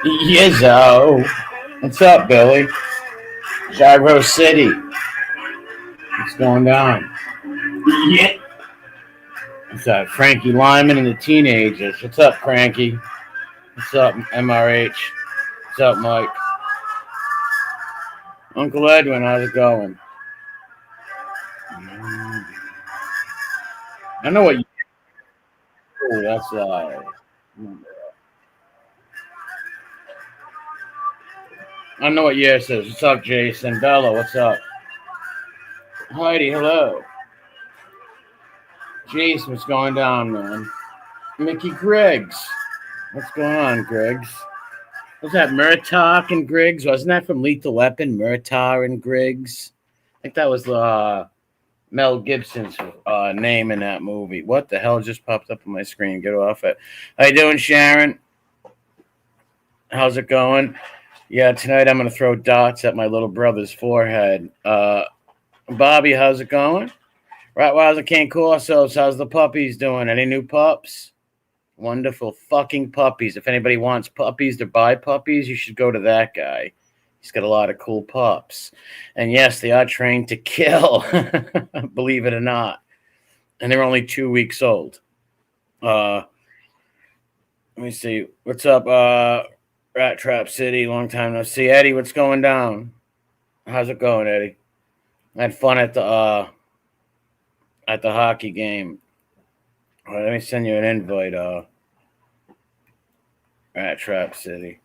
Yizzo. What's up, Billy? Gyro City. What's going down? Yeah. What's up, Frankie Lyman and the teenagers? What's up, Cranky? What's up, MRH? What's up, Mike? Uncle Edwin, how's it going? I know what you. Oh, that's I know what year it says. What's up, Jason? Bella, what's up? Heidi, hello. Jason, what's going down, man? Mickey Griggs. What's going on, Griggs? What's that, Murtaugh and Griggs? Wasn't that from Lethal Weapon? Murtaugh and Griggs? I think that was Mel Gibson's name in that movie. What the hell just popped up on my screen? Get off it. How you doing, Sharon? How's it going? Yeah, tonight I'm going to throw dots at my little brother's forehead. Bobby, how's it going? Rottweiler can't call ourselves. How's the puppies doing? Any new pups? Wonderful fucking puppies. If anybody wants puppies to buy puppies, you should go to that guy. He's got a lot of cool pups. And yes, they are trained to kill, believe it or not. And they're only 2 weeks old. Let me see. What's up, RatTrapCity? Long time no see. Eddie, what's going down? How's it going, Eddie? I had fun at the hockey game. All right, let me send you an invite, RatTrapCity.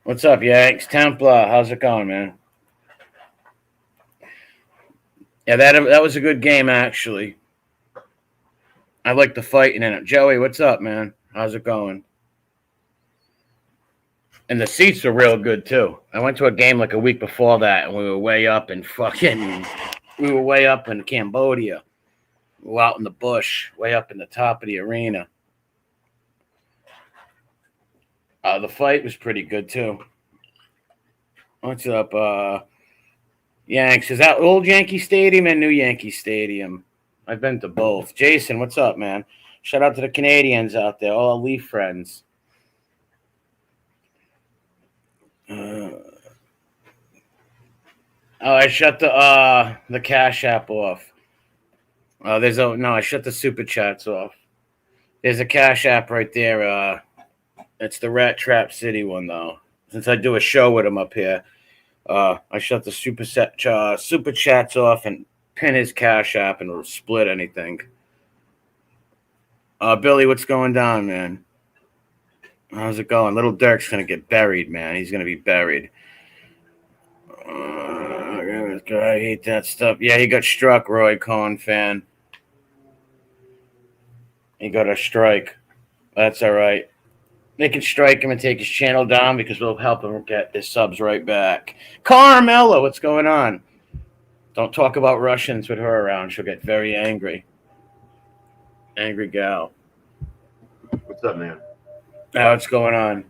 What's up, Yanks? Templar, how's it going, man? Yeah, that was a good game, actually. I like the fighting in it. Joey, what's up, man? How's it going? And the seats were real good, too. I went to a game like a week before that, and we were way up in Cambodia. We were out in the bush, way up in the top of the arena. The fight was pretty good, too. What's up, Yanks? Is that old Yankee Stadium and new Yankee Stadium? I've been to both. Jason, what's up, man? Shout out to the Canadians out there, all our Leaf friends. I shut the Cash App off. I shut the Super Chats off. There's a Cash App right there. It's the RatTrapCity one, though. Since I do a show with him up here, I shut the Super Chats off and pin his Cash App and split anything. Billy, what's going down, man? How's it going? Little Dirk's going to get buried, man. He's going to be buried. I hate that stuff. Yeah, he got struck, Roy Cohn fan. He got a strike. That's all right. They can strike him and take his channel down because we'll help him get his subs right back. Carmela, what's going on? Don't talk about Russians with her around. She'll get very angry. Angry gal. What's up, man? What's going on?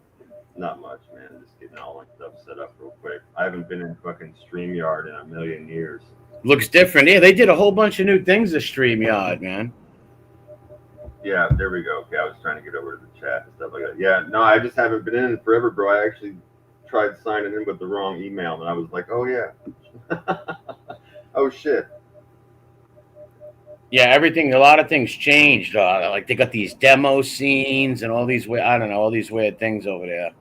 Not much, man. Just getting all my stuff set up real quick. I haven't been in fucking StreamYard in a million years. Looks different. Yeah, they did a whole bunch of new things to StreamYard, man. Yeah, there we go. Okay, I was trying to get over to the chat and stuff like that. Yeah, no, I just haven't been in forever, bro. I actually tried signing in with the wrong email, and I was like, oh, yeah. Oh, shit. Yeah, a lot of things changed. Like they got these demo scenes and all these all these weird things over there.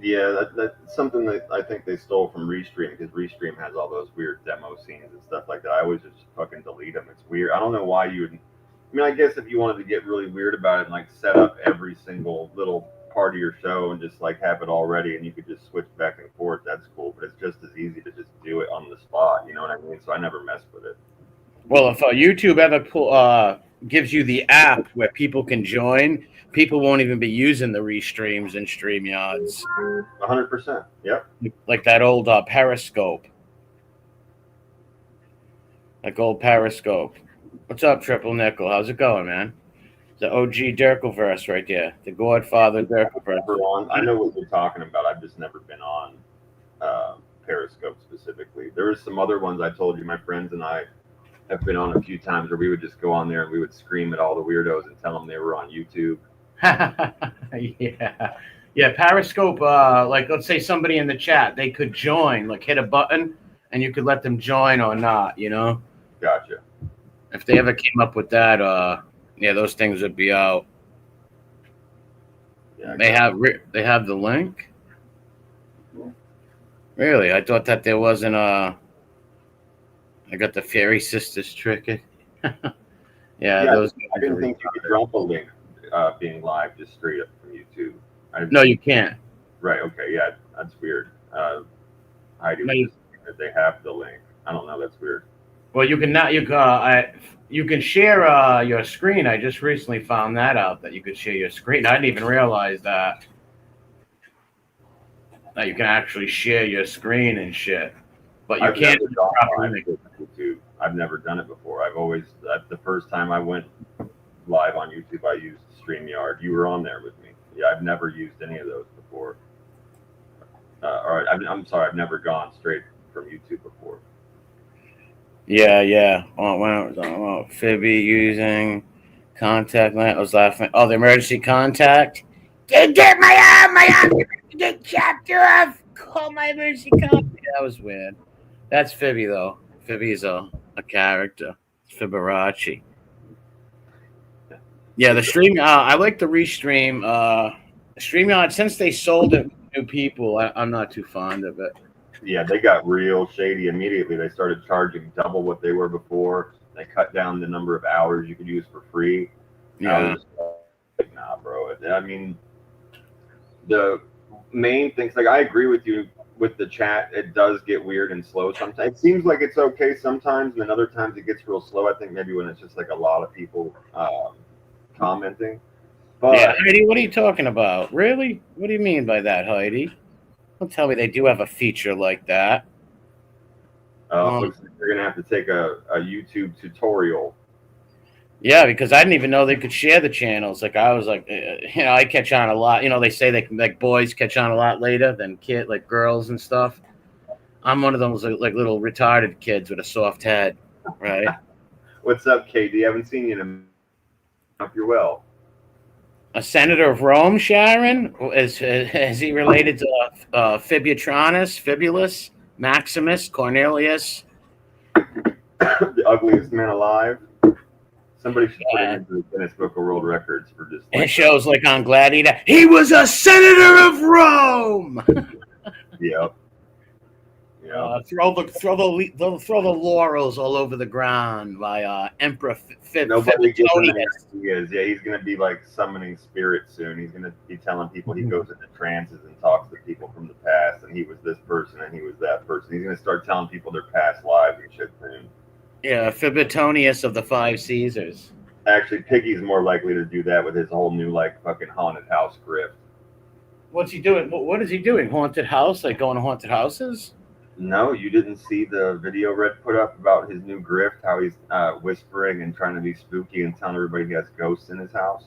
Yeah, that's something that I think they stole from Restream, because Restream has all those weird demo scenes and stuff like that. I always just fucking delete them. It's weird. I don't know why you would. I mean, I guess if you wanted to get really weird about it and like set up every single little part of your show and just like have it all ready and you could just switch back and forth, that's cool. But it's just as easy to just do it on the spot. You know what I mean? So I never messed with it. Well, if YouTube ever gives you the app where people can join, people won't even be using the restreams and StreamYards. 100%. Yep. Like that old Periscope. Like old Periscope. What's up, Triple Nickel? How's it going, man? The OG Dirkleverse right there. The Godfather Dirkleverse. I know what you're talking about. I've just never been on Periscope specifically. There were some other ones I told you, my friends and I have been on a few times where we would just go on there and we would scream at all the weirdos and tell them they were on YouTube. Yeah. Yeah, Periscope, like let's say somebody in the chat, they could join, like hit a button and you could let them join or not, you know? Gotcha. If they ever came up with that, yeah, those things would be out. Yeah, They have the link? Really? I thought that there wasn't I got the Fairy Sisters trick. Yeah, yeah. those I guys are didn't think you could retarded. drop a link being live just straight up from YouTube. I didn't No, think. you can't. Right. Okay. Yeah, that's weird. Heidi No, was just saying that they have the link. I don't know. That's weird. well, you can not. You can share your screen. I just recently found that out that you could share your screen. I didn't even realize that you can actually share your screen and shit. But you I've can't never gone drop a live link. with YouTube. I've never done it before. I've always the first time I went live on YouTube, I used StreamYard. You were on there with me. Yeah, I've never used any of those before. I'm sorry, I've never gone straight from YouTube before. Yeah, yeah. When I was on Phoebe using contact lens, I was laughing. Oh, the emergency contact. Get my arm, get chopped off. Call my emergency contact. That was weird. That's Phoebe though. Phoebe's a character. Fiberace. Yeah, the stream. I like the restream. StreamYard, since they sold it to new people, I'm not too fond of it. Yeah, they got real shady immediately. They started charging double what they were before. They cut down the number of hours you could use for free. I Yeah. was just like, nah, bro. I mean, the main things, like, I agree with you with the chat. It does get weird and slow sometimes. It seems like it's okay sometimes, and then other times it gets real slow. I think maybe when it's just like a lot of people commenting. Yeah, But Heidi, what are you talking about? Really? What do you mean by that, Heidi? Don't tell me they do have a feature like that. looks like you're gonna have to take a YouTube tutorial. Yeah, because I didn't even know they could share the channels. Like I was like, I catch on a lot. They say they can, like boys catch on a lot later than like girls and stuff. I'm one of those like little retarded kids with a soft head, right? What's up, KD? Haven't seen you in a minute. Hope you're well. A senator of Rome, Sharon, is he related to Fibutranus, Fibulus, Maximus, Cornelius? The ugliest man alive. Somebody should put him into the Guinness Book of World Records for just. It shows like on Gladiator. He was a senator of Rome. Yep. Throw the laurels all over the ground by Emperor Nobody gives him any Fibutonius. ideas. Yeah, he's gonna be like summoning spirits soon. He's gonna be telling people he goes into trances and talks to people from the past, and he was this person and he was that person. He's gonna start telling people their past lives and shit soon. Yeah, Fibutonius of the Five Caesars. Actually, Piggy's more likely to do that with his whole new like fucking haunted house grift. What's he doing? What is he doing? Haunted house? Like going to haunted houses? No, you didn't see the video Red put up about his new grift, how he's whispering and trying to be spooky and telling everybody he has ghosts in his house?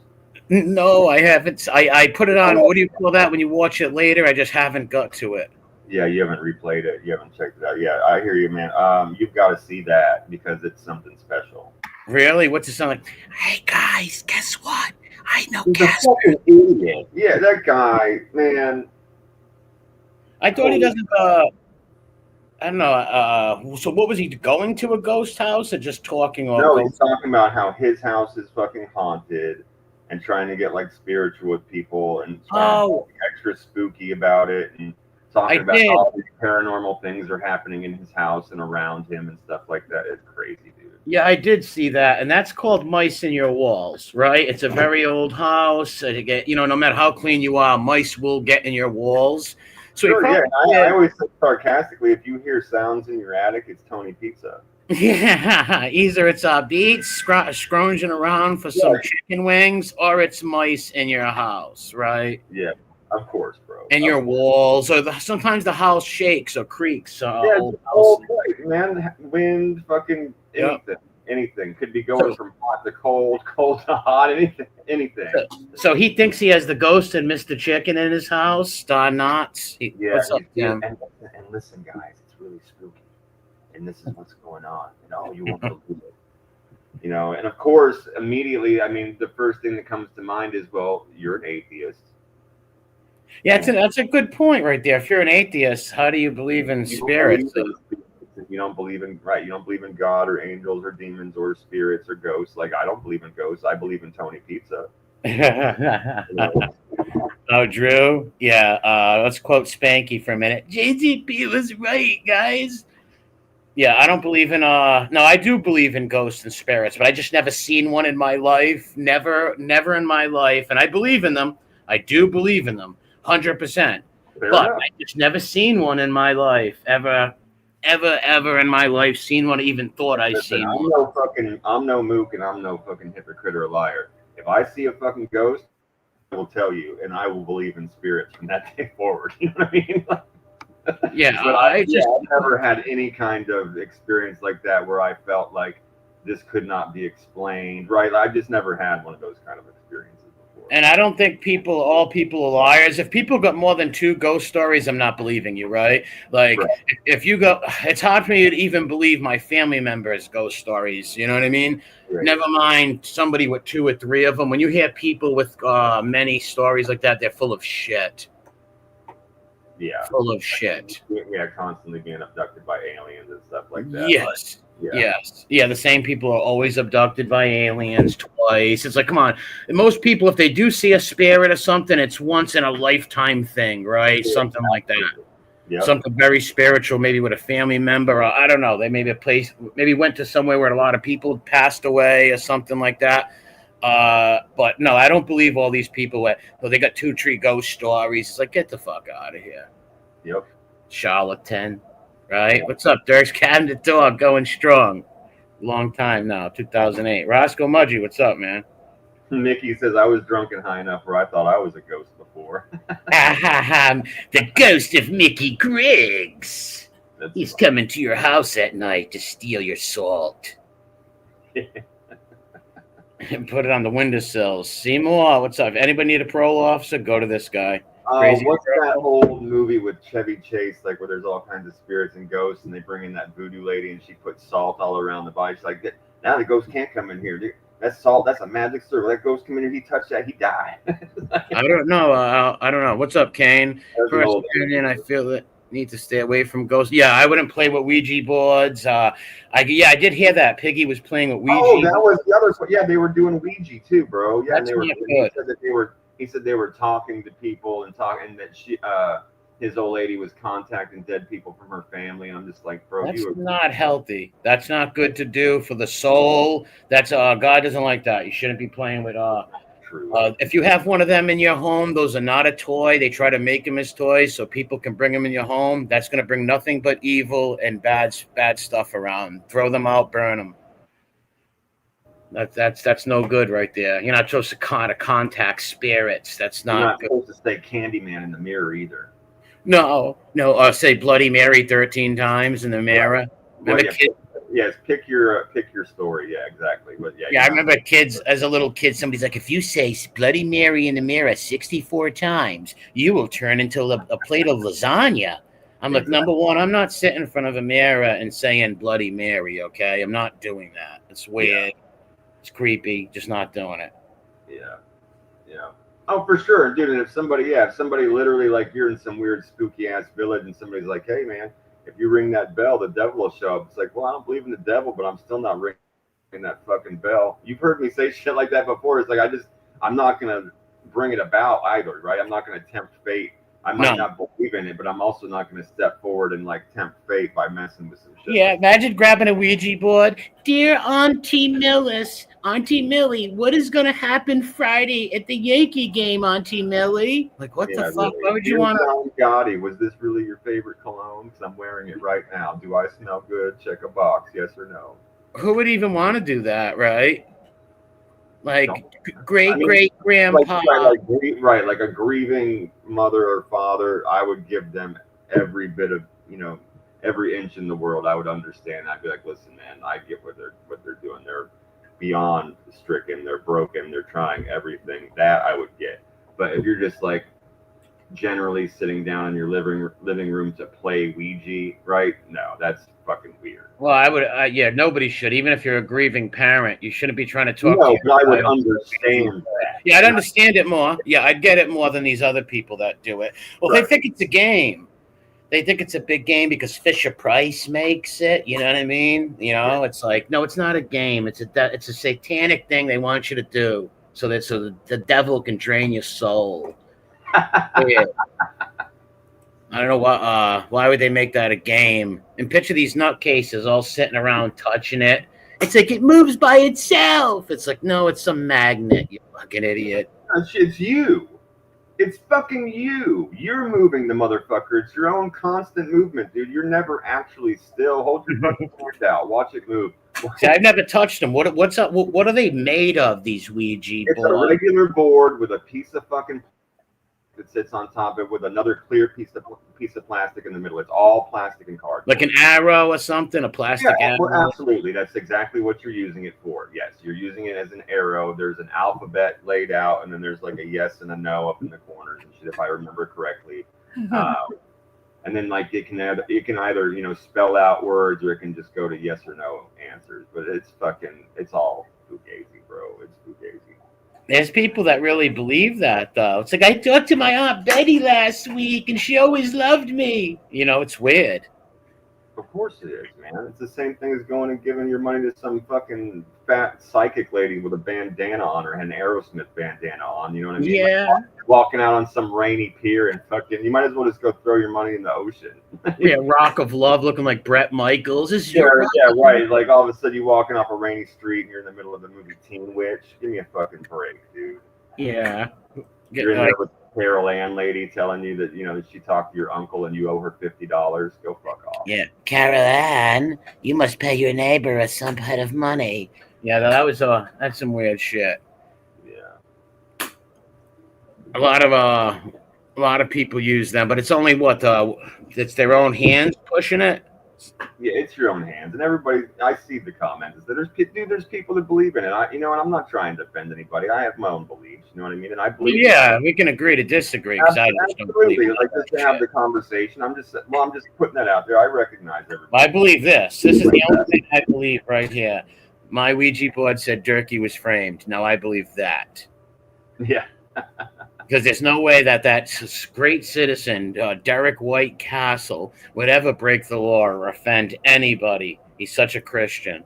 No, I haven't. I put it on. What do you call that when you watch it later? I just haven't got to it. Yeah, you haven't replayed it. You haven't checked it out. Yeah, I hear you, man. You've got to see that because it's something special. Really? What's it sound like? Hey guys, guess what? I know He's Casper. a fucking idiot. Yeah, that guy, man. I thought he doesn't. I don't know. So what was he going to a ghost house or just talking? No, he's talking about how his house is fucking haunted and trying to get like spiritual with people and trying to be extra spooky about it and talking about all these paranormal things are happening in his house and around him and stuff like that. It's crazy, dude. Yeah, I did see that, and that's called Mice in Your Walls, right? It's a very old house. No matter how clean you are, mice will get in your walls. So sure, I always say sarcastically, if you hear sounds in your attic, it's Tony Pizza. Yeah, either it's beats scrounging around for some chicken wings, or it's mice in your house, right? Yeah, of course, bro. And your walls, or sometimes the house shakes or creaks. Old place, man. Wind, fucking anything could be going from hot to cold, cold to hot, anything. So he thinks he has the ghost and Mr. Chicken in his house. Knots. What's up, Tim? And listen, guys, it's really spooky, and this is what's going on, and all you won't believe it. You know, and of course, immediately, I mean, the first thing that comes to mind is, well, you're an atheist. Yeah, that's a good point right there. If you're an atheist, how do you believe in You don't believe spirits? in spirits. You don't believe in right. You don't believe in God or angels or demons or spirits or ghosts. Like I don't believe in ghosts. I believe in Tony Pizza. You know? Oh, Drew. Yeah. Let's quote Spanky for a minute. JTP was right, guys. Yeah, I don't believe in no, I do believe in ghosts and spirits, but I just never seen one in my life. Never in my life. And I believe in them. I do believe in them. 100%. Fair But enough. I just never seen one in my life. Ever in my life seen one, even thought I Listen, seen one. I'm no mook, and I'm no fucking hypocrite or liar. If I see a fucking ghost, I will tell you, and I will believe in spirits from that day forward. You know what I mean? Yeah, But I yeah, just I've never had any kind of experience like that where I felt like this could not be explained. Right? I just never had one of those kind of experiences before. and I don't think all people are liars. If people got more than two ghost stories, I'm not believing you, right? Like, Right. if you go, it's hard for me to even believe my family members' ghost stories. You know what I mean? Right. Never mind somebody with two or three of them. When you hear people with many stories like that, they're full of shit. Yeah. Full of shit. Yeah, constantly being abducted by aliens and stuff like that. Like, Yes. yeah. Yes. Yeah, the same people are always abducted by aliens twice. It's like, come on. Most people, if they do see a spirit or something, it's once in a lifetime thing, right? Yeah, Something like that. Yep. Something very spiritual, maybe with a family member, or I don't know. They maybe went to somewhere where a lot of people passed away or something like that. But no, I don't believe all these people. They got two tree ghost stories. It's like, get the fuck out of here. Yep. Charlatan, right? What's up, Dirk's Cabinet Dog going strong. Long time now, 2008. Roscoe Mudgy, what's up, man? Mickey says I was drunk and high enough where I thought I was a ghost before. The ghost of Mickey Griggs. That's He's funny. coming to your house at night to steal your salt. And put it on the windowsills. Seymour, what's up? If anybody need a parole officer? Go to this guy. Crazy What's girl. that whole movie with Chevy Chase, like where there's all kinds of spirits and ghosts, and they bring in that voodoo lady, and she puts salt all around the body. She's like, now the ghost can't come in here. That's salt. That's a magic circle. That ghost come in here. He touched that. He died. I don't know. I don't know. What's up, Kane? That's an First old opinion, I feel that need to stay away from ghosts. Yeah, I wouldn't play with Ouija boards. I did hear that Piggy was playing with Ouija. Oh, that was the other. Yeah, they were doing Ouija too, bro. Yeah, That's and they were. not He good. said that they were. He said they were talking to people and talking, and that his old lady was contacting dead people from her family. And I'm just like, bro, That's you are not healthy. That's not good to do for the soul. That's God doesn't like that. You shouldn't be playing with true. if you have one of them in your home, those are not a toy. They try to make them as toys so people can bring them in your home. That's going to bring nothing but evil and bad stuff around. Throw them out, burn them. That's no good right there. You're not supposed to contact spirits. That's You're not not good. supposed to say Candyman in the mirror either. No. Say Bloody Mary 13 times in the mirror. Well, Remember, kids? yes, pick your story. Yeah, exactly. But yeah, Yeah, I remember kids as a little kid. Somebody's like, if you say Bloody Mary in the mirror 64 times, you will turn into a plate of lasagna. I'm like, Exactly. number one, I'm not sitting in front of a mirror and saying Bloody Mary. Okay, I'm not doing that. It's weird. It's creepy. Just not doing it. Yeah. Oh, for sure, dude. And if somebody literally like you're in some weird spooky ass village, and somebody's like, "Hey, man, if you ring that bell, the devil will show up." It's like, well, I don't believe in the devil, but I'm still not ringing that fucking bell. You've heard me say shit like that before. It's like I'm not gonna bring it about either, right? I'm not gonna tempt fate. I might not believe in it, but I'm also not gonna step forward and like tempt fate by messing with some shit. Yeah, imagine grabbing a Ouija board. Dear Auntie Millie, what is going to happen Friday at the Yankee game, Auntie Millie? Like, what the fuck? Really. Why would you want to? Gotti, was this really your favorite cologne? Because I'm wearing it right now. Do I smell good? Check a box, yes or no. Who would even want to do that, right? Like great grandpa. Like a grieving mother or father, I would give them every bit of every inch in the world. I would understand. I'd be like, listen, man, I get what they're doing. They're beyond stricken. They're broken. They're trying everything. That I would get. But if you're just like generally sitting down in your living room to play Ouija, right? No, that's fucking weird. Well, I would, yeah, nobody should. Even if you're a grieving parent, you shouldn't be trying to talk to No, your but I would child. understand that. Yeah, I'd understand it more. Yeah, I'd get it more than these other people that do it. Well, Right. they think it's a game. They think it's a big game because Fisher Price makes it. You know what I mean? You know, it's like, no, it's not a game. It's a satanic thing they want you to do so that the devil can drain your soul. Yeah. I don't know why would they make that a game? And picture these nutcases all sitting around touching it. It's like it moves by itself. It's like, no, it's some magnet, you fucking idiot. It's you. It's fucking you. You're moving the motherfucker. It's your own constant movement, dude. You're never actually still. Hold your fucking hand out. Watch it move. See, I've never touched them. What's up? What are they made of? These Ouija It's a boards? regular board with a piece of fucking that sits on top of it with another clear piece of plastic in the middle. It's all plastic and cardboard. Like an arrow or something, a plastic Yeah, well, arrow. absolutely. That's exactly what you're using it for. Yes, you're using it as an arrow. There's an alphabet laid out, and then there's like a yes and a no up in the corners and shit, if I remember correctly. And then like it can either spell out words or it can just go to yes or no answers. But it's all fugazi, bro. It's fugazi. There's people that really believe that, though. It's like, I talked to my Aunt Betty last week, and she always loved me. You know, it's weird. Of course it is, man. It's the same thing as going and giving your money to some fucking fat psychic lady with a bandana on her, and an Aerosmith bandana on. You know what I mean? Yeah. Like walking out on some rainy pier and fucking, you might as well just go throw your money in the ocean. Yeah, Rock of Love looking like Bret Michaels. This is Yeah, your yeah, right. Like all of a sudden you walking off a rainy street and you're in the middle of the movie Teen Witch. Give me a fucking break, dude. Yeah. You're in there with the Carol Ann lady telling you that that she talked to your uncle and you owe her $50. Go fuck off. Yeah, Carol Ann, you must pay your neighbor some kind of money. Yeah, that's some weird shit. Yeah. A lot of people use them, but it's only it's their own hands pushing it. Yeah, it's your own hands, and everybody. I see the comments. That there's people that believe in it. And I'm not trying to offend anybody. I have my own beliefs. You know what I mean? And I believe. Yeah, we can agree to disagree because I just don't believe absolutely. Like just to have the conversation. I'm just putting that out there. I recognize everybody. I believe this. This is the only thing I believe right here. My Ouija board said Durkee was framed. Now I believe that. Yeah. Because there's no way that great citizen, Derek White Castle, would ever break the law or offend anybody. He's such a Christian.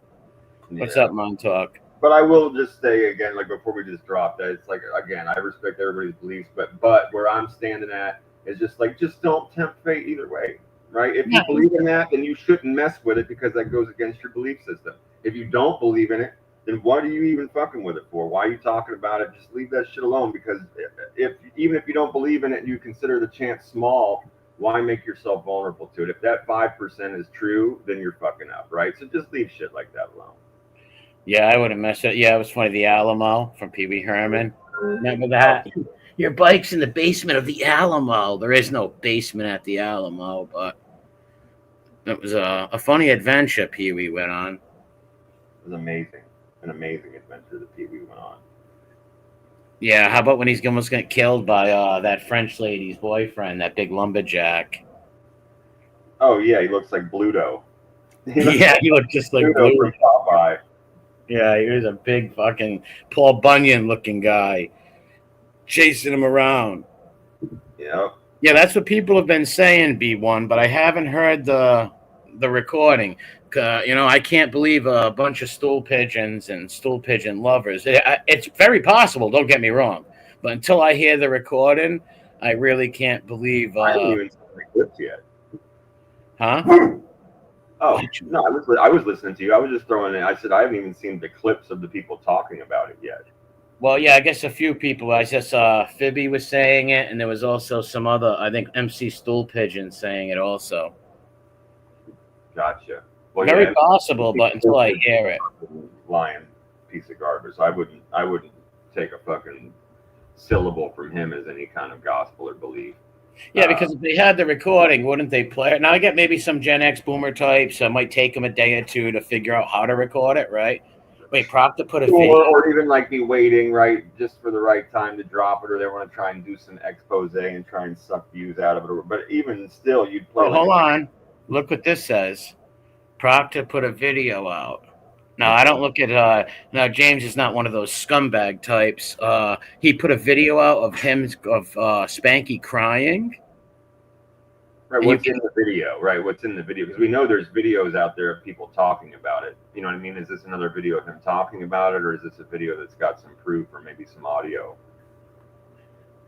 What's up, Montauk? But I will just say again, like before we just drop that, it's like, again, I respect everybody's beliefs, but where I'm standing at is just don't tempt fate either way, right? If you believe in that, then you shouldn't mess with it because that goes against your belief system. If you don't believe in it, then what are you even fucking with it for? Why are you talking about it? Just leave that shit alone, because even if you don't believe in it and you consider the chance small, why make yourself vulnerable to it? If that 5% is true, then you're fucking up, right? So just leave shit like that alone. Yeah, I wouldn't mess it. Yeah, it was funny. The Alamo from Pee Wee Herman. Remember that? Your bike's in the basement of the Alamo. There is no basement at the Alamo, but it was a funny adventure Pee Wee went on. It was amazing. An amazing adventure that Pee Wee went on. Yeah, how about when he's almost got killed by that French lady's boyfriend, that big lumberjack? Oh yeah, he looks like Bluto. He looked just like Bluto from Popeye. Yeah, he was a big fucking Paul Bunyan looking guy, chasing him around. Yeah. Yeah, that's what people have been saying, B1, but I haven't heard the recording. I can't believe a bunch of stool pigeons and stool pigeon lovers. It's very possible, don't get me wrong. But until I hear the recording, I really can't believe. I haven't even seen the clips yet. Huh? Oh, no, I was listening to you. I was just throwing it. I said I haven't even seen the clips of the people talking about it yet. Well, yeah, I guess a few people. I just Phoebe was saying it, and there was also some other, I think, MC Stool Pigeon saying it also. Gotcha. Well, Very possible, but until I hear it. Lying piece of garbage. I wouldn't take a fucking syllable from him as any kind of gospel or belief. Yeah, because if they had the recording, wouldn't they play it? Now, I get maybe some Gen X boomer types. So it might take them a day or two to figure out how to record it, right? Wait, Proctor put a video. Or even like be waiting, right, just for the right time to drop it, or they want to try and do some expose and try and suck views out of it. But even still, you'd play. Oh, hold on. Look what this says. Proctor put a video out. Now I don't look at now James is not one of those scumbag types. He put a video out of him of Spanky crying. Right, what's in the video? Right, what's in the video? Because we know there's videos out there of people talking about it. You know what I mean? Is this another video of him talking about it, or is this a video that's got some proof or maybe some audio?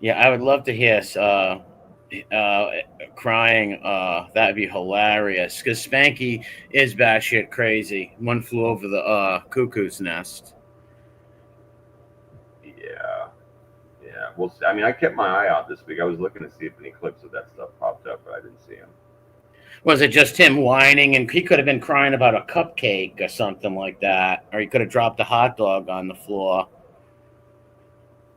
Yeah, I would love to hear crying. That'd be hilarious. Because Spanky is batshit crazy. One flew over the cuckoo's nest. Yeah, well, I mean, I kept my eye out this week. I was looking to see if any clips of that stuff popped up, but I didn't see him. Was it just him whining? And he could have been crying about a cupcake or something like that. Or he could have dropped a hot dog on the floor.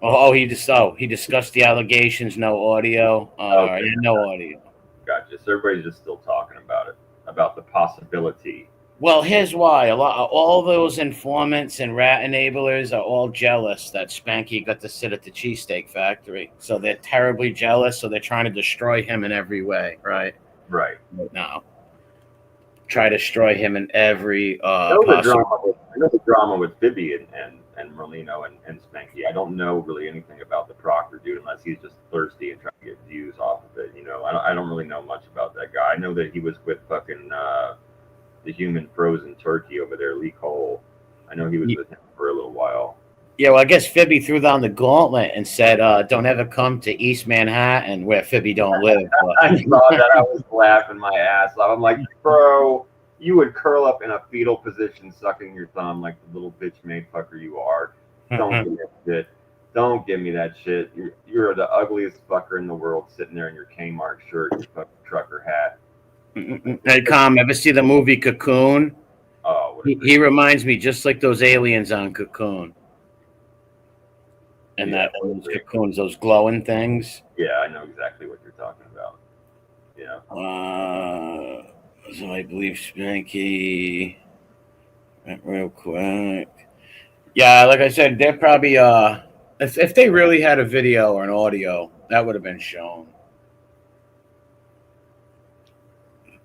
He discussed the allegations, no audio. Okay. No audio. Gotcha. So everybody's just still talking about it, about the possibility. Well, here's why. All those informants and rat enablers are all jealous that Spanky got to sit at the Cheesesteak Factory. So they're terribly jealous. So they're trying to destroy him in every way, right? Right. Now, try to destroy him in every I know the drama with Bibby and Merlino and Spanky. I don't know really anything about the Proctor dude unless he's just thirsty and trying to get views off of it. You know, I don't really know much about that guy. I know that he was with fucking the human frozen turkey over there, Lee Cole. I know he was with him for a little while. Yeah, well, I guess Phoebe threw down the gauntlet and said, don't ever come to East Manhattan where Phoebe don't live. I saw that. I was laughing my ass off. I'm like, bro, you would curl up in a fetal position sucking your thumb like the little bitch made fucker you are. Don't give me that shit. Don't give me that shit. You're the ugliest fucker in the world sitting there in your Kmart shirt and your fucking trucker hat. Hey, Com, ever see the movie Cocoon? Oh, he reminds me just like those aliens on Cocoon. And those cocoons, those glowing things. Yeah, I know exactly what you're talking about. Yeah. So I believe Spanky. Real quick. Yeah, like I said, they're probably if they really had a video or an audio, that would have been shown.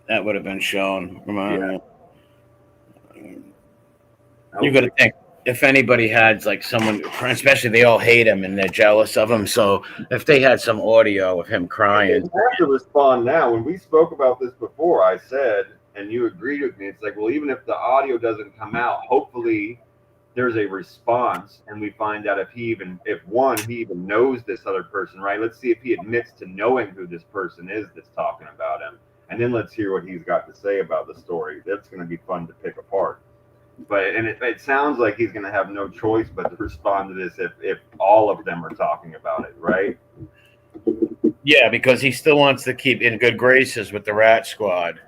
That would have been shown. Yeah. You got to think if anybody had like someone, especially they all hate him and they're jealous of him. So if they had some audio of him crying, I have to respond now. When we spoke about this before, I said, and you agreed with me. It's like, well, even if the audio doesn't come out, hopefully there's a response, and we find out if he even knows this other person, right? Let's see if he admits to knowing who this person is that's talking about him. And then let's hear what he's got to say about the story. That's going to be fun to pick apart. But it sounds like he's going to have no choice but to respond to this if all of them are talking about it, right? Yeah, because he still wants to keep in good graces with the Rat Squad,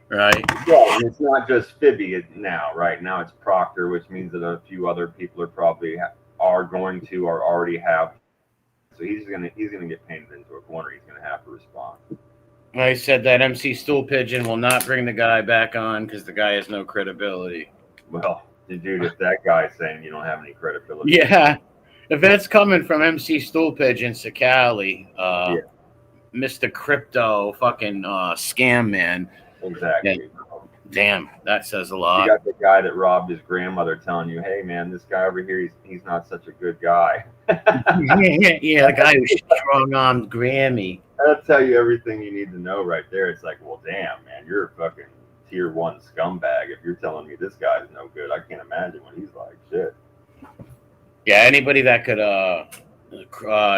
right? Yeah, and it's not just Phoebe now, right? Now it's Proctor, which means that a few other people are going to or already have. So he's gonna get painted into a corner. He's going to have to respond. I said that MC Stool Pigeon will not bring the guy back on because the guy has no credibility. Well, dude, if that guy's saying you don't have any credibility. Yeah. If that's coming from MC Stool Pigeon Sakali, Mr. Crypto fucking scam man. Exactly. Yeah. Damn, that says a lot. You got the guy that robbed his grandmother telling you, hey, man, this guy over here, he's not such a good guy. Yeah, the guy who strong-armed Grammy. That'll tell you everything you need to know right there. It's like, well, damn, man, you're a fucking tier 1 scumbag. If you're telling me this guy's no good, I can't imagine what he's like. Shit. Yeah, anybody that could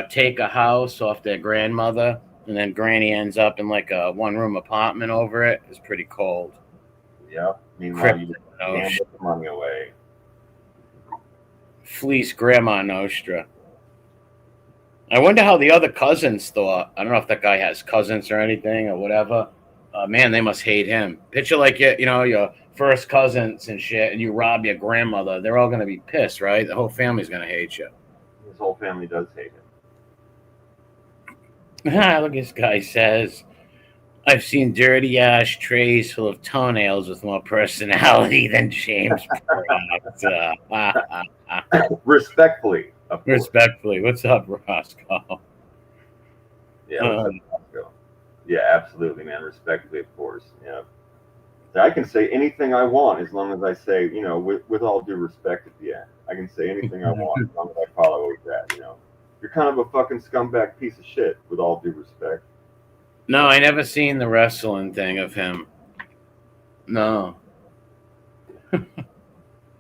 take a house off their grandmother and then Granny ends up in like a one-room apartment over it is pretty cold. Yeah. Meanwhile, you can't get the money away. Fleece Grandma Nostra. I wonder how the other cousins thought. I don't know if that guy has cousins or anything or whatever. Man, they must hate him. Picture like your first cousins and shit, and you rob your grandmother. They're all going to be pissed, right? The whole family's going to hate you. His whole family does hate him. Look, this guy says, I've seen dirty ashtrays full of toenails with more personality than James Brown. Respectfully, of course. Respectfully, what's up, Roscoe? Yeah, what's up, Roscoe? Yeah, absolutely, man. Respectfully, of course. Yeah. I can say anything I want as long as I say, with all due respect at the end. I can say anything I want as long as I follow with that. You're kind of a fucking scumbag piece of shit, with all due respect. No, I never seen the wrestling thing of him. No. I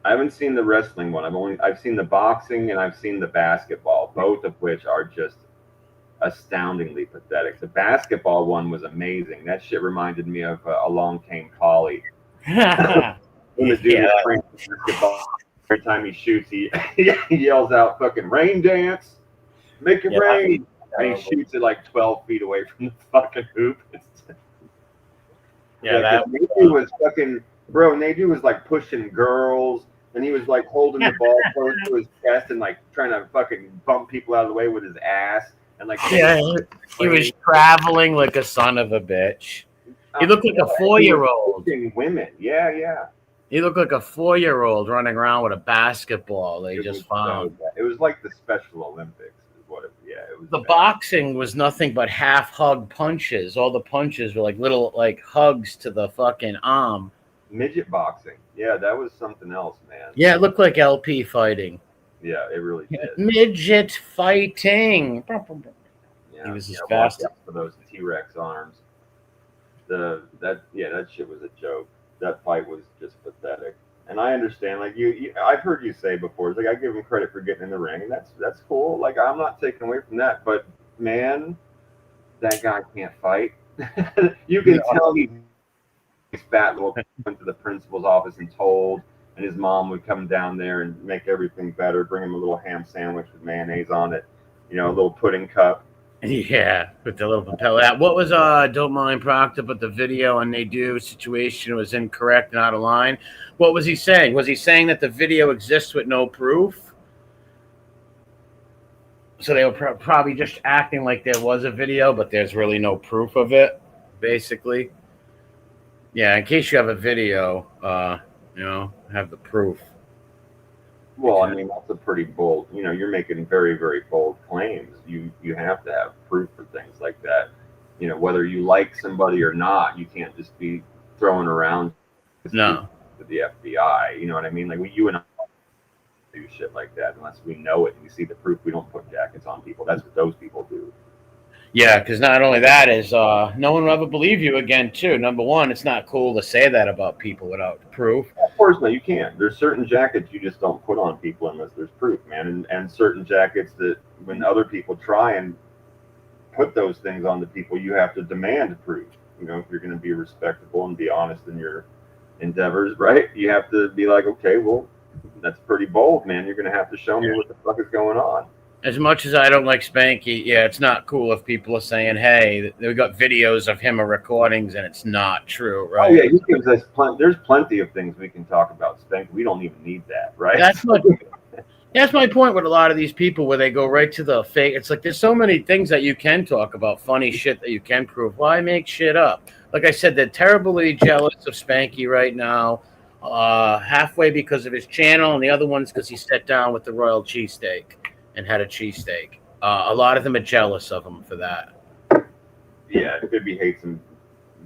haven't seen the wrestling one. I've seen the boxing and I've seen the basketball, both of which are just astoundingly pathetic. The basketball one was amazing. That shit reminded me of Along Came Polly. When the dude is playing basketball, every time he shoots, he yells out "fucking rain dance, make it rain," and he shoots it like 12 feet away from the fucking hoop. That was fucking bro. Nadu was like pushing girls, and he was like holding the ball close to his chest and like trying to fucking bump people out of the way with his ass. And like, he was traveling like a son of a bitch. He looked like a 4-year-old. Women, yeah. He looked like a 4-year-old running around with a basketball. They just found. It was like the Special Olympics. Is what it was. The boxing was nothing but half hug punches. All the punches were like little hugs to the fucking arm. Midget boxing, yeah, that was something else, man. Yeah, it looked like LP fighting. Yeah, it really did. Midget fighting. Yeah, he was as fast for those T-Rex arms. That shit was a joke. That fight was just pathetic. And I understand, like I've heard you say before, it's like I give him credit for getting in the ring, and that's cool. Like I'm not taking away from that, but man, that guy can't fight. You can tell he's fat little went to the principal's office and told, and his mom would come down there and make everything better, bring him a little ham sandwich with mayonnaise on it, a little pudding cup. Yeah, with the little propeller. What was don't mind Proctor, but the video and they do situation was incorrect and out of line. What was he saying? Was he saying that the video exists with no proof? So they were probably just acting like there was a video, but there's really no proof of it, basically. Yeah, in case you have a video, have the proof. Well, I mean, that's a pretty bold, you're making very, very bold claims. You have to have proof for things like that. Whether you like somebody or not, you can't just be throwing around to the FBI. You know what I mean? Like, you and I do shit like that unless we know it and we see the proof. We don't put jackets on people. That's what those people do. Yeah, because not only that is no one will ever believe you again, too. Number one, it's not cool to say that about people without proof. Of course, no, you can't. There's certain jackets you just don't put on people unless there's proof, man. And certain jackets that when other people try and put those things on the people, you have to demand proof. If you're going to be respectable and be honest in your endeavors, right? You have to be like, okay, well, that's pretty bold, man. You're going to have to show me what the fuck is going on. As much as I don't like Spanky, yeah, it's not cool if people are saying, hey, we got videos of him or recordings and it's not true, right? Oh, yeah, he gives us there's plenty of things we can talk about Spanky. We don't even need that, right? That's my point with a lot of these people where they go right to the fake. It's like there's so many things that you can talk about, funny shit that you can prove. Why make shit up? Like I said, they're terribly jealous of Spanky right now, halfway because of his channel, and the other one's because he sat down with the royal cheesesteak and had a cheesesteak. A lot of them are jealous of him for that. Yeah, Bibby hates him.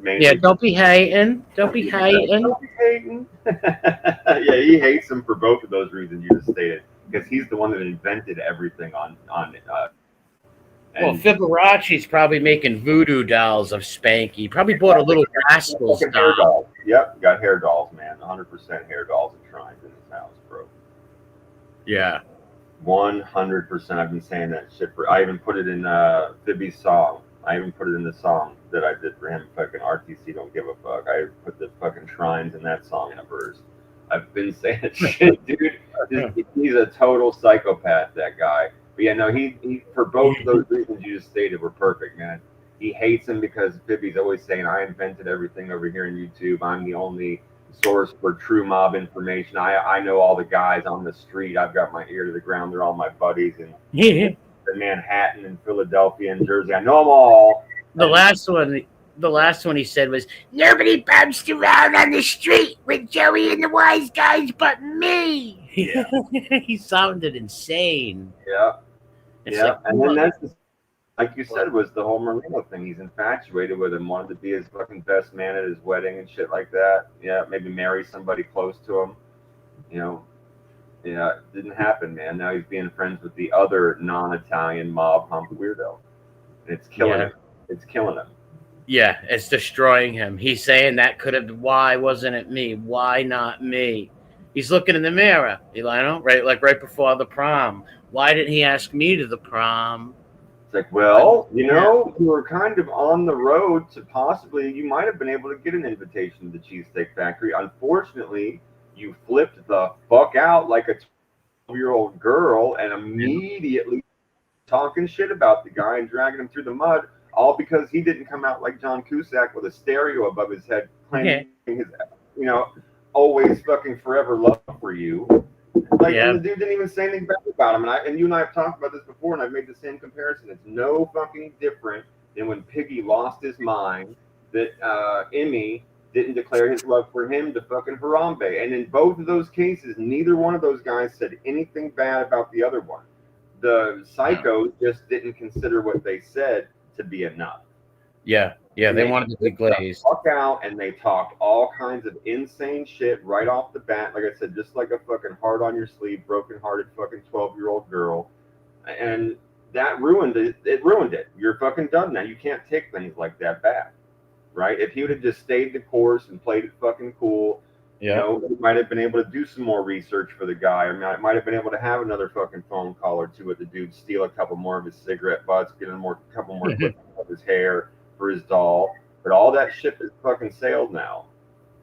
Yeah, don't be hating. Don't be hating. Don't be hating. Yeah, he hates him for both of those reasons you just stated. Because he's the one that invented everything on well, Fibonacci's probably making voodoo dolls of Spanky. Probably bought a little Rascals doll. Yep, got hair dolls, man. 100% hair dolls and shrines in his house, bro. Yeah. 100%. I've been saying that shit for. I even put it in Fibby's song. I even put it in the song that I did for him. Fucking RTC don't give a fuck. I put the fucking shrines in that song in a verse. I've been saying shit, dude. He's a total psychopath, that guy. But yeah, no, he for both of those reasons you just stated were perfect, man. He hates him because Bibby's always saying, I invented everything over here in YouTube. I'm the only source for true mob information. I know all the guys on the street. I've got my ear to the ground. They're all my buddies. And in Manhattan and Philadelphia and Jersey. I know them all. The last one, the last one he said was, "Nobody bounced around on the street with Joey and the wise guys but me." Yeah. He sounded insane. Yeah. It's Yeah. like, And then that's like you said, was the whole Marino thing. He's infatuated with him, wanted to be his fucking best man at his wedding and shit like that. Yeah, maybe marry somebody close to him. You know, yeah, it didn't happen, man. Now he's being friends with the other non-Italian mob hump weirdo, and it's killing yeah, him. It's killing him. yeah, it's destroying him. He's saying that could have. Why wasn't it me? Why not me? He's looking in the mirror, Elino, right, like right before the prom. Why didn't he ask me to the prom? It's like, well, Yeah. you were kind of on the road to possibly, you might have been able to get an invitation to the Cheesesteak Factory. Unfortunately, you flipped the fuck out like a 12-year-old girl and immediately talking shit about the guy and dragging him through the mud, all because he didn't come out like John Cusack with a stereo above his head, claiming his, always fucking forever love for you. Like, Yeah. and the dude didn't even say anything bad about him. And you and I have talked about this before, and I've made the same comparison. It's no fucking different than when Piggy lost his mind that Emmy didn't declare his love for him to fucking Harambe. And in both of those cases, neither one of those guys said anything bad about the other one. The psychos just didn't consider what they said to be enough. Yeah, yeah, And they wanted to be glazed. Fuck out, and they talked all kinds of insane shit right off the bat. Like I said, just like a fucking heart on your sleeve, broken-hearted fucking 12-year-old girl, and that ruined it. It ruined it. You're fucking done now. You can't take things like that back, right? If he would have just stayed the course and played it fucking cool, Yeah, he might have been able to do some more research for the guy. I mean, I might have been able to have another fucking phone call or two with the dude, steal a couple more of his cigarette butts, get a couple more clips of his hair for his doll. But all that ship is fucking sailed now.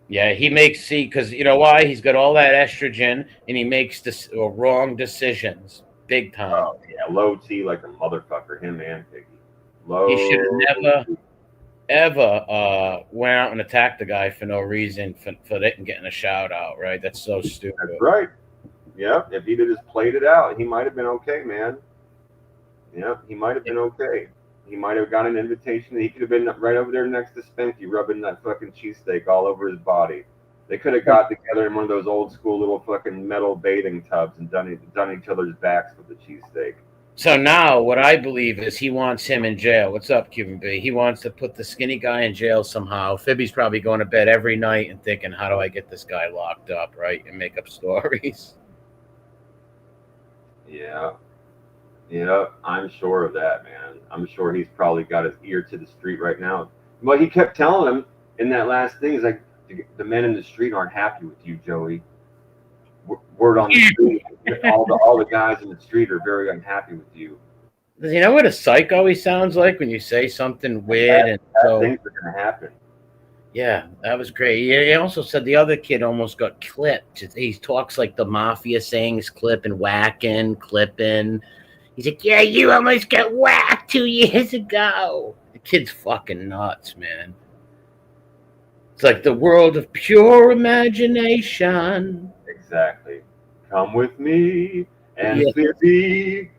yeah. He makes because you know why? He's got all that estrogen, and he makes wrong decisions, big time. Oh yeah, low T like a motherfucker. Him and Piggy. He should Low. have never, ever went out and attacked the guy for no reason for getting a shout out. Right? That's so stupid. That's right. Yeah, if he'd have just played it out, he might have been okay, man. Yeah, he might have been okay. He might have got an invitation. He could have been right over there next to Spanky, rubbing that fucking cheesesteak all over his body. They could have got together in one of those old school little fucking metal bathing tubs and done each other's backs with the cheesesteak. So now, what I believe is he wants him in jail. What's up, Cuban B? He wants to put the skinny guy in jail somehow. Fibby's probably going to bed every night and thinking, "How do I get this guy locked up?" Right, and make up stories. Yeah. Yeah, I'm sure of that, man. I'm sure he's probably got his ear to the street right now. But he kept telling him in that last thing, he's like, the men in the street aren't happy with you, Joey. Word on the street, all the guys in the street are very unhappy with you. You know what a psycho he sounds like when you say something weird and so things are gonna happen. Yeah, that was great. He also said the other kid almost got clipped. He talks like the mafia sayings, clipping, whacking, clipping. He's like, "Yeah, you almost got whacked 2 years ago." The kid's fucking nuts, man. It's like the world of pure imagination. Exactly. Come with me and Fibby.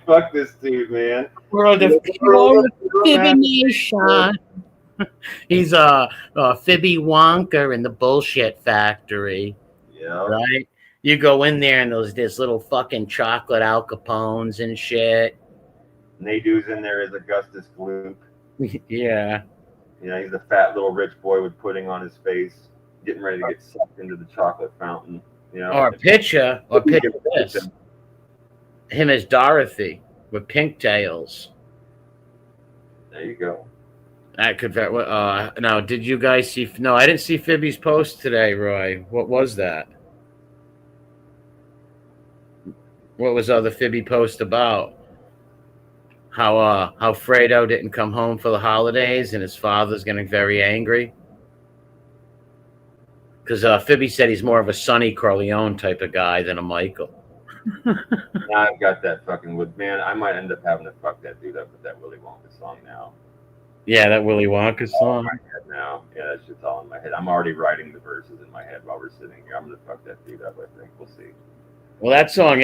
Fuck this dude, man. World of pure imagination. He's Fibby Wonka in the bullshit factory. Yeah. Right? You go in there and there's little fucking chocolate Al Capones and shit. Nadu's in there as Augustus Gloop. Yeah. He's a fat little rich boy with pudding on his face, getting ready to get sucked into the chocolate fountain. Or picture this. Him as Dorothy with pigtails. There you go. That could now did you guys see no, I didn't see Fibby's post today, Roy. What was that? What was the Fibby post about? How Fredo didn't come home for the holidays and his father's getting very angry? Because Fibby said he's more of a Sonny Corleone type of guy than a Michael. I've got that fucking wood, man. I might end up having to fuck that dude up with that Willy Wonka song now. Yeah, that Willy Wonka song. Now, yeah, that shit's all in my head. I'm already writing the verses in my head while we're sitting here. I'm gonna fuck that dude up. I think we'll see. Well, that song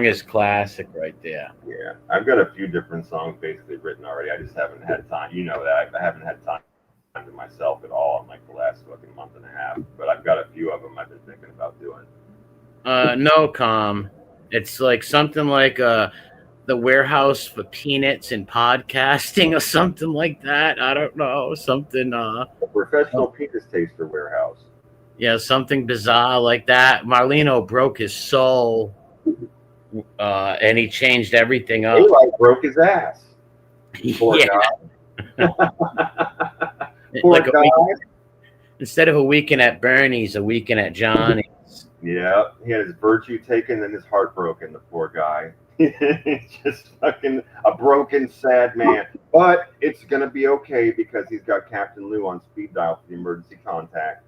is classic right there. Yeah, I've got a few different songs basically written already. I just haven't had time. You know that I haven't had time to myself at all in like the last fucking month and a half. But I've got a few of them I've been thinking about doing. No, calm. It's like something like the warehouse for peanuts and podcasting or something like that. I don't know. Something A professional penis taster warehouse. yeah, something bizarre like that. Marlino broke his soul, and he changed everything up. He like broke his ass. Poor Yeah, guy. Poor like guy. instead of a weekend at Bernie's, a weekend at Johnny's. Yeah, he had his virtue taken and his heart broken. The poor guy. Just fucking a broken, sad man. But it's gonna be okay because he's got Captain Lou on speed dial for the emergency contact.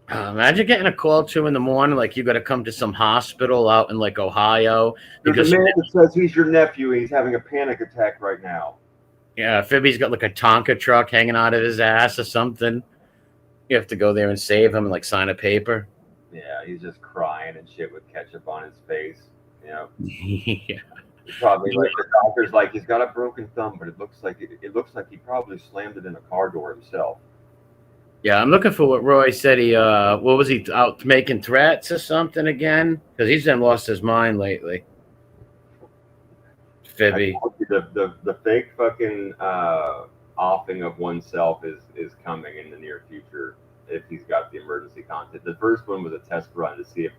Imagine getting a call 2 a.m, like you got to come to some hospital out in like Ohio There's because a man that says he's your nephew and he's having a panic attack right now. yeah, Phoebe's got like a Tonka truck hanging out of his ass or something. You have to go there and save him and like sign a paper. Yeah, he's just crying and shit with ketchup on his face. You know, Yeah. probably like the doctor's like he's got a broken thumb, but it looks like he probably slammed it in a car door himself. Yeah, I'm looking for what Roy said. He what was he out making threats or something again? Because he's then lost his mind lately. Phoebe. The fake fucking offing of oneself is coming in the near future if he's got the emergency contact. The first one was a test run to see if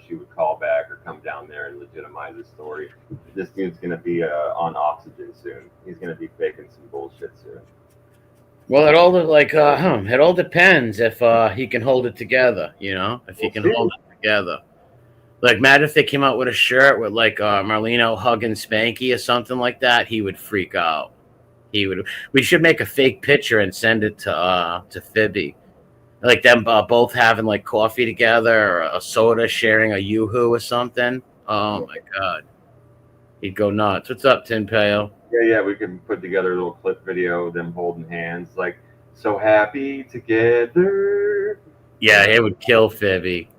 she would call back or come down there and legitimize his story. This dude's gonna be on oxygen soon. He's gonna be faking some bullshit soon. Well, it all depends if he can hold it together. If he can hold it together. Like, imagine if they came out with a shirt with like Marlino hugging Spanky or something like that. He would freak out. He would. We should make a fake picture and send it to Phoebe, like them both having like coffee together or a soda, sharing a yoo-hoo or something. Oh my god, he'd go nuts. What's up, Tin Pail? Yeah, we can put together a little clip video of them holding hands, like so happy together. Yeah, it would kill Phoebe.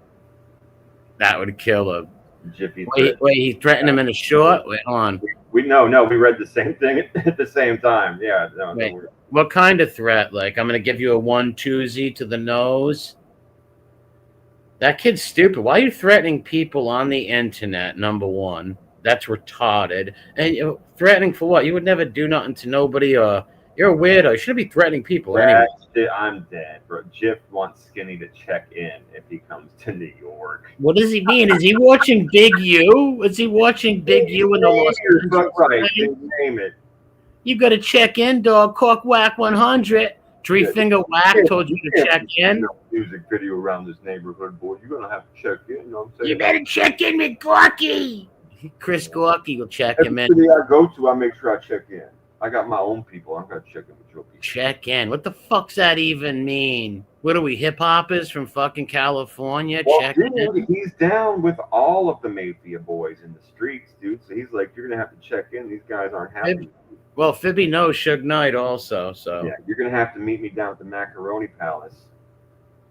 That would kill him. Jiffy. Wait, he threatened him in a short? Wait, hold on. We read the same thing at the same time. Yeah. Wait, what kind of threat? Like, I'm going to give you a 1-2 to the nose? That kid's stupid. Why are you threatening people on the internet, number one? That's retarded. And threatening for what? You would never do nothing to nobody. You're a weirdo. You shouldn't be threatening people anyway. I'm dead, bro. Jiff wants Skinny to check in if he comes to New York. What does he mean? Is he watching Big U? Is he watching Big U in the Los Angeles? Right, name it. You got to check in, dog. Cork Whack 100. Three Finger Whack told you to check in. Music video around this neighborhood, boy. You're gonna have to check in. You know what I'm saying? You better check in with Gorky. Chris Gorky will check him in. Every city I go to, I make sure I check in. I got my own people. I'm gonna check in with your people. Check in. What the fuck's that even mean? What are we, hip hoppers from fucking California? Well, check dude, in. he's down with all of the Mafia boys in the streets, dude. So he's like, you're gonna have to check in. These guys aren't happy. Well, Phoebe knows Suge Knight also, so. Yeah, you're gonna have to meet me down at the Macaroni Palace.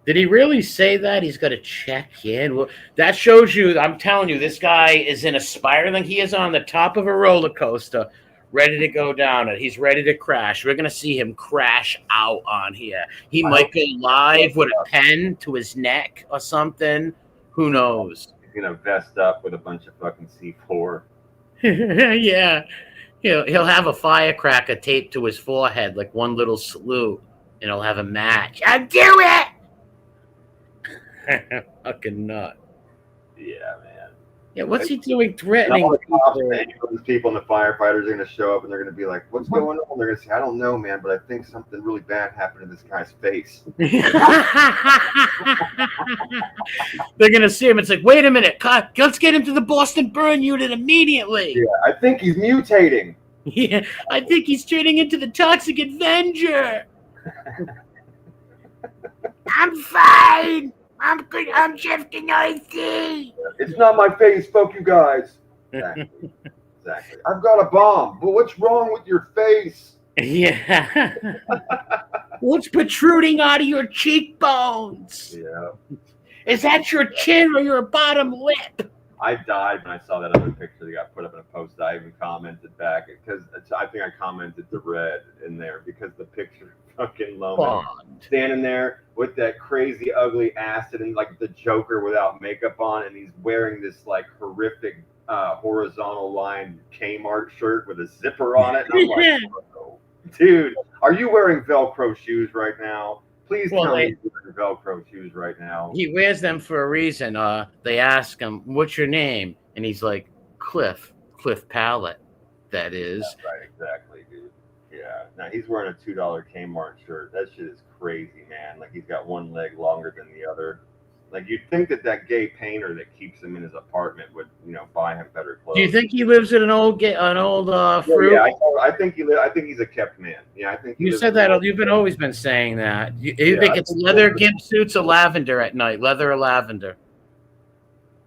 Did he really say that? He's got to check in. Well, that shows you. I'm telling you, this guy is in a spiraling. He is on the top of a roller coaster, ready to go down it. He's ready to crash. We're gonna see him crash out on here. He might go live with a pen to his neck or something. Who knows? He's gonna vest up with a bunch of fucking C4. Yeah, he'll have a firecracker taped to his forehead, like one little salute, and he'll have a match. I'll do it. Fucking nut. Yeah, man. Yeah, what's he doing threatening These people and the firefighters are going to show up and they're going to be like, what's going on? They're going to say, I don't know, man, but I think something really bad happened to this guy's face. They're going to see him. It's like, wait a minute. Let's get him to the Boston Burn unit immediately. Yeah, I think he's mutating. Yeah, I think he's turning into the Toxic Avenger. I'm fine. I'm good. I'm Jeff Knighty. It's not my face. Fuck you guys. Exactly. I've got a bomb, but what's wrong with your face? Yeah. What's protruding out of your cheekbones? Yeah. Is that your chin or your bottom lip? I died when I saw that other picture that got put up in a post. I even commented back because I think I commented to Red in there because the picture of fucking Loman Bond. standing there with that crazy ugly acid and like the Joker without makeup on, and he's wearing this like horrific horizontal line Kmart shirt with a zipper on it. And I'm like, oh, dude, are you wearing Velcro shoes right now? Please Well, tell me you're wearing Velcro shoes right now. he wears them for a reason. They ask him, "What's your name?" And he's like, "Cliff Pallet." That is. Right, exactly, dude. Yeah. Now he's wearing a $2 Kmart shirt. That shit is crazy, man. Like he's got one leg longer than the other. Like you'd think that gay painter that keeps him in his apartment would, buy him better clothes. Do you think he lives in an old fruit? Yeah, I think I think he's a kept man. Yeah, I think You said that you've always been saying that. You think it's leather gimp suits or lavender at night? Leather or lavender?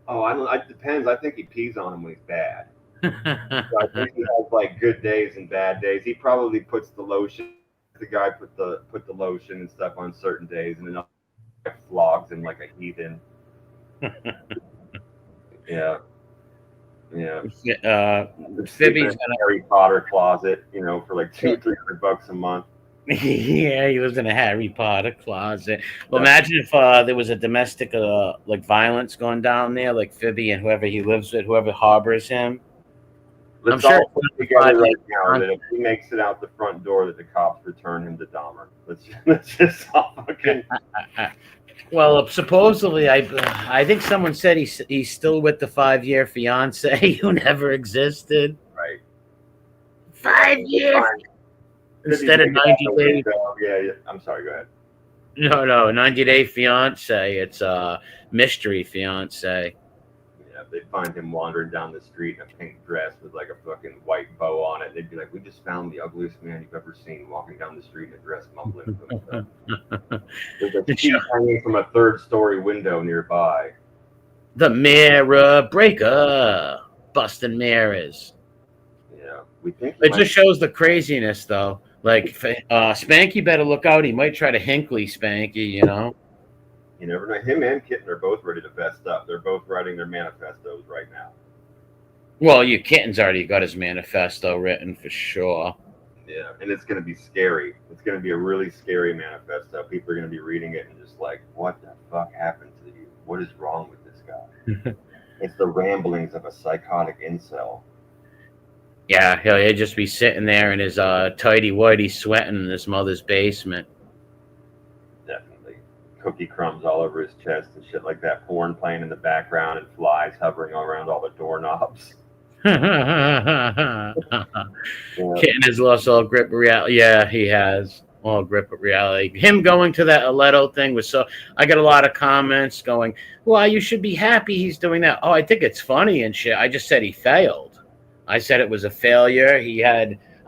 Oh, I don't. It depends. I think he pees on him when he's bad. So I think he has like good days and bad days. He probably puts the lotion. The guy put the lotion and stuff on certain days, and then flogs him like a heathen. Yeah. Phoebe's in a Harry Potter closet, for like $200-300 a month. Yeah, he lives in a Harry Potter closet. Well, imagine if there was a domestic like violence going down there, like Phoebe and whoever he lives with, whoever harbors him. Let's all put together right now that if he makes it out the front door, that the cops return him to Dahmer. Let's just all fucking. Well, supposedly, I think someone said he's still with the 5-year fiance who never existed. Right. 5 years instead of 90 days. Yeah. I'm sorry. Go ahead. No, 90-day fiance. It's a mystery fiance. Yeah, they find him wandering down the street in a pink dress with like a fucking white bow on it. They'd be like, "We just found the ugliest man you've ever seen walking down the street in a dress, mumbling to himself." There's a sheet hanging from a 3rd-story window nearby. The mirror breaker, busting mirrors. Yeah, we think it just shows the craziness, though. Like Spanky better look out. He might try to Hinkley Spanky, You never know. Him and Kitten are both ready to vest up. They're both writing their manifestos right now. Well, Kitten's already got his manifesto written for sure. Yeah, and it's going to be scary. It's going to be a really scary manifesto. People are going to be reading it and just like, what the fuck happened to you? What is wrong with this guy? It's the ramblings of a psychotic incel. Yeah, he'll just be sitting there in his tighty-whitey sweating in his mother's basement. Cookie crumbs all over his chest and shit like that, porn playing in the background and flies hovering all around all the doorknobs. Kitten has lost all grip of reality. Yeah, he has all grip of reality. Him going to that Aledo thing was I got a lot of comments going, well, you should be happy he's doing that. Oh, I think it's funny and shit. I just said he failed. I said it was a failure.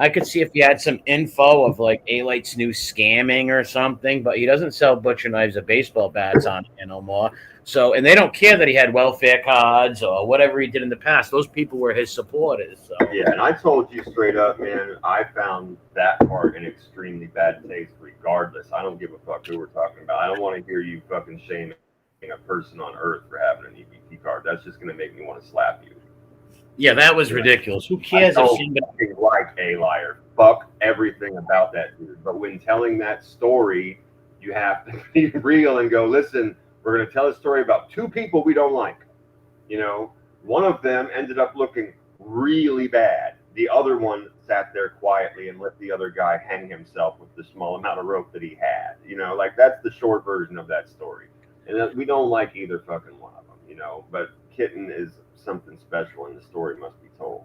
I could see if he had some info of like A-Light's new scamming or something, but he doesn't sell butcher knives or baseball bats on here no more. So, and they don't care that he had welfare cards or whatever he did in the past. Those people were his supporters. So. Yeah, and I told you straight up, man, I found that part in extremely bad taste regardless. I don't give a fuck who we're talking about. I don't want to hear you fucking shaming a person on Earth for having an EBT card. That's just going to make me want to slap you. Yeah, that was ridiculous. Who cares if somebody like a liar? Fuck everything about that dude. But when telling that story, you have to be real and go, listen, we're going to tell a story about 2 people we don't like. One of them ended up looking really bad. The other one sat there quietly and let the other guy hang himself with the small amount of rope that he had. Like that's the short version of that story. And we don't like either fucking one of them, but Kitten is something special and the story must be told.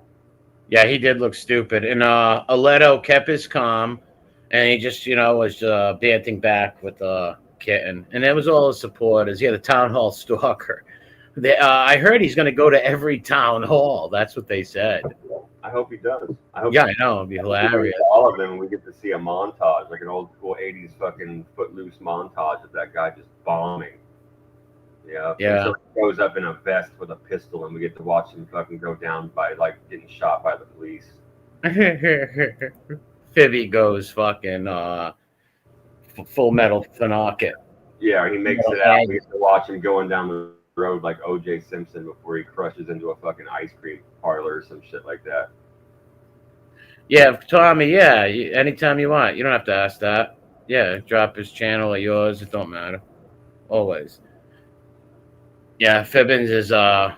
Yeah, he did look stupid. And Aledo kept his calm and he just, was banting back with Kitten. And that was all his supporters. Yeah, the town hall stalker. I heard he's going to go to every town hall. That's what they said. I hope he does. I know. It'd be hilarious. All of them, and we get to see a montage, like an old school 80s fucking Footloose montage of that guy just bombing. Yeah. So he goes up in a vest with a pistol, and we get to watch him fucking go down by like getting shot by the police. Phoebe goes fucking Full Metal Fanarket. Yeah, he makes it out. We get to watch him going down the road like O.J. Simpson before he crushes into a fucking ice cream parlor or some shit like that. Yeah, Tommy. Yeah, anytime you want. You don't have to ask that. Yeah, drop his channel or yours. It don't matter. Always. Yeah, Fibbins is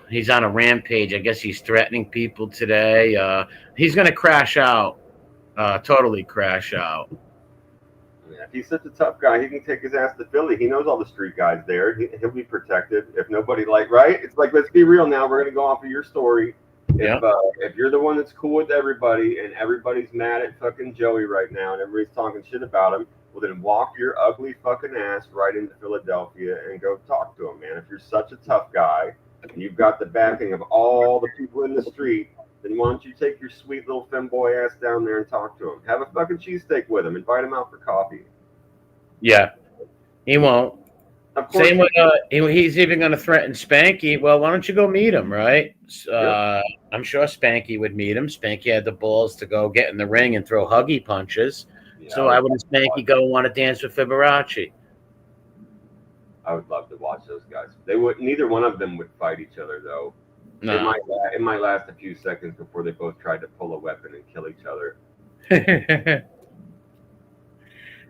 he's on a rampage. I guess he's threatening people today. He's gonna crash out. Totally crash out. Yeah, if he's such a tough guy, he can take his ass to Philly. He knows all the street guys there. He'll be protected. If nobody right? It's like, let's be real now. We're gonna go off of your story. If you're the one that's cool with everybody and everybody's mad at fucking Joey right now and everybody's talking shit about him, well then walk your ugly fucking ass right into Philadelphia and go talk to him, man. If you're such a tough guy and you've got the backing of all the people in the street, then why don't you take your sweet little femboy ass down there and talk to him? Have a fucking cheesesteak with him. Invite him out for coffee. Yeah, he won't. Of course. Same with he's even going to threaten Spanky. Well, why don't you go meet him, right? I'm sure Spanky would meet him. Spanky had the balls to go get in the ring and throw huggy punches. Yeah, so why wouldn't Spanky go and want to dance with Fiberace? I would love to watch those guys. They would. Neither one of them would fight each other, though. No. It might last a few seconds before they both tried to pull a weapon and kill each other.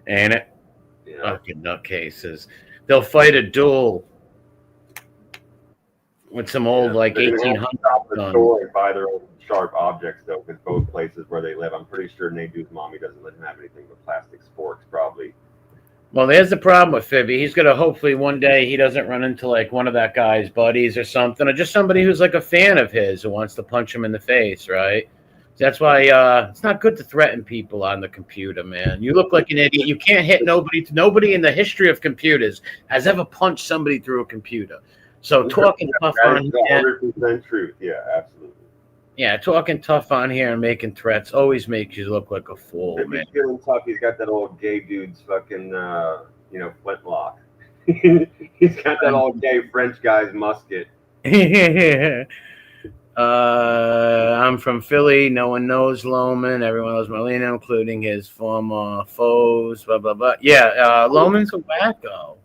Ain't it? Yeah. Fucking nutcases. They'll fight a duel with some old 1800s. And buy their own sharp objects though, because both places where they live, I'm pretty sure Nadu's mommy doesn't let him have anything but plastic sporks, probably. Well, there's the problem with Fibby. He's gonna hopefully one day he doesn't run into one of that guy's buddies or something, or just somebody who's a fan of his who wants to punch him in the face, right? That's why it's not good to threaten people on the computer, man. You look like an idiot. You can't hit nobody. Nobody in the history of computers has ever punched somebody through a computer. So talking tough on here, 100% truth. Yeah, absolutely. Yeah, talking tough on here and making threats always makes you look like a fool, man. He's feeling tough. He's got that old gay dude's fucking, flintlock. He's got that old gay French guy's musket. I'm from Philly. No one knows Loman. Everyone knows Molina, including his former foes. Blah blah blah. Yeah, Loman's a wacko.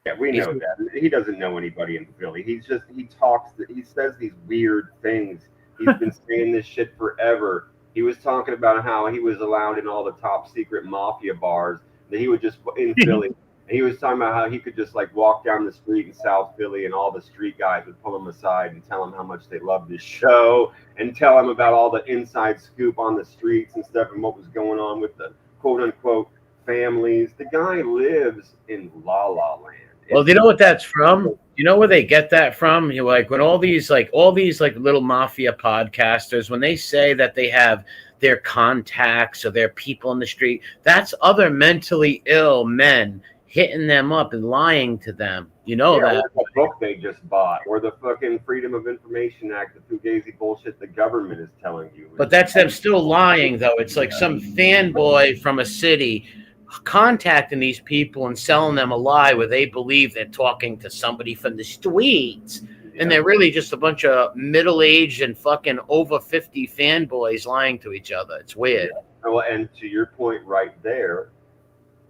Yeah, we know that. He doesn't know anybody in Philly. He says these weird things. He's been saying this shit forever. He was talking about how he was allowed in all the top secret mafia bars. That he would just in Philly. And he was talking about how he could just walk down the street in South Philly and all the street guys would pull him aside and tell him how much they loved his show and tell him about all the inside scoop on the streets and stuff and what was going on with the quote unquote families. The guy lives in La La Land. Well, do you know what that's from? You know where they get that from? You're when all these little mafia podcasters, when they say that they have their contacts or their people in the street, that's other mentally ill men hitting them up and lying to them. You know that. The book they just bought, or the fucking Freedom of Information Act, the fugazi bullshit the government is telling you. But that's them still lying, though. It's like some fanboy from a city contacting these people and selling them a lie where they believe they're talking to somebody from the streets. Yeah. And they're really just a bunch of middle-aged and fucking over 50 fanboys lying to each other. It's weird. Yeah. Well, and to your point right there,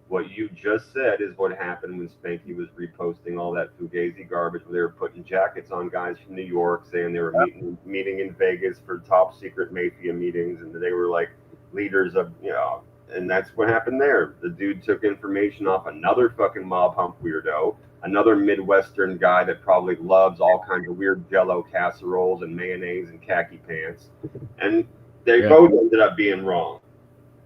what you just said is what happened when Spanky was reposting all that fugazi garbage where they were putting jackets on guys from New York saying they were meeting in Vegas for top secret mafia meetings and they were leaders of, and that's what happened there. The dude took information off another fucking mob hump weirdo, another Midwestern guy that probably loves all kinds of weird Jell-O casseroles and mayonnaise and khaki pants. And they both ended up being wrong.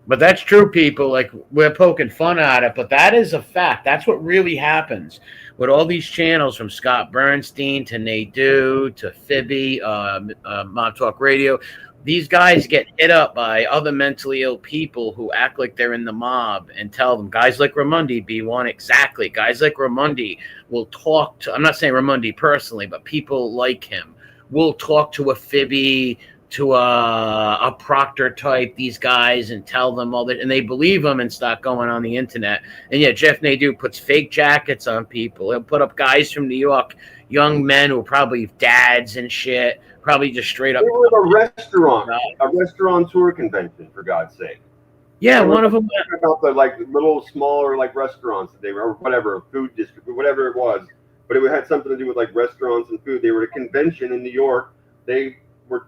But that's true, people. We're poking fun at it, but that is a fact. That's what really happens with all these channels from Scott Bernstein to Nadu to Fibby, Mob Talk Radio. These guys get hit up by other mentally ill people who act like they're in the mob and tell them, guys like Ramundi, B1, exactly. Guys like Ramundi will talk to, I'm not saying Ramundi personally, but people like him will talk to a Fibby, to a Proctor type, these guys, and tell them all that, and they believe them and start going on the internet. And yeah, Jeff Nadeau puts fake jackets on people. He'll put up guys from New York, young men who are probably dads and shit, probably just straight up. They were at a restaurateur convention, for God's sake. Yeah, And we're one of them. talking about the like little smaller like restaurants that they were, or whatever, food district, whatever it was. But it had something to do with like restaurants and food. They were at a convention in New York. They were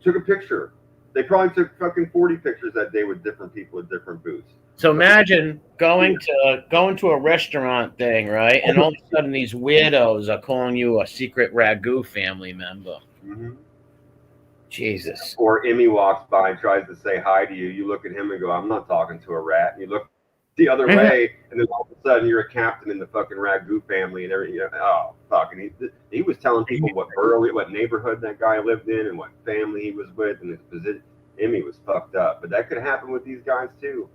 took a picture. They probably took fucking 40 pictures that day with different people at different booths. So imagine going to a restaurant thing, right? And all of a sudden, these weirdos are calling you a secret ragu family member. Mm-hmm. Jesus. Or Emmy walks by and tries to say hi to you. You look at him and go, "I'm not talking to a rat." And you look the other way, and then all of a sudden you're a captain in the fucking ragu family and everything. Oh, fucking! He was telling people what neighborhood that guy lived in, and what family he was with, and his position. Emmy was fucked up, but that could happen with these guys too.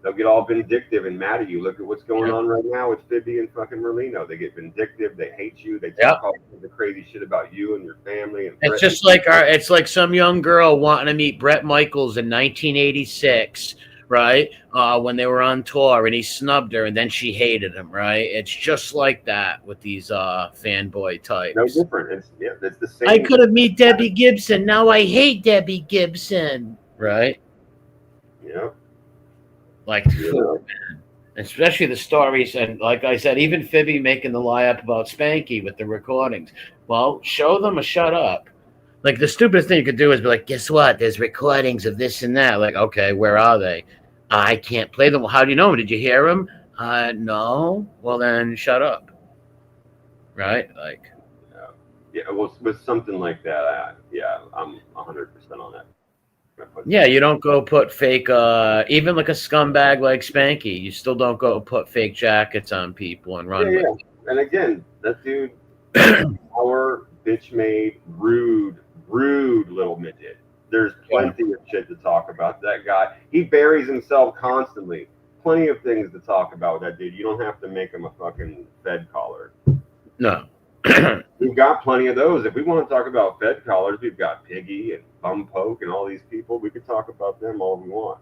They'll get all vindictive and mad at you. Look at what's going on right now with Phoebe and fucking Merlino. They get vindictive. They hate you. They talk all the crazy shit about you and your family. And it's just like it's like some young girl wanting to meet Bret Michaels in 1986, right? When they were on tour, and he snubbed her, and then she hated him, right? It's just like that with these fanboy types. No different. It's the same. I could have met Debbie Gibson. Now I hate Debbie Gibson, right? Yeah. Like, especially the stories, and like I said, even Phoebe making the lie up about Spanky with the recordings. Well, show them or shut up. Like, the stupidest thing you could do is be like, guess what? There's recordings of this and that. Like, okay, where are they? I can't play them. Well, how do you know them? Did you hear them? No. Well, then shut up. Right? Like, yeah. Well, with something like that, I'm 100% on that. Yeah, you don't go put fake, even like a scumbag like Spanky, you still don't go put fake jackets on people and run with it. And again, that dude, our bitch-made, rude little midget. There's plenty of shit to talk about that guy. He buries himself constantly. Plenty of things to talk about with that dude. You don't have to make him a fucking Fed caller. No. We've got plenty of those. If we want to talk about Fed callers, we've got Piggy and Bumpoke and all these people. We could talk about them all we want.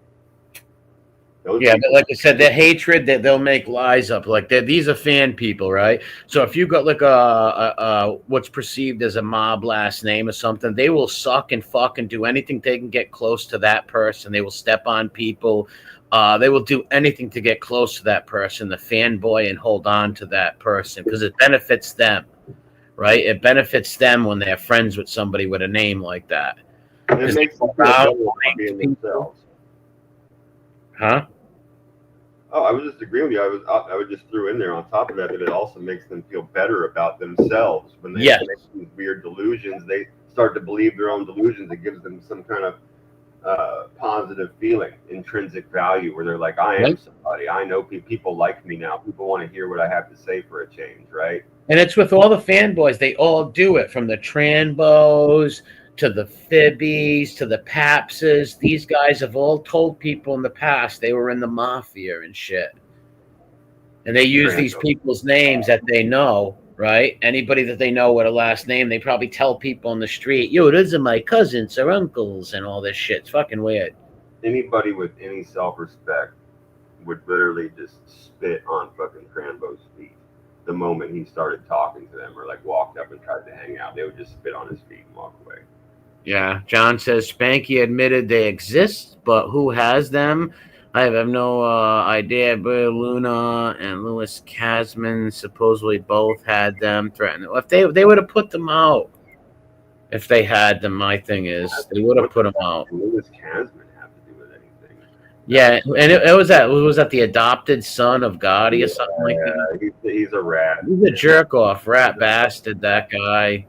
But like I said, the hatred that they'll make lies up. Like these are fan people, right? So if you got like a what's perceived as a mob last name or something, they will suck and fuck and do anything they can get close to that person. They will step on people. They will do anything to get close to that person, the fanboy, and hold on to that person because it benefits them. Right, it benefits them when they're friends with somebody with a name like that. It makes them feel being themselves. Huh? Oh, I was just agreeing with you. I would just throw in there on top of that it also makes them feel better about themselves when they make these weird delusions. They start to believe their own delusions. It gives them some kind of positive feeling, intrinsic value, where they're like, I am somebody. I know people like me now. People want to hear what I have to say for a change, right? And it's with all the fanboys. They all do it, from the Tranbos to the Fibbies to the Papses. These guys have all told people in the past they were in the mafia and shit. And they use these people's names that they know, right? Anybody that they know with a last name, they probably tell people on the street, yo, those are my cousins or uncles and all this shit. It's fucking weird. Anybody with any self-respect would literally just spit on fucking Tranbo's feet the moment he started talking to them or like walked up and tried to hang out. They would just spit on his feet and walk away. Yeah. John says Spanky admitted they exist, but who has them? I have no idea. But Luna and Louis Casman supposedly both had them threatened. If they would have put them out, if they had them, my thing is they would have put them out. Louis Casman have to do with anything? Yeah, and it was that the adopted son of Gotti or something like that. He's a rat. He's a jerk off rat bastard. That guy.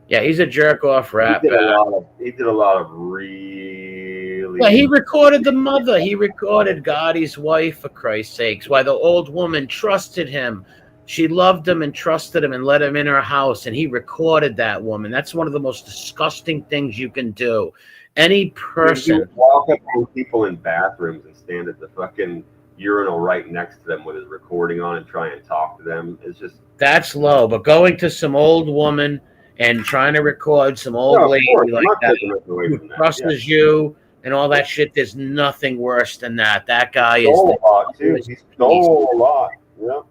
Yeah, he's a jerk off rat. He did a lot of really. Yeah, he recorded the mother. He recorded Gotti's wife, for Christ's sakes. Why the old woman trusted him. She loved him and trusted him and let him in her house. And he recorded that woman. That's one of the most disgusting things you can do. Any person. You walk up to people in bathrooms and stand at the fucking urinal right next to them with his recording on and try and talk to them. It's just. That's low. But going to some old woman and trying to record some old lady like that who trusts you and all that shit, there's nothing worse than that. That guy is a lot too. He stole a lot. Yeah.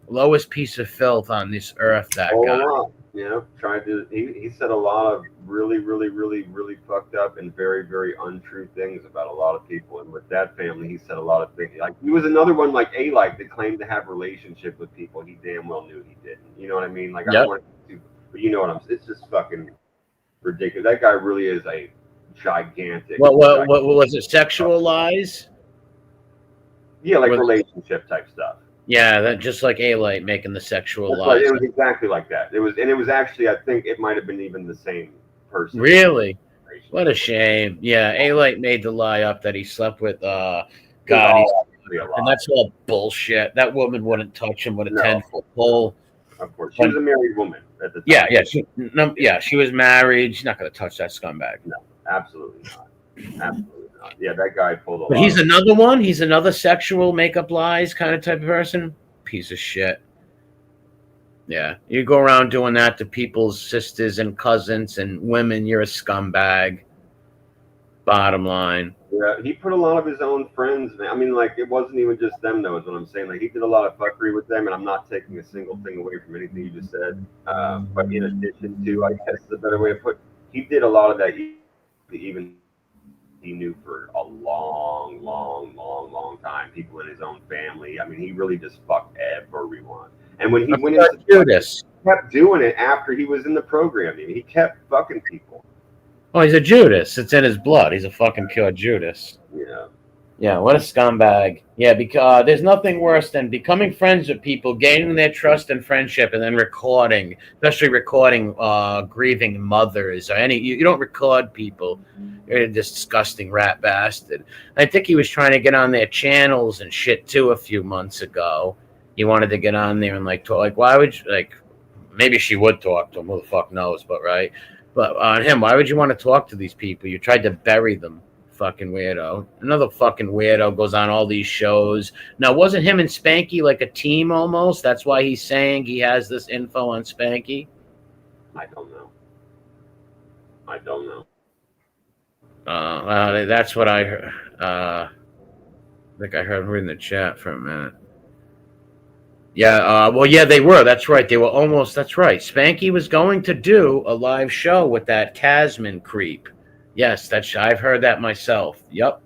Lowest piece of filth on this earth, that guy. You know, tried to. He said a lot of really, really, really, really fucked up and very, very untrue things about a lot of people. And with that family, he said a lot of things. Like he was another one, like A-Like, that claimed to have relationship with people he damn well knew he didn't. You know what I mean? Like I don't Yep. want to, but you know what I'm. It's just fucking ridiculous. That guy really is a gigantic. What was it? Sexual lies? Yeah, like Was- relationship type stuff. Yeah, that just like A-Light making the sexual That's right. lies. It was exactly like that. It was actually. I think it might have been even the same person. Really? What a shame. Yeah, A-Light made the lie up that he slept with God. And that's all bullshit. That woman wouldn't touch him with a 10-foot pole. Of course, she was a married woman at the time. Yeah, she was married. She's not going to touch that scumbag. No, absolutely not. Absolutely not. Yeah, that guy pulled a lot. But he's another one. He's another sexual make-up lies kind of type of person. Piece of shit. Yeah, you go around doing that to people's sisters and cousins and women, you're a scumbag. Bottom line. Yeah, he put a lot of his own friends. I mean, like, it wasn't even just them, though, is what I'm saying. Like, he did a lot of fuckery with them, and I'm not taking a single thing away from anything you just said. But in addition to, I guess the better way to put, he did a lot of that even he knew for a long, long, long, long time. People in his own family. I mean, he really just fucked everyone. And when he went into Judas, he kept doing it after he was in the program. He kept fucking people. Oh, he's a Judas. It's in his blood. He's a fucking pure Judas. Yeah. Yeah, what a scumbag. Yeah, because there's nothing worse than becoming friends with people, gaining their trust and friendship, and then recording, especially recording grieving mothers or any. You don't record people. You're a disgusting rat bastard. I think he was trying to get on their channels and shit too a few months ago. He wanted to get on there and like talk. Like, why would you, like? Maybe she would talk to him. Who the fuck knows? But right. But on him, why would you want to talk to these people? You tried to bury them. Fucking weirdo. Another fucking weirdo goes on all these shows. Now, wasn't him and Spanky like a team almost? That's why he's saying he has this info on Spanky? I don't know. I don't know. Well, that's what I heard. I think I heard her in the chat for a minute. Yeah, well, yeah, they were. That's right. They were almost. That's right. Spanky was going to do a live show with that Casman creep. Yes, I've heard that myself. Yep.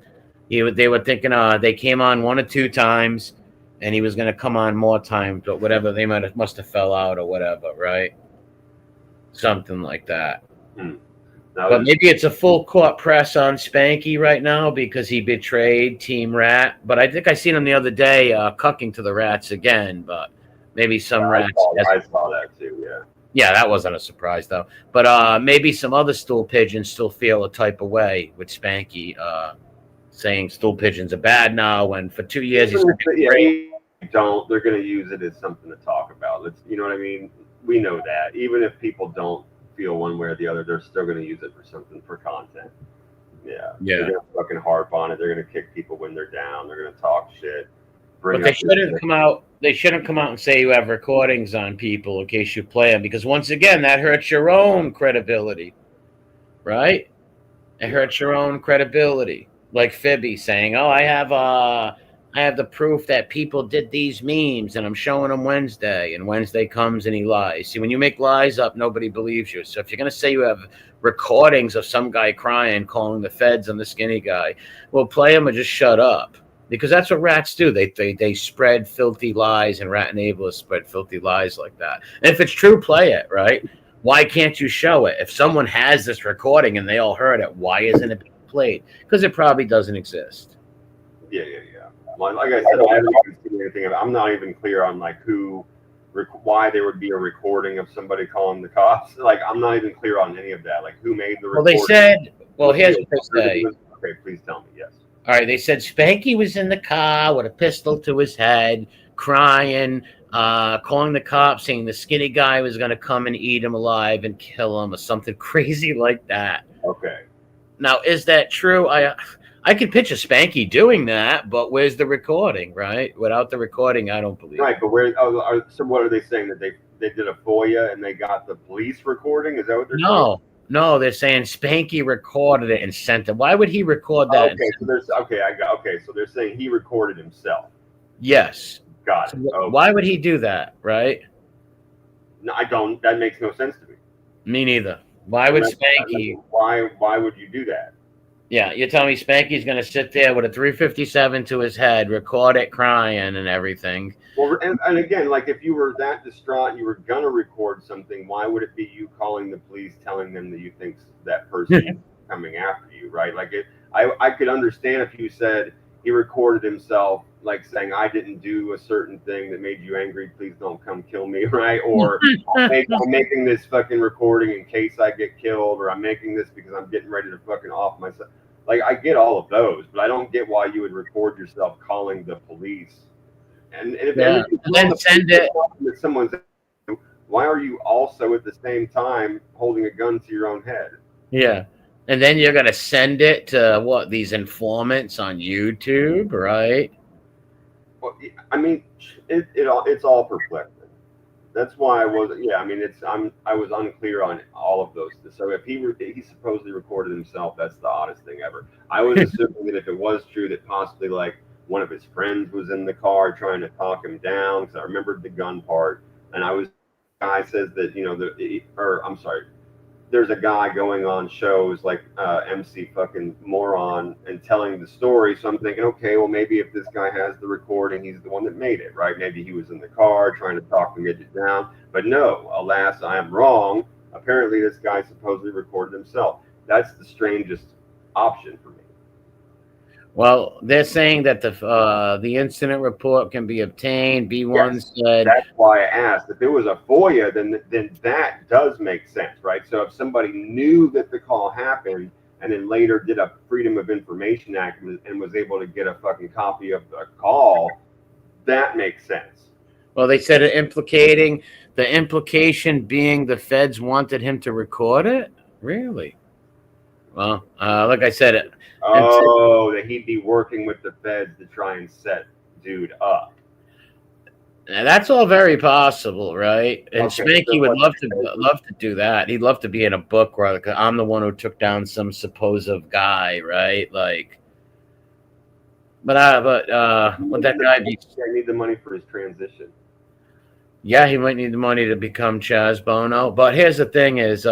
They were thinking they came on 1 or 2 times, and he was going to come on more times, but whatever. They must have fell out or whatever, right? Something like that. But maybe it's a full court press on Spanky right now because he betrayed Team Rat. But I think I seen him the other day cucking to the rats again. But maybe some rats. I saw that too. Yeah. Yeah, that wasn't a surprise though. But maybe some other stool pigeons still feel a type of way with Spanky saying stool pigeons are bad now. When for 2 years he's don't. They're going to use it as something to talk about. You know what I mean? We know that. Even if people don't feel one way or the other, they're still going to use it for something, for content. Yeah. They're going to fucking harp on it. They're going to kick people when they're down. They're going to talk shit. But they shouldn't come out. They shouldn't come out and say you have recordings on people in case you play them, because once again, that hurts your own credibility, right? It hurts your own credibility. Like Fibby saying, "Oh, I have the proof that people did these memes, and I'm showing them Wednesday." And Wednesday comes and he lies. See, when you make lies up, nobody believes you. So if you're gonna say you have recordings of some guy crying, calling the feds on the skinny guy, well, play them or just shut up. Because that's what rats do. They spread filthy lies, and rat enablers spread filthy lies like that. And if it's true, play it, right? Why can't you show it? If someone has this recording and they all heard it, why isn't it being played? Because it probably doesn't exist. Yeah. Like I said, I haven't even seen anything of it. I'm not even clear on like why there would be a recording of somebody calling the cops. Like I'm not even clear on any of that. Like who made the recording? Well, they said. Well, here's what they say. Okay, please tell me. Yes. All right, they said Spanky was in the car with a pistol to his head, crying, calling the cops, saying the skinny guy was going to come and eat him alive and kill him or something crazy like that. Okay. Now, is that true? I could picture Spanky doing that, but where's the recording, right? Without the recording, I don't believe Right, it. but where? So what are they saying, that they did a FOIA and they got the police recording? Is that what they're saying? No, they're saying Spanky recorded it and sent it. Why would he record that? So they're saying he recorded himself. Yes. Got it. So why would he do that, right? No, I don't. That makes no sense to me. Me neither. Why would Spanky? Why would you do that? Yeah, you're telling me Spanky's going to sit there with a 357 to his head, record it crying and everything. Well, and again, like if you were that distraught, you were gonna record something. Why would it be you calling the police, telling them that you think that person coming after you, right? Like I could understand if you said he recorded himself, like saying I didn't do a certain thing that made you angry. Please don't come kill me, right? Or I'm making this fucking recording in case I get killed, or I'm making this because I'm getting ready to fucking off myself. Like I get all of those, but I don't get why you would record yourself calling the police. And if Yeah. And then send it. Someone's, why are you also at the same time holding a gun to your own head? Yeah. And then you're going to send it to what? These informants on YouTube, right? Well, I mean, it's all perplexing. That's why I wasn't. Yeah, I mean, I was unclear on all of those. So if he supposedly recorded himself, that's the oddest thing ever. I was assuming that if it was true, that possibly like one of his friends was in the car trying to talk him down, because I remembered the gun part, and guy says that I'm sorry, there's a guy going on shows like MC fucking moron and telling the story. So I'm thinking, okay, well maybe if this guy has the recording, he's the one that made it, right? Maybe he was in the car trying to talk the midget down. But no, alas, I am wrong. Apparently, this guy supposedly recorded himself. That's the strangest option for me. Well, they're saying that the incident report can be obtained. B1 said that's why I asked. If it was a FOIA, then that does make sense, right? So if somebody knew that the call happened and then later did a Freedom of Information Act and was able to get a fucking copy of the call, that makes sense. Well, they said the implication being the feds wanted him to record it. Really? Well, like I said, that he'd be working with the feds to try and set dude up. Now, that's all very possible, right? And okay, Spanky would love to do that. He'd love to be in a book where like, I'm the one who took down some supposed guy, right? Like, but would that guy be? I need the money for his transition. Yeah, he might need the money to become Chaz Bono. But here's the thing: is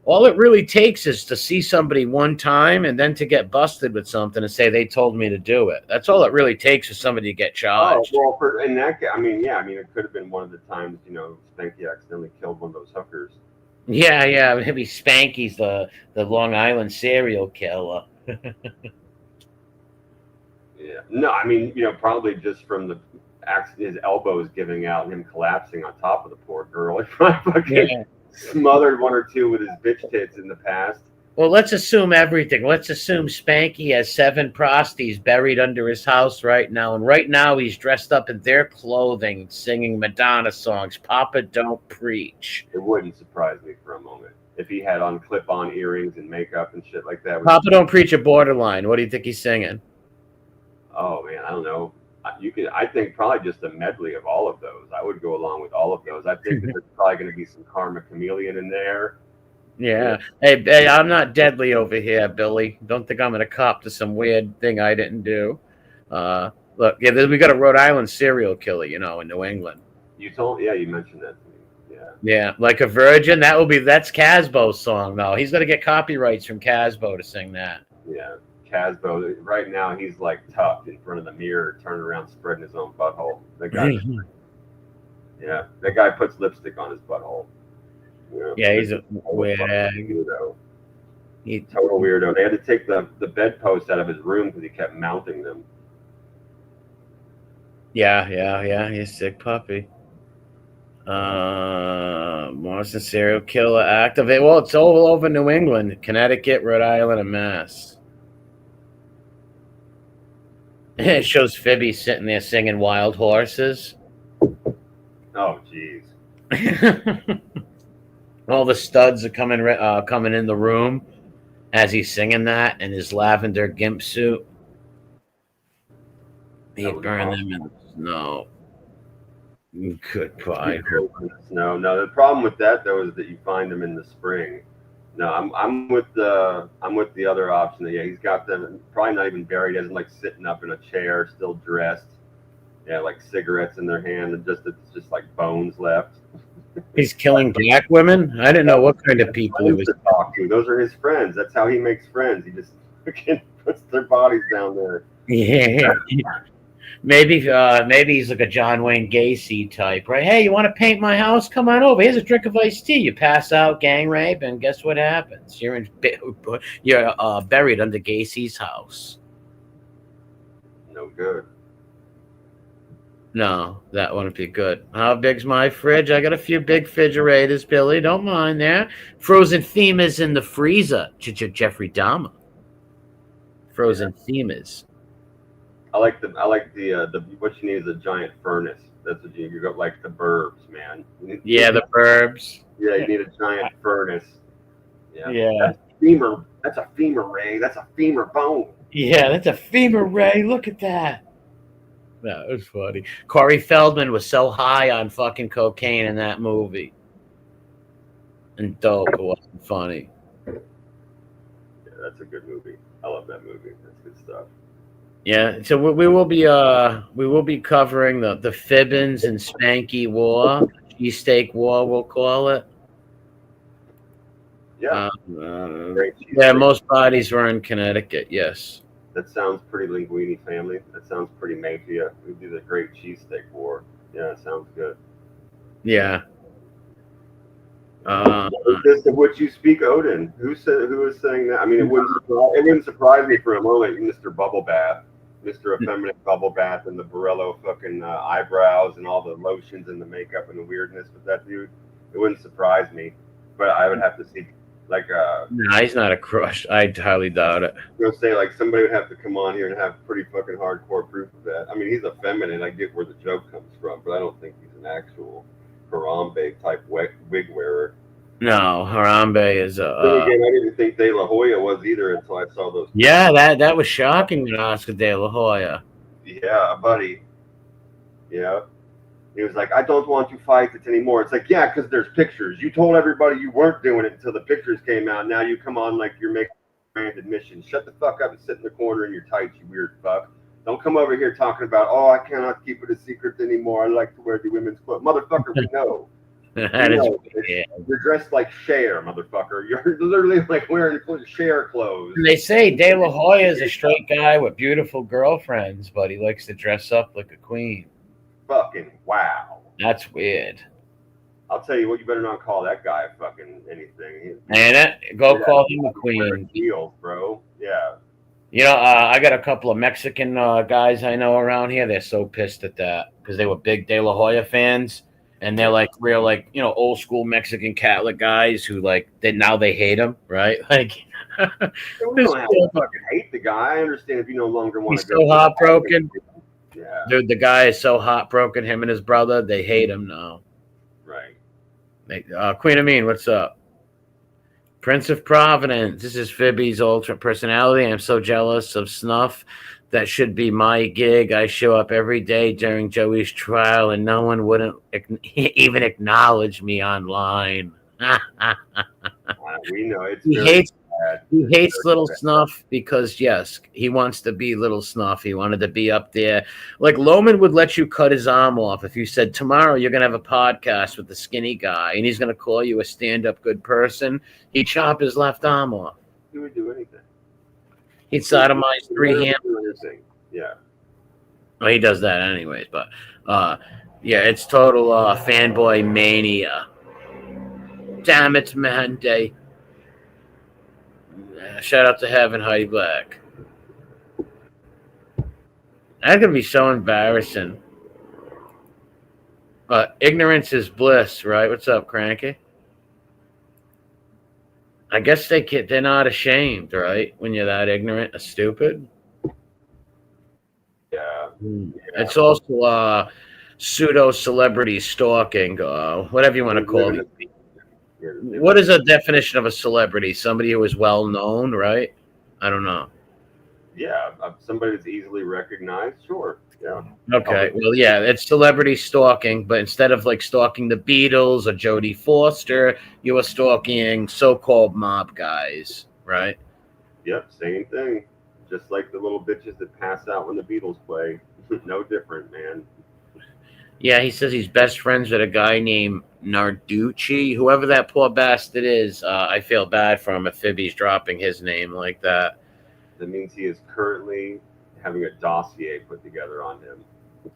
all it really takes is to see somebody one time and then to get busted with something and say they told me to do it. That's all it really takes for somebody to get charged. Oh, well, in that case, I mean, it could have been one of the times, Spanky accidentally killed one of those hookers. Yeah, maybe Spanky's the Long Island serial killer. Yeah. No, I mean, probably just from the accident, his elbows giving out and him collapsing on top of the poor girl. He probably fucking smothered one or two with his bitch tits in the past. Well, let's assume everything. Let's assume Spanky has 7 prosties buried under his house right now. And right now he's dressed up in their clothing, singing Madonna songs. Papa Don't Preach. It wouldn't surprise me for a moment if he had on clip-on earrings and makeup and shit like that. Papa Don't Preach a Borderline. What do you think he's singing? Oh, man, I don't know. I think probably just a medley of all of those. I would go along with all of those. I think that there's probably going to be some Karma Chameleon in there. Yeah. Hey, I'm not deadly over here, Billy. Don't think I'm going to cop to some weird thing I didn't do. Look, we got a Rhode Island serial killer, in New England. You mentioned that to me. Yeah. Yeah, like a virgin. That's Casbo's song, though. He's going to get copyrights from Casbo to sing that. Yeah. Casbo, right now he's like tucked in front of the mirror, turning around, spreading his own butthole. That guy puts lipstick on his butthole. Yeah, he's a weirdo. Total weirdo. They had to take the bedpost out of his room because he kept mounting them. Yeah. He's a sick puppy. Morrison serial killer activate. Well, it's all over New England, Connecticut, Rhode Island, and Mass. It shows Phoebe sitting there singing Wild Horses. Oh, jeez. All the studs are coming in the room as he's singing that in his lavender gimp suit. He burned them in the snow. Goodbye. No. The problem with that though is that you find them in the spring. No, I'm with the other option. Yeah, he's got them probably not even buried, as in like sitting up in a chair, still dressed. Yeah, like cigarettes in their hand, and it's just like bones left. He's killing black women. I didn't know what kind of people he Friends was. to talk to. Those are his friends. That's how he makes friends. He just fucking puts their bodies down there. Yeah, maybe he's like a John Wayne Gacy type, right? Hey, you want to paint my house? Come on over. Here's a drink of iced tea. You pass out, gang rape, and guess what happens? You're buried under Gacy's house. No good. No, that wouldn't be good. How big's my fridge? I got a few big refrigerators, Billy. Don't mind there. Frozen Themas in the freezer. Jeffrey Dahmer. Frozen Themas. I like the what you need is a giant furnace. That's what you got like the burbs, man. Yeah, the Burbs. Yeah, you need a giant furnace. Yeah. Yeah. Femur. That's a femur, Ray. That's a femur bone. Yeah, that's a femur, Ray. Look at that. That was funny. Corey Feldman was so high on fucking cocaine in that movie. And dope. It wasn't funny. Yeah, that's a good movie. I love that movie. That's good stuff. Yeah, so we will be covering the Fibbins and Spanky War, cheesesteak war, we'll call it. Yeah. Great Yeah, cheesesteak. most bodies were in Connecticut. Yes. That sounds pretty Linguini family. That sounds pretty mafia. We do the great cheesesteak war. Yeah, it sounds good. Yeah. Just of which you speak, Odin. Who was saying that? I mean, it wouldn't surprise me for a moment, Mr. Bubble Bath, Mr. Effeminate Bubble Bath, and the Borello fucking eyebrows and all the lotions and the makeup and the weirdness with that dude. It wouldn't surprise me, but I would have to see like No, he's not a crush. I highly doubt it. say like somebody would have to come on here and have pretty fucking hardcore proof of that. I mean, he's effeminate. I get where the joke comes from, but I don't think he's an actual Harambe type wig wearer. No, Harambe is Then again, I didn't think De La Hoya was either until I saw those. yeah, that was shocking with Oscar De La Hoya. Yeah, buddy. Yeah. He was like, I don't want to fight it anymore. It's like, yeah, because there's pictures. You told everybody you weren't doing it until the pictures came out. Now you come on like you're making a grand admission. Shut the fuck up and sit in the corner in your tights, you weird fuck. Don't come over here talking about, oh, I cannot keep it a secret anymore. I like to wear the women's clothes. Motherfucker, we know. That is You're dressed like Cher, motherfucker. You're literally like wearing Cher clothes. They say De La Hoya is a straight guy with beautiful girlfriends, but he likes to dress up like a queen. Fucking wow. That's weird. I'll tell you what, you better not call that guy fucking anything. And go call him a queen. Heels, bro. Yeah. You know, I got a couple of Mexican guys I know around here. They're so pissed at that because they were big De La Hoya fans. And they're like real, like, you know, old school Mexican Catholic guys who like now they hate him, right? Like, We don't have to fucking hate the guy. I understand if you no longer want he's to go. so heartbroken. Yeah. Dude, the guy is so heartbroken. Him and his brother, they hate him now. Right. Queen Amin, what's up? Prince of Providence. This is Phoebe's ultra personality. I'm so jealous of Snuff. That should be my gig. I show up every day during Joey's trial, and no one wouldn't even acknowledge me online. We know it's He very hates bad. He hates Little Snuff because, yes, he wants to be Little Snuff. He wanted to be up there. Like, Loman would let you cut his arm off if you said, tomorrow you're going to have a podcast with the skinny guy, and he's going to call you a stand-up good person. He'd chop his left arm off. He would do anything. He'd sodomize 3 hands. Yeah. Well, he does that anyways, but, yeah, it's total fanboy mania. Damn it, Monday. Shout out to Heaven, Heidi Black. That's gonna be so embarrassing. Ignorance is bliss, right? What's up, Cranky? I guess they're not ashamed, right? When you're that ignorant or stupid. Yeah. It's also pseudo celebrity stalking, whatever you want to call it. What is a definition of a celebrity? Somebody who is well known, right? I don't know. Yeah, somebody that's easily recognized, sure. Yeah. Okay. Well, yeah, it's celebrity stalking, but instead of like stalking the Beatles or Jodie Foster, you are stalking so-called mob guys, right? Yep, same thing. Just like the little bitches that pass out when the Beatles play. No different, man. Yeah, he says he's best friends with a guy named Narducci. Whoever that poor bastard is, I feel bad for him if Phoebe's dropping his name like that. That means he is currently having a dossier put together on him.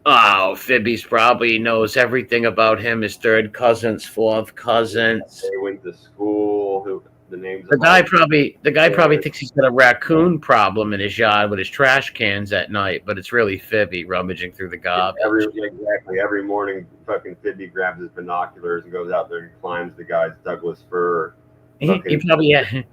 Oh, Phoebe's probably knows everything about him, his third cousins, fourth cousins. They went to school. Who the names The of all guy probably the guy probably the thinks he's got a raccoon problem in his yard with his trash cans at night, but it's really Phoebe rummaging through the garbage. every morning, fucking Fibby grabs his binoculars and goes out there and climbs the guy's Douglas fir. He Fucking probably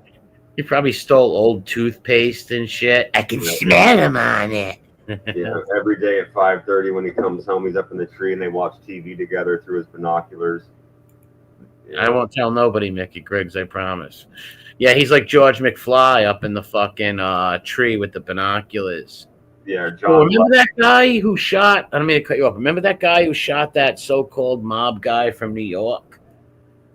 he probably stole old toothpaste and shit. I can smell him on it. every day at 5:30 when he comes home, he's up in the tree and they watch TV together through his binoculars. I won't tell nobody, Mickey Griggs, I promise. Yeah, he's like George McFly up in the fucking tree with the binoculars. Yeah, Oh, John. remember that guy who shot? I don't mean to cut you off. Remember that guy who shot that so-called mob guy from New York?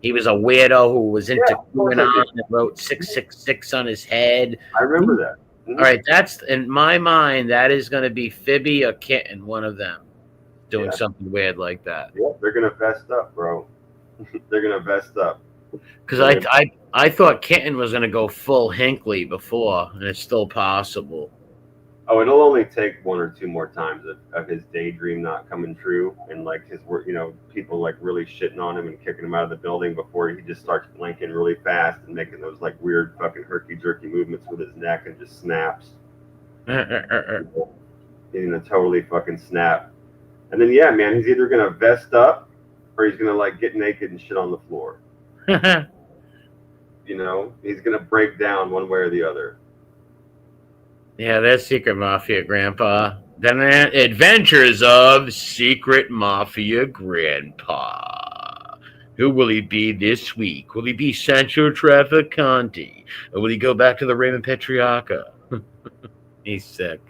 He was a weirdo who was into QAnon and wrote 666 on his head. I remember that. All right, that's in my mind. That is going to be Phoebe or Kitten, one of them, doing something weird like that. Yeah, they're gonna vest up, bro. They're gonna vest up. Because I thought Kitten was going to go full Hinckley before, and it's still possible. Oh, it'll only take one or two more times of his daydream not coming true, and like his work, people like really shitting on him and kicking him out of the building before he just starts blinking really fast and making those like weird fucking herky jerky movements with his neck and just snaps. Totally fucking snap. And then yeah, man, he's either gonna vest up or he's gonna like get naked and shit on the floor. He's gonna break down one way or the other. Yeah, that's Secret Mafia Grandpa. Then Adventures of Secret Mafia Grandpa. Who will he be this week? Will he be Sancho Trafficante? Or will he go back to the Raymond Petriarca? He's sick.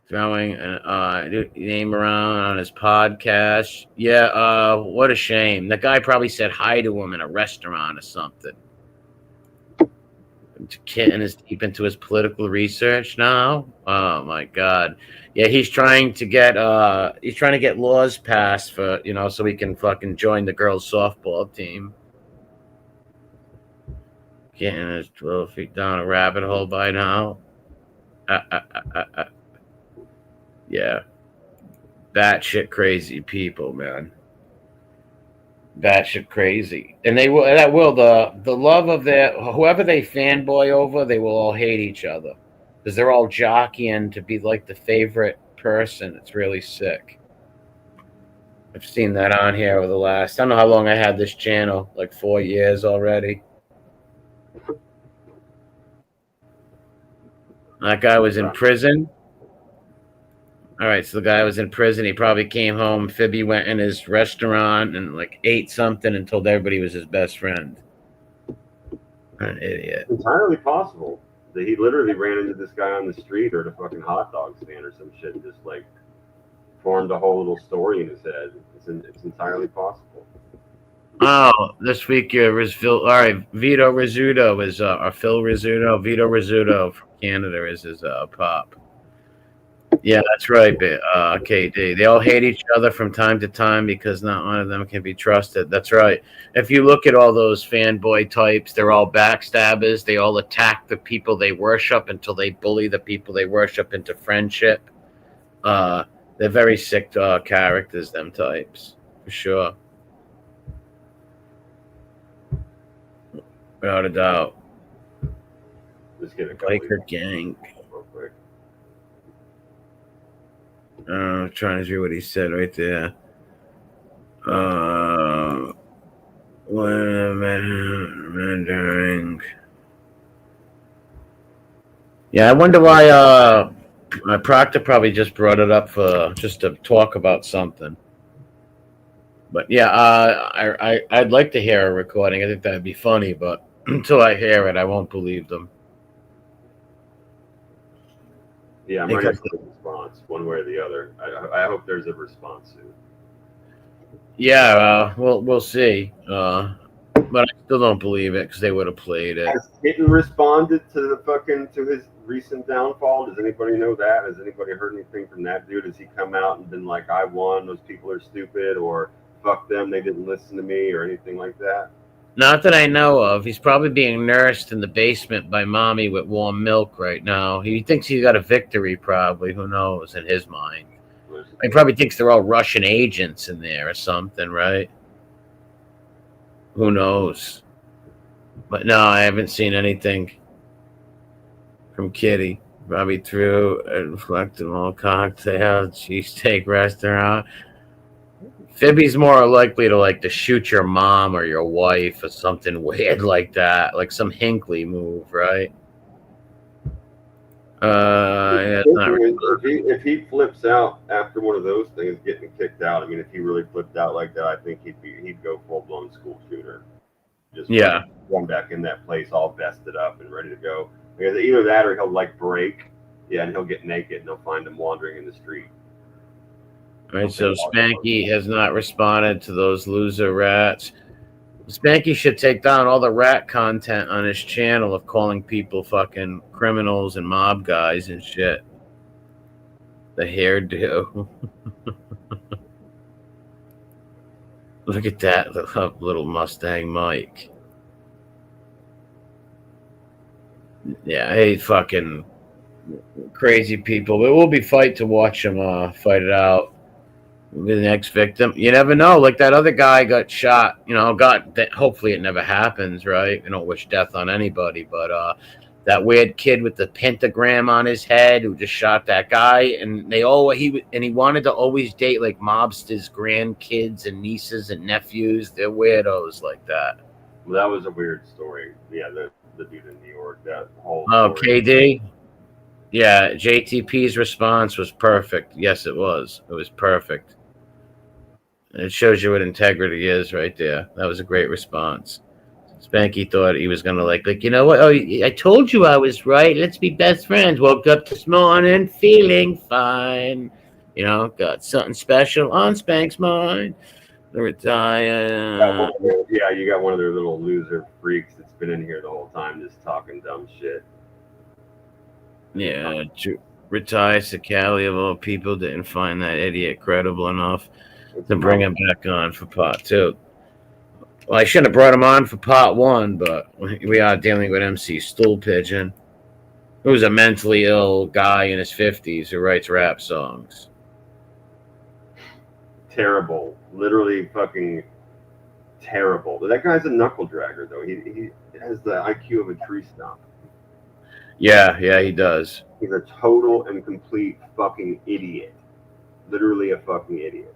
Throwing a name around on his podcast. Yeah, what a shame. The guy probably said hi to him in a restaurant or something. Kitten is deep into his political research now. Oh my god. Yeah, he's trying to get laws passed for, so he can fucking join the girls softball team. Kitten is 12 feet down a rabbit hole by now. Yeah. Batshit crazy people, man. Batshit crazy. And the love of whoever they fanboy over, they will all hate each other. Because they're all jockeying to be like the favorite person. It's really sick. I've seen that on here over the last, I don't know how long I had this channel, like 4 years already. That guy was in prison. All right, so the guy was in prison. He probably came home. Phoebe went in his restaurant and like ate something and told everybody he was his best friend. An idiot. It's entirely possible that he literally ran into this guy on the street or at a fucking hot dog stand or some shit and just like formed a whole little story in his head. It's entirely possible. Oh, this week was Phil. All right, Vito Rizzuto is Phil Rizzuto. Vito Rizzuto from Canada is his pop. Yeah, that's right, KD. They all hate each other from time to time because not one of them can be trusted. That's right. If you look at all those fanboy types, they're all backstabbers. They all attack the people they worship until they bully the people they worship into friendship. They're very sick characters, them types, for sure. Without a doubt. Just get a Biker gang. I'm trying to see what he said right there. Yeah, I wonder why Proctor probably just brought it up for just to talk about something. But yeah, I'd like to hear a recording. I think that'd be funny, but until I hear it, I won't believe them. Yeah, I'm ready for a response, one way or the other. I hope there's a response soon. Yeah, we'll see. but I still don't believe it because they would have played it. Has Hidden responded to the fucking to his recent downfall? Does anybody know that? Has anybody heard anything from that dude? Has he come out and been like, "I won. Those people are stupid," or "Fuck them. They didn't listen to me," or anything like that? Not that I know of. He's probably being nursed in the basement by mommy with warm milk right now. He thinks he got a victory, probably. Who knows in his mind? He probably thinks they're all Russian agents in there or something, right? Who knows? But no, I haven't seen anything from Kitty. Probably through a reflectable cocktail, cheesesteak restaurant. Phoebe's more likely to like to shoot your mom or your wife or something weird like that, like some Hinkley move, right? Yeah, it's not. If he flips out after one of those things, getting kicked out. I mean, if he really flipped out like that, I think he'd go full blown school shooter. Just Yeah, run back in that place all vested up and ready to go. Because either that or he'll like break, yeah, and he'll get naked and they'll find him wandering in the street. right. So Spanky has not responded to those loser rats. Spanky should take down all the rat content on his channel of calling people fucking criminals and mob guys and shit. The hairdo. Look at that little Mustang Mike. Yeah, hey, fucking crazy people. It will be fight to watch them fight it out. The next victim, you never know. Like that other guy got shot. Hopefully it never happens, right? We don't wish death on anybody, but that weird kid with the pentagram on his head who just shot that guy, and he wanted to always date like mobsters' grandkids and nieces and nephews. They're weirdos like that. Well, that was a weird story. Yeah, the dude in New York, that whole Oh, story. KD. Yeah, JTP's response was perfect. Yes, it was. It was perfect. It shows you what integrity is right there. That was a great response. Spanky thought he was gonna like, you know what? Oh, I told you I was right. Let's be best friends. Woke up this morning feeling fine. Got something special on Spank's mind. The retire. Yeah, you got one of their little loser freaks that's been in here the whole time just talking dumb shit. Yeah, retire Sakali of all people didn't find that idiot credible enough to bring him back on for part 2. Well, I shouldn't have brought him on for part 1, but we are dealing with MC Stool Pigeon, who's a mentally ill guy in his 50s who writes rap songs. Terrible. Literally fucking terrible. That guy's a knuckle dragger, though. He has the IQ of a tree stump. Yeah, he does. He's a total and complete fucking idiot. Literally a fucking idiot.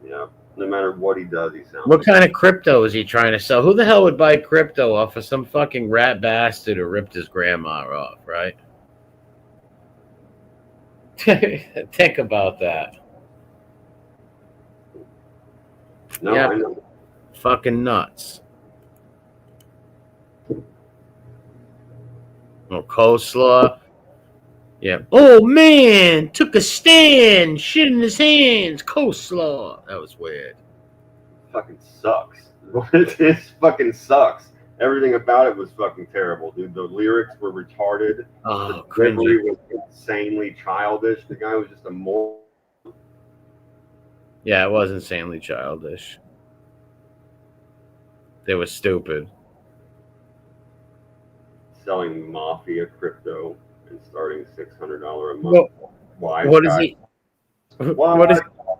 Yeah. No matter what he does, he sounds. What kind of crypto is he trying to sell? Who the hell would buy crypto off of some fucking rat bastard who ripped his grandma off, right? Think about that. No, yeah, I know. Fucking nuts. Oh, coleslaw. Yeah. Oh man, took a stand, shit in his hands. Coleslaw. That was weird. Fucking sucks. It fucking sucks. Everything about it was fucking terrible, dude. The lyrics were retarded. Oh, the delivery was insanely childish. The guy was just a moron. Yeah, it was insanely childish. They were stupid. Selling mafia crypto and starting $600 a month. What is he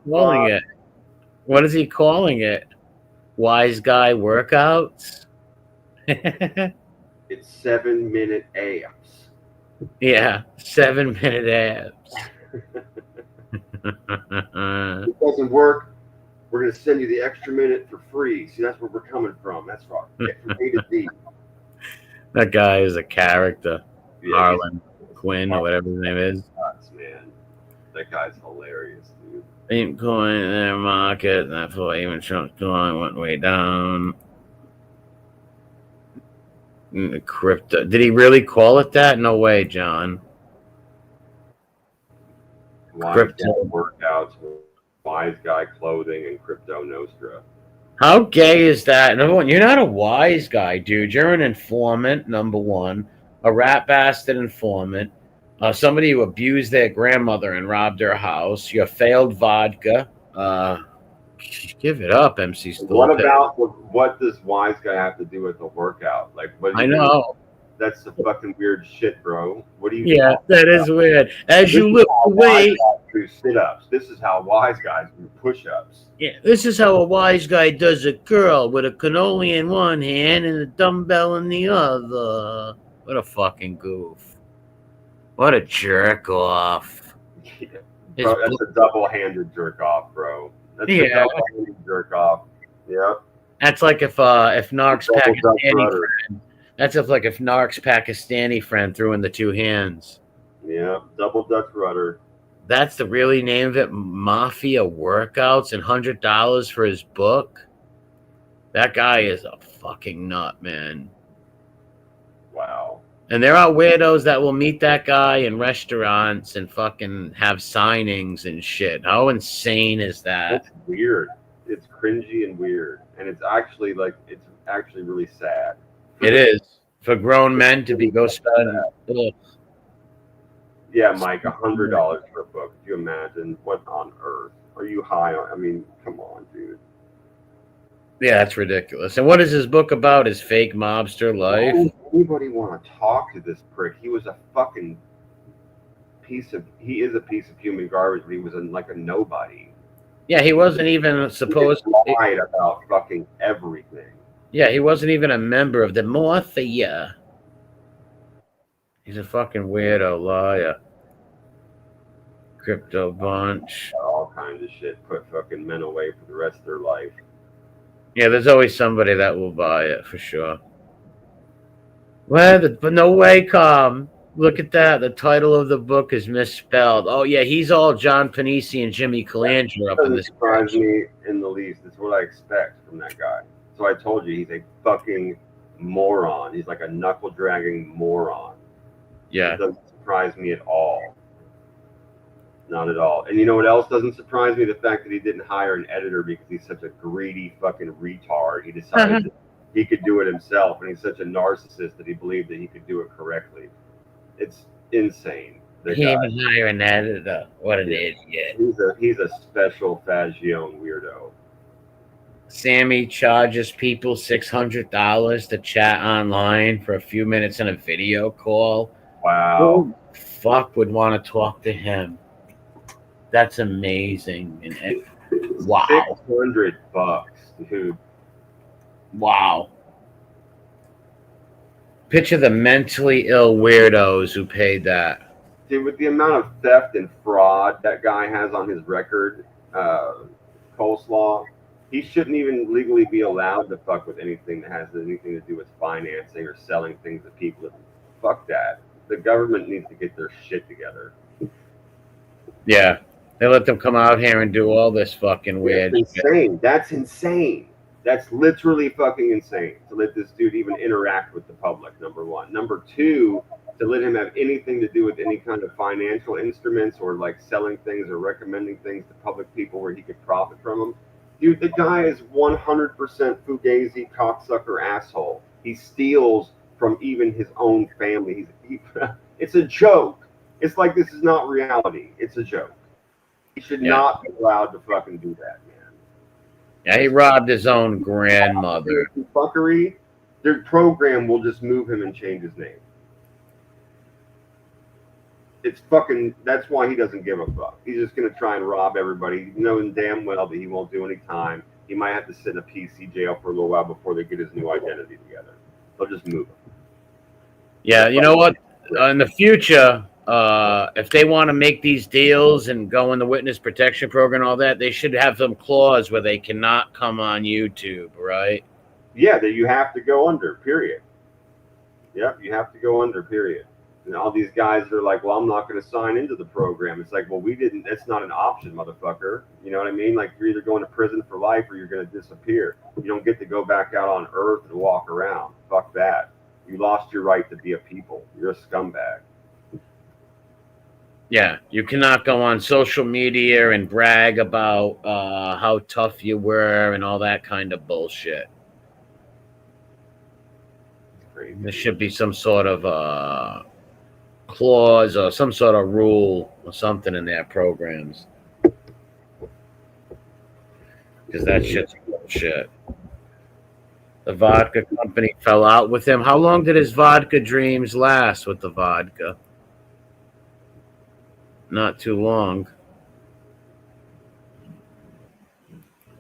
calling it? What is he calling it? Wise guy workouts? It's 7-minute abs. Yeah, 7-minute abs. If it doesn't work, we're going to send you the extra minute for free. See, that's where we're coming from. That's right. Get from A to Z. That guy is a character. Yeah, Harlan Quinn or whatever his name is. Nuts, man. That guy's hilarious, dude. Ain't coin in their market. That's why even Trump coin went way down. Crypto. Did he really call it that? No way, John. Crypto workouts, wise guy clothing, and Crypto Nostra. How gay is that? Number one, you're not a wise guy, dude. You're an informant, number one, a rat bastard informant, somebody who abused their grandmother and robbed her house. You're failed vodka. Give it up, MC What Stolpe. about what does wise guy have to do with the workout? Like, what do I you do? know. That's some fucking weird shit, bro. What are you Yeah, talking that is about? weird. As This you is lift how the wise weight, guys do sit-ups. This is how wise guys do push-ups. yeah, this is how a wise guy does a curl with a cannoli in one hand and a dumbbell in the other. What a fucking goof. What a jerk off. Yeah. His Bro, that's a double-handed jerk off, bro. That's a yeah, double-handed jerk off. Yep. that's like if Narc's Double Dutch Pakistani rudder. friend. That's if like if Narc's Pakistani friend threw in the two hands. Yep. Double Dutch rudder. That's the really name of it. Mafia workouts and $100 for his book. That guy is a fucking nut, man. Wow. And there are weirdos that will meet that guy in restaurants and fucking have signings and shit. How insane is that? That's weird. It's cringy and weird, and it's actually really sad. It is for grown men to be go spend. Ugh. Yeah, Mike, $100 for a book. Could you imagine what on earth? Are you high on? I mean, come on, dude. Yeah, that's ridiculous. And what is his book about? His fake mobster life? Why would anybody want to talk to this prick? He was a fucking he is a piece of human garbage, but he was like a nobody. Yeah, he wasn't even supposed He to. lied about fucking everything. Yeah, he wasn't even a member of the Mafia. He's a fucking weirdo liar. Crypto bunch. All kinds of shit. Put fucking men away for the rest of their life. Yeah, there's always somebody that will buy it for sure. Well, but no way, Com. Look at that. The title of the book is misspelled. Oh yeah, he's all John Panisi and Jimmy Calandra up in Doesn't this. surprise me in the least. It's what I expect from that guy. So I told you he's a fucking moron. He's like a knuckle dragging moron. Yeah. It doesn't surprise me at all. Not at all. And you know what else doesn't surprise me? The fact that he didn't hire an editor because he's such a greedy fucking retard. He decided that he could do it himself, and he's such a narcissist that he believed that he could do it correctly. It's insane. He didn't even hire an editor. What an idiot. He's a special Fagione weirdo. Sammy charges people $600 to chat online for a few minutes on a video call. Wow. Who the fuck would want to talk to him? That's amazing. And wow. $600, dude. Wow. Picture the mentally ill weirdos who paid that. Dude, with the amount of theft and fraud that guy has on his record, Coleslaw, he shouldn't even legally be allowed to fuck with anything that has anything to do with financing or selling things to people. Fuck that. The government needs to get their shit together. Yeah. They let them come out here and do all this fucking weird That's insane. That's insane. That's literally fucking insane to let this dude even interact with the public, number one. Number two, to let him have anything to do with any kind of financial instruments or like selling things or recommending things to public people where he could profit from them. Dude, the guy is 100% fugazi, cocksucker, asshole. He steals from even his own family. It's a joke. It's like this is not reality. It's a joke. He should not be allowed to fucking do that, man. Yeah, he robbed his own grandmother. Fuckery. Their program will just move him and change his name. It's fucking. That's why he doesn't give a fuck. He's just gonna try and rob everybody, knowing damn well that he won't do any time. He might have to sit in a PC jail for a little while before they get his new identity together. They'll just move him. Yeah, you know what? In the future, if they want to make these deals and go in the witness protection program and all that, they should have some clause where they cannot come on YouTube, right? Yeah, that you have to go under, period. Yep, you have to go under, period. And all these guys are like, well, I'm not going to sign into the program. It's like, well, we didn't. That's not an option, motherfucker. You know what I mean? Like, you're either going to prison for life or you're going to disappear. You don't get to go back out on Earth and walk around. Fuck that. You lost your right to be a people. You're a scumbag. Yeah, you cannot go on social media and brag about how tough you were and all that kind of bullshit. It's crazy, There dude. should be some sort of clause or some sort of rule or something in their programs because that shit's bullshit. The vodka company fell out with him. How long did his vodka dreams last with the vodka? Not too long.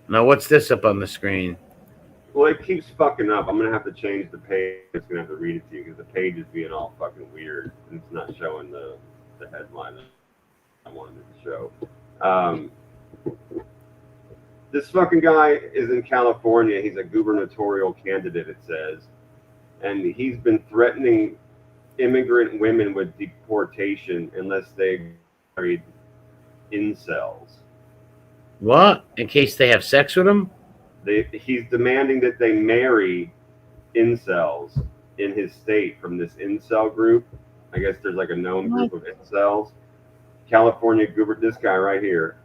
Now, what's this up on the screen? Well, it keeps fucking up. I'm gonna have to change the page. I'm just gonna have to read it to you because the page is being all fucking weird and it's not showing the headline that I wanted it to show. Um, this fucking guy is in California. He's a gubernatorial candidate, it says, and he's been threatening immigrant women with deportation unless they married incels. What? In case they have sex with him? He's demanding that they marry incels in his state from this incel group. I guess there's like a known group of incels. California this guy right here.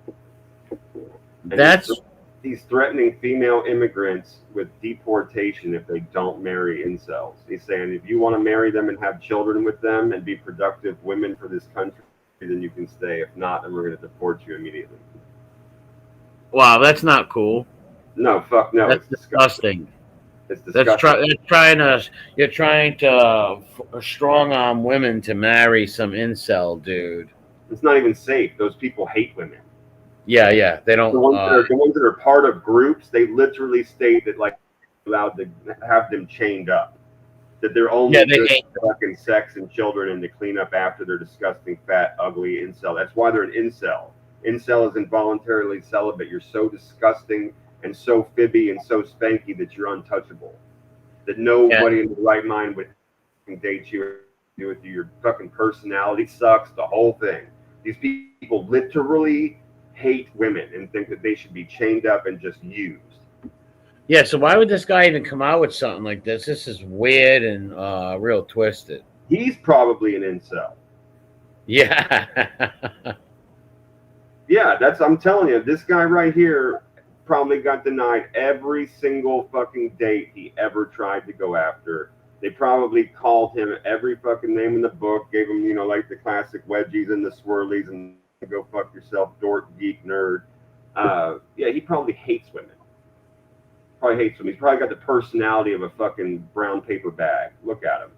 And That's he's threatening female immigrants with deportation if they don't marry incels. He's saying if you want to marry them and have children with them and be productive women for this country, then you can stay. If not, then we're going to deport you immediately. wow. That's not cool. No, fuck no. That's It's disgusting. disgusting. It's disgusting. That's trying to. You're trying to strong arm women to marry some incel dude. It's not even safe. Those people hate women. Yeah, yeah. They don't. The ones that are part of groups, they literally state that like allowed to have them chained up. That they're only good for fucking sex and children and to clean up after their disgusting, fat, ugly incel. That's why they're an incel. Incel is involuntarily celibate. You're so disgusting and so fibby and so spanky that you're untouchable. That nobody in the right mind would date you, do with you. Your fucking personality sucks. The whole thing. These people literally hate women and think that they should be chained up and just used. Yeah, so why would this guy even come out with something like this? This is weird and real twisted. He's probably an incel. Yeah. Yeah, I'm telling you, this guy right here probably got denied every single fucking date he ever tried to go after. They probably called him every fucking name in the book, gave him, like the classic wedgies and the swirlies and go fuck yourself, dork, geek, nerd. Yeah, he probably hates women. He's probably got the personality of a fucking brown paper bag. Look at him.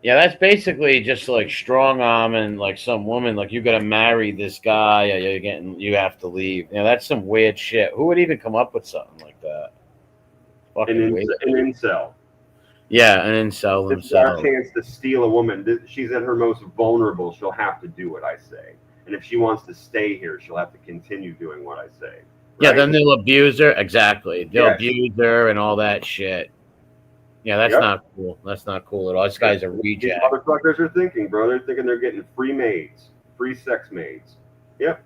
Yeah, that's basically just like strong arming like some woman, like you gotta marry this guy or you have to leave. That's some weird shit. Who would even come up with something like that? An incel. Yeah, an incel himself. It's our chance to steal a woman. She's at her most vulnerable. She'll have to do what I say. And if she wants to stay here, she'll have to continue doing what I say. Right? Yeah, then they'll abuse her. Exactly. They'll abuse her and all that shit. Yeah, that's not cool. That's not cool at all. This guy's a reject. These motherfuckers are thinking, bro. They're thinking they're getting free maids, free sex maids. Yep.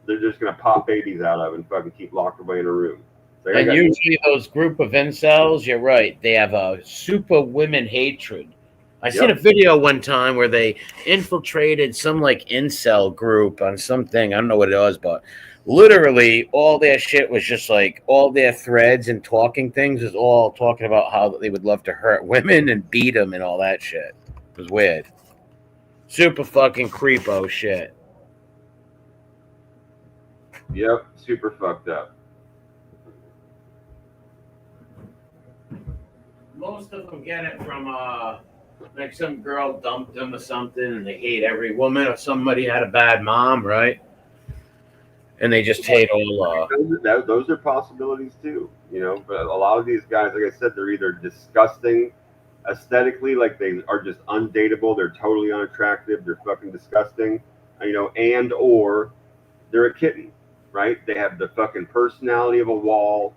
They're just going to pop babies out of and fucking keep locked away in a room. And usually those group of incels, you're right, they have a super women hatred. I seen a video one time where they infiltrated some like incel group on something. I don't know what it was, but literally all their shit was just like all their threads and talking things is all talking about how they would love to hurt women and beat them and all that shit. It was weird. Super fucking creepo shit. Yep, super fucked up. Most of them get it from like some girl dumped them or something and they hate every woman, or somebody had a bad mom, right? And they just hate all those are possibilities too, but a lot of these guys, like I said, they're either disgusting aesthetically, like they are just undateable, they're totally unattractive, they're fucking disgusting, and or they're a kitten, right? They have the fucking personality of a wall.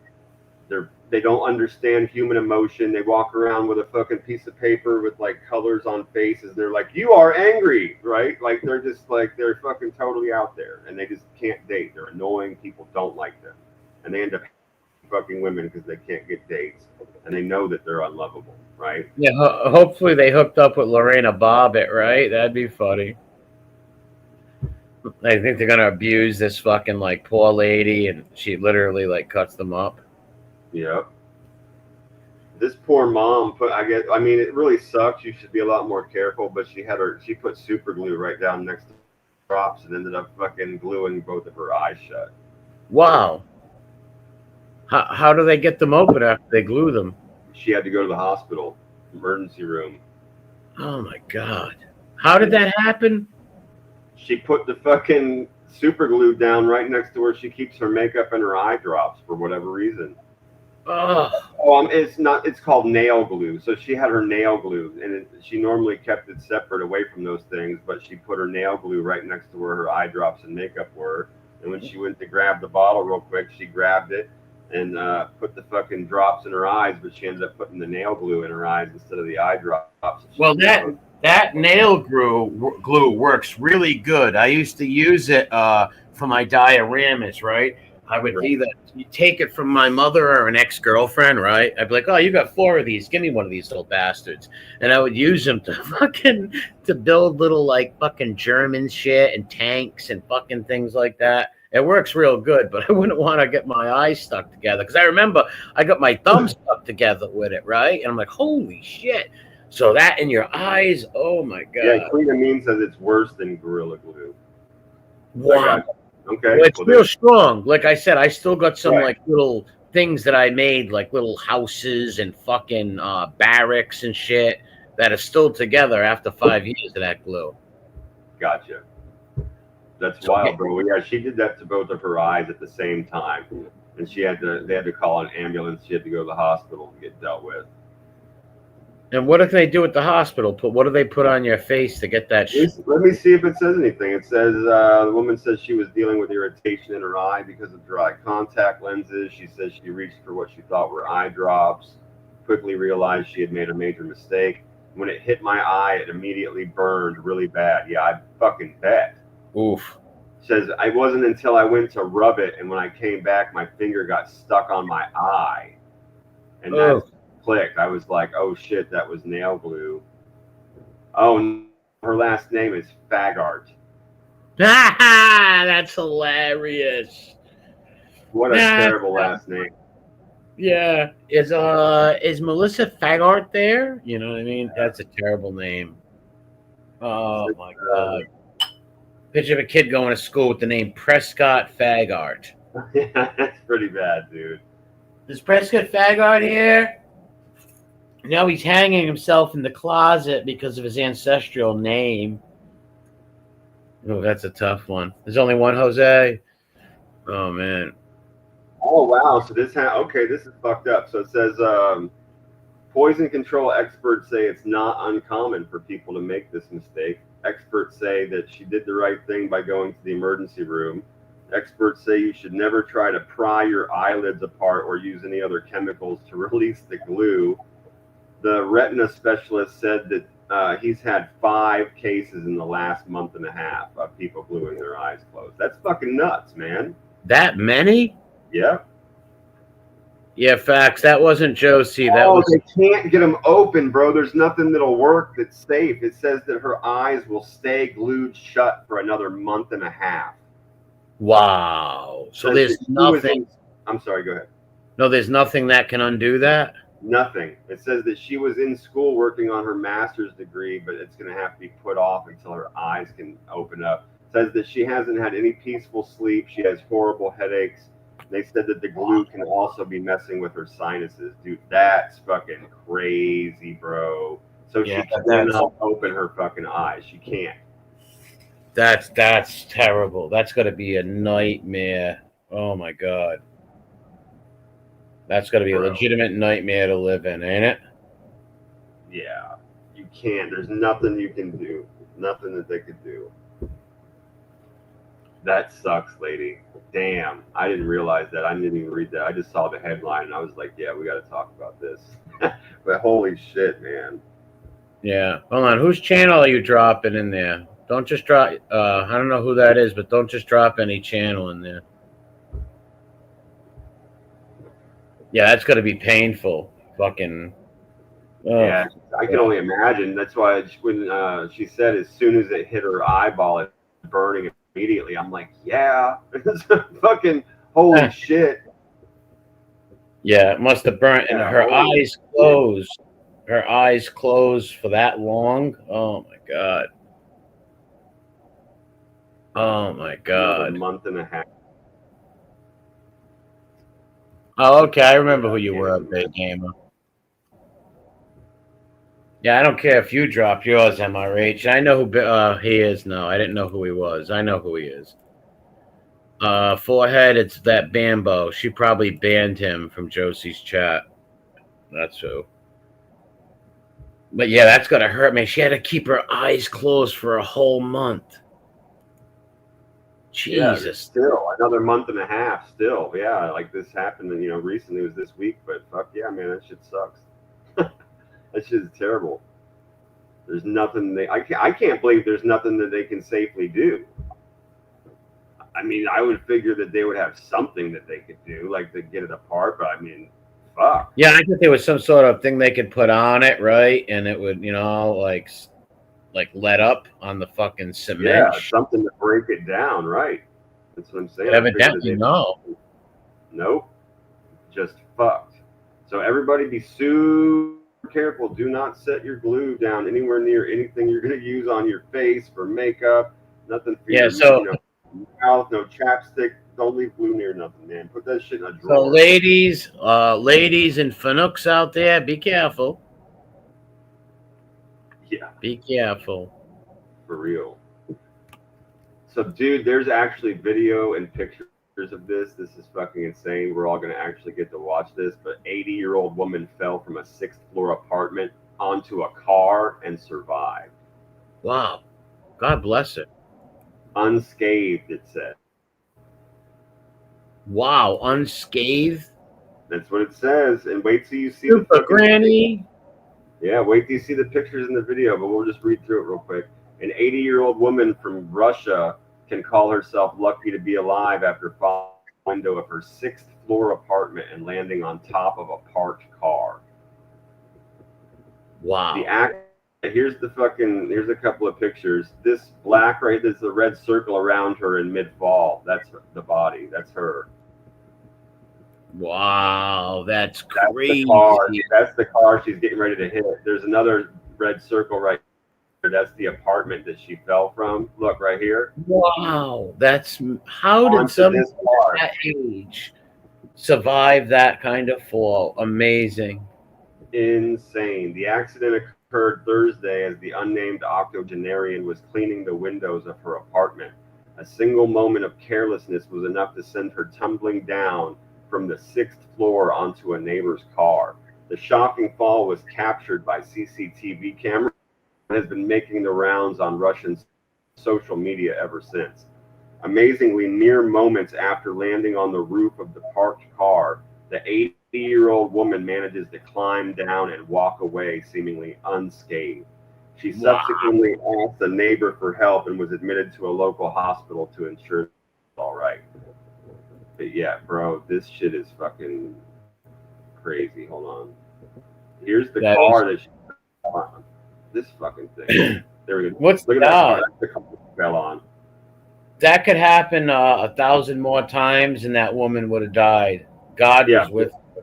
They don't understand human emotion. They walk around with a fucking piece of paper with like colors on faces. They're like, you are angry, right? Like they're just like, they're fucking totally out there and they just can't date. They're annoying. People don't like them. And they end up fucking women because they can't get dates and they know that they're unlovable, right? Yeah, hopefully they hooked up with Lorena Bobbitt, right? That'd be funny. I think they're gonna abuse this fucking like poor lady, and she literally like cuts them up. Yep. This poor mom put. I mean, it really sucks. You should be a lot more careful. But she put super glue right down next to drops and ended up fucking gluing both of her eyes shut. Wow. How do they get them open after they glue them? She had to go to the hospital, emergency room. Oh my god. How did that happen? She put the fucking super glue down right next to where she keeps her makeup and her eye drops for whatever reason. Oh, It's not. It's called nail glue. So she had her nail glue, and she normally kept it separate away from those things. But she put her nail glue right next to where her eye drops and makeup were. And when she went to grab the bottle real quick, she grabbed it and put the fucking drops in her eyes. But she ended up putting the nail glue in her eyes instead of the eye drops. well that nail glue works really good. I used to use it for my dioramas, right? I would either take it from my mother or an ex-girlfriend, right? I'd be like, "Oh, you got 4 of these. Give me one of these little bastards," and I would use them to build little like fucking German shit and tanks and fucking things like that. It works real good, but I wouldn't want to get my eyes stuck together because I remember I got my thumb stuck together with it, right? And I'm like, "Holy shit!" So that in your eyes, oh my god! Yeah, Clean Amine says it's worse than Gorilla Glue. Wow. Okay. Well, it's real strong. Like I said, I still got some Right. like little things that I made, like little houses and fucking barracks and shit that are still together after 5 years of that glue. Gotcha. That's wild, bro. Yeah, she did that to both of her eyes at the same time, and they had to call an ambulance. She had to go to the hospital and get dealt with. And what if they do at the hospital? What do they put on your face to get that shit? Let me see if it says anything. It says the woman says she was dealing with irritation in her eye because of dry contact lenses. She says she reached for what she thought were eye drops, quickly realized she had made a major mistake. When it hit my eye, it immediately burned really bad. Yeah, I fucking bet. Oof. Says it wasn't until I went to rub it, and when I came back, my finger got stuck on my eye, and that clicked. I was like, "Oh shit, that was nail glue." Oh, her last name is Fagart. That's hilarious. What a terrible last name. Yeah, is Melissa Fagart there? You know what I mean? That's a terrible name. Oh my god. Picture of a kid going to school with the name Prescott Fagart. Yeah, that's pretty bad, dude. Is Prescott Fagart here? Now he's hanging himself in the closet because of his ancestral name. Oh, that's a tough one. There's only one Jose. Oh man. Oh wow. So this is fucked up. So it says poison control experts say it's not uncommon for people to make this mistake. Experts say that she did the right thing by going to the emergency room. Experts say you should never try to pry your eyelids apart or use any other chemicals to release the glue. The retina specialist said that he's had 5 cases in the last month and a half of people gluing their eyes closed. That's fucking nuts, man. That many? Yeah. Yeah, facts. That wasn't Josie. They can't get them open, bro. There's nothing that'll work that's safe. It says that her eyes will stay glued shut for another month and a half. Wow. So there's nothing. I'm sorry, go ahead. No, there's nothing that can undo that? Nothing. It says that she was in school working on her master's degree, but it's going to have to be put off until her eyes can open up. It says that she hasn't had any peaceful sleep. She has horrible headaches. They said that the glue can also be messing with her sinuses. Dude, that's fucking crazy, bro. So she cannot open her fucking eyes. She can't. That's terrible. That's got to be a nightmare. Oh, my God. That's got to be a legitimate nightmare to live in, ain't it? Yeah. You can't. There's nothing you can do. Nothing that they could do. That sucks, lady. Damn. I didn't realize that. I didn't even read that. I just saw the headline and I was like, yeah, we got to talk about this. But holy shit, man. Yeah. Hold on. Whose channel are you dropping in there? Don't just drop. I don't know who that is, but don't just drop any channel in there. Yeah, that's got to be painful. Fucking. Yeah, I can only imagine. That's why when she said as soon as it hit her eyeball, it's burning and immediately. I'm like, yeah, it's fucking holy shit. Yeah, it must have burnt, and Yeah, her holy eyes closed. Her eyes closed for that long. Oh my god. Oh my another god. month and a half. Oh, okay. I remember Yeah, who I you can't were, even Big Gamer. Yeah, I don't care if you dropped yours, MRH. I know who he is now. I didn't know who he was. I know who he is. Forehead, it's that Bambo. She probably banned him from Josie's chat. That's who. But yeah, that's gonna hurt me. She had to keep her eyes closed for a whole month. Yeah, Jesus. still another month and a half. Still, yeah, like this happened. And recently it was this week. But fuck yeah, man, that shit sucks. That shit is terrible. There's nothing I can't believe there's nothing that they can safely do. I mean, I would figure that they would have something that they could do, like to get it apart. But I mean, fuck. Yeah, I think there was some sort of thing they could put on it, right? And it would, like let up on the fucking cement. Yeah, something to break it down, right? That's what I'm saying. But I figured that evidently, they. no. Nope, just fucked. So everybody, be super careful. Do not set your glue down anywhere near anything you're going to use on your face for makeup. Nothing for Yeah, your, so mouth. No chapstick. Don't leave glue near nothing, man. Put that shit in a so drawer. ladies and fanooks out there, be careful. Yeah, Be careful. for real. So, dude, there's actually video and pictures of this. This is fucking insane. We're all going to actually get to watch this. But 80-year-old woman fell from a sixth floor apartment onto a car and survived. Wow. God bless it. Unscathed, it said. Wow, unscathed. That's what it says. And wait till you see Super the fucking granny. Yeah, wait till you see the pictures in the video, but we'll just read through it real quick. An 80-year-old woman from Russia can call herself lucky to be alive after falling out the window of her sixth floor apartment and landing on top of a parked car. Wow. Here's a couple of pictures. This black right, there's a red circle around her in mid-fall. That's the body. That's her. Wow, that's That's crazy. the car. That's the car she's getting ready to hit. There's another red circle right here. That's the apartment that she fell from. Look right here. Wow, that's how did Onto somebody this car. that age survive that kind of fall? Amazing. Insane. The accident occurred Thursday as the unnamed octogenarian was cleaning the windows of her apartment. A single moment of carelessness was enough to send her tumbling down from the sixth floor onto a neighbor's car. The shocking fall was captured by CCTV camera and has been making the rounds on Russian social media ever since. Amazingly, mere moments after landing on the roof of the parked car, the 80-year-old woman manages to climb down and walk away seemingly unscathed. She subsequently asked a neighbor for help and was admitted to a local hospital to ensure it's all right. But yeah, bro, this shit is fucking crazy. Hold on. Here's the car that she fell on. This fucking thing. There we go. What's Look at that car. That's the car she fell on. That could happen 1,000 more times, and that woman would have died. God was with her.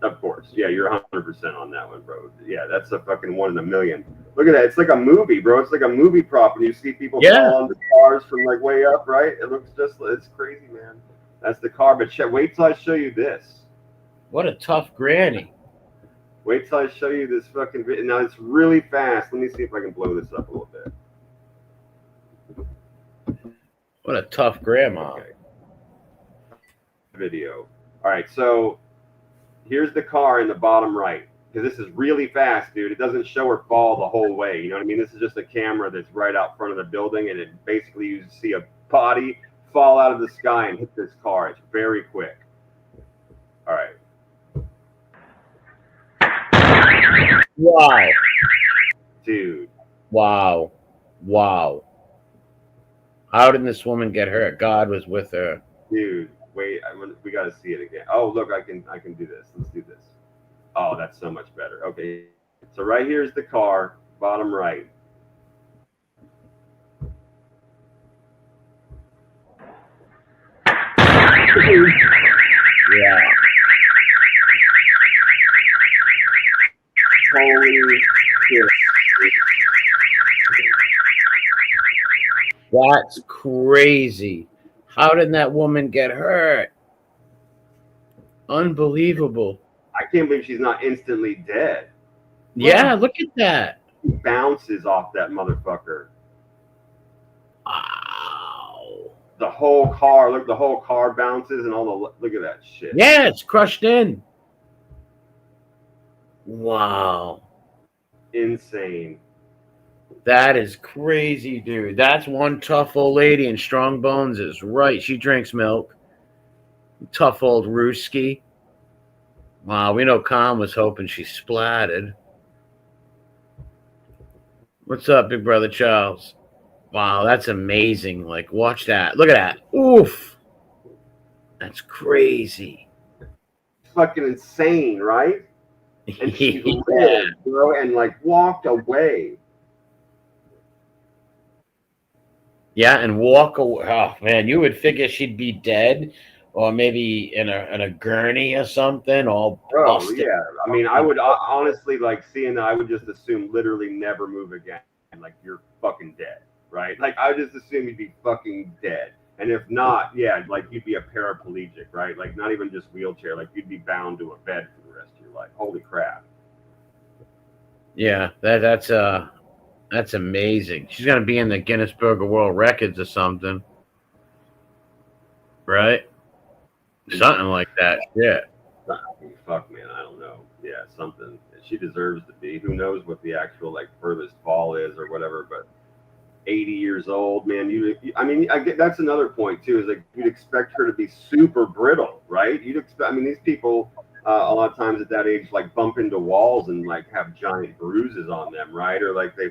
Of course. Yeah, you're 100% on that one, bro. Yeah, that's a fucking one in a million. Look at that. It's like a movie, bro. It's like a movie prop when you see people fall on the cars from like way up, right? It looks it's crazy, man. That's the car. But wait till I show you this. What a tough granny. Wait till I show you this fucking video. Now it's really fast. Let me see if I can blow this up a little bit. What a tough grandma. Okay. Video. All right, so here's the car in the bottom right. Because this is really fast, dude. It doesn't show her fall the whole way. You know what I mean? This is just a camera that's right out front of the building, and it basically you see a body fall out of the sky and hit this car. It's very quick. All right. Wow. Dude. Wow. How did this woman get hurt? God was with her. Dude, wait, we got to see it again. Oh, look, I can do this. Let's do this. Oh, that's so much better. Okay. So right here's the car, bottom right. Yeah. Holy shit. That's crazy. How did that woman get hurt? Unbelievable. I can't believe she's not instantly dead. Yeah, look at that. She bounces off that motherfucker. Wow. The whole car, look, the whole car bounces and all the, look at that shit. Yeah, it's crushed in. Wow. Insane. That is crazy, dude. That's one tough old lady, and Strong Bones is right. She drinks milk. Tough old Rooski. Wow, we know Khan was hoping she splatted. What's up, big brother Charles? Wow, that's amazing. Like, watch that. Look at that. Oof. That's crazy. Fucking insane, right? And she Yeah. lived, bro, and like walked away. Yeah, and walk away. Oh man, you would figure she'd be dead, or maybe in a gurney or something, all Bro, busted. yeah. I mean, I would honestly like seeing that. I would just assume literally never move again. Like you're fucking dead, right? Like I would just assume you'd be fucking dead. And if not, yeah, like you'd be a paraplegic, right? Like not even just wheelchair. Like you'd be bound to a bed for the rest of your life. Holy crap! Yeah, that's amazing. She's gonna be in the Guinness Book of World Records or something, right? Something like that. Yeah. Fuck, man, I don't know. Yeah, something. She deserves to be. Who knows what the actual like furthest fall is or whatever, but 80 years old, man. I mean, I get that's another point too. Is like you'd expect her to be super brittle, right? You'd expect. I mean, these people a lot of times at that age like bump into walls and like have giant bruises on them, right? Or like they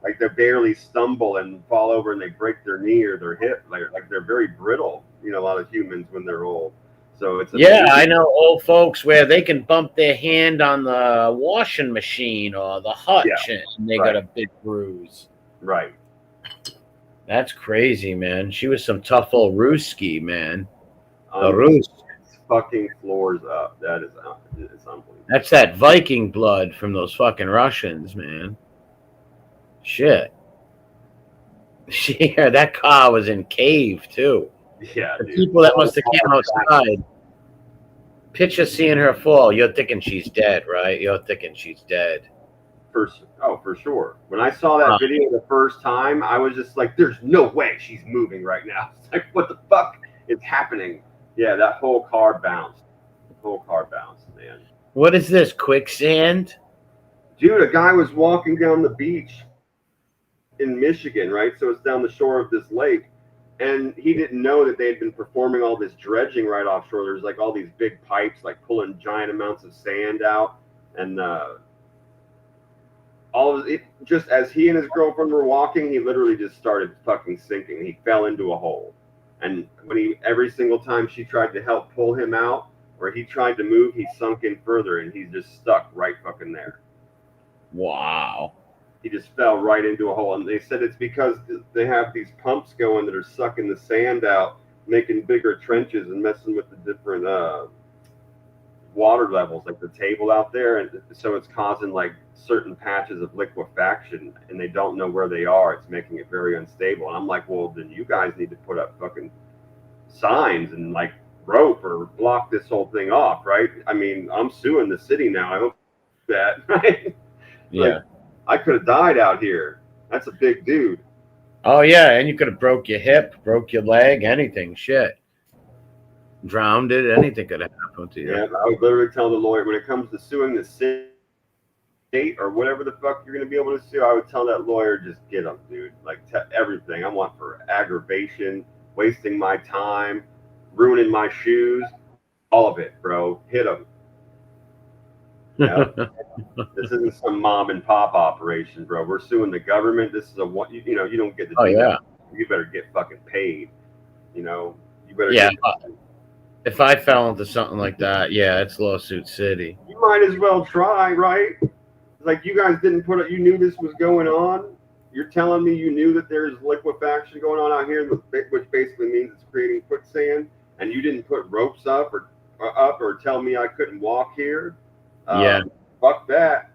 like they barely stumble and fall over and they break their knee or their hip. Like they're very brittle. You know, a lot of humans when they're old. So it's yeah, I know old folks where they can bump their hand on the washing machine or the hutch and they got a big bruise. Right. That's crazy, man. She was some tough old Rooski, man. The It's fucking floors up. That is it's unbelievable. That's that Viking blood from those fucking Russians, man. Shit. Yeah, that car was in cave too. Yeah, The dude. people that must have came outside. Picture seeing her fall. You're thinking she's dead, right? You're thinking she's dead. For sure. When I saw that video the first time, I was just like, "There's no way she's moving right now." It's like, what the fuck is happening? Yeah, that whole car bounced. The whole car bounced, man. What is this? Quicksand? Dude, a guy was walking down the beach in Michigan, right? So it's down the shore of this lake. And he didn't know that they had been performing all this dredging right offshore. There's like all these big pipes, like pulling giant amounts of sand out. And all of it, just as he and his girlfriend were walking, he literally just started fucking sinking. He fell into a hole. And when every single time she tried to help pull him out or he tried to move, he sunk in further and he's just stuck right fucking there. Wow. He just fell right into a hole. And they said it's because they have these pumps going that are sucking the sand out, making bigger trenches and messing with the different water levels, like the table out there. And so it's causing like certain patches of liquefaction and they don't know where they are. It's making it very unstable. And I'm like, well, then you guys need to put up fucking signs and like rope or block this whole thing off, right? I mean, I'm suing the city now. I hope that, right? Yeah. Like, I could have died out here. That's a big dude. Oh, yeah. And you could have broke your hip, broke your leg, anything. Shit. Drowned it. Anything could have happened to you. Yeah, I would literally tell the lawyer when it comes to suing the state or whatever the fuck you're going to be able to sue, I would tell that lawyer, just get them, dude. Like everything. I want for aggravation, wasting my time, ruining my shoes, all of it, bro. Hit them. Yeah. This isn't some mom and pop operation, bro. We're suing the government. This is you don't get to do that. You better get fucking paid. You know, you better. Yeah. If I fell into something like that, yeah, it's lawsuit city. You might as well try, right? Like you guys didn't put it. You knew this was going on. You're telling me you knew that there's liquefaction going on out here, which basically means it's creating quicksand. and you didn't put ropes up or tell me I couldn't walk here. Yeah. Fuck that.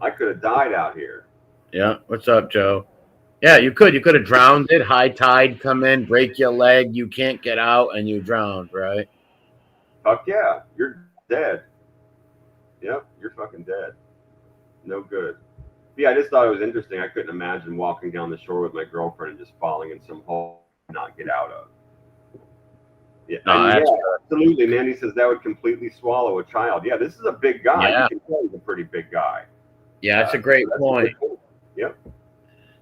I could have died out here. Yeah. What's up, Joe? Yeah, you could. You could have drowned it. High tide come in, break your leg. You can't get out, and you drowned, right? Fuck yeah, you're dead. Yep, you're fucking dead. No good. Yeah, I just thought it was interesting. I couldn't imagine walking down the shore with my girlfriend and just falling in some hole and not get out of. Yeah, No, and that's absolutely. Mandy says that would completely swallow a child. Yeah, this is a big guy. Yeah. You can tell he's a pretty big guy. Yeah, that's a great point. Yep.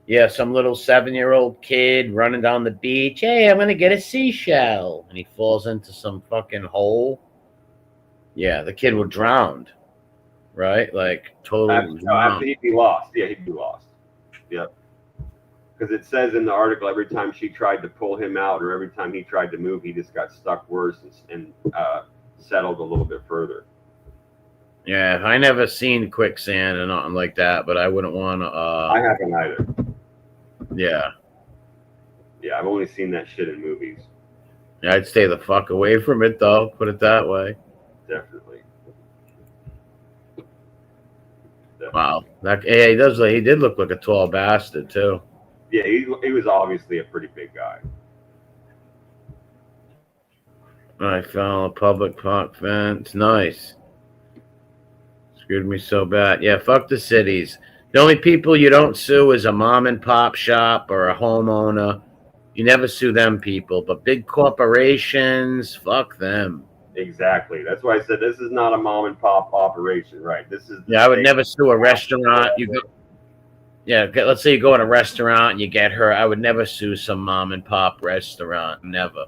Yeah, some little 7-year-old kid running down the beach. Hey, I'm gonna get a seashell, and he falls into some fucking hole. Yeah, the kid was drowned, right? Like totally. After he'd be lost. Yeah, he'd be lost. Yep. Because it says in the article, every time she tried to pull him out, or every time he tried to move, he just got stuck worse and settled a little bit further. Yeah, I never seen quicksand and nothing like that, but I wouldn't want to. I haven't either. Yeah. Yeah, I've only seen that shit in movies. Yeah, I'd stay the fuck away from it, though. Put it that way. Definitely. Wow. He did look like a tall bastard, too. Yeah, he was obviously a pretty big guy. I found a public park fence. Nice. Screwed me so bad. Yeah, fuck the cities. The only people you don't sue is a mom and pop shop or a homeowner. You never sue them people. But big corporations, fuck them. Exactly. That's why I said this is not a mom and pop operation, right? This is. Yeah, I would never sue a restaurant. Let's say you go in a restaurant and you get hurt. I would never sue some mom and pop restaurant. Never.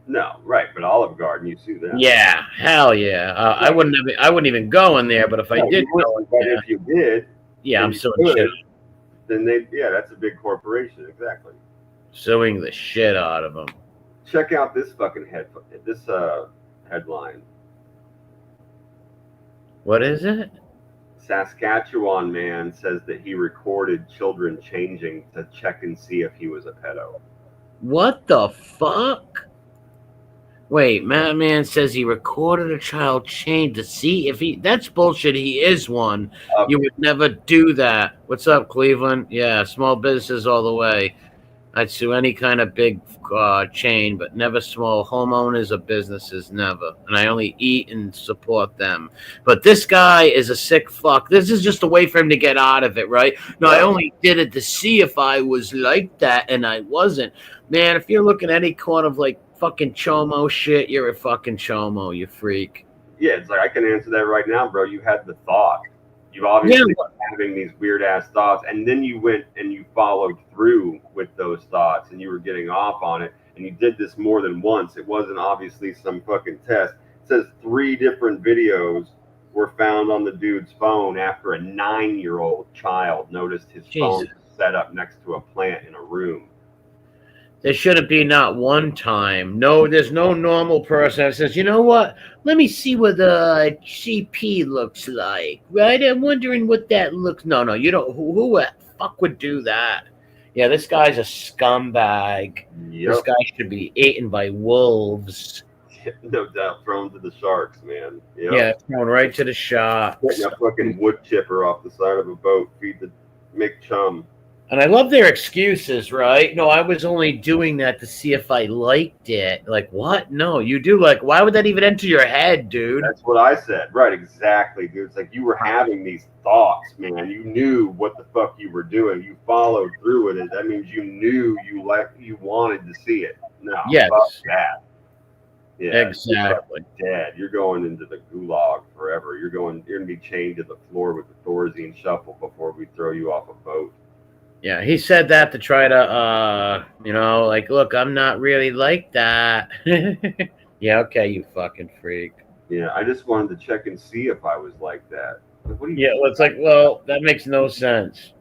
No, right. But Olive Garden, you sue them. Yeah, hell yeah. I wouldn't even go in there. But if I did go in there, if you did, yeah, I'm suing shit. Then that's a big corporation, exactly. Suing the shit out of them. Check out this fucking headline. What is it? Saskatchewan man says that he recorded children changing to check and see if he was a pedo. What the fuck? Wait, man says he recorded a child change to see if he... That's bullshit. He is one. You would never do that. What's up, Cleveland? Yeah, small businesses all the way. I'd sue any kind of big chain, but never small homeowners or businesses, never. And I only eat and support them. But this guy is a sick fuck. This is just a way for him to get out of it, right? No, I only did it to see if I was like that, and I wasn't. Man, if you're looking at any kind of like fucking chomo shit, you're a fucking chomo, you freak. Yeah, it's like I can answer that right now, bro. You had the thought. You've obviously been having these weird ass thoughts, and then you went and you followed through with those thoughts, and you were getting off on it, and you did this more than once. It wasn't obviously some fucking test. It says 3 different videos were found on the dude's phone after a 9-year-old child noticed his phone set up next to a plant in a room. There shouldn't be not one time. No, there's no normal person that says, you know what? Let me see what the CP looks like, right? I'm wondering what that looks. No, you don't. Who the fuck would do that? Yeah, this guy's a scumbag. Yep. This guy should be eaten by wolves. No doubt, thrown to the sharks, man. Yep. Yeah, thrown right to the sharks. Getting a fucking wood chipper off the side of a boat, feed the McChum. And I love their excuses, right? No, I was only doing that to see if I liked it. Like, what? No, you do. Like, why would that even enter your head, dude? That's what I said. Right, exactly, dude. It's like you were having these thoughts, man. You knew what the fuck you were doing. You followed through with it. That means you knew you wanted to see it. No, yes. Fuck that. Yeah, exactly. You're dead. You're going into the gulag forever. You're gonna be chained to the floor with the Thorazine shuffle before we throw you off a boat. Yeah, he said that to try to, like, look, I'm not really like that. Yeah, okay, you fucking freak. Yeah, I just wanted to check and see if I was like that. Like, what do you it's like, well, that makes no sense.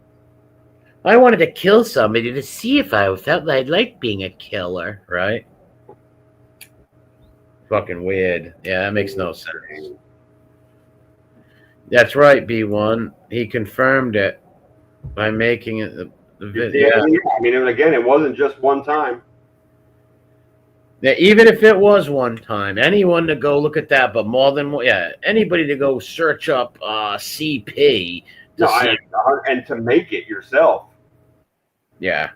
I wanted to kill somebody to see if I felt like I'd like being a killer, right? Fucking weird. Yeah, that makes no sense. That's right, B1. He confirmed it. By making it the video. Yeah, I mean, again, it wasn't just one time. Yeah, even if it was one time, anyone to go look at that, but more than one, yeah, anybody to go search up CP to No, see. and to make it yourself. Yeah,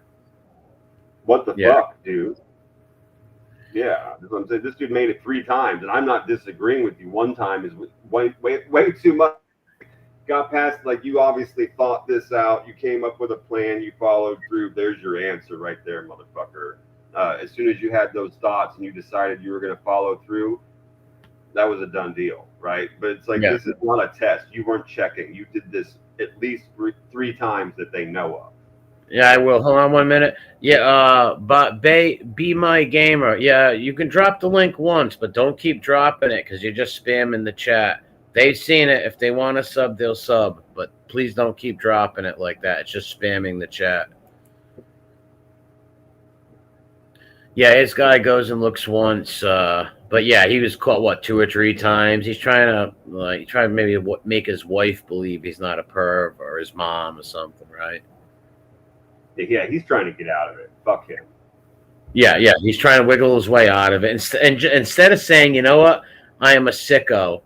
What the yeah, fuck, dude? Yeah, that's what I'm saying. This dude made it 3 times, and I'm not disagreeing with you. One time is way too much. Got past, like, you obviously thought this out. You came up with a plan. You followed through. There's your answer right there, motherfucker. As soon as you had those thoughts and you decided you were going to follow through, that was a done deal, right? But it's like, yeah. this is not a test. You weren't checking. You did this at least 3 times that they know of. Yeah, I will. Hold on 1 minute. Yeah, but be my gamer. Yeah, you can drop the link once, but don't keep dropping it because you're just spamming the chat. They've seen it. If they want to sub, they'll sub. But please don't keep dropping it like that. It's just spamming the chat. Yeah, his guy goes and looks once. But yeah, he was caught what 2 or 3 times. He's trying to maybe make his wife believe he's not a perv or his mom or something, right? Yeah, he's trying to get out of it. Fuck him. Yeah, he's trying to wiggle his way out of it. Instead of saying, you know what, I am a sicko,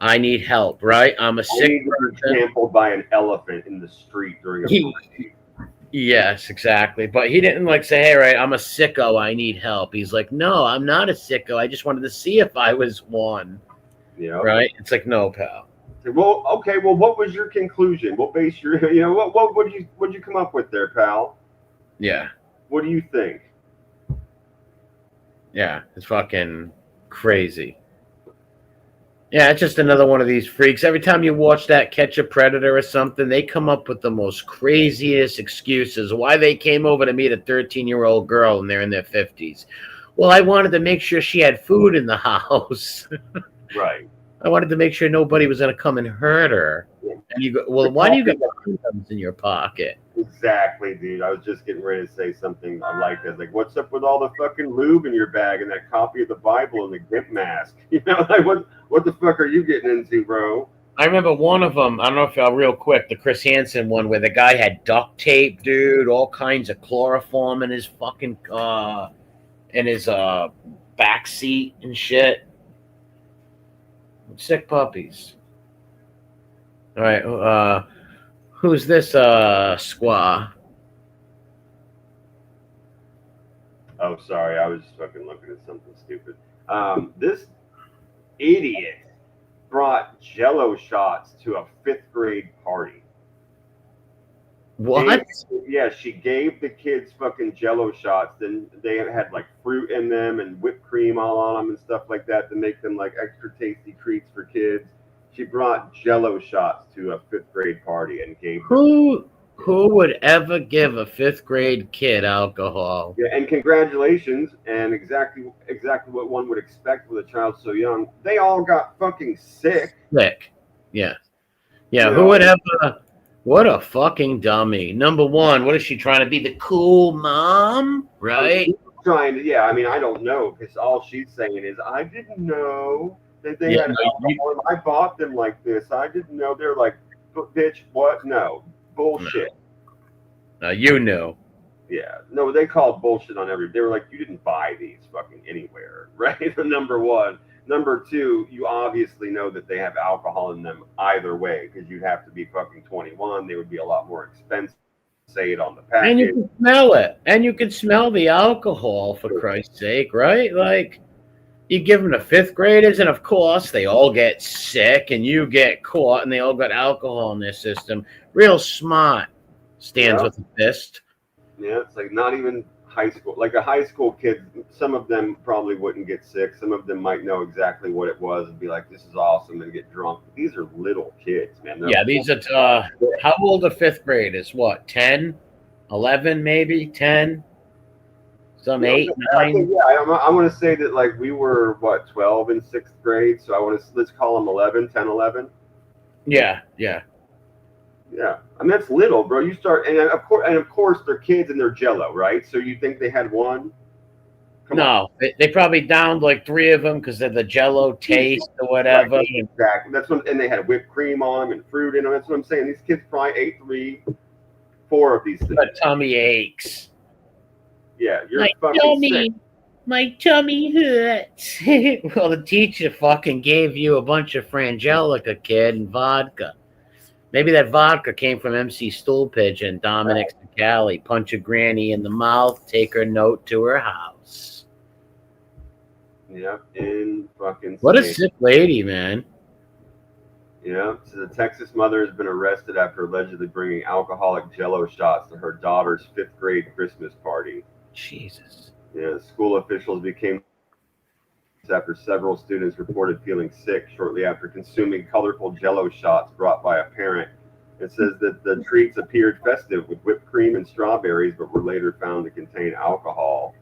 I need help, right? I'm a sick person. Trampled by an elephant in the street during a parade. Yes, exactly. But he didn't say, hey, right, I'm a sicko, I need help. He's like, no, I'm not a sicko. I just wanted to see if I was one. Yeah. Right? It's like, no, pal. Well, okay. Well, what was your conclusion? What base your, what did you come up with there, pal? Yeah. What do you think? Yeah, it's fucking crazy. Yeah, it's just another one of these freaks. Every time you watch that Catch a Predator or something, they come up with the most craziest excuses why they came over to meet a 13-year-old girl and they're in their 50s. Well, I wanted to make sure she had food in the house. Right. I wanted to make sure nobody was going to come and hurt her. And you go, well, why do you got condoms in your pocket? Exactly, dude. I was just getting ready to say something like that. Like, what's up with all the fucking lube in your bag and that copy of the Bible and the gimp mask? Like, what the fuck are you getting into, bro? I remember one of them. I don't know if real quick, the Chris Hansen one, where the guy had duct tape, dude, all kinds of chloroform in his fucking back seat and shit. Sick puppies. All right, who's this squaw? Oh, sorry, I was fucking looking at something stupid. This idiot brought Jello shots to a 5th grade party. What? She gave the kids fucking Jello shots. Then they had like fruit in them and whipped cream all on them and stuff like that to make them like extra tasty treats for kids. She brought Jello shots to a 5th grade party and gave them. Who would ever give a 5th grade kid alcohol? Yeah, and congratulations, and exactly what one would expect with a child so young. They all got fucking sick. Yeah. Who would ever? What a fucking dummy. Number one, what is she trying to be, the cool mom? Right? Trying to, yeah. I mean, I don't know, because all she's saying is, I didn't know that they had alcohol. I bought them like this. I didn't know. They're like, bitch, what? No. Bullshit. No. You knew. Yeah. No, they called bullshit on every. They were like, you didn't buy these fucking anywhere, right? Number one. Number two, you obviously know that they have alcohol in them either way, because you'd have to be fucking 21. They would be a lot more expensive. Say it on the package. And you can smell it. And you can smell the alcohol, for Christ's sake, right? Like, you give them to 5th graders, and of course, they all get sick, and you get caught, and they all got alcohol in their system. Real smart. Stands with a fist. Yeah, it's like not even high school. Like a high school kid, some of them probably wouldn't get sick. Some of them might know exactly what it was and be like, this is awesome, and get drunk. But these are little kids, man. These are, how old are 5th graders? What, 10? 11 maybe? 10? Some 8, 9? I want to say that like we were, 12 in 6th grade. So let's call them 11, 10, 11. Yeah. Yeah, I mean that's little, bro. You start, and of course, they're kids and they're Jello, right? So you think they had one? No, they probably downed like 3 of them because of the Jello taste or whatever. Right, exactly. That's what, and they had whipped cream on them and fruit in them. That's what I'm saying. These kids probably ate 3, 4 of these things. But tummy aches. Yeah, you're fucking sick. My tummy hurts. Well, the teacher fucking gave you a bunch of Frangelica, kid, and vodka. Maybe that vodka came from MC Stool Pigeon, Dominic Scali. Punch a granny in the mouth, take her note to her house. Yep, in fucking What a state. sick lady, man. Yeah, so the Texas mother has been arrested after allegedly bringing alcoholic Jello shots to her daughter's fifth grade Christmas party. Jesus. Yeah, school officials became after several students reported feeling sick shortly after consuming colorful Jello shots brought by a parent. It says that the treats appeared festive with whipped cream and strawberries, but were later found to contain alcohol.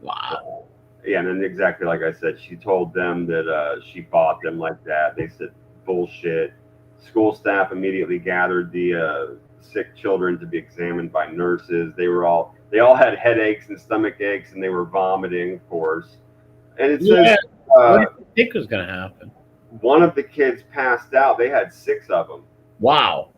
Wow. Yeah, and then exactly like I said, she told them that she bought them like that. They said bullshit. School staff immediately gathered the sick children to be examined by nurses. They all had headaches and stomach aches, and they were vomiting, of course. And it says What did you think was going to happen? one of the kids passed out. They had 6 of them. Wow.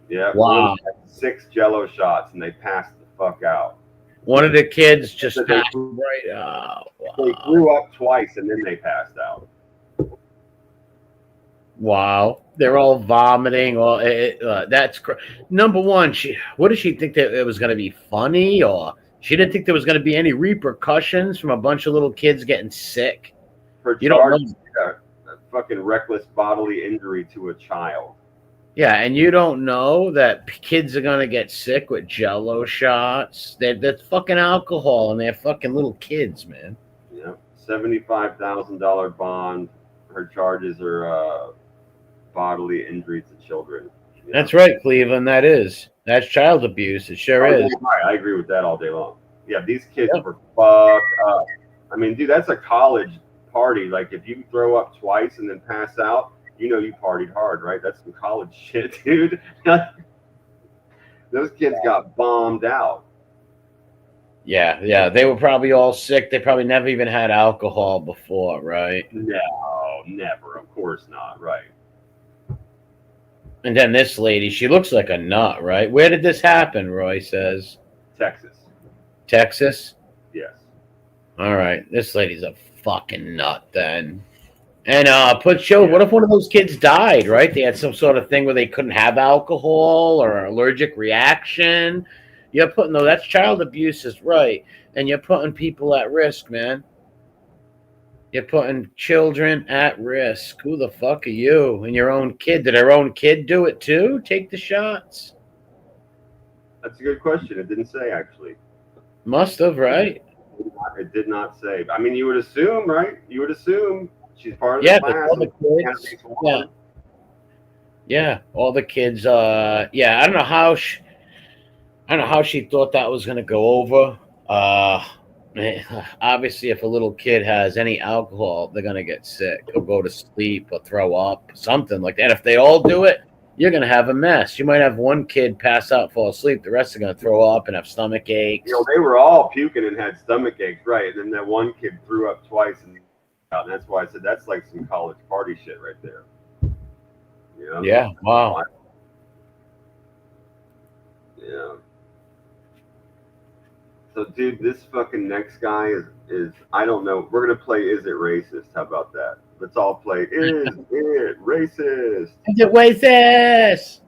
Yeah, Wow. one of them had 6 Jello shots, and they passed the fuck out. One of the kids just So passed right out. They Wow. threw up twice, and then they passed out. Wow. They're all vomiting. Well, that's number one. What did she think that it was going to be funny, or she didn't think there was going to be any repercussions from a bunch of little kids getting sick? For You don't charge a fucking reckless bodily injury to a child. Yeah, and you don't know that kids are going to get sick with Jello shots. That's fucking alcohol, and they're fucking little kids, man. Yeah, $75,000 bond. Her charges are bodily injury to children. Yeah. That's right, Cleveland. That's child abuse. It sure is. Right. I agree with that all day long. Yeah, these kids were fucked up. I mean, dude, that's a college party. Like, if you throw up twice and then pass out, you know you partied hard, right? That's some college shit, dude. Those kids got bombed out. Yeah. They were probably all sick. They probably never even had alcohol before, right? No, never. Of course not, right? And then this lady, she looks like a nut, right? Where did this happen, Roy says? Texas. Texas? Yes. All right. This lady's a fucking nut then. And what if one of those kids died, right? They had some sort of thing where they couldn't have alcohol or an allergic reaction. You're putting, though, that's child abuse is right. And you're putting people at risk, man. You're putting children at risk. Who the fuck are you? And your own kid. Did her own kid do it too? Take the shots? That's a good question. It didn't say, actually. Must have, right? It did not say. I mean, you would assume, right? You would assume she's part of the class. All the kids. Yeah, all the kids. I don't know how she thought that was going to go over. Obviously, if a little kid has any alcohol, they're going to get sick or go to sleep or throw up, something like that. If they all do it, you're going to have a mess. You might have one kid pass out, fall asleep. The rest are going to throw up and have stomach aches. They were all puking and had stomach aches, right? And then that one kid threw up twice, and that's why I said that's like some college party shit right there. Yeah. Wow. Yeah. So, dude, this fucking next guy is I don't know. We're gonna play Is It Racist? How about that? Let's all play Is It Racist? Is it racist?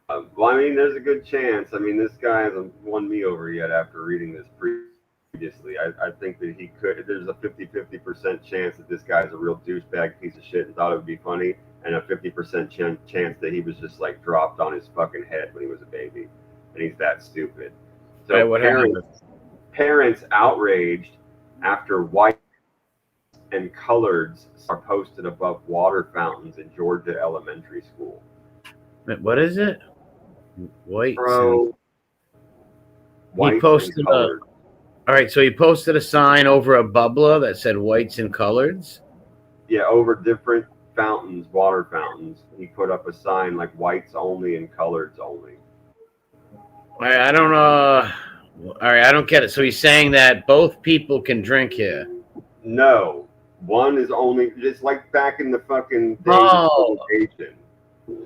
Well, I mean, there's a good chance. I mean, this guy hasn't won me over yet after reading this previously. I think that he could. There's a 50% chance that this guy's a real douchebag piece of shit and thought it would be funny, and a 50% chance that he was just like dropped on his fucking head when he was a baby, and he's that stupid. So parents outraged after whites and coloreds are posted above water fountains in Georgia elementary school. What is it? White. He posted all right, so he posted a sign over a bubbler that said whites and coloreds? Yeah, over different fountains, water fountains. He put up a sign like whites only and coloreds only. All right, I don't know. All right, I don't get it. So he's saying that both people can drink here. No. One is only, just like back in the fucking days of prohibition.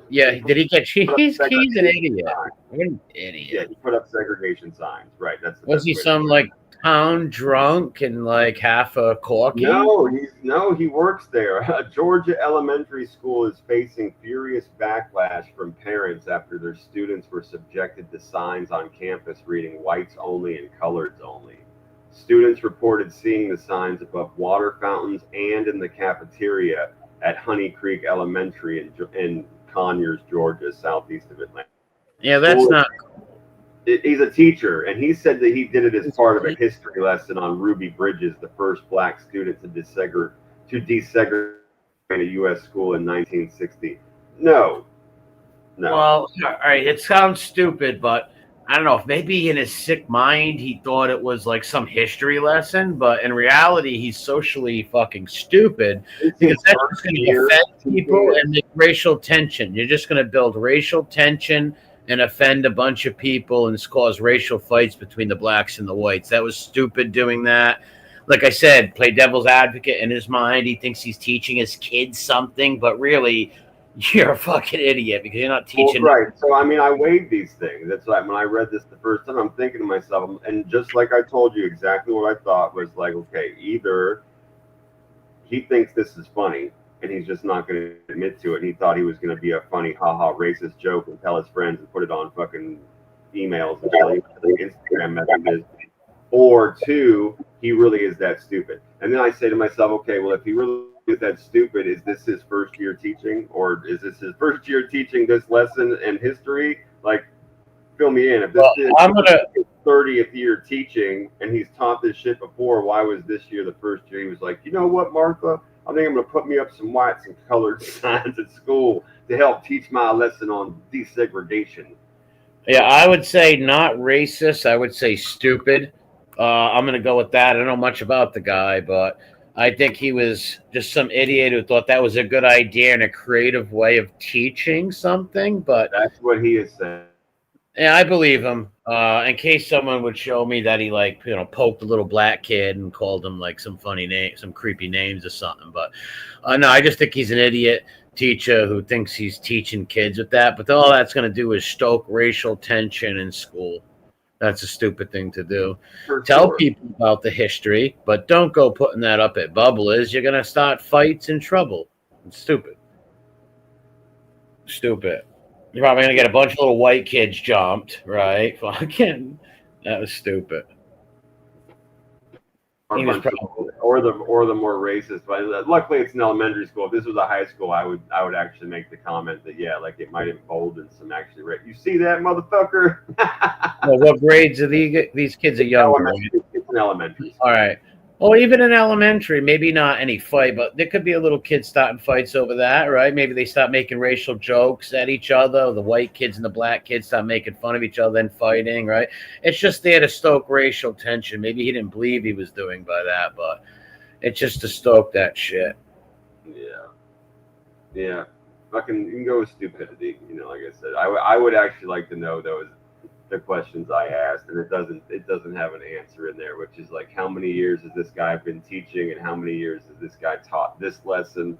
Yeah, He put did he get? up He's an segregation idiot. signs. What an Yeah, idiot. he put up segregation signs. Right, that's the Was best he way to some put it. like town drunk and like half a corky? No, he works there. Georgia Elementary School is facing furious backlash from parents after their students were subjected to signs on campus reading whites only and coloreds only. Students reported seeing the signs above water fountains and in the cafeteria at Honey Creek Elementary in Conyers, Georgia, southeast of Atlanta. Yeah, that's School not. He's a teacher, and he said that he did it as part of a history lesson on Ruby Bridges, the first black student to desegregate a U.S. school in 1960. No, no. Well, all right, it sounds stupid, but I don't know if maybe in his sick mind he thought it was like some history lesson, but in reality he's socially fucking stupid It's his because that's just first going to year offend people teaching. and make racial tension. You're just going to build racial tension and offend a bunch of people and cause racial fights between the blacks and the whites. That was stupid doing that. Like I said, play devil's advocate in his mind. He thinks he's teaching his kids something, but really you're a fucking idiot because you're not Well, teaching. right. So, I mean, I weighed these things. That's like when I read this the first time, I'm thinking to myself, and just like I told you, exactly what I thought was like, okay, either he thinks this is funny and he's just not going to admit to it. And he thought he was going to be a funny, haha, racist joke and tell his friends and put it on fucking emails and tell you Instagram messages. Or two, he really is that stupid. And then I say to myself, okay, well, if he really is that stupid, is this his first year teaching? Or is this his first year teaching this lesson in history? Like, fill me in. If this Well, is I'm gonna. his 30th year teaching and he's taught this shit before, why was this year the first year? He was like, you know what, Martha? I think I'm going to put me up some whites and colored signs at school to help teach my lesson on desegregation. Yeah, I would say not racist. I would say stupid. I'm gonna go with that. I don't know much about the guy, but I think he was just some idiot who thought that was a good idea and a creative way of teaching something. But That's what he is saying. yeah, I believe him. In case someone would show me that he like poked a little black kid and called him like some funny name, some creepy names or something. But no, I just think he's an idiot teacher who thinks he's teaching kids with that. But all that's going to do is stoke racial tension in school. That's a stupid thing to do. For Tell sure. people about the history, but don't go putting that up at bubblers. You're going to start fights and trouble. It's stupid. Stupid. You're probably gonna get a bunch of little white kids jumped, right? Fucking, that was stupid. Or a He was bunch of, probably or the more racist. But luckily, it's an elementary school. If this was a high school, I would actually make the comment that yeah, like it might embolden some actually. You see that motherfucker? well, what grades are these kids are younger, right? It's an elementary All school. right. Or even in elementary, maybe not any fight, but there could be a little kid starting fights over that, right? Maybe they start making racial jokes at each other. The white kids and the black kids start making fun of each other and fighting, right? It's just there to stoke racial tension. Maybe he didn't believe he was doing by that, but it's just to stoke that shit. Yeah, yeah. Fucking, you can go with stupidity. Like I said, I would actually like to know those the questions I asked, and it doesn't have an answer in there, which is like how many years has this guy been teaching, and how many years has this guy taught this lesson?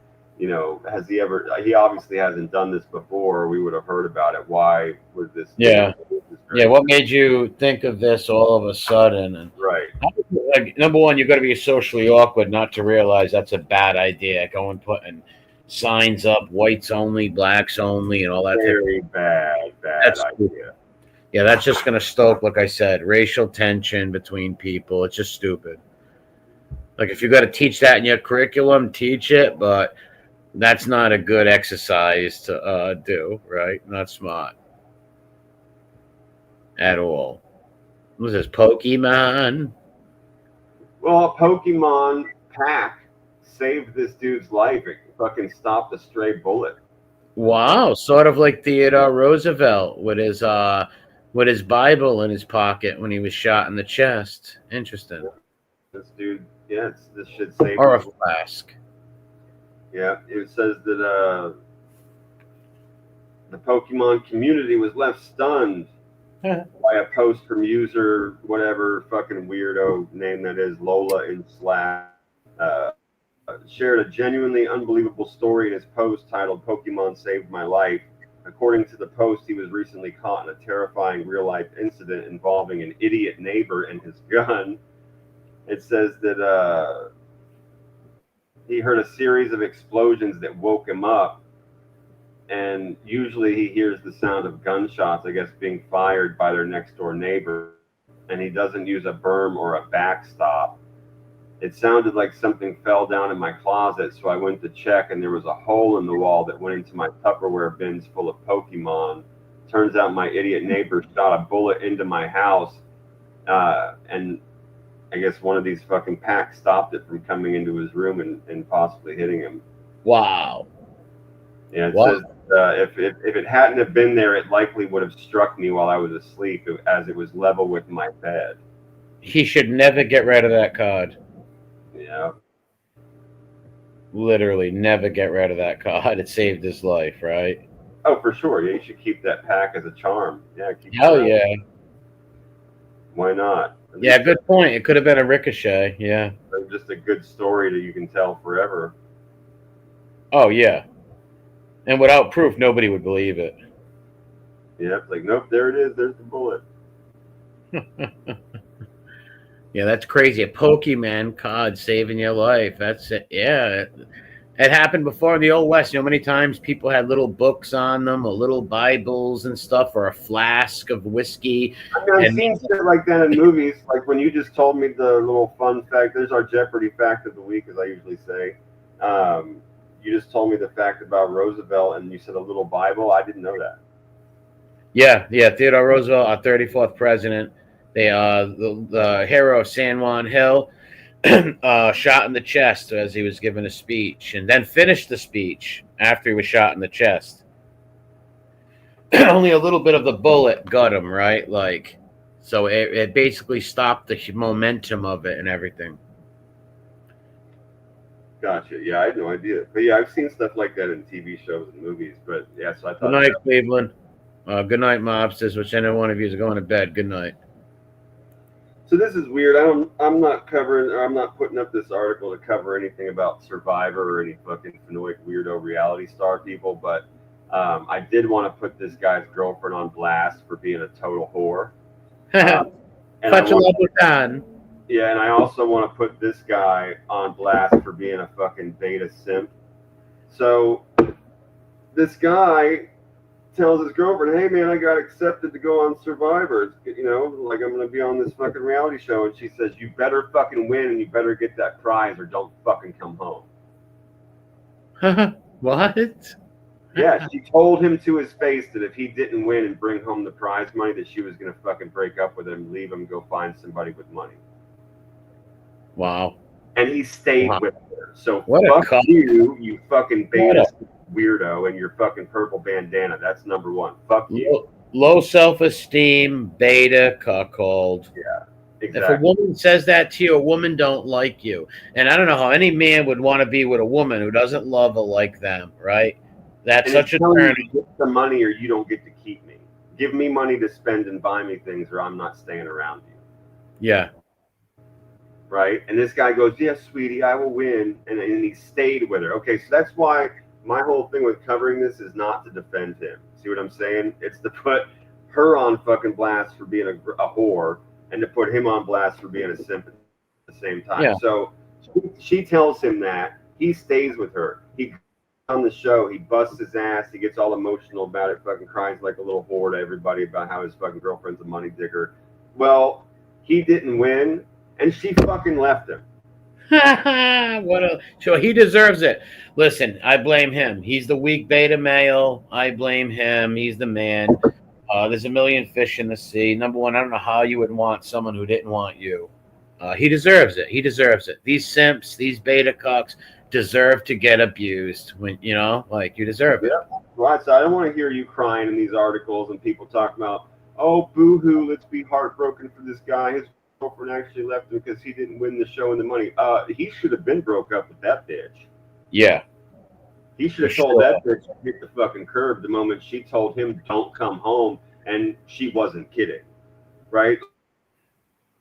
Has he ever? He obviously hasn't done this before. We would have heard about it. Why was this? Yeah. Yeah, what made you think of this all of a sudden? And Right. like, number one, you've got to be socially awkward not to realize that's a bad idea. Going putting signs up, whites only, blacks only, and all that. Very bad That's idea. Yeah, that's just going to stoke, like I said, racial tension between people. It's just stupid. Like if you got to teach that in your curriculum, teach it, but that's not a good exercise to do, right? Not smart at all. What is this, Pokemon? Well, Pokemon Pack saved this dude's life. It fucking stopped a stray bullet. Wow, sort of like Theodore Roosevelt with his Bible in his pocket when he was shot in the chest. Interesting. This dude, yeah, this shit saved. Or a flask. Yeah, it says that the Pokemon community was left stunned by a post from user whatever fucking weirdo name that is, Lola in Slack. Shared a genuinely unbelievable story in his post titled "Pokemon Saved My Life." according to the Post, he was recently caught in a terrifying real-life incident involving an idiot neighbor and his gun. It says that he heard a series of explosions that woke him up, and usually he hears the sound of gunshots, I guess, being fired by their next-door neighbor, and he doesn't use a berm or a backstop. It sounded like something fell down in my closet, so I went to check, and there was a hole in the wall that went into my Tupperware bins full of Pokemon. Turns out my idiot neighbor shot a bullet into my house, and I guess one of these fucking packs stopped it from coming into his room and possibly hitting him. Wow. Yeah, it says if it hadn't have been there, it likely would have struck me while I was asleep, as it was level with my bed. He should never get rid of that card. Yeah. Literally, never get rid of that card. It saved his life, right? Oh, for sure. Yeah, you should keep that pack as a charm. Yeah. Hell yeah. Why not? Yeah, good point. It could have been a ricochet. Yeah. Just a good story that you can tell forever. Oh, yeah. And without proof, nobody would believe it. Yeah, it's like, nope, there it is. There's the bullet. Yeah, that's crazy. A Pokemon card saving your life. That's it. Yeah. It happened before in the Old West. You know, many times people had little books on them or little Bibles and stuff or a flask of whiskey. I've seen shit like that in movies. Like when you just told me the little fun fact, there's our Jeopardy fact of the week, as I usually say. You just told me the fact about Roosevelt and you said a little Bible. I didn't know that. Yeah. Theodore Roosevelt, our 34th president. The hero of San Juan Hill shot in the chest as he was giving a speech, and then finished the speech after he was shot in the chest. Only a little bit of the bullet got him, right? Like, so it basically stopped the momentum of it and everything. Gotcha. Yeah, I had no idea. But yeah, I've seen stuff like that in TV shows and movies. But yeah, so I thought. Good night, Cleveland. Good night, mobsters. Which any one of you is going to bed. Good night. So this is weird. I'm not putting up this article to cover anything about Survivor or any fucking Fanoic weirdo reality star people, but I did want to put this guy's girlfriend on blast for being a total whore. Yeah, and I also want to put this guy on blast for being a fucking beta simp. So this guy tells his girlfriend, "Hey man, I got accepted to go on Survivor. You know, like I'm gonna be on this fucking reality show." And she says, "You better fucking win and you better get that prize or don't fucking come home." What? Yeah, she told him to his face that if he didn't win and bring home the prize money, that she was gonna fucking break up with him, leave him, go find somebody with money. Wow. And he stayed with her. So what fuck you fucking beta weirdo, and your fucking purple bandana. That's number one. Fuck you. Low self-esteem, beta, cuckold. Yeah, exactly. If a woman says that to you, a woman don't like you. And I don't know how any man would want to be with a woman who doesn't love or like them, right? That's such a turn. Get the money or you don't get to keep me. Give me money to spend and buy me things or I'm not staying around you. Yeah. Right? And this guy goes, "Yes, sweetie, I will win." And he stayed with her. Okay, so that's why my whole thing with covering this is not to defend him. See what I'm saying? It's to put her on fucking blast for being a whore and to put him on blast for being a simp at the same time. Yeah. So she tells him that. He stays with her. He on the show, he busts his ass. He gets all emotional about it, fucking cries like a little whore to everybody about how his fucking girlfriend's a money digger. Well, he didn't win, and she fucking left him. So he deserves it. Listen, I blame him. He's the weak beta male. I blame him. He's the man. There's a million fish in the sea. Number one, I don't know how you would want someone who didn't want you. He deserves it. He deserves it. These simps, these beta cocks deserve to get abused. When you know, like you deserve it. Yeah. Right. So I don't want to hear you crying in these articles and people talking about, "Oh, boo-hoo, let's be heartbroken for this guy. His girlfriend actually left him because he didn't win the show and the money." He should have been broke up with that bitch. Yeah. He should have told that bitch to hit the fucking curb the moment she told him don't come home, and she wasn't kidding. Right?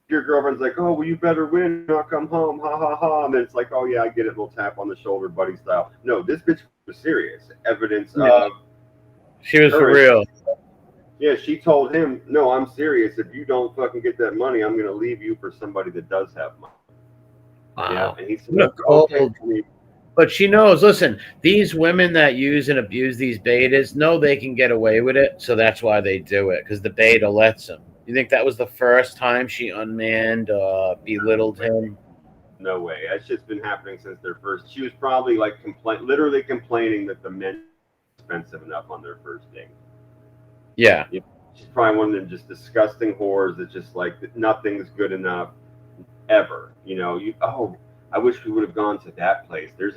Your girlfriend's like, "Oh, well, you better win, not come home, ha ha ha." And then it's like, "Oh yeah, I get it, little tap on the shoulder, buddy style." No, this bitch was serious. Evidence of She was for Her, real. yeah, she told him, "No, I'm serious. If you don't fucking get that money, I'm gonna leave you for somebody that does have money." Yeah, Wow. and he said, What a "Okay." cold. But she knows, listen, these women that use and abuse these betas know they can get away with it. So that's why they do it, because the beta lets them. You think that was the first time she unmanned, belittled him? No way. That's just been happening since their first. She was probably like literally complaining that the men were expensive enough on their first date. Yeah. You know, she's probably one of them just disgusting whores that just like nothing's good enough ever. I wish we would have gone to that place. There's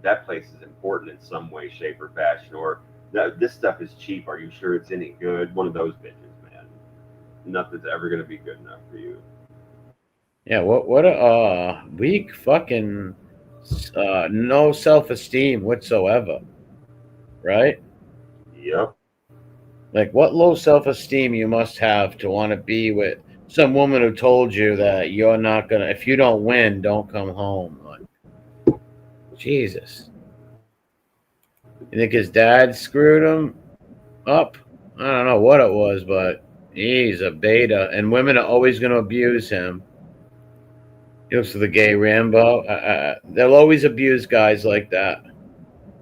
that place is important in some way, shape, or fashion. Or this stuff is cheap. Are you sure it's any good? One of those bitches, man. Nothing's ever gonna be good enough for you. Yeah. What a weak fucking no self-esteem whatsoever. Right? Yep. Like, what low self-esteem you must have to want to be with some woman who told you that you're not gonna, if you don't win, don't come home. Like, Jesus. You think his dad screwed him up? I don't know what it was, but he's a beta, and women are always going to abuse him. He looks like the gay Rambo. They'll always abuse guys like that.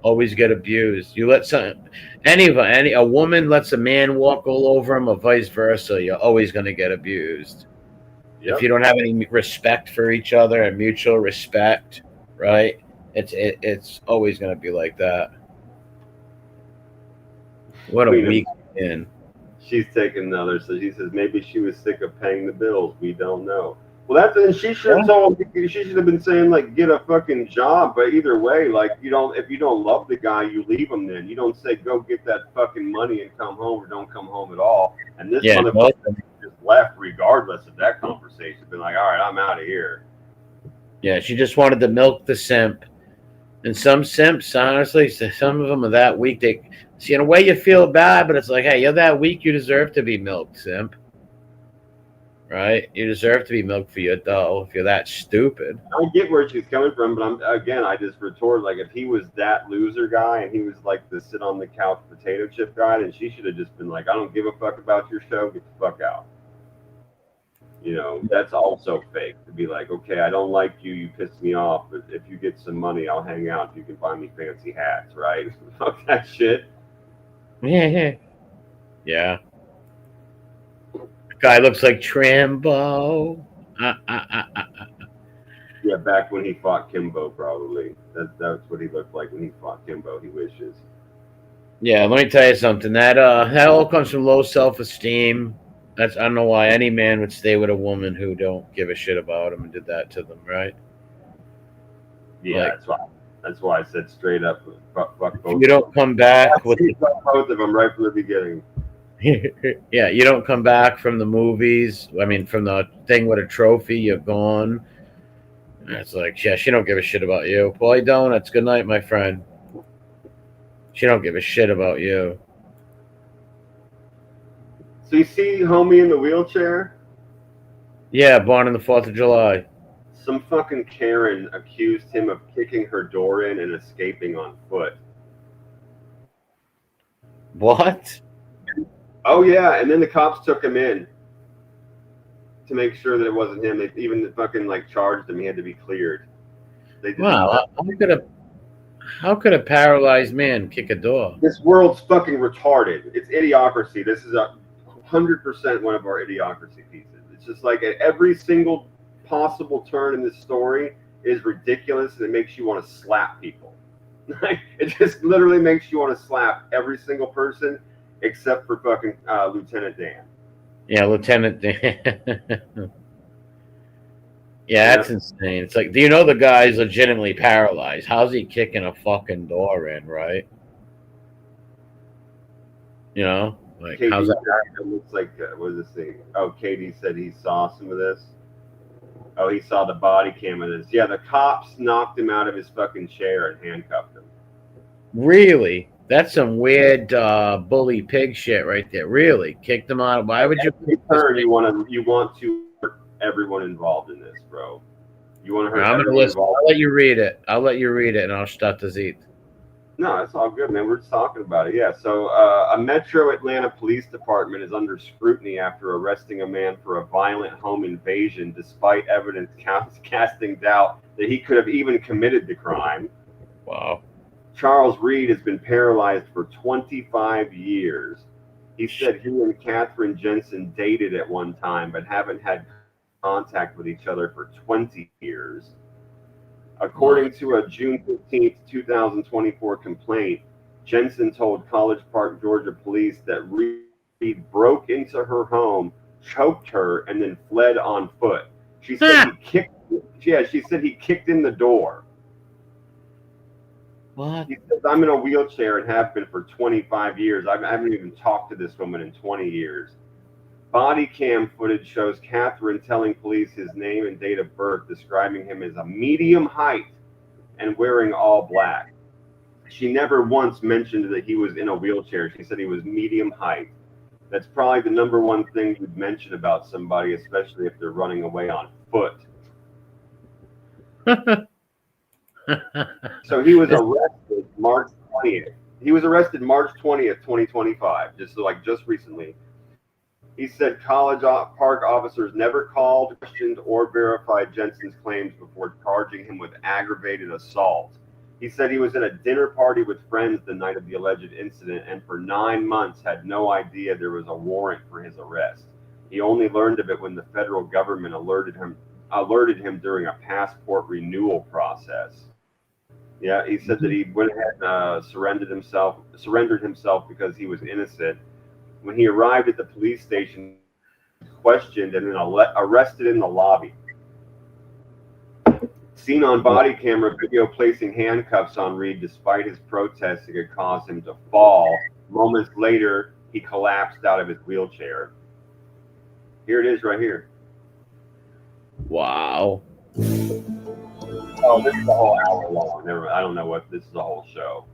Always get abused. You let a woman lets a man walk all over him, or vice versa. You're always going to get abused. Yep. If you don't have any respect for each other and mutual respect, right? It's always going to be like that. What a week in. She's taking another. So she says maybe she was sick of paying the bills. We don't know. Well, and she should have told. She should have been saying like, get a fucking job. But either way, like if you don't love the guy, you leave him. Then you don't say go get that fucking money and come home, or don't come home at all. And this motherfucker just left regardless of that conversation. Been like, all right, I'm out of here. Yeah, she just wanted to milk the simp. And some simps, honestly, some of them are that weak. They see, in a way, you feel bad, but it's like, hey, you're that weak. You deserve to be milked, simp. Right? You deserve to be milked for your dough if you're that stupid. I get where she's coming from, but I just retort like, if he was that loser guy and he was like the sit on the couch potato chip guy, then she should have just been like, I don't give a fuck about your show. Get the fuck out. That's also fake to be like, okay, I don't like you. You piss me off. But if you get some money, I'll hang out. You can buy me fancy hats, right? Fuck that shit. Yeah. The guy looks like Trambo. Yeah, back when he fought Kimbo, probably. That's what he looked like when he fought Kimbo. He wishes. Yeah, let me tell you something. That all comes from low self-esteem. I don't know why any man would stay with a woman who don't give a shit about him and did that to them, right? Yeah, that's why I said straight up, fuck both. You don't come back with both of them right from the beginning. Yeah, you don't come back from the movies. I mean, from the thing with a trophy, you're gone. And it's like, yeah, she don't give a shit about you. Paulie Donuts, good night, my friend. She don't give a shit about you. So you see homie in the wheelchair? Yeah, born on the 4th of July. Some fucking Karen accused him of kicking her door in and escaping on foot. What? Oh, yeah, and then the cops took him in to make sure that it wasn't him. They even fucking, like, charged him. He had to be cleared. Wow, how could a paralyzed man kick a door? This world's fucking retarded. It's idiocracy. This is 100% one of our idiocracy pieces. It's just like every single possible turn in this story is ridiculous, and it makes you want to slap people. It just literally makes you want to slap every single person except for fucking Lieutenant Dan. Yeah, Lieutenant Dan. Yeah, that's insane. It's like, do you know the guy's legitimately paralyzed? How's he kicking a fucking door in, right? Like, Katie, how's that? It looks like, what is this thing? Oh, Katie said he saw some of this. Oh, he saw the body cam of this. Yeah, the cops knocked him out of his fucking chair and handcuffed him. Really? That's some weird bully pig shit right there. Really? Kicked him out? Why would you? You want to hurt everyone involved in this, bro. You want to hurt I'm gonna listen. I'll let you read it, and I'll start to eat. No, it's all good, man. We're just talking about it. Yeah. So, a Metro Atlanta Police Department is under scrutiny after arresting a man for a violent home invasion, despite evidence casting doubt that he could have even committed the crime. Wow. Charles Reed has been paralyzed for 25 years. He said he and Catherine Jensen dated at one time, but haven't had contact with each other for 20 years. According to a June 15th, 2024 complaint, Jensen told College Park, Georgia police that Reed broke into her home, choked her, and then fled on foot. She said he kicked. Yeah, she said he kicked in the door. What? He says, I'm in a wheelchair and have been for 25 years. I haven't even talked to this woman in 20 years. Body cam footage shows Catherine telling police his name and date of birth, describing him as a medium height and wearing all black. She never once mentioned that he was in a wheelchair. She said he was medium height. That's probably the number one thing you'd mention about somebody, especially if they're running away on foot. So he was arrested March 20th. He was arrested March 20th, 2025, just recently. He said College Park officers never called, questioned, or verified Jensen's claims before charging him with aggravated assault. He said he was at a dinner party with friends the night of the alleged incident and for 9 months had no idea there was a warrant for his arrest. He only learned of it when the federal government alerted him during a passport renewal process. Yeah, he said that he went ahead and surrendered himself because he was innocent. When he arrived at the police station, questioned and then arrested in the lobby. Seen on body camera video placing handcuffs on Reed despite his protest it could cause him to fall. Moments later, he collapsed out of his wheelchair. Here it is right here. Wow. Oh, this is a whole hour long. I don't know what this is a whole show.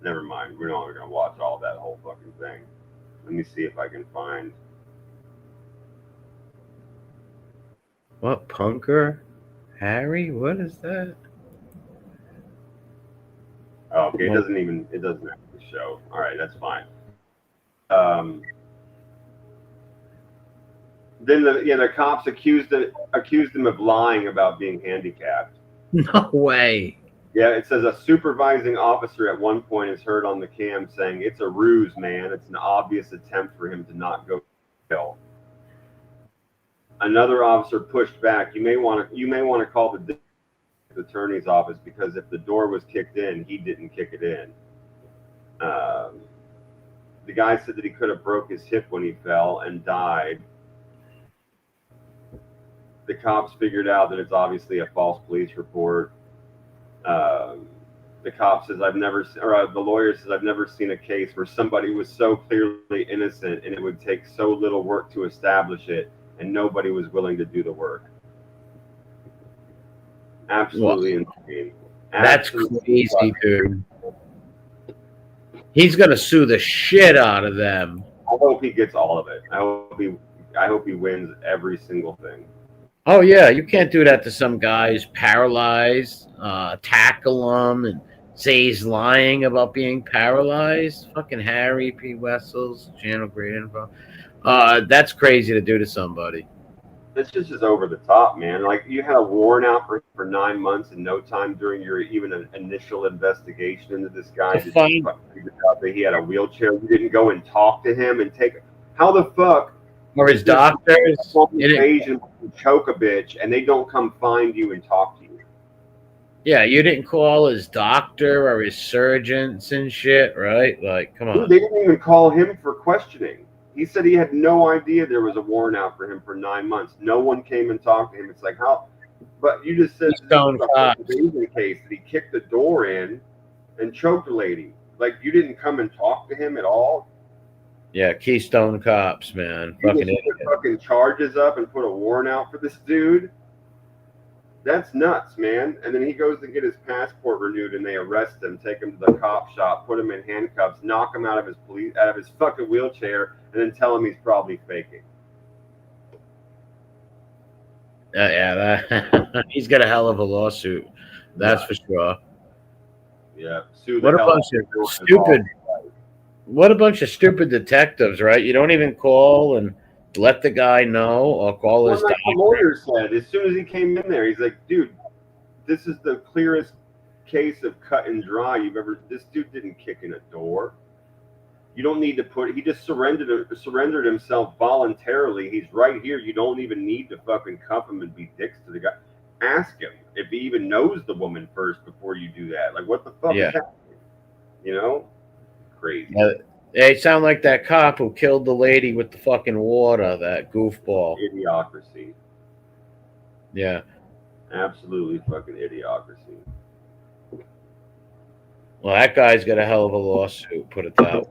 Never mind. We're not going to watch all that whole fucking thing. Let me see if I can find. What, punker? Harry? What is that? Oh, okay, it doesn't actually show. All right, that's fine. Then the cops accused him of lying about being handicapped. No way. Yeah, it says a supervising officer at one point is heard on the cam saying, "It's a ruse, man. It's an obvious attempt for him to not go to jail." Another officer pushed back. You may want to call the attorney's office because if the door was kicked in, he didn't kick it in. The guy said that he could have broke his hip when he fell and died. The cops figured out that it's obviously a false police report. The cop says, the lawyer says, I've never seen a case where somebody was so clearly innocent and it would take so little work to establish it and nobody was willing to do the work. Absolutely insane. That's crazy, dude. He's going to sue the shit out of them. I hope he gets all of it. I hope he wins every single thing. Oh, yeah. You can't do that to some guy who's paralyzed, tackle him and say he's lying about being paralyzed. Fucking Harry P. Wessels, channel great info. That's crazy to do to somebody. It's just over the top, man. Like, you had a warrant out for 9 months and no time during your even an initial investigation into this guy to figure out that he had a wheelchair. You didn't go and talk to him and how the fuck or his doctors invasion choke a bitch and they don't come find you and talk to you. Yeah, you didn't call his doctor or his surgeons and shit, right? Like, come on. Dude, they didn't even call him for questioning. He said he had no idea there was a warrant out for him for 9 months. No one came and talked to him. It's like, how? But you just said the case that he kicked the door in and choked a lady. Like, you didn't come and talk to him at all? Yeah, Keystone Cops, man. You fucking put fucking charges up and put a warrant out for this dude? That's nuts, man. And then he goes to get his passport renewed and they arrest him, take him to the cop shop, put him in handcuffs, knock him out of his fucking wheelchair, and then tell him he's probably faking. Yeah, he's got a hell of a lawsuit. That's for sure. Yeah. Sue the What a hell bunch out of everyone of stupid. involved. What a bunch of stupid detectives, right? You don't even call and let the guy know or call Well, his like the doctor. lawyer said, as soon as he came in there, he's like, dude, this is the clearest case of cut and dry you've ever. This dude didn't kick in a door. You don't need to put. He just surrendered himself voluntarily. He's right here. You don't even need to fucking cuff him and be dicks to the guy. Ask him if he even knows the woman first before you do that. Like, what the fuck Yeah. is happening? You know, crazy. They sound like that cop who killed the lady with the fucking water, that goofball. Idiocracy. Yeah. Absolutely fucking idiocracy. Well, that guy's got a hell of a lawsuit, put it that way.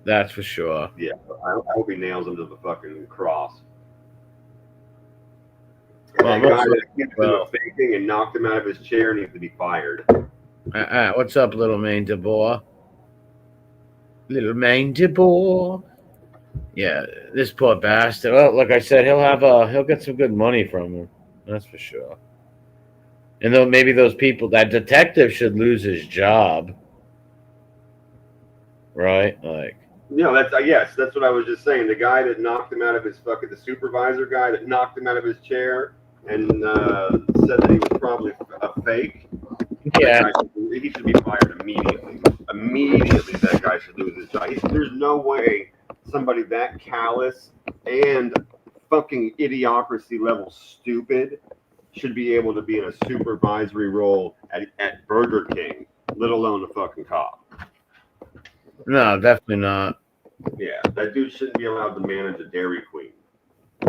That's for sure. Yeah, I hope he nails him to the fucking cross. Well, That guy that accused him of faking and knocked him out of his chair needs to be fired. What's up, little Maine de Boer? Little Maine de Boer. Yeah, this poor bastard. Well, like I said, he'll get some good money from him. That's for sure. And though maybe those people, that detective should lose his job, right? Like, That's what I was just saying. The guy that knocked him out of his the supervisor guy that knocked him out of his chair and said that he was probably a fake. yeah, He should be fired immediately. Immediately, that guy should lose his job. There's no way somebody that callous and fucking idiocracy level stupid should be able to be in a supervisory role at Burger King, let alone a fucking cop. no, definitely not. Yeah, that dude shouldn't be allowed to manage a Dairy Queen.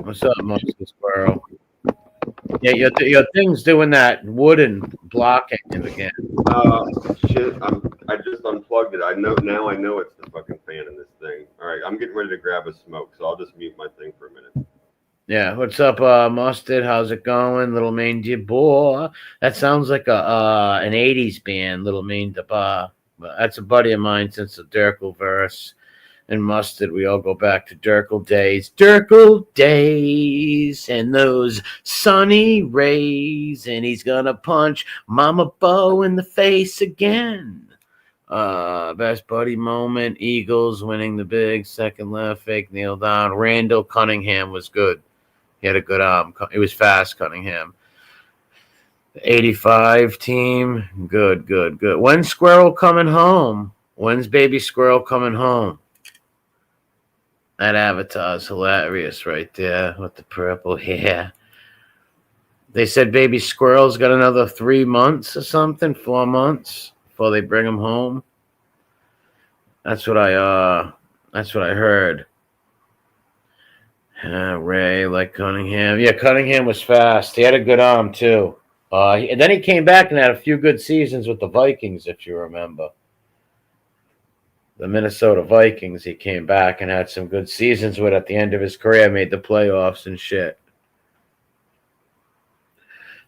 What's up, Monster Squirrel? Yeah, your thing's doing that wooden blocking again. Shit, I just unplugged it. I know it's the fucking fan in this thing. All right, I'm getting ready to grab a smoke, so I'll just mute my thing for a minute. Yeah, what's up, Mustard? How's it going, Little Maine de Boer? That sounds like an '80s band, Little Maine de Boer. But that's a buddy of mine since the Dirkle verse. And Mustard, we all go back to Dirkle days, and those sunny rays, and he's gonna punch Mama Bo in the face again. Best buddy moment, Eagles winning the big, second left, fake kneel down. Randall Cunningham was good. He had a good arm. It was fast, Cunningham. 85 team, good. When's Squirrel coming home? When's baby Squirrel coming home? That avatar's hilarious right there with the purple hair. They said baby Squirrel's got another 3 months or something, 4 months before they bring him home. That's what I heard. Ray like Cunningham. Yeah, Cunningham was fast. He had a good arm too. And then he came back and had a few good seasons with the Vikings, if you remember. The Minnesota Vikings, he came back and had some good seasons with at the end of his career, made the playoffs and shit.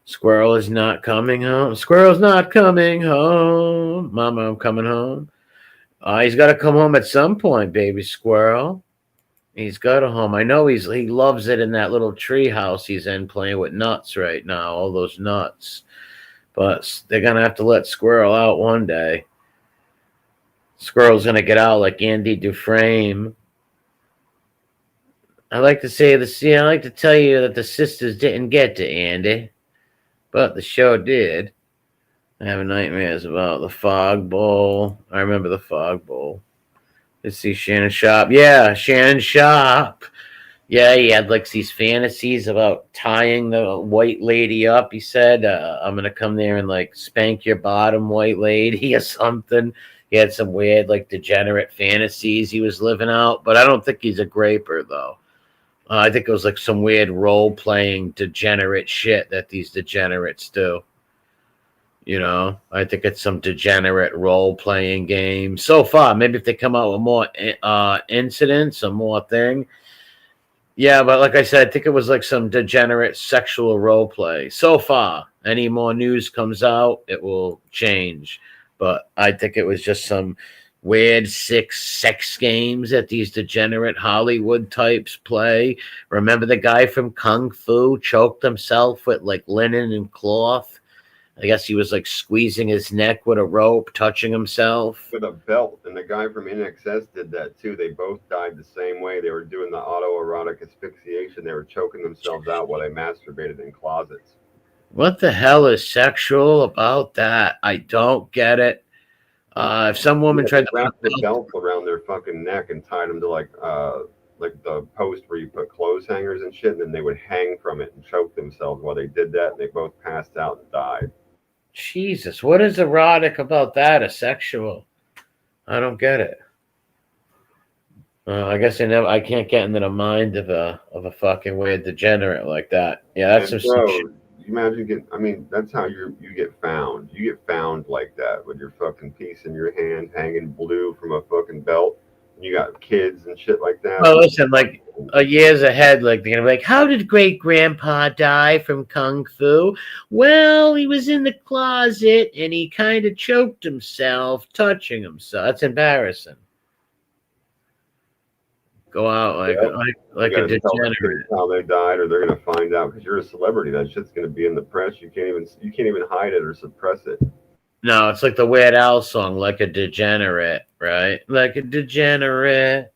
Squirrel is not coming home. Squirrel's not coming home. Mama, I'm coming home. He's got to come home at some point, baby Squirrel. He's got a home. I know he loves it in that little tree house he's in playing with nuts right now, all those nuts. But they're going to have to let Squirrel out one day. Squirrel's going to get out like Andy Dufresne. I like to tell you that the sisters didn't get to Andy, but the show did. I have nightmares about the Fog Bowl. I remember the Fog Bowl. Let's see, Shannon Sharp. Yeah, Shannon Sharp. Yeah, he had like these fantasies about tying the white lady up. He said, I'm going to come there and like spank your bottom, white lady, or something. He had some weird, like, degenerate fantasies he was living out. But I don't think he's a graper, though. I think it was like some weird role-playing degenerate shit that these degenerates do. You know, I think it's some degenerate role-playing game. So far, maybe if they come out with more incidents or more thing. Yeah, but like I said, I think it was like some degenerate sexual role-play. So far, any more news comes out, it will change. But I think it was just some weird sex games that these degenerate Hollywood types play. Remember the guy from Kung Fu choked himself with like linen and cloth? I guess he was like squeezing his neck with a rope, touching himself. with a belt. And the guy from NXS did that too. They both died the same way. They were doing the autoerotic asphyxiation. They were choking themselves out while they masturbated in closets. What the hell is sexual about that? I don't get it. If some woman Yeah, they tried to put wrapped the a belt, belts around their fucking neck and tied them to like the post where you put clothes hangers and shit, and then they would hang from it and choke themselves while they did that. And they both passed out and died. Jesus, what is erotic about that? A sexual? I don't get it. I guess I can't get into the mind of a fucking weird degenerate like that. Yeah, that's And some shit. bro, you imagine getting. I mean, that's how you get found. You get found like that with your fucking piece in your hand, hanging blue from a fucking belt. And you got kids and shit like that. Well, listen, like years ahead, like they're gonna be like, "How did great grandpa die from kung fu?" Well, he was in the closet and he kind of choked himself, touching himself. That's embarrassing. Go out like Yep. You like a gotta tell the kids degenerate. how they died, or they're gonna find out because you're a celebrity. That shit's gonna be in the press. You can't even hide it or suppress it. No, it's like the Weird Al song, like a degenerate, right? Like a degenerate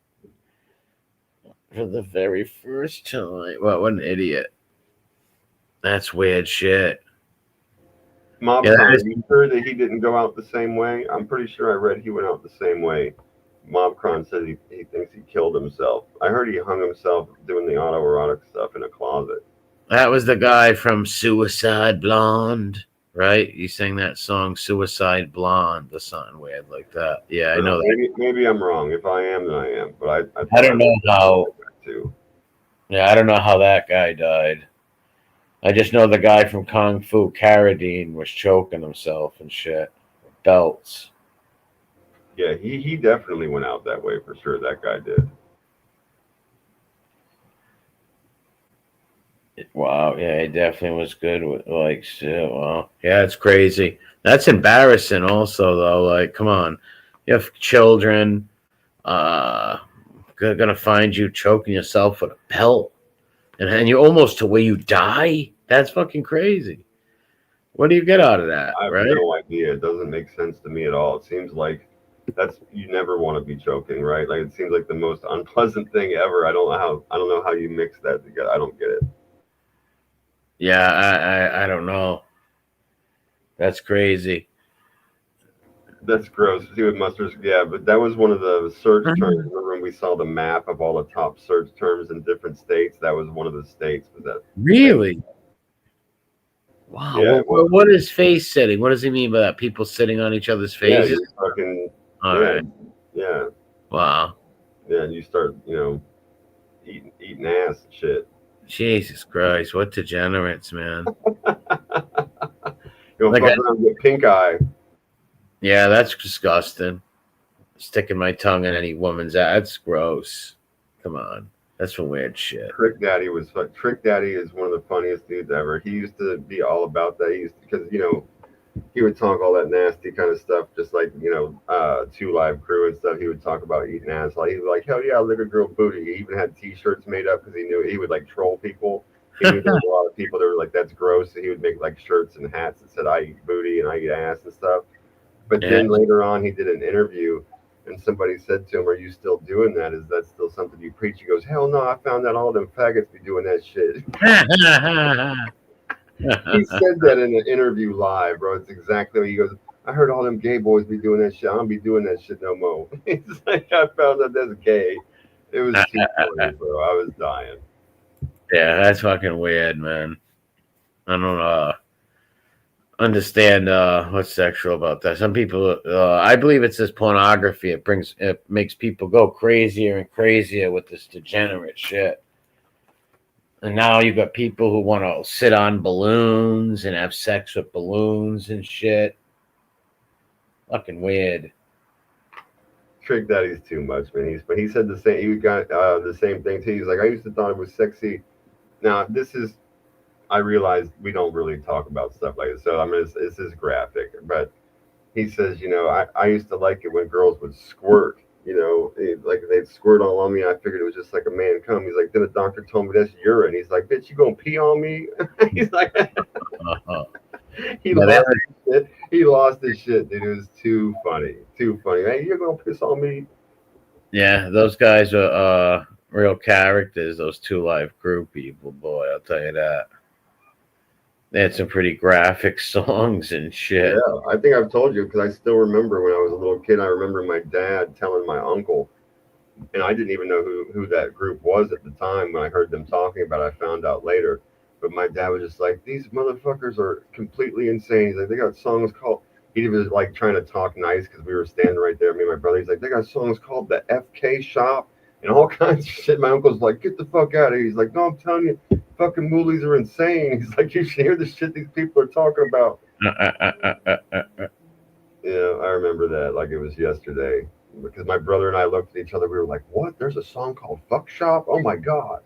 for the very first time. What an idiot. That's weird shit. Yeah, that Mobcon, is are you sure that he didn't go out the same way? I'm pretty sure I read he went out the same way. Mobcron said he thinks he killed himself. I heard he hung himself doing the autoerotic stuff in a closet. that was the guy from Suicide Blonde, right? He sang that song Suicide Blonde or something weird like that. Yeah, I I don't know. know that. Maybe I'm wrong. If I am, then I am. But I I thought I don't know read something how like that too. yeah, I don't know how that guy died. I just know the guy from Kung Fu Carradine was choking himself and shit. Belts. Yeah, he definitely went out that way for sure. That guy did. Wow, yeah, it definitely was good with like shit. Wow, yeah, it's crazy. That's embarrassing. Also, though, like, come on, you have children. Uh, gonna find you choking yourself with a belt, and you're almost to where you die. That's fucking crazy. What do you get out of that, I have right? no idea. It doesn't make sense to me at all. It seems like that's you never want to be choking, right? Like it seems like the most unpleasant thing ever. I don't know how you mix that together. I don't get it. Yeah, I don't know. That's crazy. That's gross. See what mustard's yeah, but that was one of the search terms. Remember when we saw the map of all the top search terms in different states? That was one of the states. Was that face? Really? Wow. Yeah, Well, it was. what is face sitting? What does he mean by that? People sitting on each other's Yeah, faces? you're fucking All yeah, right. yeah, Wow. yeah, and you start, eating ass and shit. Jesus Christ. What degenerates, man. You don't Like, fuck around and get pink eye. yeah, that's disgusting. Sticking my tongue in any woman's ass. That's gross. Come on. That's some weird shit. Trick Daddy is one of the funniest dudes ever. He used to be all about that. He used because he would talk all that nasty kind of stuff, just like Two Live Crew and stuff. He would talk about eating ass. Like he was like, hell yeah, lick a girl booty. He even had T-shirts made up because he knew he would like troll people. He knew there was a lot of people that were like, that's gross. So he would make like shirts and hats that said, I eat booty and I eat ass and stuff. But Yeah. then later on, he did an interview, and somebody said to him, "Are you still doing that? Is that still something you preach?" He goes, "Hell no! I found out all them faggots be doing that shit." He said that in an interview live, bro. It's exactly what he goes. I heard all them gay boys be doing that shit. I don't be doing that shit no more. He's like, I found out that's gay. It was too funny, bro. I was dying. Yeah, that's fucking weird, man. I don't understand what's sexual about that. Some people, I believe it's this pornography. It makes people go crazier and crazier with this degenerate shit. And now you've got people who want to sit on balloons and have sex with balloons and shit. Fucking weird. Trick Daddy's too much, man. But he said the same. He got the same thing too. He's like, I used to thought it was sexy. Now this is I realize we don't really talk about stuff like this, so I mean, this is graphic. But he says, I used to like it when girls would squirt. Like they'd squirt all on me. I figured it was just like a man come. He's like, then the doctor told me that's urine. He's like, bitch, you gonna pee on me? He's like, Uh-huh. He Yeah, lost his shit. He lost his shit, dude. It was too funny. Too funny. Hey, you're gonna piss on me? yeah, those guys are real characters. Those Two Live Crew people, boy, I'll tell you that. They had some pretty graphic songs and Yeah, shit. I think I've told you because I still remember when I was a little kid. I remember my dad telling my uncle, and I didn't even know who that group was at the time. When I heard them talking about it, I found out later. But my dad was just like, "These motherfuckers are completely insane." He's like, "They got songs called." He was like trying to talk nice because we were standing right there, me and my brother. He's like, "They got songs called the FK Shop and all kinds of shit." My uncle's like, "Get the fuck out of here!" He's like, "No, I'm telling you, fucking moolies are insane." He's like, "You should hear the shit these people are talking about." Yeah, I remember that like it was yesterday because my brother and I looked at each other. We were like, "What? There's a song called Fuck Shop? Oh my god!"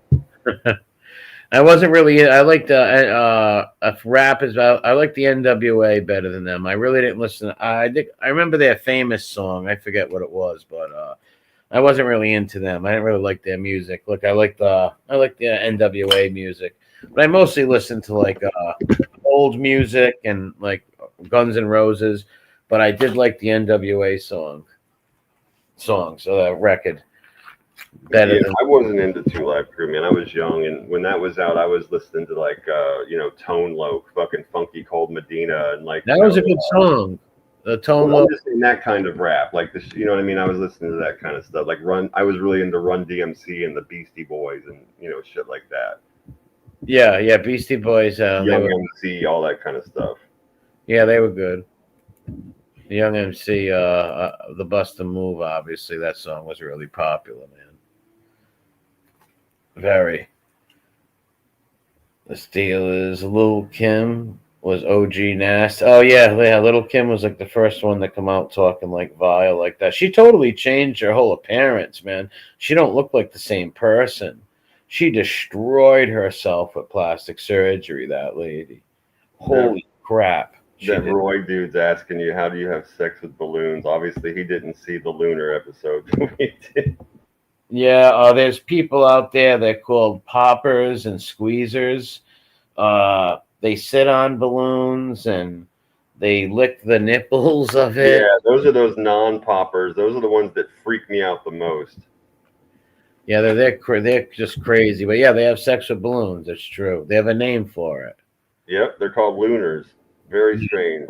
I wasn't really. I like the rap is. I like the NWA better than them. I really didn't listen. I think I remember their famous song. I forget what it was, but I wasn't really into them. I didn't really like their music. Look, I like the NWA music, but I mostly listen to like old music and like Guns N' Roses. But I did like the NWA songs, record better Yeah, than. I wasn't into Two Live Crew, man. I was young, and when that was out, I was listening to like, Tone Loc, fucking Funky Cold Medina, and like, That was a good song. The Tone Well, I'm Loc. just saying that kind of rap, like this, you know what I mean? I was listening to that kind of stuff, like Run. I was really into Run DMC and the Beastie Boys, and shit like that. Yeah, yeah, Beastie Boys. They Young were, MC, all that kind of stuff. yeah, they were good. Young MC, the Bust a Move. Obviously, that song was really popular, man. Very. The Steelers. Lil Kim was OG Nast. Oh yeah, yeah. Little Kim was like the first one to come out talking like vile like that. She totally changed her whole appearance, man. She don't look like the same person. She destroyed herself with plastic surgery. That lady. That Holy crap. She that did. Roy dude's asking you, how do you have sex with balloons? Obviously, he didn't see the lunar episode. We did. Yeah, there's people out there. They're called poppers and squeezers. They sit on balloons and they lick the nipples of Yeah, it. those are those non-poppers. Those are the ones that freak me out the most. Yeah, they're just crazy. But yeah, they have sex with balloons. It's true. They have a name for it. Yep, they're called lunars. Very strange.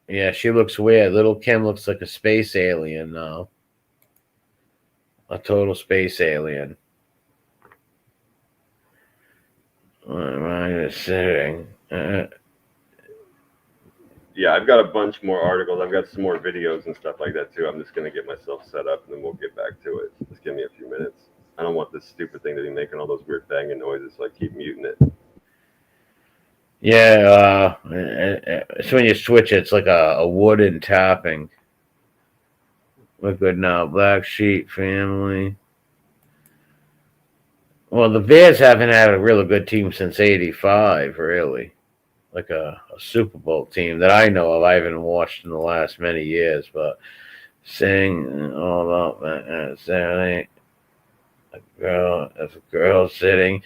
Yeah, she looks weird. Little Kim looks like a space alien now. A total space alien. What am I just sitting? Yeah, I've got a bunch more articles. I've got some more videos and stuff like that too. I'm just gonna get myself set up and then we'll get back to it. Just give me a few minutes. I don't want this stupid thing to be making all those weird banging noises, so I keep muting it. Yeah, so when you switch it, it's like a wooden tapping. We're good now. Black Sheep family. Well, the Bears haven't had a really good team since '85, really. Like a Super Bowl team that I know of. I haven't watched in the last many years, but sing all about that. Saturday, if a girl sitting.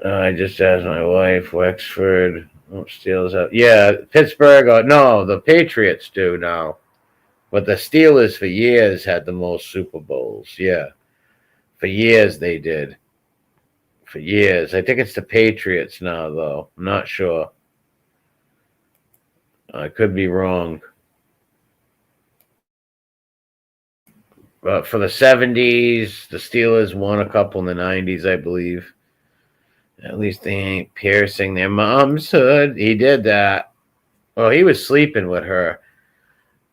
I just asked my wife, Wexford, Steelers up. Yeah, Pittsburgh. No, the Patriots do now. But the Steelers for years had the most Super Bowls. Yeah, for years they did. For years. I think it's the Patriots now, though. I'm not sure. I could be wrong. But for the 70s, the Steelers won a couple in the 90s, I believe. At least they ain't piercing their mom's hood. He did that. Well, he was sleeping with her.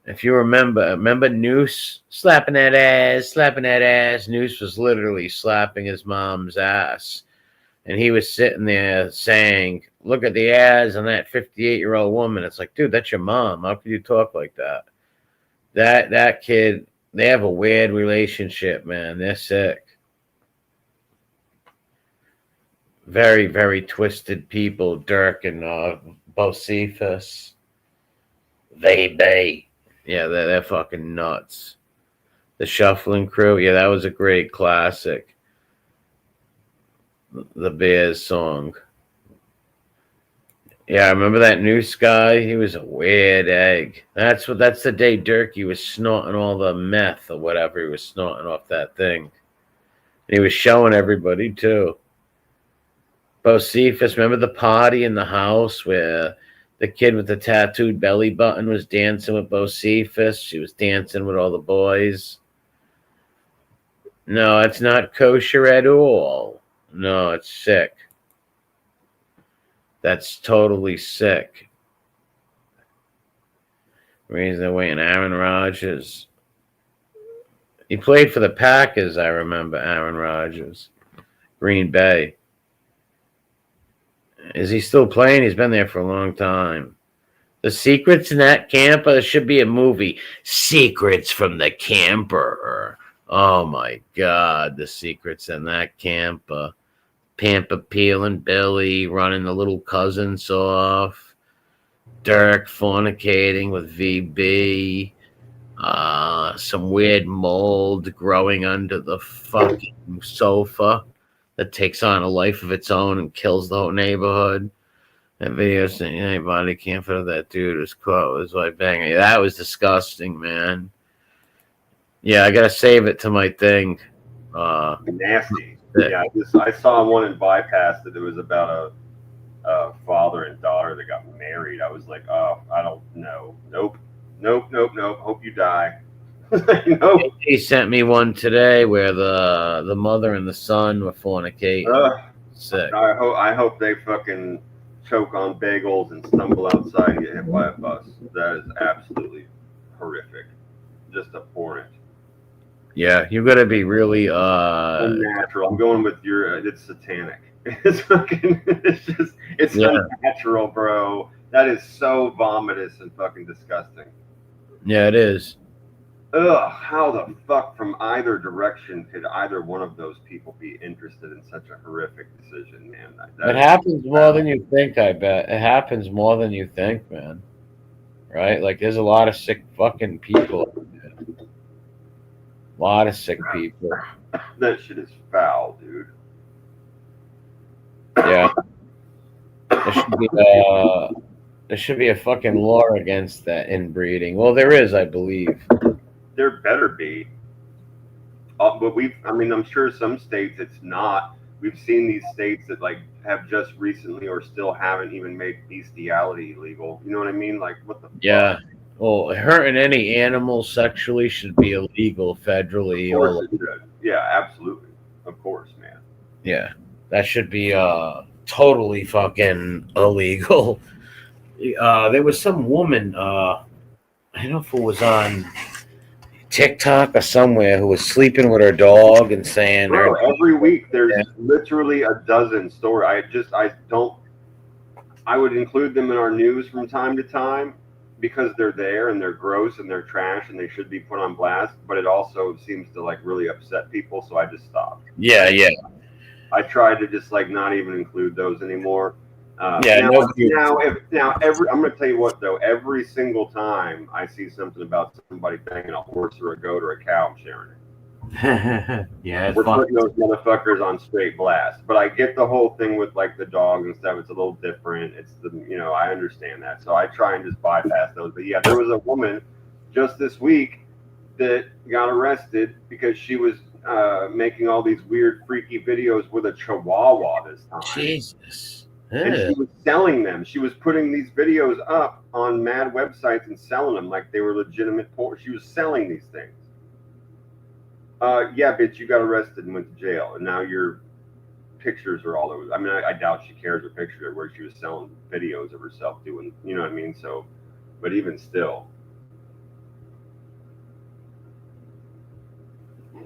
If you remember Noose slapping that ass, slapping that ass. Noose was literally slapping his mom's ass. And he was sitting there saying, "Look at the ass on that 58-year-old woman." It's like, dude, that's your mom. How could you talk like that? That kid, they have a weird relationship, man. They're sick. Very, very twisted people, Dirk and Bocephus. They. Yeah, they're fucking nuts. The Shuffling Crew, yeah, that was a great classic. The Bears song. Yeah, I remember that Noose guy. He was a weird egg. That's the day Durkee was snorting all the meth or whatever he was snorting off that thing. And he was showing everybody too. Bocephus, remember the party in the house where the kid with the tattooed belly button was dancing with Bocephus? She was dancing with all the boys. No, it's not kosher at all. No, it's sick. That's totally sick. Reason they're waiting Aaron Rodgers. He played for the Packers, I remember, Aaron Rodgers. Green Bay. Is he still playing? He's been there for a long time. The Secrets in that camper? There should be a movie. Secrets from the Camper. Oh my God, the secrets in that camper. Pampa peeling Billy, running the little cousins off. Dirk fornicating with VB. Some weird mold growing under the fucking sofa that takes on a life of its own and kills the whole neighborhood. That video saying anybody can't fit that dude was caught with his wife banging. That was disgusting, man. Yeah, I gotta save it to my thing. Nasty. Yeah, I saw one in Bypass that it was about a father and daughter that got married. I was like, oh, I don't know. Nope. Hope you die. Nope. He sent me one today where the mother and the son were fornicating. Sick. I hope they fucking choke on bagels and stumble outside and get hit by a bus. That is absolutely horrific. Just abhorrent. Yeah, you gotta be really unnatural. I'm going with your it's satanic. It's fucking it's unnatural, bro. That is so vomitous and fucking disgusting. Yeah, it is. Ugh, how the fuck from either direction could either one of those people be interested in such a horrific decision, man? It happens more than you think, I bet. It happens more than you think, man. Right? Like, there's a lot of sick fucking people. A lot of sick people. That shit is foul, dude. Yeah. There should be a fucking law against that inbreeding. Well, there is, I believe. There better be. But I'm sure some states it's not. We've seen these states that like have just recently or still haven't even made bestiality legal. You know what I mean? Like, what the fuck? Well, hurting any animal sexually should be illegal federally. Of course it should. Yeah, absolutely. Of course, man. Yeah, that should be totally fucking illegal. There was some woman, I don't know if it was on TikTok or somewhere, who was sleeping with her dog and saying, "Bro, every week there's literally a dozen stories." I would include them in our news from time to time because they're there and they're gross and they're trash and they should be put on blast. But it also seems to like really upset people, so I just stopped. Yeah. I try to just like not even include those anymore. I'm going to tell you what though. Every single time I see something about somebody banging a horse or a goat or a cow, I'm sharing it. Yeah, we're putting those motherfuckers on straight blast. But I get the whole thing with like the dogs and stuff. It's a little different. It's I understand that. So I try and just bypass those. But yeah, there was a woman just this week that got arrested because she was making all these weird, freaky videos with a chihuahua this time. Jesus. And she was selling them. She was putting these videos up on mad websites and selling them like they were legitimate porn. She was selling these things. Yeah, bitch, you got arrested and went to jail, and now your pictures are all over. I mean, I doubt she cares her picture where she was selling videos of herself doing, you know what I mean? So, but even still.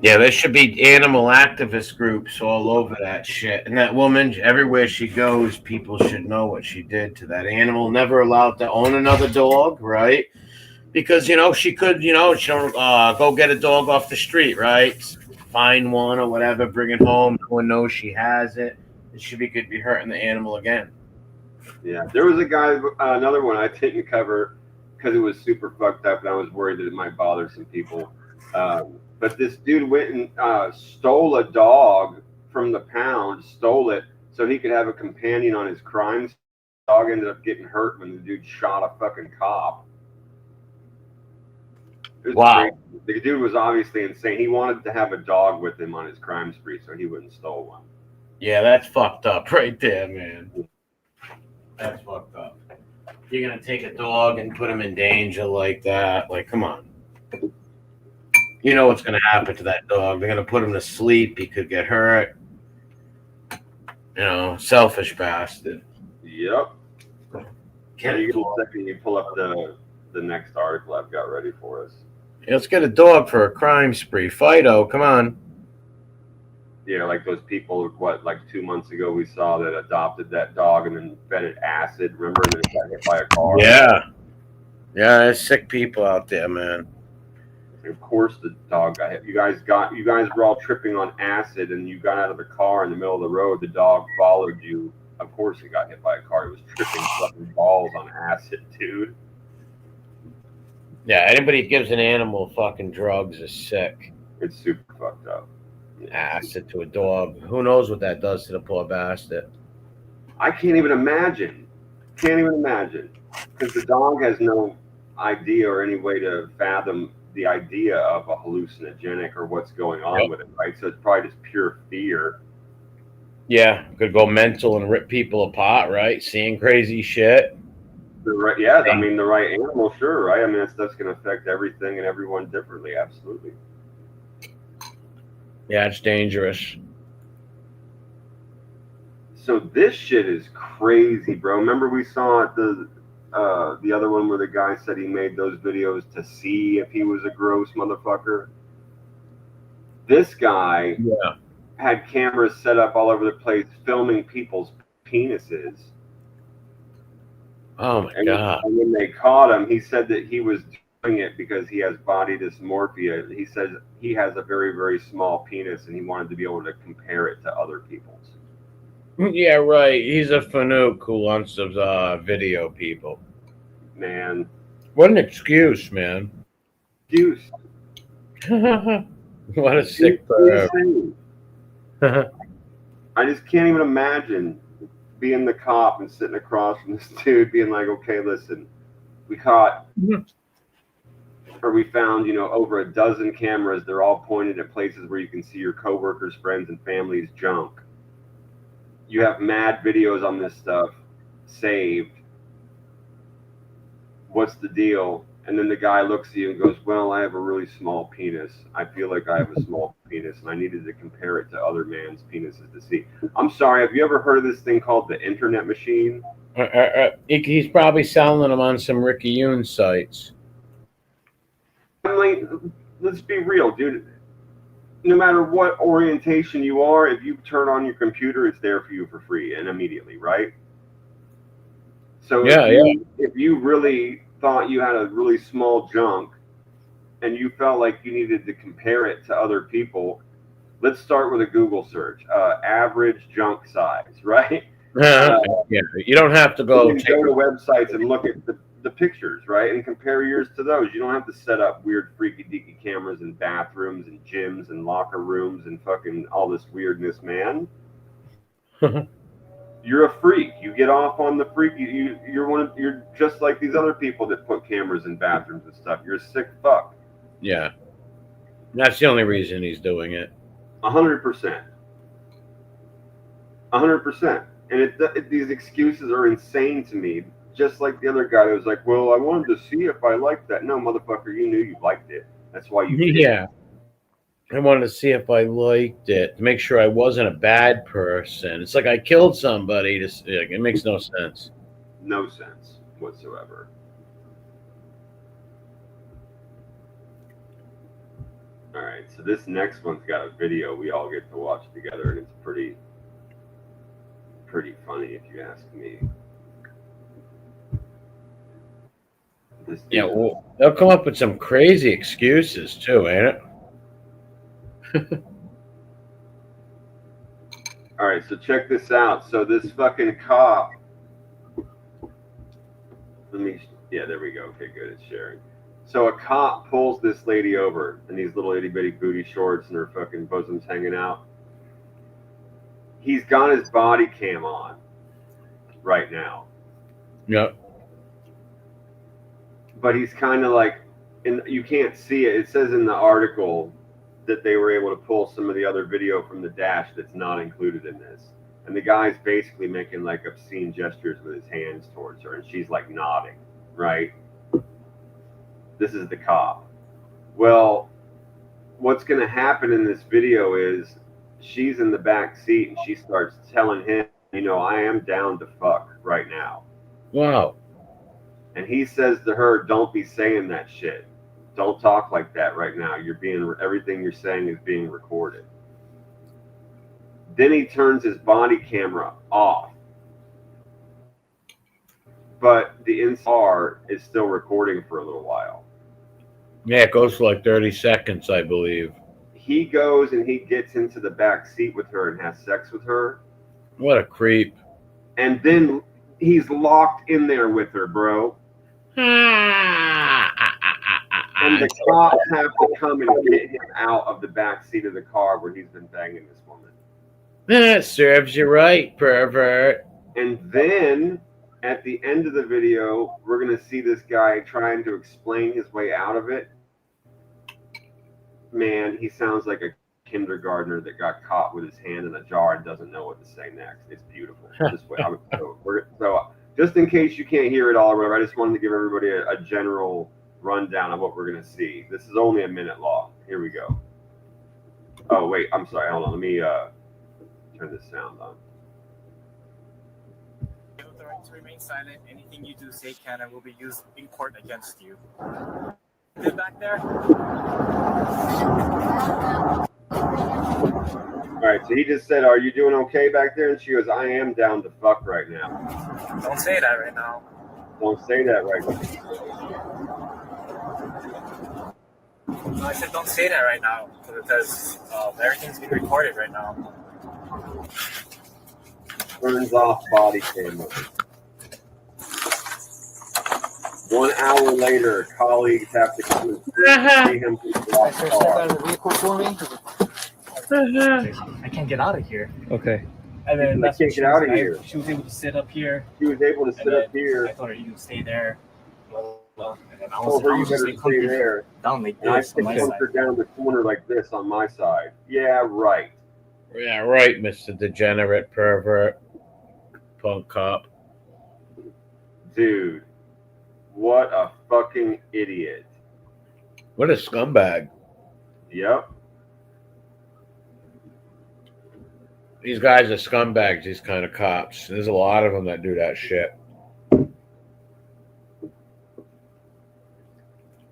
Yeah, there should be animal activist groups all over that shit. And that woman, everywhere she goes, people should know what she did to that animal. Never allowed to own another dog, right? Because, she could, she'll go get a dog off the street, right? Find one or whatever, bring it home. No one knows she has it. She could be hurting the animal again. Yeah, there was a guy, another one I didn't cover because it was super fucked up and I was worried that it might bother some people. But this dude went and stole a dog from the pound, stole it so he could have a companion on his crime dog ended up getting hurt when the dude shot a fucking cop. It was Wow. crazy. The dude was obviously insane. He wanted to have a dog with him on his crime spree, so he wouldn't steal one. Yeah, that's fucked up right there, man. That's fucked up. You're gonna take a dog and put him in danger like that? Like, come on. You know what's gonna happen to that dog. They're gonna put him to sleep. He could get hurt. You know, selfish bastard. Yep. Get You a get a dog. second, you pull up the next article I've got ready for us. Let's get a dog for a crime spree. Fido, come on. Yeah, like those people, like 2 months ago we saw that adopted that dog and then fed it acid, remember, and then it got hit by a car. Yeah. Yeah, there's sick people out there, man. And of course the dog got hit. You guys were all tripping on acid and you got out of the car in the middle of the road. The dog followed you. Of course it got hit by a car. It was tripping fucking balls on acid, dude. Yeah, anybody who gives an animal fucking drugs is sick. It's super fucked up. Acid to a dog. Who knows what that does to the poor bastard? I can't even imagine. Because the dog has no idea or any way to fathom the idea of a hallucinogenic or what's going on with it, right? So it's probably just pure fear. Yeah, could go mental and rip people apart, right? Seeing crazy shit. The right animal, sure, right? I mean, that stuff's going to affect everything and everyone differently, absolutely. Yeah, it's dangerous. So this shit is crazy, bro. Remember we saw the other one where the guy said he made those videos to see if he was a gross motherfucker? This guy had cameras set up all over the place filming people's penises. Oh my God. And when they caught him, he said that he was doing it because he has body dysmorphia. He says he has a very, very small penis and he wanted to be able to compare it to other people's. Yeah, right. He's a fanook who wants to video people. Man. What an excuse, man. Excuse. What a sick person. I just can't even imagine being the cop and sitting across from this dude being like, okay, listen, we caught or we found, over a dozen cameras. They're all pointed at places where you can see your coworkers, friends, and family's junk. You have mad videos on this stuff saved. What's the deal? And then the guy looks at you and goes, well, I have a really small penis. I feel like I have a small penis, and I needed to compare it to other man's penises to see. I'm sorry, have you ever heard of this thing called the internet machine? He's probably selling them on some Ricky Yoon sites. I'm like, let's be real, dude. No matter what orientation you are, if you turn on your computer, it's there for you for free and immediately, right? So if you really thought you had a really small junk and you felt like you needed to compare it to other people, let's start with a Google search. Average junk size, right? You don't have to go. You can go to websites and look at the pictures, right? And compare yours to those. You don't have to set up weird freaky deaky cameras in bathrooms and gyms and locker rooms and fucking all this weirdness, man. You're a freak. You get off on the freak. You're just like these other people that put cameras in bathrooms and stuff. You're a sick fuck. Yeah. That's the only reason he's doing it. 100%. 100%. And these excuses are insane to me. Just like the other guy who was like, well, I wanted to see if I liked that. No, motherfucker, you knew you liked it. That's why you did. Yeah. I wanted to see if I liked it, to make sure I wasn't a bad person. It's like I killed somebody. It makes no sense. No sense whatsoever. All right, so this next one's got a video we all get to watch together, and it's pretty funny if you ask me. Well, they'll come up with some crazy excuses too, ain't it? All right, so check this out. So this fucking cop. There we go. Okay, good. It's sharing. So a cop pulls this lady over in these little itty bitty booty shorts and her fucking bosoms hanging out. He's got his body cam on right now. Yep. But he's kind of like, and you can't see it. It says in the article that they were able to pull some of the other video from the dash that's not included in this. And the guy's basically making like obscene gestures with his hands towards her, and she's like nodding, right? This is the cop. Well, what's going to happen in this video is she's in the back seat and she starts telling him, you know, I am down to fuck right now. Wow. And he says to her, don't be saying that shit. Don't talk like that right now. Everything you're saying is being recorded. Then he turns his body camera off. But the NCR is still recording for a little while. Yeah, it goes for like 30 seconds, I believe. He goes and he gets into the back seat with her and has sex with her. What a creep. And then he's locked in there with her, bro. And the cops have to come and get him out of the back seat of the car where he's been banging this woman. That serves you right, pervert. And then at the end of the video, we're going to see this guy trying to explain his way out of it. Man, he sounds like a kindergartner that got caught with his hand in a jar and doesn't know what to say next. It's beautiful. So just in case you can't hear it all, I just wanted to give everybody a general rundown of what we're going to see. This is only a minute long. Here we go. Oh, wait. I'm sorry. Hold on. Let me turn this sound on. You have the right to remain silent. Anything you do, say, can, and will be used in court against you. Good back there? All right, so he just said, are you doing okay back there? And she goes, I am down to fuck right now. Don't say that right now. Don't say that right now. No, I said don't say that right now because everything's being recorded right now. Turns off body camera. 1 hour later, colleagues have to come and see him to block the car. The vehicle for me. I can't get out of here. Okay. And then I can't get out of here. She was able to sit up here. She was able to sit up here. I told her you can stay there. And then I Told her you was better just stay there. down like And I this on my kicked side. her down the corner like this on my side. Yeah, right. Yeah, right, Mr. Degenerate pervert. Punk cop. Dude, what a fucking idiot. What a scumbag. Yep. These guys are scumbags, these kind of cops. There's a lot of them that do that shit.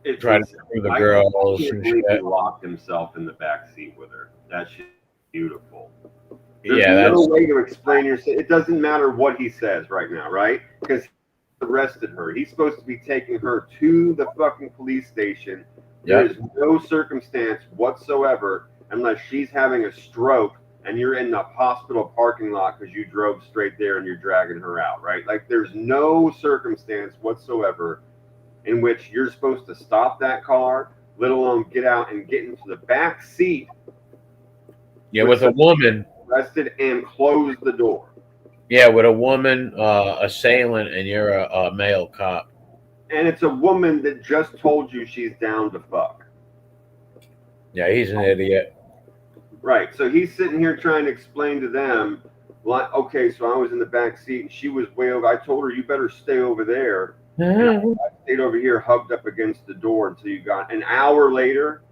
It's Try to screw the I girls can't and believe shit. he locked himself in the back seat with her. That shit's beautiful. There's Yeah, no that's way to explain yourself. It doesn't matter what he says right now, right? Because he arrested her. He's supposed to be taking her to the fucking police station. There is no circumstance whatsoever unless she's having a stroke and you're in the hospital parking lot because you drove straight there and you're dragging her out, right? Like there's no circumstance whatsoever in which you're supposed to stop that car, let alone get out and get into the back seat. yeah, with a woman. Arrested and close the door. Yeah, with a woman assailant and you're a male cop. And it's a woman that just told you she's down to fuck. Yeah, he's an idiot. Right. So he's sitting here trying to explain to them, like, okay, so I was in the back seat and she was way over. I told her, you better stay over there. And I stayed over here hugged up against the door until you got an hour later.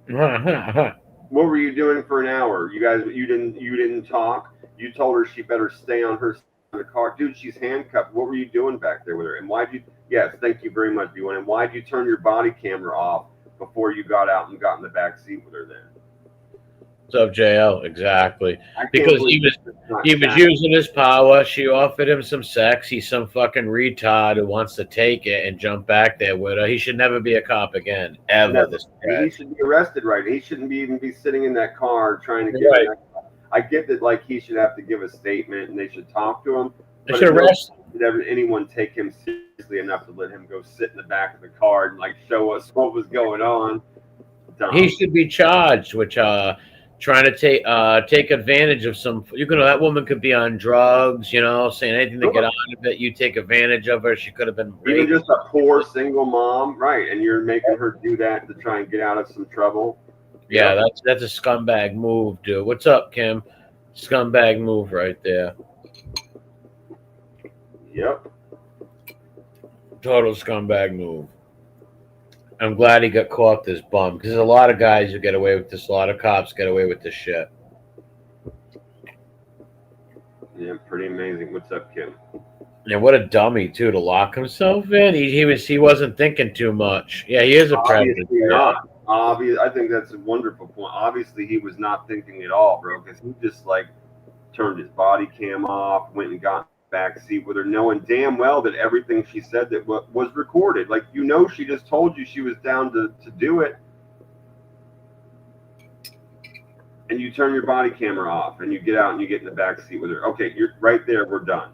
What were you doing for an hour? You guys, you didn't talk. You told her she better stay on her side of the car. Dude, she's handcuffed. What were you doing back there with her? And why'd you, yes, thank you very much, B1. And why'd you turn your body camera off before you got out and got in the back seat with her then? What's up, JL? Exactly. Because he was using his power. She offered him some sex. He's some fucking retard who wants to take it and jump back there with her. He should never be a cop again, ever. Never. This He should be arrested, right? He shouldn't even be sitting in that car trying to get. Right. I get that, like he should have to give a statement and they should talk to him. They should arrest him. Did ever anyone take him seriously enough to let him go sit in the back of the car and like show us what was going on? Dumb. He should be charged, which trying to take advantage of some. That woman could be on drugs, saying anything to get out of it. You take advantage of her. She could have been even raped. just a poor single mom, right? And you're making her do that to try and get out of some trouble. Yeah, that's a scumbag move, dude. What's up, Kim? Scumbag move right there. Yep. Total scumbag move. I'm glad he got caught, this bum, because there's a lot of guys who get away with this. A lot of cops get away with this shit. Yeah, pretty amazing. What's up, Kim? Yeah, what a dummy too to lock himself in. He wasn't thinking too much. Yeah, he is a predator. Obviously not. I think that's a wonderful point. Obviously, he was not thinking at all, bro, because he just like turned his body cam off, went and got back seat with her, knowing damn well that everything she said that was recorded. Like, she just told you she was down to do it, and you turn your body camera off and you get out and you get in the back seat with her. Okay, you're right there. We're done.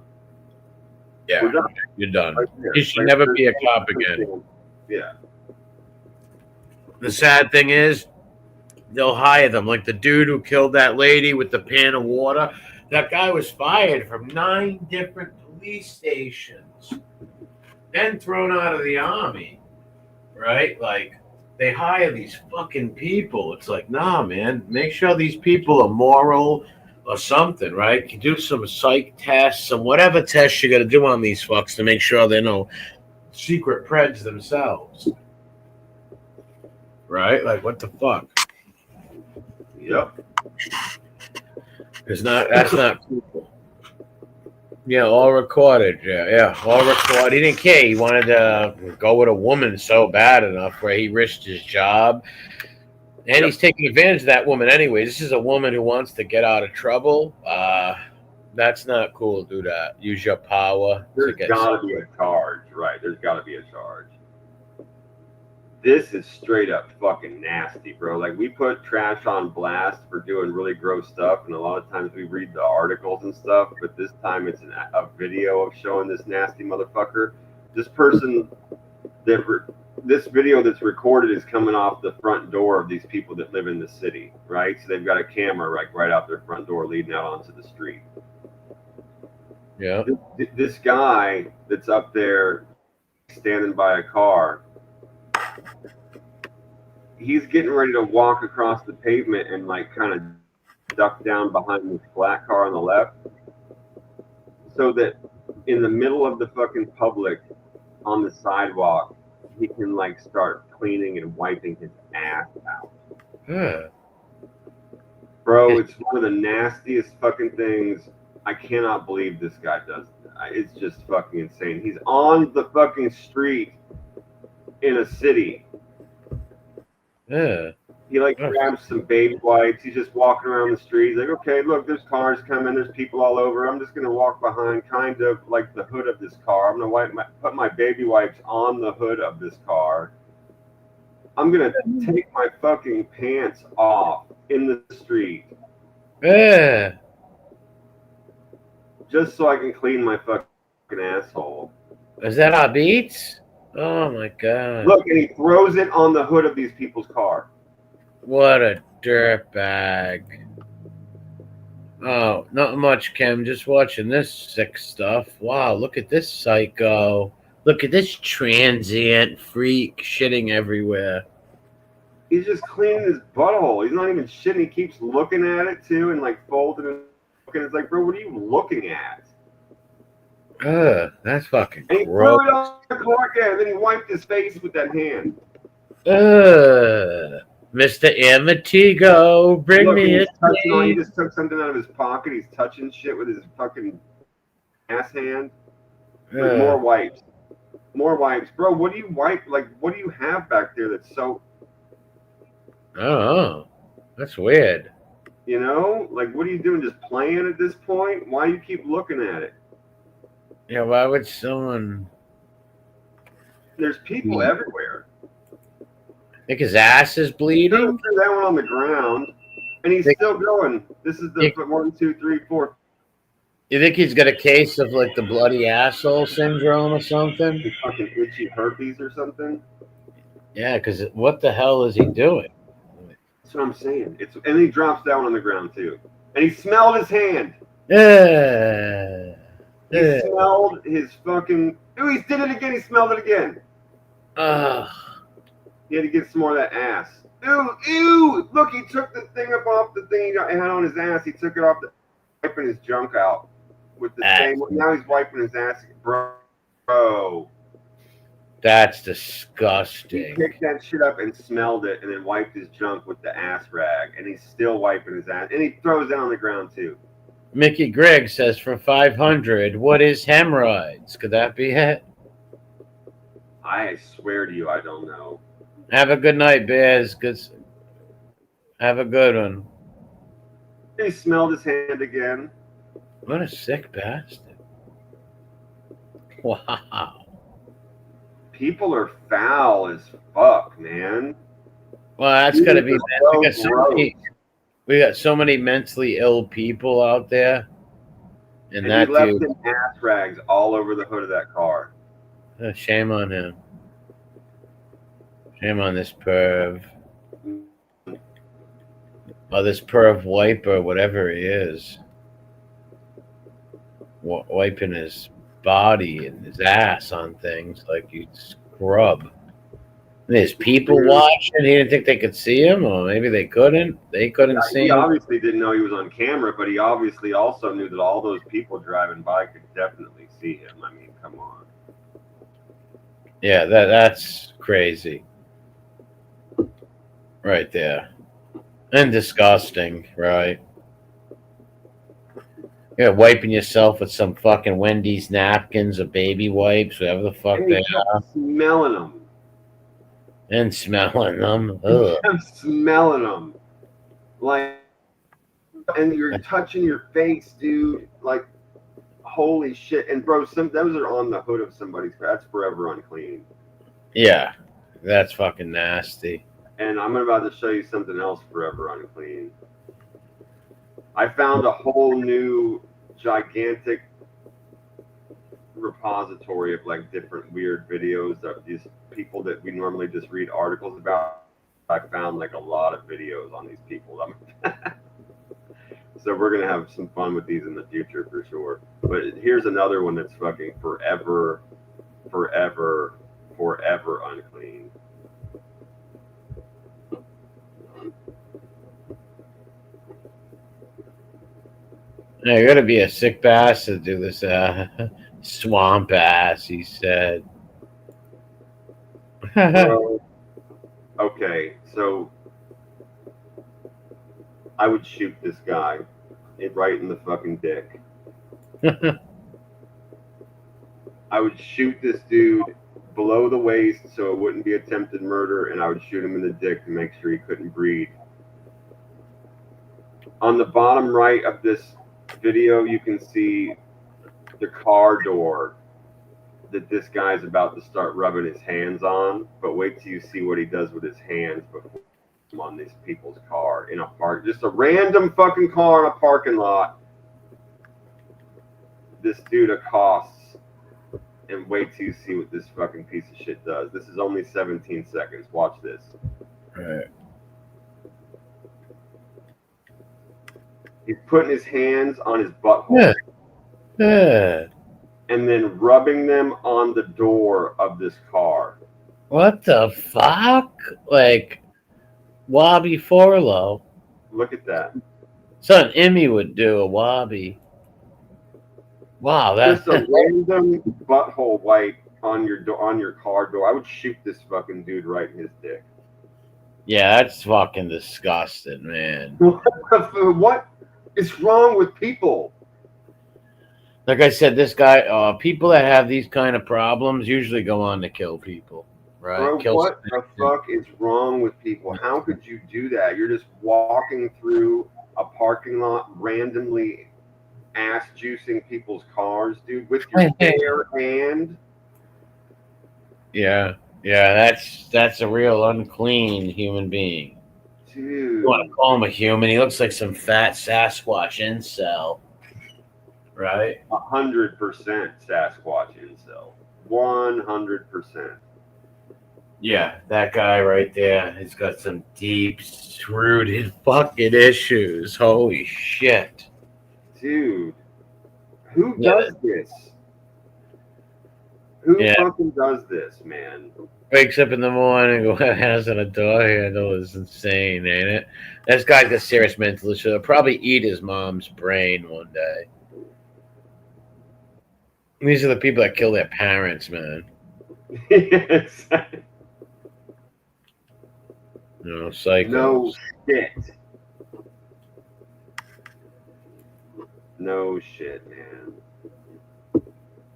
Yeah, we're done. You're done. Right there. You should never be a cop again. Yeah. The sad thing is, they'll hire them. Like the dude who killed that lady with the pan of water. That guy was fired from 9 different police stations, then thrown out of the army, right? Like, they hire these fucking people. It's like, nah, man, make sure these people are moral or something, right? You do some psych tests, some whatever tests you got to do on these fucks to make sure they're no secret preds themselves, right? Like, what the fuck? Yep. That's not cool. Yeah, all recorded. Yeah, all recorded. He didn't care. He wanted to go with a woman so bad enough where he risked his job. And he's taking advantage of that woman anyway. This is a woman who wants to get out of trouble. That's not cool to do that. Use your power. There's got to be a charge, right? There's got to be a charge. This is straight up fucking nasty, bro. Like, we put trash on blast for doing really gross stuff, and a lot of times we read the articles and stuff, but this time it's a video of showing this nasty motherfucker. This person, this video that's recorded is coming off the front door of these people that live in the city, right? So they've got a camera right out their front door leading out onto the street. Yeah. This guy that's up there standing by a car, he's getting ready to walk across the pavement and like kind of duck down behind this black car on the left, so that in the middle of the fucking public on the sidewalk, he can like start cleaning and wiping his ass out. Yeah. Bro, it's one of the nastiest fucking things. I cannot believe this guy does that. It's just fucking insane. He's on the fucking street in a city. Yeah. He like grabs some baby wipes. He's just walking around the street. He's like, okay, look, there's cars coming. There's people all over. I'm just gonna walk behind, kind of like the hood of this car. I'm gonna put my baby wipes on the hood of this car. I'm gonna take my fucking pants off in the street. Yeah. Just so I can clean my fucking asshole. Is that our beats? Oh my god. Look, and he throws it on the hood of these people's car. What a dirtbag. Oh, not much, Kim. Just watching this sick stuff. Wow, look at this psycho. Look at this transient freak shitting everywhere. He's just cleaning his butthole. He's not even shitting. He keeps looking at it too and like folding it. And it's like, bro, what are you looking at? That's fucking and he gross. threw it on the car again, and then he wiped his face with that hand. Mr. Amatigo, bring me a he just took something out of his pocket. He's touching shit with his fucking ass hand. Like, more wipes. More wipes. Bro, what do you wipe? Like, what do you have back there that's so... I don't know. That's weird. You know? Like, what are you doing? Just playing at this point? Why do you keep looking at it? Yeah, why would someone... There's people everywhere. I think his ass is bleeding? He threw that one on the ground, and he's still going. This is the 1, 2, 3, 4. You think he's got a case of, like, the bloody asshole syndrome or something? Fucking itchy herpes or something? Yeah, because what the hell is he doing? That's what I'm saying. And he drops down on the ground too. And he smelled his hand. He smelled his fucking. Ooh, he did it again. He smelled it again. He had to get some more of that ass. Ew! Look, he took the thing up off the thing he had on his ass. He took it off, wiping his junk out with the same. Now he's wiping his ass, bro. That's disgusting. He picked that shit up and smelled it, and then wiped his junk with the ass rag, and he's still wiping his ass, and he throws it on the ground too. Mickey Grigg says for 500, what is hemorrhoids? Could that be it? I swear to you, I don't know. Have a good night, Bears. Have a good one. He smelled his hand again. What a sick bastard. Wow. People are foul as fuck, man. Well, that's got to be. We got so many mentally ill people out there. And that he left him ass rags all over the hood of that car. Shame on him. Shame on this perv. Oh, this perv wiper, whatever he is. Wiping his body and his ass on things like you scrub. And there's people watching. He didn't think they could see him, or maybe they couldn't. They couldn't see him. He obviously didn't know he was on camera, but he obviously also knew that all those people driving by could definitely see him. I mean, come on. Yeah, that's crazy. Right there. And disgusting, right? You're wiping yourself with some fucking Wendy's napkins or baby wipes, whatever the fuck they are. Smelling them. And smelling them. Ugh. I'm smelling them. Like, and you're touching your face, dude. Like, holy shit. And bro, those are on the hood of somebody's car. That's forever unclean. Yeah, that's fucking nasty. And I'm about to show you something else forever unclean. I found a whole new gigantic repository of like different weird videos of these people that we normally just read articles about. I found like a lot of videos on these people. So we're gonna have some fun with these in the future for sure. But here's another one that's fucking forever unclean. Yeah, you gotta be a sick bass to do this swamp ass, he said. Okay, so I would shoot this guy right in the fucking dick. I would shoot this dude below the waist so it wouldn't be attempted murder, and I would shoot him in the dick to make sure he couldn't breathe. On the bottom right of this video, you can see the car door that this guy's about to start rubbing his hands on, but wait till you see what he does with his hands before I'm on these people's car in a park. Just a random fucking car in a parking lot. This dude accosts, and wait till you see what this fucking piece of shit does. This is only 17 seconds. Watch this. Right. He's putting his hands on his butthole. Yeah. And then rubbing them on the door of this car. What the fuck? Like, Wabi Forlow. Look at that. Something Emmy would do, a Wabi. Wow, that's just a random butthole wipe on your car door. I would shoot this fucking dude right in his dick. Yeah, that's fucking disgusting, man. What is wrong with people? Like I said, this guy, people that have these kind of problems usually go on to kill people, right? Bro, what the fuck is wrong with people? How could you do that? You're just walking through a parking lot randomly ass juicing people's cars, dude, with your bare hand. Yeah, that's a real unclean human being. Dude, You want to call him a human? He looks like some fat Sasquatch incel, right? 100% Sasquatch incel. 100%. Yeah, that guy right there has got some deep-rooted fucking issues. Holy shit. Dude, who Yeah, does this? Who yeah. fucking does this, man? Wakes up in the morning and has on a door handle is insane, ain't it? This guy's got serious mental issues. He'll probably eat his mom's brain one day. These are the people that kill their parents, man. Yes. Psychos. No shit. No shit, man.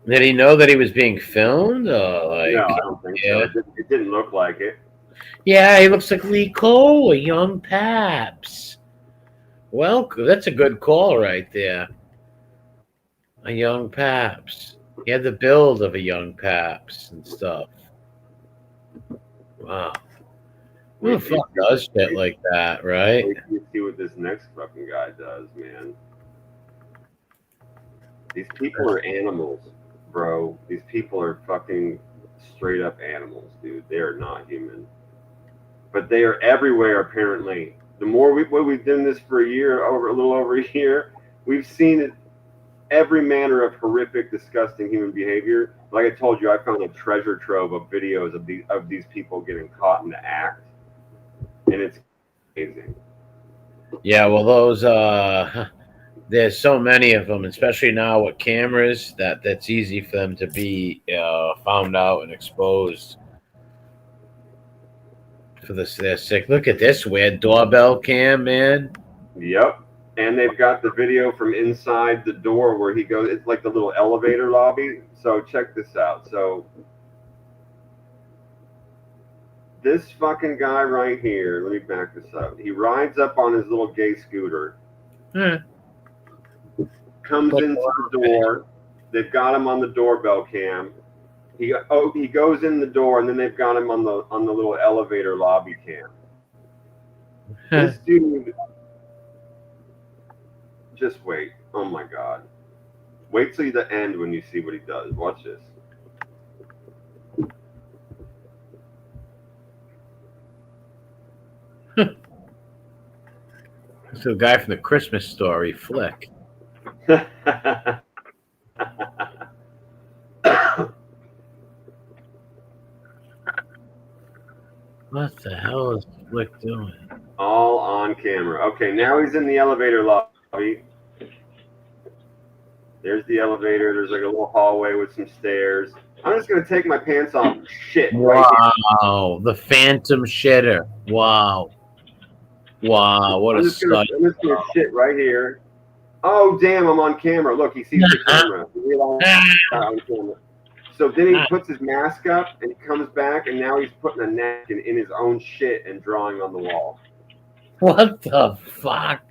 Did he know that he was being filmed? Or No, I don't think so. It didn't look like it. Yeah, he looks like Lee Cole, a young Paps. Well, that's a good call right there. A young Paps. He had the build of a young Paps and stuff. Wow. Who the fuck does shit like that, right? Wait till you see what this next fucking guy does, man. These people are animals, bro. These people are fucking straight up animals, dude. They are not human. But they are everywhere, apparently. The more we've done this for a little over a year, we've seen it, every manner of horrific, disgusting human behavior. Like I told you, I found a treasure trove of videos of these people getting caught in the act, and it's amazing. Yeah, well, those there's so many of them, especially now with cameras. That's easy for them to be found out and exposed. For this, they're sick. Look at this weird doorbell cam, man. Yep. And they've got the video from inside the door where he goes. It's like the little elevator lobby. So check this out. So this fucking guy right here, let me back this up. He rides up on his little gay scooter, comes into the door. They've got him on the doorbell cam. He goes in the door, and then they've got him on the little elevator lobby cam. This dude, just wait. Oh my god. Wait till the end when you see what he does. Watch this. It's the guy from the Christmas Story flick. What the hell is Flick doing? All on camera. Okay, now he's in the elevator lobby. There's the elevator. There's like a little hallway with some stairs. I'm just gonna take my pants off. Shit. Wow, the Phantom Shitter. Wow. Wow, what I'm a just gonna shit right here. Oh damn, I'm on camera. Look, he sees the camera. On camera. So then he puts his mask up and he comes back, and now he's putting a napkin in his own shit and drawing on the wall. What the fuck?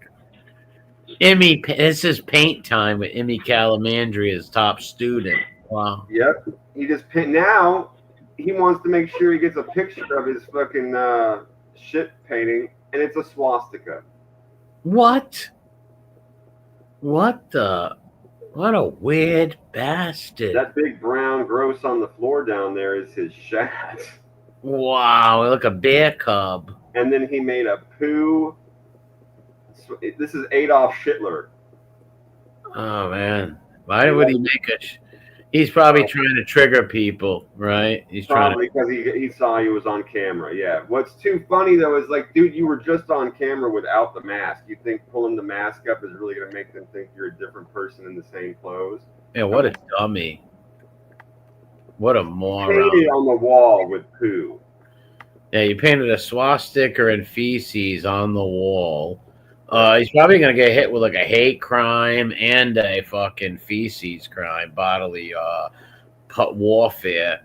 This is paint time with Emmy Calamandria's top student. Wow. Yep. Now he wants to make sure he gets a picture of his fucking shit painting, and it's a swastika. What? What a weird bastard. That big brown gross on the floor down there is his shat. Wow, like a bear cub. And then he made a poo. This is Adolf Hitler. Oh man, why would he make a? He's probably trying to trigger people, right? He's probably because he saw he was on camera. Yeah. What's too funny though is like, dude, you were just on camera without the mask. You think pulling the mask up is really gonna make them think you're a different person in the same clothes? Yeah. What a dummy. What a moron. Painted on the wall with poo. Yeah, you painted a swastika and feces on the wall. He's probably going to get hit with like a hate crime and a fucking feces crime, bodily warfare.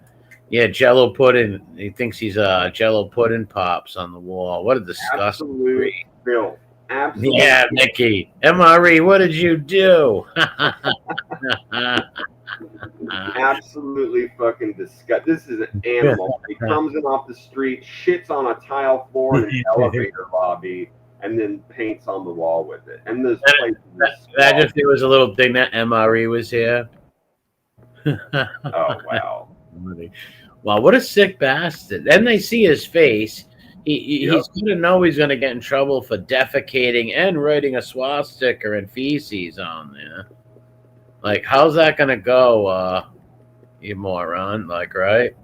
Yeah, Jello pudding. He thinks he's Jello pudding pops on the wall. What a disgusting. Absolute filth. Absolutely. Yeah, Mickey. MRE, what did you do? Absolutely fucking disgusting. This is an animal. He comes in off the street, shits on a tile floor in an elevator lobby, and then paints on the wall with it. And this place imagine if there was a little thing that MRE was here. Oh wow. Wow, what a sick bastard. Then they see his face. Yep. He's going to know he's going to get in trouble for defecating and writing a swastika and feces on there. Like, how's that going to go, you moron? Like, right?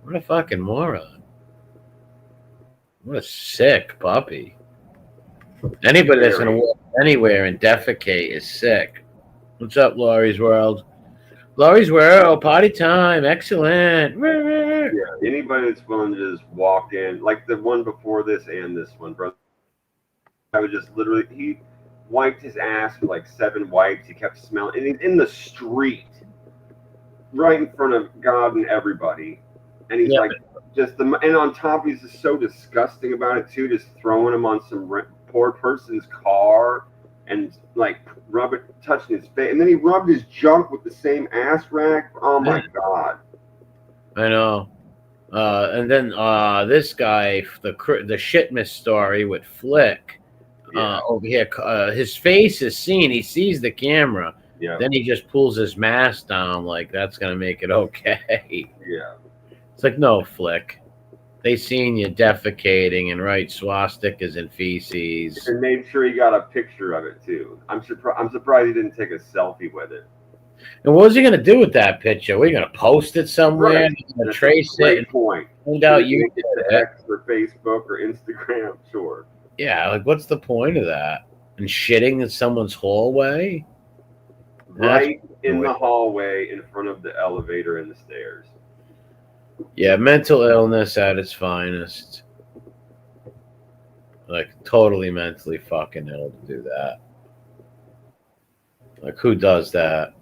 What a fucking moron. What a sick puppy. Anybody that's going to walk anywhere and defecate is sick. What's up, Laurie's World? Laurie's World, party time. Excellent. Yeah, anybody that's willing to just walk in, like the one before this and this one, bro. I was just literally, he wiped his ass with like 7 wipes. He kept smelling, and he's in the street, right in front of God and everybody. And he's like, and on top, he's just so disgusting about it too, just throwing him on some poor person's car and like touching his face. And then he rubbed his junk with the same ass rag. Oh my God. I know. And then this guy, the shitmas story with Flick over here, his face is seen. He sees the camera. Yeah. Then he just pulls his mask down like that's going to make it okay. Yeah. It's like, no, Flick. They seen you defecating and write swastikas and feces. And made sure he got a picture of it too. I'm surprised he didn't take a selfie with it. And what was he going to do with that picture? We're going to post it somewhere, and trace it, and find out you did it. X or Facebook or Instagram, sure. Yeah, like what's the point of that? And shitting in someone's hallway? Right in the hallway in front of the elevator and the stairs. Yeah, mental illness at its finest. Like totally mentally fucking ill to do that. Like who does that?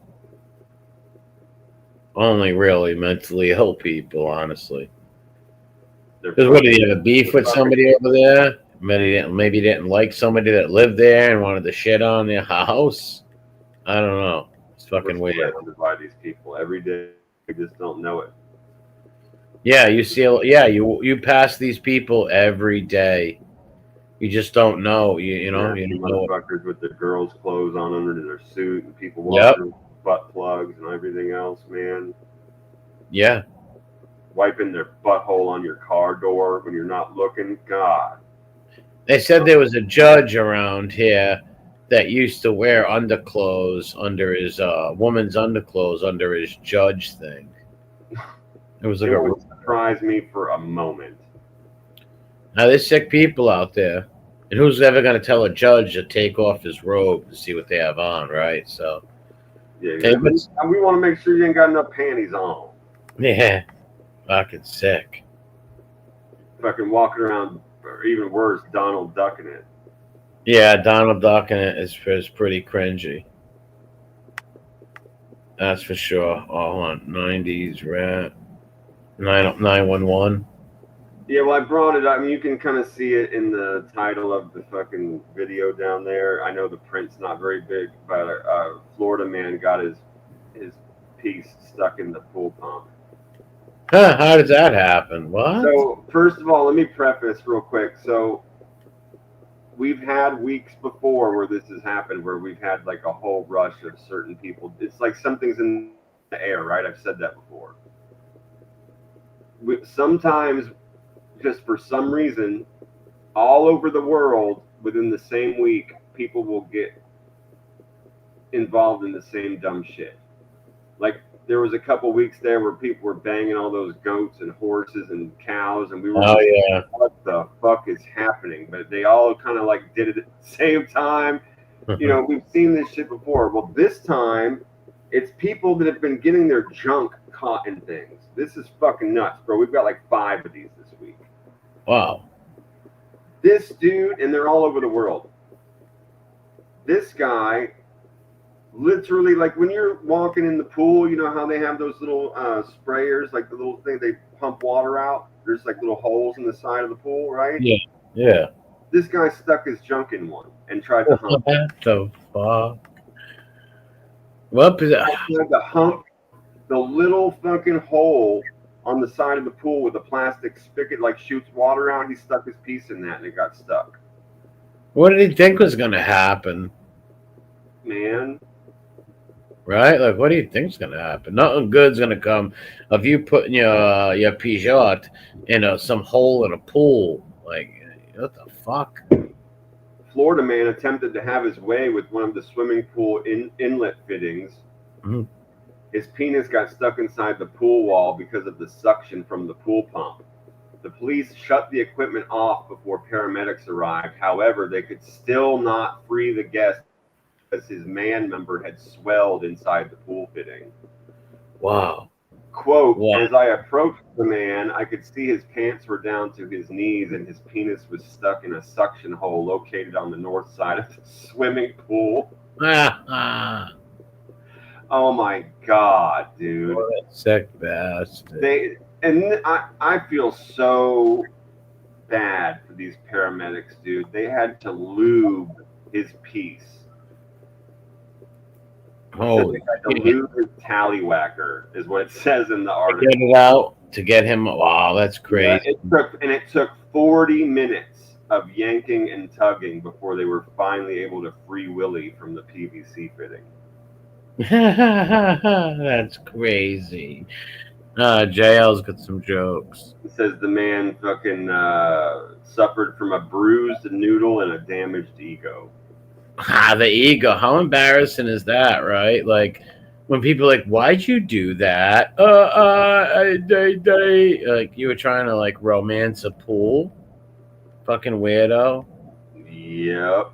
Only really mentally ill people, honestly. Because what, did he have a beef with somebody over there? Maybe didn't like somebody that lived there and wanted to shit on their house. I don't know. It's fucking weird. Surrounded by these people every day. We just don't know it. Yeah, you see. Yeah, you pass these people every day. You just don't know. You know. Motherfuckers with their girls' clothes on under their suit, and people walking with butt plugs and everything else, man. Yeah. Wiping their butthole on your car door when you're not looking. God. They said there was a judge around here that used to wear underclothes under his woman's underclothes under his judge thing. It was like would surprise me for a moment. Now there's sick people out there, and who's ever going to tell a judge to take off his robe to see what they have on, right? So, yeah, we want to make sure you ain't got enough panties on. Yeah, fucking sick. Fucking walking around, or even worse, Donald ducking it. Yeah, Donald ducking it is pretty cringy. That's for sure. All on 90s rat. 911. Yeah, well, I brought it up. I mean, you can kind of see it in the title of the fucking video down there. I know the print's not very big, but a Florida man got his piece stuck in the pool pump. Huh, how does that happen? What? So, first of all, let me preface real quick. So, we've had weeks before where this has happened, where we've had like a whole rush of certain people. It's like something's in the air, right? I've said that before. Sometimes, just for some reason, all over the world, within the same week, people will get involved in the same dumb shit. Like, there was a couple weeks there where people were banging all those goats and horses and cows, and we were what the fuck is happening? But they all kind of like did it at the same time. You know, we've seen this shit before. Well, this time, it's people that have been getting their junk caught in things. This is fucking nuts, bro. We've got like 5 of these this week. Wow. This dude, and they're all over the world. This guy, literally, like when you're walking in the pool, you know how they have those little sprayers, like the little thing they pump water out? There's like little holes in the side of the pool, right? Yeah. Yeah. This guy stuck his junk in one and tried to hump. What the fuck? What is that? He tried to hump the little fucking hole on the side of the pool with a plastic spigot, like shoots water out. He stuck his piece in that and it got stuck. What did he think was going to happen? Man. right? Like, what do you think's gonna happen? Nothing good's gonna come of you putting your Peugeot in some hole in a pool. Like, what the fuck? Florida man attempted to have his way with one of the swimming pool inlet fittings. Mhm. His penis got stuck inside the pool wall because of the suction from the pool pump. The police shut the equipment off before paramedics arrived. However, they could still not free the guest because his man member had swelled inside the pool fitting. Wow. Quote, Wow. as I approached the man, I could see his pants were down to his knees and his penis was stuck in a suction hole located on the north side of the swimming pool. Oh my God, dude. What a sick bastard. I feel so bad for these paramedics, dude. They had to lube his piece. Oh, They had to lube his tallywhacker, is what it says in the article. get it out to get him. Wow, that's crazy. Yeah, it took 40 minutes of yanking and tugging before they were finally able to free Willie from the PVC fitting. That's crazy. JL's got some jokes. It says the man fucking suffered from a bruised noodle and a damaged ego. The ego. How embarrassing is that, right? Like when people are like, "Why'd you do that?" Like you were trying to like romance a pool. Fucking weirdo. Yep.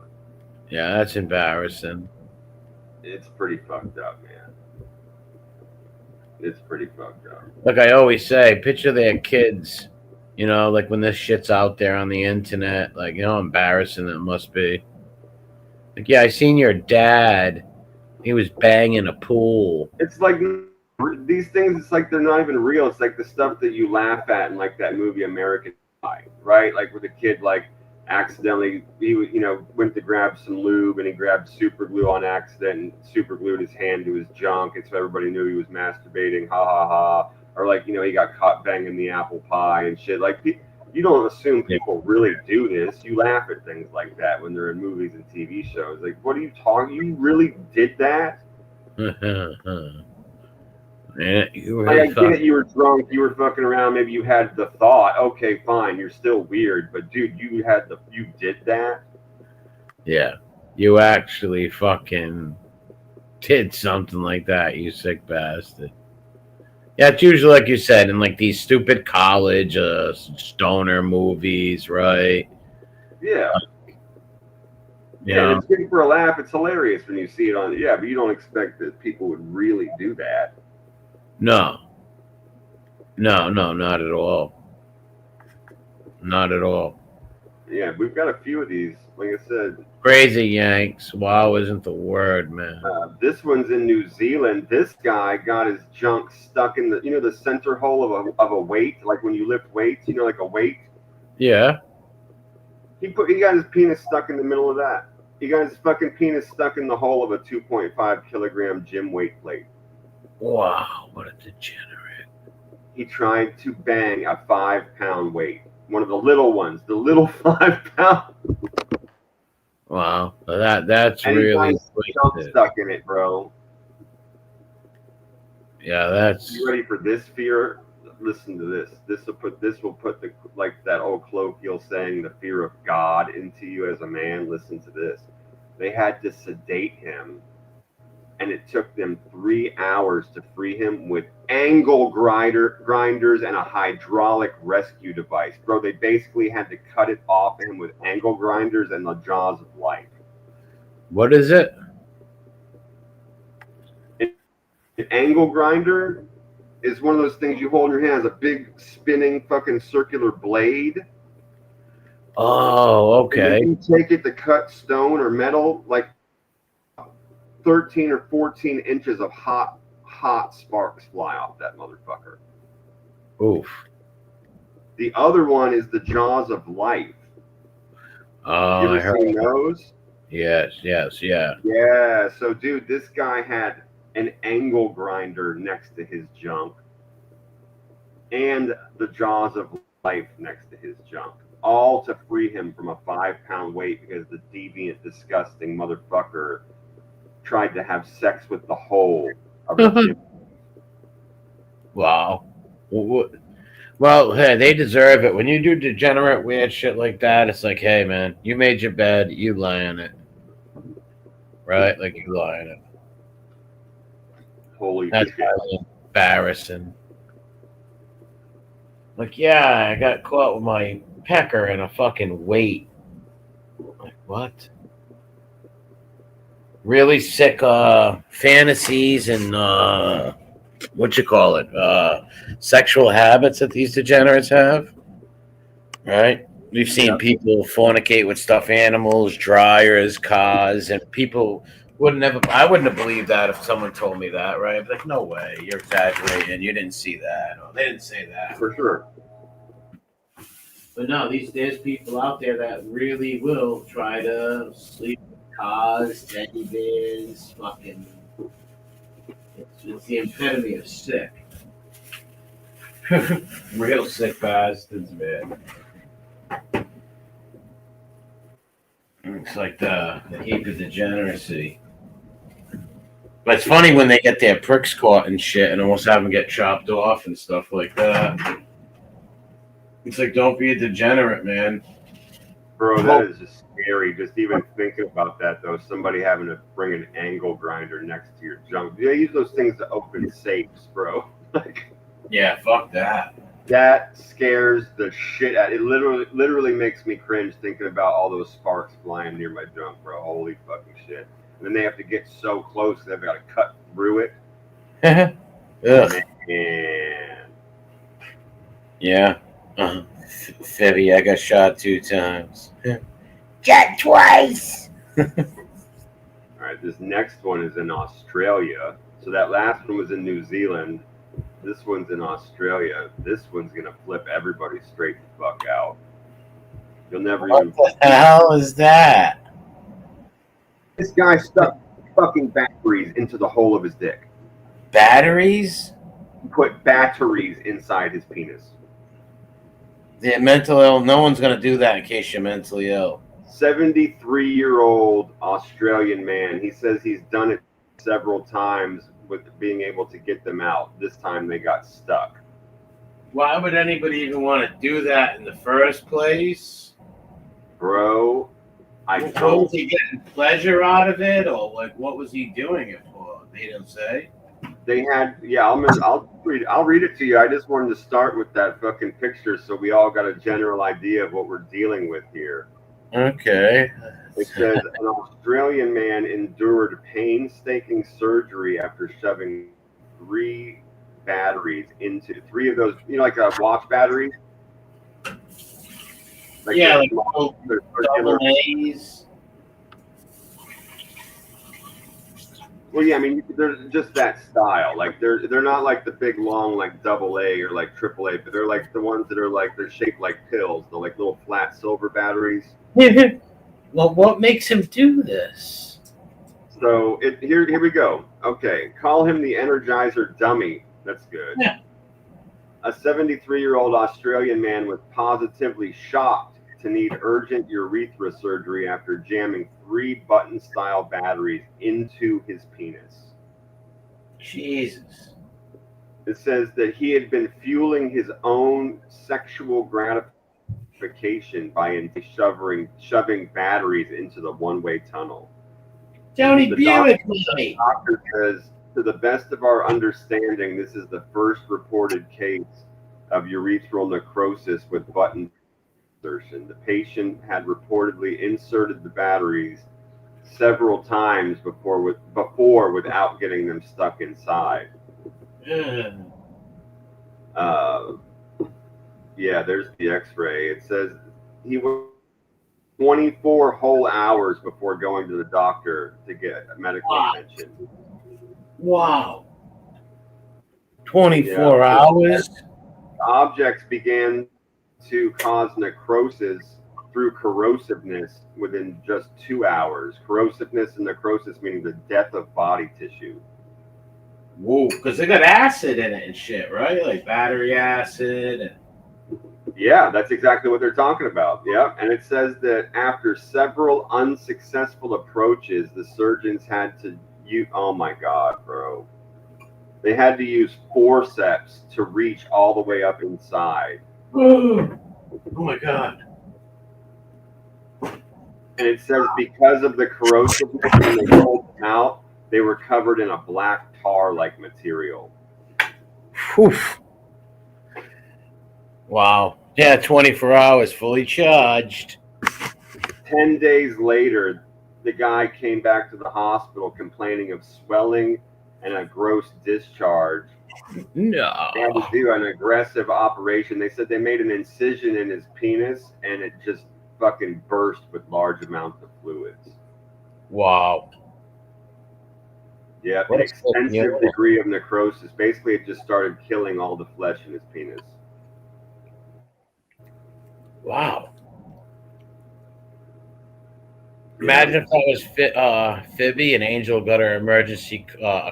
Yeah, that's embarrassing. It's pretty fucked up, man. It's pretty fucked up. Like I always say, picture their kids. You know, like when this shit's out there on the internet, like how embarrassing it must be. Like, yeah, I seen your dad. He was banging a pool. It's like these things. It's like they're not even real. It's like the stuff that you laugh at in like that movie American Pie, right? Like where the kid like accidentally went to grab some lube and he grabbed super glue on accident and super glued his hand to his junk, and so everybody knew he was masturbating. Ha ha ha! Or like he got caught banging the apple pie and shit. Like you don't assume people really do this. You laugh at things like that when they're in movies and TV shows. Like, what are you talking? You really did that? Yeah, you were. I get it. You were drunk. You were fucking around. Maybe you had the thought. Okay, fine. You're still weird, but dude, you did that. Yeah, you actually fucking did something like that. You sick bastard. Yeah, it's usually like you said in like these stupid college stoner movies, right? Yeah. Yeah, it's good for a laugh. It's hilarious when you see it on. Yeah, but you don't expect that people would really do that. No, not at all. Not at all. Yeah, we've got a few of these. Like I said, crazy Yanks. Wow, isn't the word, man? This one's in New Zealand. This guy got his junk stuck in the center hole of a weight, like when you lift weights, like a weight. Yeah. He got his penis stuck in the middle of that. He got his fucking penis stuck in the hole of a 2.5 kilogram gym weight plate. Wow, what a degenerate. He tried to bang a 5-pound weight. One of the little ones, the little 5-pound. Wow, that's and really stuck in it, bro. Yeah, that's. You ready for this fear? Listen to this. This will put the like that old colloquial saying, the fear of God into you as a man. Listen to this. They had to sedate him, and it took them 3 hours to free him with angle grinders and a hydraulic rescue device. Bro, they basically had to cut it off him with angle grinders and the jaws of life. What is it? An angle grinder is one of those things you hold in your hand, a big spinning fucking circular blade. Oh, okay. And you can take it to cut stone or metal, like 13 or 14 inches of hot sparks fly off that motherfucker. Oof. The other one is the jaws of life. Oh, you ever seen those? Yes, yeah. Yeah, so dude, this guy had an angle grinder next to his junk and the jaws of life next to his junk, all to free him from a 5-pound weight because the deviant, disgusting motherfucker tried to have sex with the whole of the human. Wow. Well, hey, they deserve it. When you do degenerate weird shit like that, it's like, hey, man, you made your bed, you lie on it. Right? Like, you lie on it. Holy That's shit. highly embarrassing. Like, yeah, I got caught with my pecker in a fucking weight. Like, what? Really sick fantasies and what you call it? Sexual habits that these degenerates have. Right? We've seen people fornicate with stuffed animals, dryers, cars, and people I wouldn't have believed that if someone told me that, right? I'd be like, no way, you're exaggerating, you didn't see that, or they didn't say that. For sure. But no, there's people out there that really will try to sleep with cars, teddy bears, fucking. It's the epitome of sick. Real sick bastards, man. It's like the heap of degeneracy. But it's funny when they get their pricks caught and shit and almost have them get chopped off and stuff like that. It's like, don't be a degenerate, man. Bro, that is just scary. Just even thinking about that, though. Somebody having to bring an angle grinder next to your junk. They use those things to open safes, bro. Like, yeah, fuck that. That scares the shit out. It literally makes me cringe thinking about all those sparks flying near my junk, bro. Holy fucking shit. And then they have to get so close they've got to cut through it. Ugh. Man. Yeah. Fibby, I got shot 2 times. Shot twice. All right, this next one is in Australia. So that last one was in New Zealand. This one's in Australia. This one's gonna flip everybody straight the fuck out. You'll never what even. What the hell is that? This guy stuck fucking batteries into the hole of his dick. Batteries? He put batteries inside his penis. The mental ill. No one's gonna do that in case you're mentally ill. 73-year-old Australian man. He says he's done it several times with being able to get them out. This time they got stuck. Why would anybody even want to do that in the first place? Bro, Was he getting pleasure out of it, or like what was he doing it for? They didn't say. They had, yeah. I'll read it to you. I just wanted to start with that fucking picture so we all got a general idea of what we're dealing with here. Okay. It says an Australian man endured painstaking surgery after shoving 3 batteries into 3 of those, you know, like watch batteries. Like yeah, like double A's. Well, yeah, I mean, they're just that style. Like they're not like the big long like AA or like AAA, but they're like the ones that are like they're shaped like pills. They're like little flat silver batteries. Well, what makes him do this? So here we go. Okay, call him the Energizer Dummy. That's good. Yeah. A 73-year-old Australian man was positively shocked to need urgent urethra surgery after jamming 3 button-style batteries into his penis. Jesus. It says that he had been fueling his own sexual gratification by shoving batteries into the one-way tunnel. Johnny The Buick. doctor says, to the best of our understanding, this is the first reported case of urethral necrosis with button insertion. The patient had reportedly inserted the batteries several times before without getting them stuck inside. Yeah, there's the x-ray. It says he was 24 whole hours before going to the doctor to get medical attention. Wow. 24 hours? Objects began to cause necrosis through corrosiveness within just 2 hours. Corrosiveness and necrosis meaning the death of body tissue. Whoa, because they got acid in it and shit, right? Like battery acid. And... yeah, that's exactly what they're talking about. Yeah, and it says that after several unsuccessful approaches, the surgeons had to Oh my god, bro. They had to use forceps to reach all the way up inside. Oh my god. And it says because of the corrosiveness when they pulled them out, they were covered in a black tar-like material. Whew. Wow. Yeah, 24 hours fully charged. 10 days later, the guy came back to the hospital complaining of swelling and a gross discharge. No. They had to do an aggressive operation. They said they made an incision in his penis and it just fucking burst with large amounts of fluids. Wow. Yeah, an extensive degree of necrosis. Basically, it just started killing all the flesh in his penis. Wow. Imagine if that was Phoebe and Angel got her emergency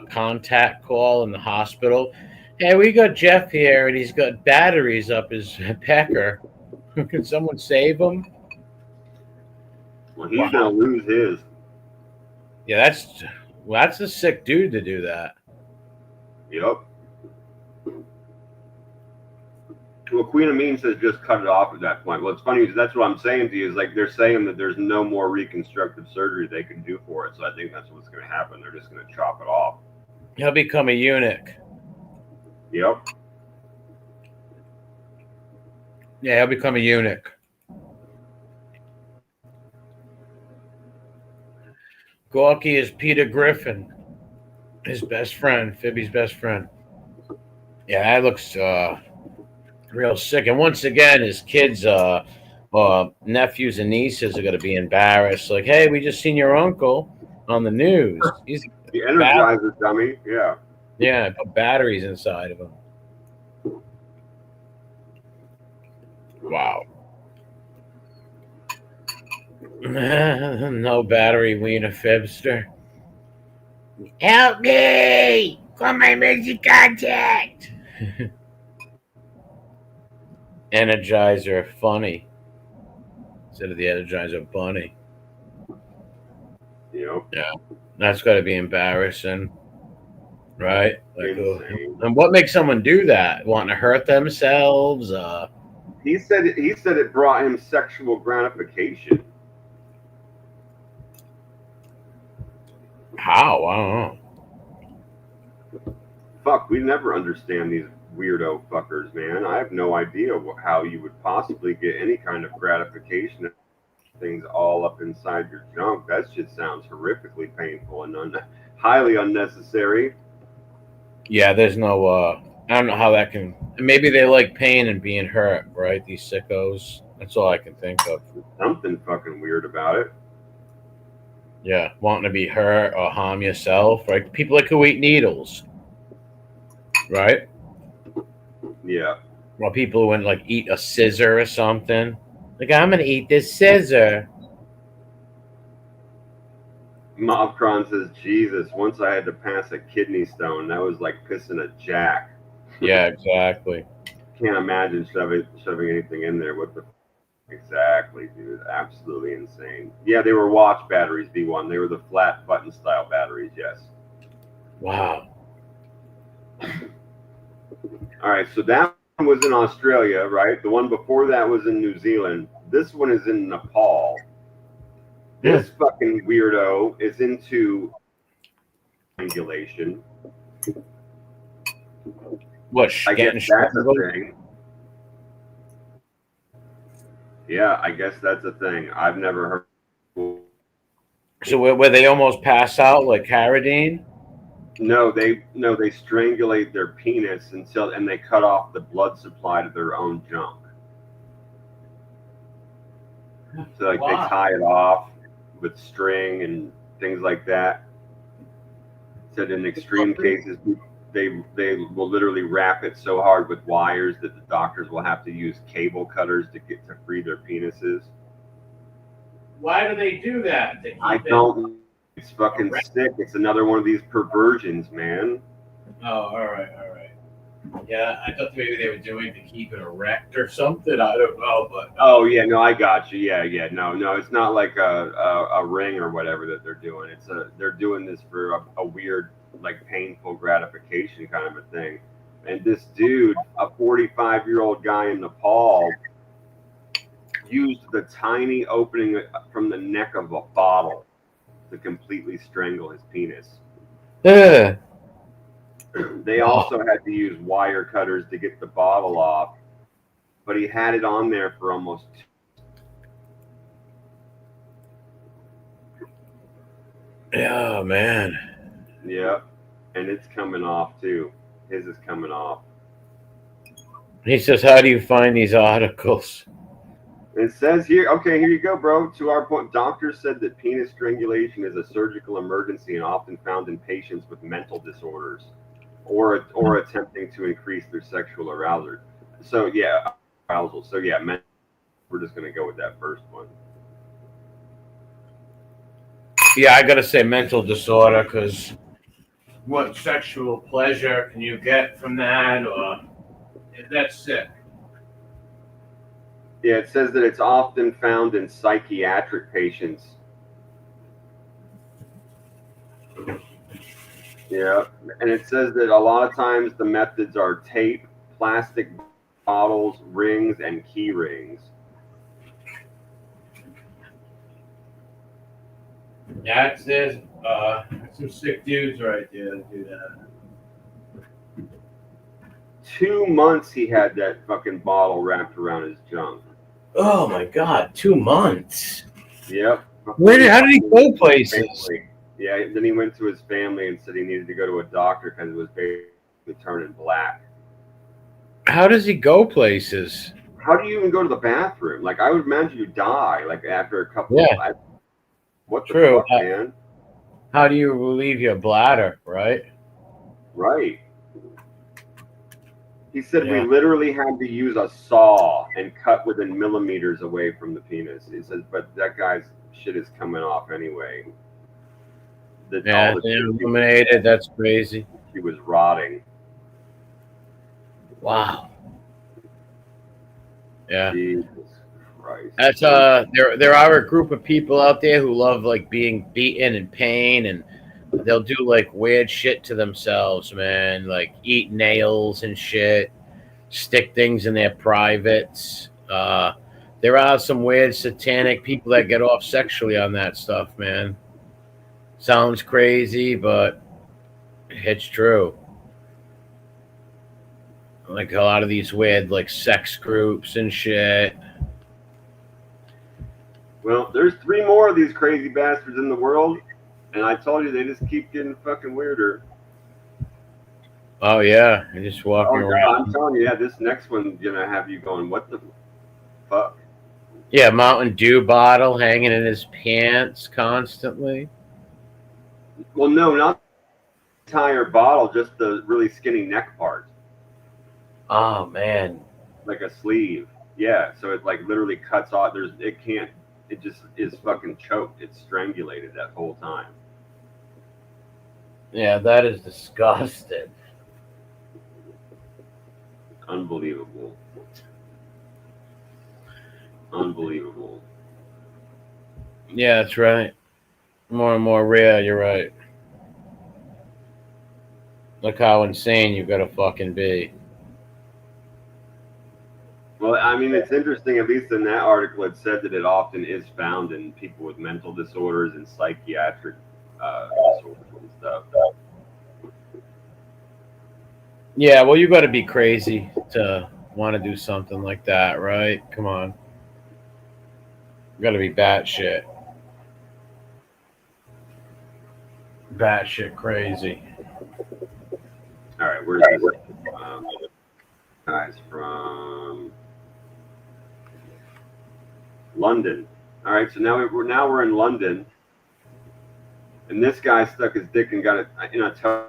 contact call in the hospital. Hey, we got Jeff here, and he's got batteries up his pecker. Can someone save him? Well, he's gonna lose his. Yeah, that's a sick dude to do that. Yep. Well, Queen of Mean says just cut it off at that point. Well, it's funny because that's what I'm saying to you is like they're saying that there's no more reconstructive surgery they can do for it. So I think that's what's going to happen. They're just going to chop it off. He'll become a eunuch. Yep. Yeah, he'll become a eunuch. Gorky is Peter Griffin, his best friend, Phoebe's best friend. Yeah, that looks real sick. And once again, his kids, nephews and nieces are going to be embarrassed. Like, hey, we just seen your uncle on the news. He's the Energizer dummy. Yeah. Yeah, put batteries inside of him. Wow. No battery wiener fibster. Help me! Call my emergency contact. Energizer funny instead of the Energizer bunny. Yep. Yeah, that's got to be embarrassing, right? Like, and what makes someone do that? Wanting to hurt themselves? He said it brought him sexual gratification. How? I don't know. Fuck, we never understand these weirdo fuckers, man. I have no idea how you would possibly get any kind of gratification if things all up inside your junk. That shit sounds horrifically painful and highly unnecessary. Yeah, there's no, I don't know how that can, maybe they like pain and being hurt, right? These sickos. That's all I can think of. Something fucking weird about it. Yeah, wanting to be hurt or harm yourself, right? People like who eat needles, right? Yeah. Well, people who would like eat a scissor or something. Like, I'm gonna eat this scissor. Mobcron says, Jesus, once I had to pass a kidney stone. That was like pissing a jack. Yeah, exactly. Can't imagine shoving anything in there. What the exactly, dude? Absolutely insane. Yeah, they were watch batteries, B1. They were the flat button style batteries, yes. Wow. All right, so that one was in Australia, right? The one before that was in New Zealand. This one is in Nepal. This fucking weirdo is into strangulation. What? I guess that's a thing. Yeah, I guess that's a thing. I've never heard. So where they almost pass out like Carradine? No, they strangulate their penis and they cut off the blood supply to their own junk. So like they tie it off with string and things like that. Said in extreme cases they will literally wrap it so hard with wires that the doctors will have to use cable cutters to free their penises. Why do they do that? I don't. It's fucking sick. It's another one of these perversions, man. Oh, all right. Yeah, I thought maybe they were doing to keep it erect or something. I don't know, but Oh yeah, no, I got you. Yeah, no, it's not like a ring or whatever that they're doing. They're doing this for a weird, like painful gratification kind of a thing. And this dude, a 45-year-old guy in Nepal, used the tiny opening from the neck of a bottle to completely strangle his penis. yeah. They also had to use wire cutters to get the bottle off, but he had it on there for almost. Oh man. Yeah, and it's coming off too. His is coming off. He says, "How do you find these articles?" It says here, okay, here you go, bro. To our point, doctors said that penis strangulation is a surgical emergency and often found in patients with mental disorders or attempting to increase their sexual arousal. So yeah, arousal. So yeah, we're just gonna go with that first one. Yeah, I gotta say mental disorder because what sexual pleasure can you get from that? Or that's sick. Yeah, it says that it's often found in psychiatric patients. Yeah, and it says that a lot of times the methods are tape, plastic bottles, rings, and key rings. That's it. Some sick dudes right there that do that. 2 months he had that fucking bottle wrapped around his junk. Oh my god, 2 months. Yep. How did he go places? Family. Yeah, then he went to his family and said he needed to go to a doctor because it was basically turning black. How does he go places? How do you even go to the bathroom? Like, I would imagine you die, like, after a couple Yeah. of... What the True. fuck, man? How do you relieve your bladder, right? Right. He said Yeah. we literally had to use a saw and cut within millimeters away from the penis. He says, but that guy's shit is coming off anyway. Yeah, eliminated. That's crazy. He was rotting. Wow. Yeah. Jesus Christ. That's there are a group of people out there who love like being beaten and pain, and they'll do like weird shit to themselves, man. Like eat nails and shit, stick things in their privates. There are some weird satanic people that get off sexually on that stuff, man. Sounds crazy, but it's true. Like a lot of these weird like sex groups and shit. Well, there's 3 more of these crazy bastards in the world, and I told you they just keep getting fucking weirder. Oh yeah, you're just walking around. I'm telling you, yeah, this next one's gonna have you going, what the fuck? Yeah, Mountain Dew bottle hanging in his pants constantly. Well, no, not the entire bottle, just the really skinny neck part. Oh man. Like a sleeve. Yeah, so it like literally cuts off. It just is fucking choked. It's strangulated that whole time. Yeah, that is disgusting. Unbelievable. Unbelievable. Yeah, that's right. More and more rare, you're right. Look how insane you gotta fucking be. Well, I mean, it's interesting, at least in that article, it said that it often is found in people with mental disorders and psychiatric disorders and stuff. Yeah, well, you gotta be crazy to want to do something like that, right? Come on. You gotta be batshit. Batshit crazy. All right, where's this guy's from? London. All right, so now we're in London, and this guy stuck his dick and got it in a toe.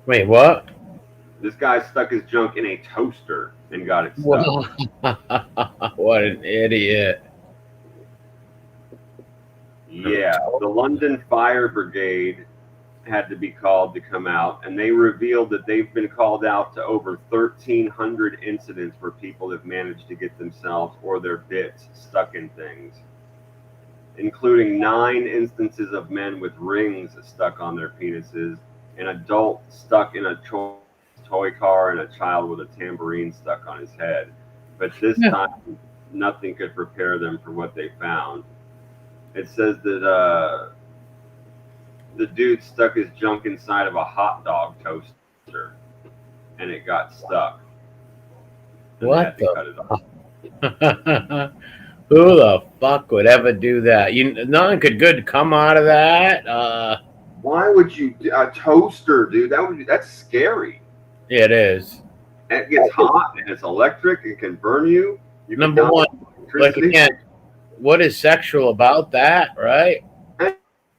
Wait, what? This guy stuck his junk in a toaster and got it stuck. What an idiot. Yeah, the London Fire Brigade had to be called to come out, and they revealed that they've been called out to over 1,300 incidents where people have managed to get themselves or their bits stuck in things, including 9 instances of men with rings stuck on their penises, an adult stuck in a toy car, and a child with a tambourine stuck on his head. But this time, nothing could prepare them for what they found. It says that the dude stuck his junk inside of a hot dog toaster, and it got stuck. And What they had to cut it off. Who the fuck would ever do that? Nothing could good come out of that. Why would you a toaster, dude? That's scary. Yeah, it is. And it gets hot and it's electric and can burn you. Number one, like again, what is sexual about that, right?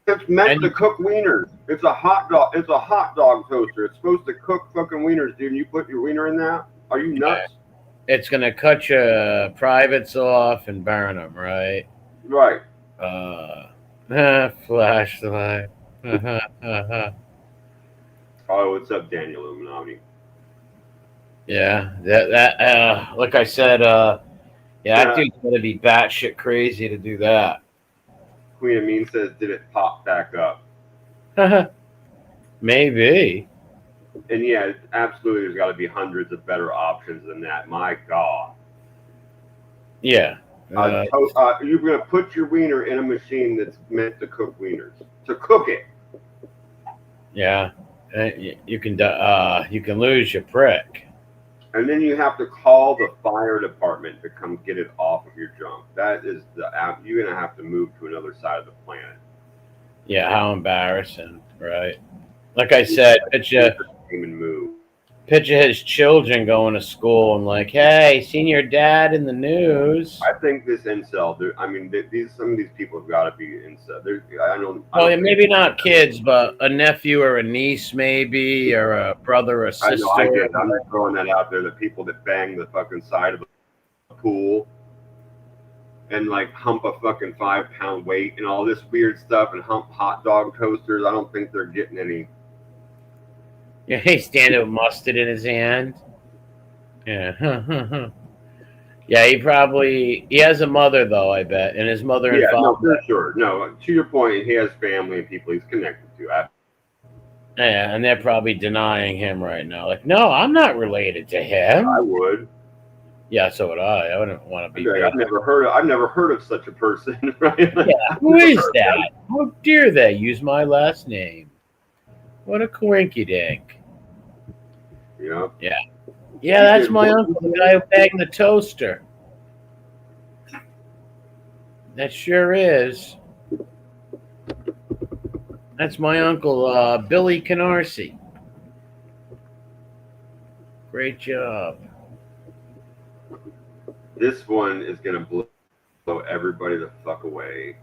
It's meant to cook wieners. It's a hot dog. It's a hot dog toaster. It's supposed to cook fucking wieners, dude. And you put your wiener in that? Are you nuts? It's gonna cut your privates off and burn them, right? Right. Flashlight. Oh, what's up, Daniel Illuminati? Yeah, that like I said, that dude's gonna be batshit crazy to do that. Queen Amin says, did it pop back up? Maybe. And yeah, absolutely, there's got to be hundreds of better options than that. My God. Yeah. You're going to put your wiener in a machine that's meant to cook wieners. To cook it. Yeah. You can lose your prick. And then you have to call the fire department to come get it off of your junk. That is you're going to have to move to another side of the planet. Yeah, how embarrassing, right? Like I said, picture his children going to school and like, hey, seen your dad in the news. I think this incel, I mean, some of these people have got to be incel. Maybe not kids, but a nephew or a niece, maybe, or a brother or sister. I get it. I'm just throwing that out there. The people that bang the fucking side of a pool and like hump a fucking 5-pound weight and all this weird stuff and hump hot dog toasters. I don't think they're getting any. Yeah, he's standing with mustard in his hand. Yeah. Yeah, he has a mother though, I bet. And his mother and father. No, for sure. No, to your point, he has family and people he's connected to. Yeah, and they're probably denying him right now. Like, no, I'm not related to him. I would. Yeah, so would I. I wouldn't want to be. I've never heard of such a person. Right? Yeah, who is that? How dare they use my last name? What a coinky dink. Yeah. Yeah. Yeah, that's my uncle, the guy who banged the toaster. That sure is. That's my uncle, Billy Canarsie. Great job. This one is going to blow everybody the fuck away.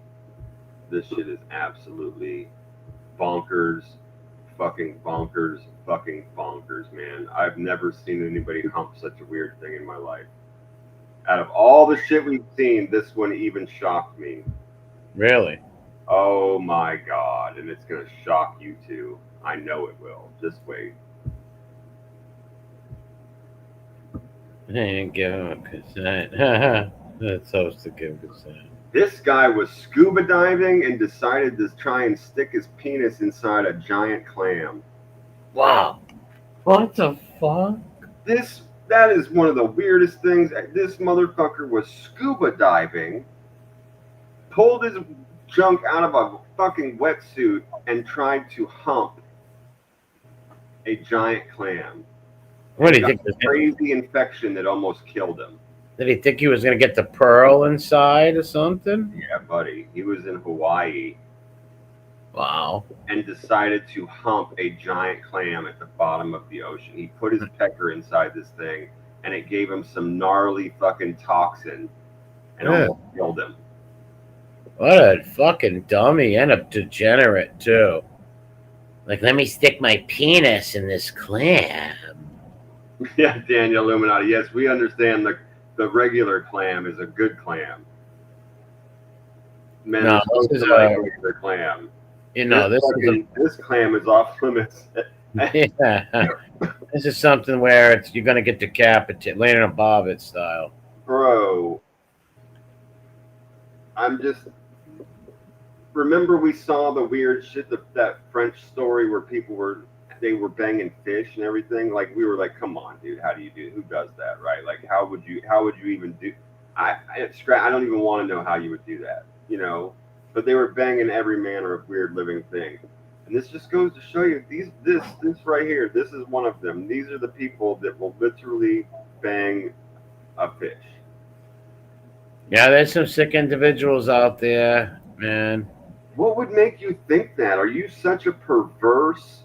This shit is absolutely bonkers, fucking bonkers, fucking bonkers, man. I've never seen anybody hump such a weird thing in my life. Out of all the shit we've seen, this one even shocked me. Really? Oh my God. And it's going to shock you too. I know it will. Just wait. I didn't give him a consent. That's supposed to give consent. This guy was scuba diving and decided to try and stick his penis inside a giant clam. Wow. What the fuck? That is one of the weirdest things. This motherfucker was scuba diving, pulled his junk out of a fucking wetsuit, and tried to hump a giant clam. What do you think? Crazy infection that almost killed him. Did he think he was going to get the pearl inside or something? Yeah, buddy. He was in Hawaii. Wow. And decided to hump a giant clam at the bottom of the ocean. He put his pecker inside this thing, and it gave him some gnarly fucking toxin and almost killed him. What a fucking dummy and a degenerate, too. Like, let me stick my penis in this clam. Yeah, Daniel Illuminati. Yes, we understand the regular clam is a good clam. Men no, this is a regular clam. This clam is off limits. Yeah. This is something where you're going to get decapitated, laying above it style. Bro, I'm just. Remember, we saw the weird shit, that French story where people were banging fish and everything. Like, we were like, come on, dude, how do you do? Who does that, right? Like, how would you even do? I don't even want to know how you would do that, But they were banging every manner of weird living thing. And this just goes to show you this right here. This is one of them. These are the people that will literally bang a fish. Yeah, there's some sick individuals out there, man. What would make you think that? Are you such a perverse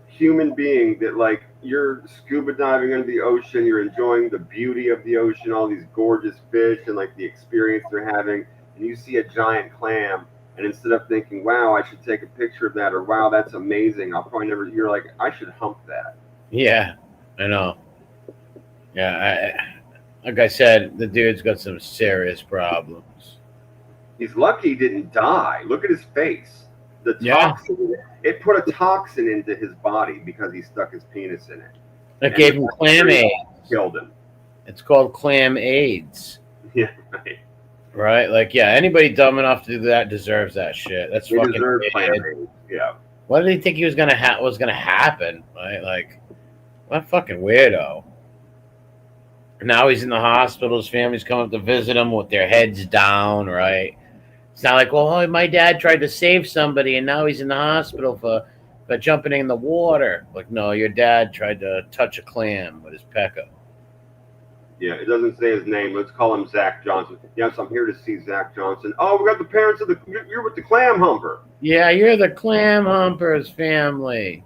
human being that, like, you're scuba diving into the ocean, you're enjoying the beauty of the ocean, all these gorgeous fish and like the experience they're having, and you see a giant clam, and instead of thinking, wow, I should take a picture of that, or wow, that's amazing, I'll probably never, you're like, I should hump that. Yeah, I know. Yeah, like I said, the dude's got some serious problems. He's lucky he didn't die. Look at his face. The toxin, it put a toxin into his body because he stuck his penis in it. It gave him clam AIDS. Killed him. It's called clam AIDS. Yeah, right. Right? Like, yeah, anybody dumb enough to do that deserves that shit. That's They fucking deserve weird. clam AIDS. Yeah. What did he think he was gonna happen? Right? Like, what a fucking weirdo. Now he's in the hospital. His family's coming to visit him with their heads down, right? It's not like, well, my dad tried to save somebody and now he's in the hospital for jumping in the water. Like, no, your dad tried to touch a clam with his pecker. Yeah, it doesn't say his name. Let's call him Zach Johnson. Yes, I'm here to see Zach Johnson. Oh, we got the parents of you're with the clam humper. Yeah, you're the clam humper's family.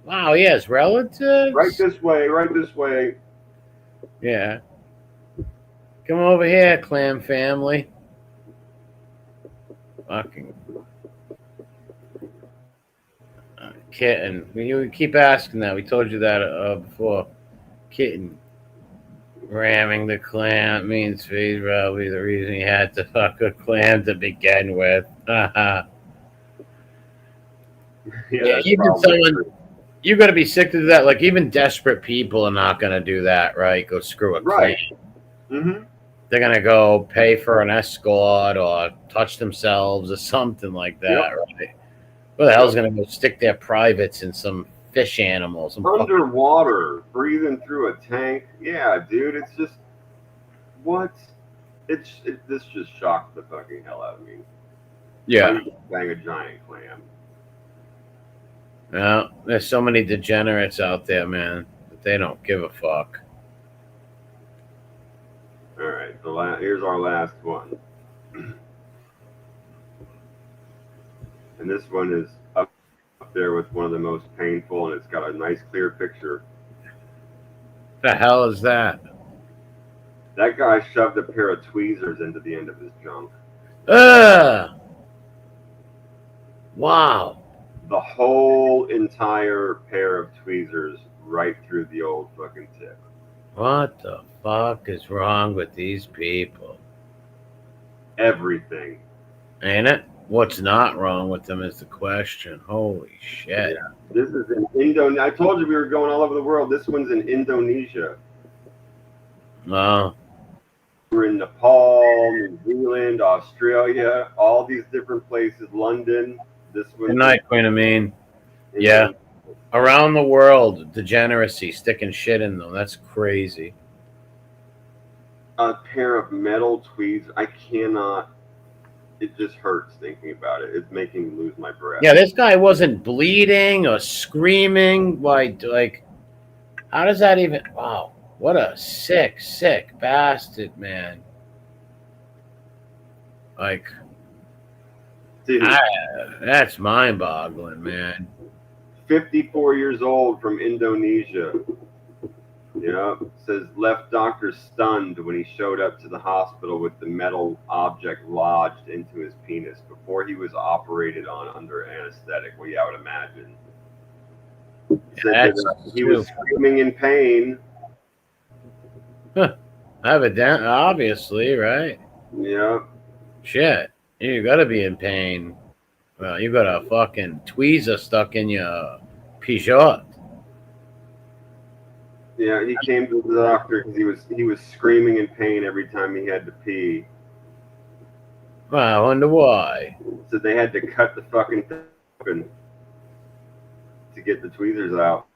Wow, he has relatives? Right this way. Yeah. Come over here, clam family. Fucking kitten. You keep asking that. We told you that before. Kitten ramming the clam means he's probably the reason he had to fuck a clam to begin with. Yeah, even someone. You got to be sick to do that. Like, even desperate people are not going to do that, right? Go screw a clam. Mm-hmm. They're going to go pay for an escort or touch themselves or something like that, right? Who the hell's going to go stick their privates in some fish animal? Underwater, breathing through a tank. Yeah, dude, it's just, what? This just shocked the fucking hell out of me. Yeah. Bang a giant clam. No, there's so many degenerates out there, man, that they don't give a fuck. All right, here's our last one. And this one is up there with one of the most painful, and it's got a nice clear picture. The hell is that? That guy shoved a pair of tweezers into the end of his junk. Wow. The whole entire pair of tweezers right through the old fucking tip. What the fuck is wrong with these people? Everything. Ain't it? What's not wrong with them is the question. Holy shit. Yeah. This is in Indonesia. I told you we were going all over the world. This one's in Indonesia. Oh. We're in Nepal, New Zealand, Australia, all these different places, London. This one. Good night, Queen Amin. Yeah. Around the world, degeneracy, sticking shit in them. That's crazy. A pair of metal tweezers. I cannot. It just hurts thinking about it. It's making me lose my breath. Yeah, this guy wasn't bleeding or screaming. Like, how does that even? Wow, what a sick bastard, man. Like, dude, that's mind-boggling, man. 54 years old from Indonesia. Yeah, says left doctor stunned when he showed up to the hospital with the metal object lodged into his penis before he was operated on under anesthetic. Well, yeah, I would imagine. Said that he was screaming in pain. Huh. Evidently, obviously, right? Yeah. Shit, you gotta be in pain. Well, you got a fucking tweezer stuck in your Peugeot. Yeah, he came to the doctor because he was screaming in pain every time he had to pee. Well, I wonder why. So they had to cut the fucking thing open to get the tweezers out.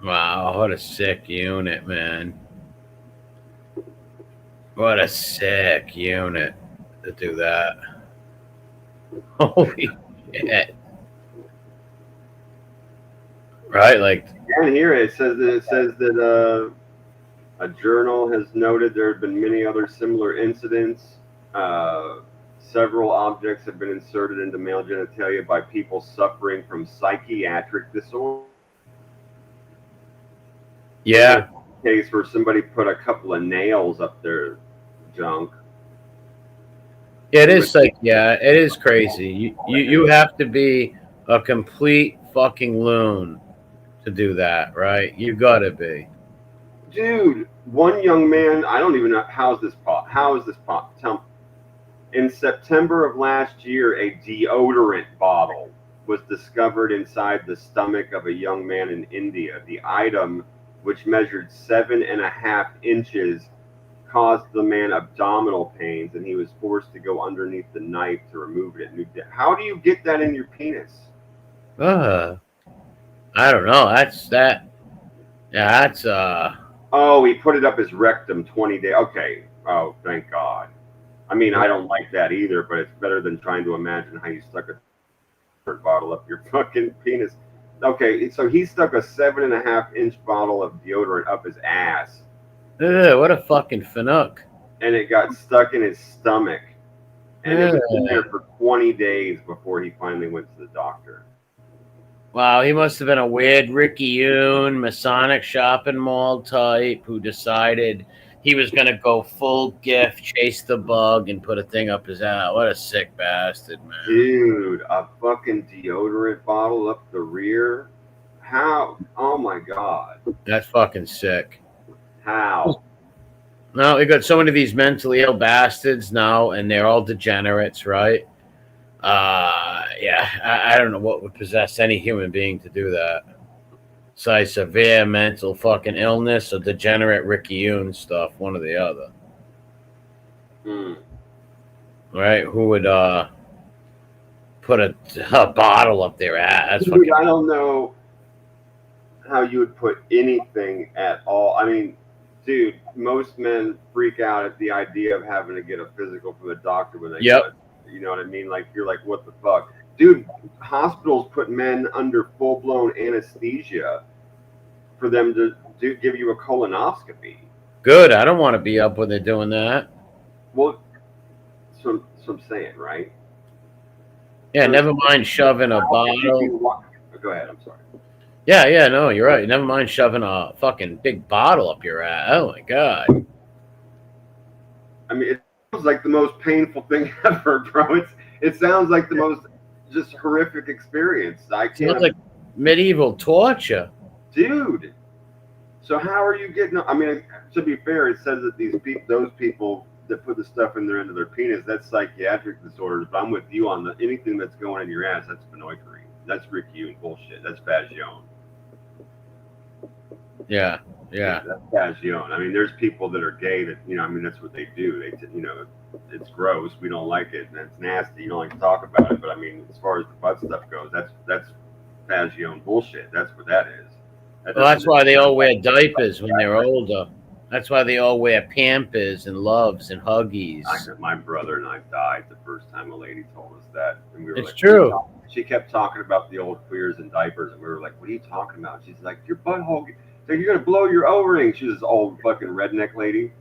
Wow, what a sick unit, man. What a sick unit to do that. Holy shit. Right? Like, And here it says that a journal has noted there have been many other similar incidents. Several objects have been inserted into male genitalia by people suffering from psychiatric disorder. yeah. Case where somebody put a couple of nails up their junk. It is like, yeah, it is crazy. You have to be a complete fucking loon to do that, right? You gotta be. Dude, one young man, I don't even know how is this pot? In September of last year, a deodorant bottle was discovered inside the stomach of a young man in India. The item, which measured 7.5 inches, caused the man abdominal pains, and he was forced to go underneath the knife to remove it. How do you get that in your penis? I don't know. Yeah, that's Oh, he put it up his rectum 20 days. Okay. Oh, thank God. I mean, I don't like that either, but it's better than trying to imagine how you stuck a bottle up your fucking penis. Okay, so he stuck a 7.5 inch bottle of deodorant up his ass, what a fucking finook. and it got stuck in his stomach, and it was in there for 20 days before he finally went to the doctor. Wow, he must have been a weird Ricky Yoon, Masonic shopping mall type who decided he was going to go full gift, chase the bug, and put a thing up his ass. What a sick bastard, man. Dude, a fucking deodorant bottle up the rear? How? Oh my God. That's fucking sick. How? No, we got so many of these mentally ill bastards now, and they're all degenerates, right? Yeah, I don't know what would possess any human being to do that. Besides severe mental fucking illness or degenerate Ricky Yoon stuff, one or the other. Right? Who would put a bottle up their ass? Dude, I don't know how you would put anything at all. I mean, dude, most men freak out at the idea of having to get a physical from the doctor when they Yep. get, you know what I mean? Like, you're like, what the fuck? Dude, hospitals put men under full-blown anesthesia for them to give you a colonoscopy. Good. I don't want to be up when they're doing that. Well, so I'm saying, right? Yeah, never mind shoving a bottle. Go ahead, I'm sorry. Yeah, no, you're right. Never mind shoving a fucking big bottle up your ass. Oh my God. I mean, it sounds like the most painful thing ever, bro. It sounds like the most just horrific experience. I can't. Sounds like medieval torture. Dude. So how are you getting? I mean, to be fair, it says that those people that put the stuff in their end of their penis, that's psychiatric disorders. But I'm with you on anything that's going in your ass. That's phenolketonuria. That's Ricky and bullshit. That's Fagion. Yeah. That's Fagion. I mean, there's people that are gay that, I mean, that's what they do. It's gross. We don't like it, and it's nasty. You don't like to talk about it. But I mean, as far as the butt stuff goes, that's Fagion bullshit. That's what that is. Well, that's why they all wear diapers when they're older. That's why they all wear Pampers and Loves and Huggies. My brother and I died the first time a lady told us that, and we were It's true. She kept talking about the old queers and diapers, and we were like, "What are you talking about?" She's like, "Your butthole. So you're gonna blow your O-ring." She's this old fucking redneck lady.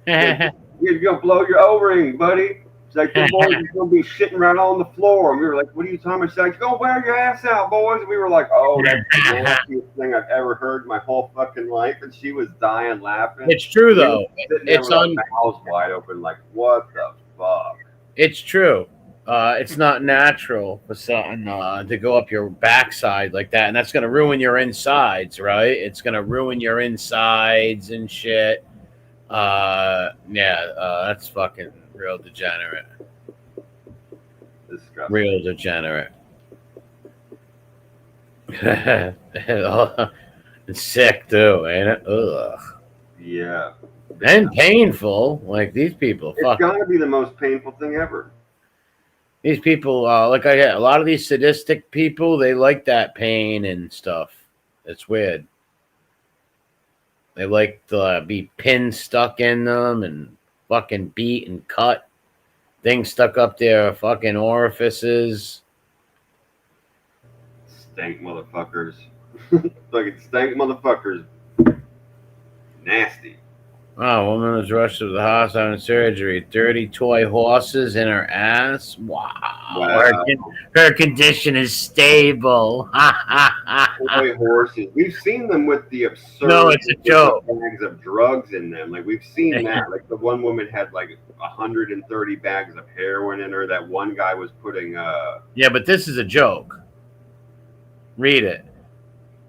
You're gonna blow your O-ring, buddy. She's like, "The boys are gonna be shitting right on the floor." And we were like, "What are you talking about?" She's like, "Go wear your ass out, boys." And we were like, "Oh, that's the nastiest thing I've ever heard in my whole fucking life." And she was dying laughing. It's true though. It's on. Mouths wide open, like, what the fuck? It's true. It's not natural for something to go up your backside like that, and that's gonna ruin your insides, right? It's gonna ruin your insides and shit. That's fucking real degenerate. Disgusting. Real degenerate. It's sick too, ain't it? Ugh. Yeah. And painful. Like these people. It's gotta be the most painful thing ever. These people, like I get a lot of these sadistic people, they like that pain and stuff. It's weird. They like to be pins stuck in them and fucking beat and cut. Things stuck up their fucking orifices. Stank motherfuckers. Fucking stank motherfuckers. Nasty. Oh, a woman was rushed to the hospital having surgery. 30 toy horses in her ass. Wow. Her condition is stable. Toy horses. We've seen them with the absurd. No, it's a joke. Bags of drugs in them. Like we've seen that. Like the one woman had like 130 bags of heroin in her. That one guy was putting. Yeah, but this is a joke. Read it.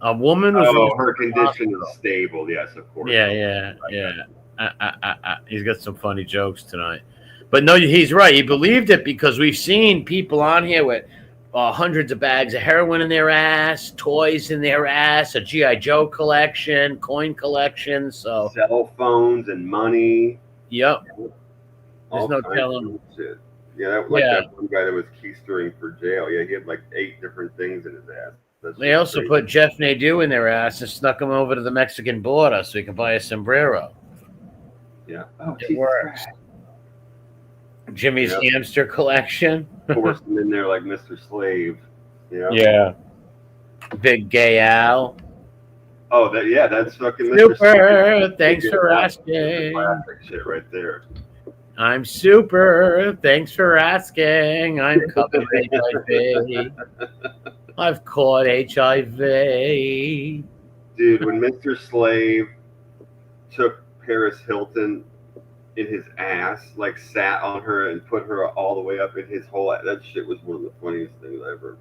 A woman was. Oh, her condition is stable. Yes, of course. Yeah. He's got some funny jokes tonight. But no, he's right. He believed it because we've seen people on here with hundreds of bags of heroin in their ass, toys in their ass, a G.I. Joe collection, coin collection. So cell phones and money. Yep. There's no telling. Shit. Yeah, that one guy that was keystering for jail. Yeah, he had like 8 different things in his ass. They also put Jeff Nadeau in their ass and snuck him over to the Mexican border so he can buy a sombrero. Yeah. Oh, it works. Jimmy's hamster collection. Forced him in there like Mr. Slave. Yeah. Yeah. Big Gay Al. Oh, that's fucking Super. Mr. Slave. Thanks for asking. Classic shit right there. I'm super. Thanks for asking. I'm covered with HIV. I've caught HIV. Dude, when Mr. Slave took Paris Hilton in his ass, like sat on her and put her all the way up in his whole ass, that shit was one of the funniest things ever.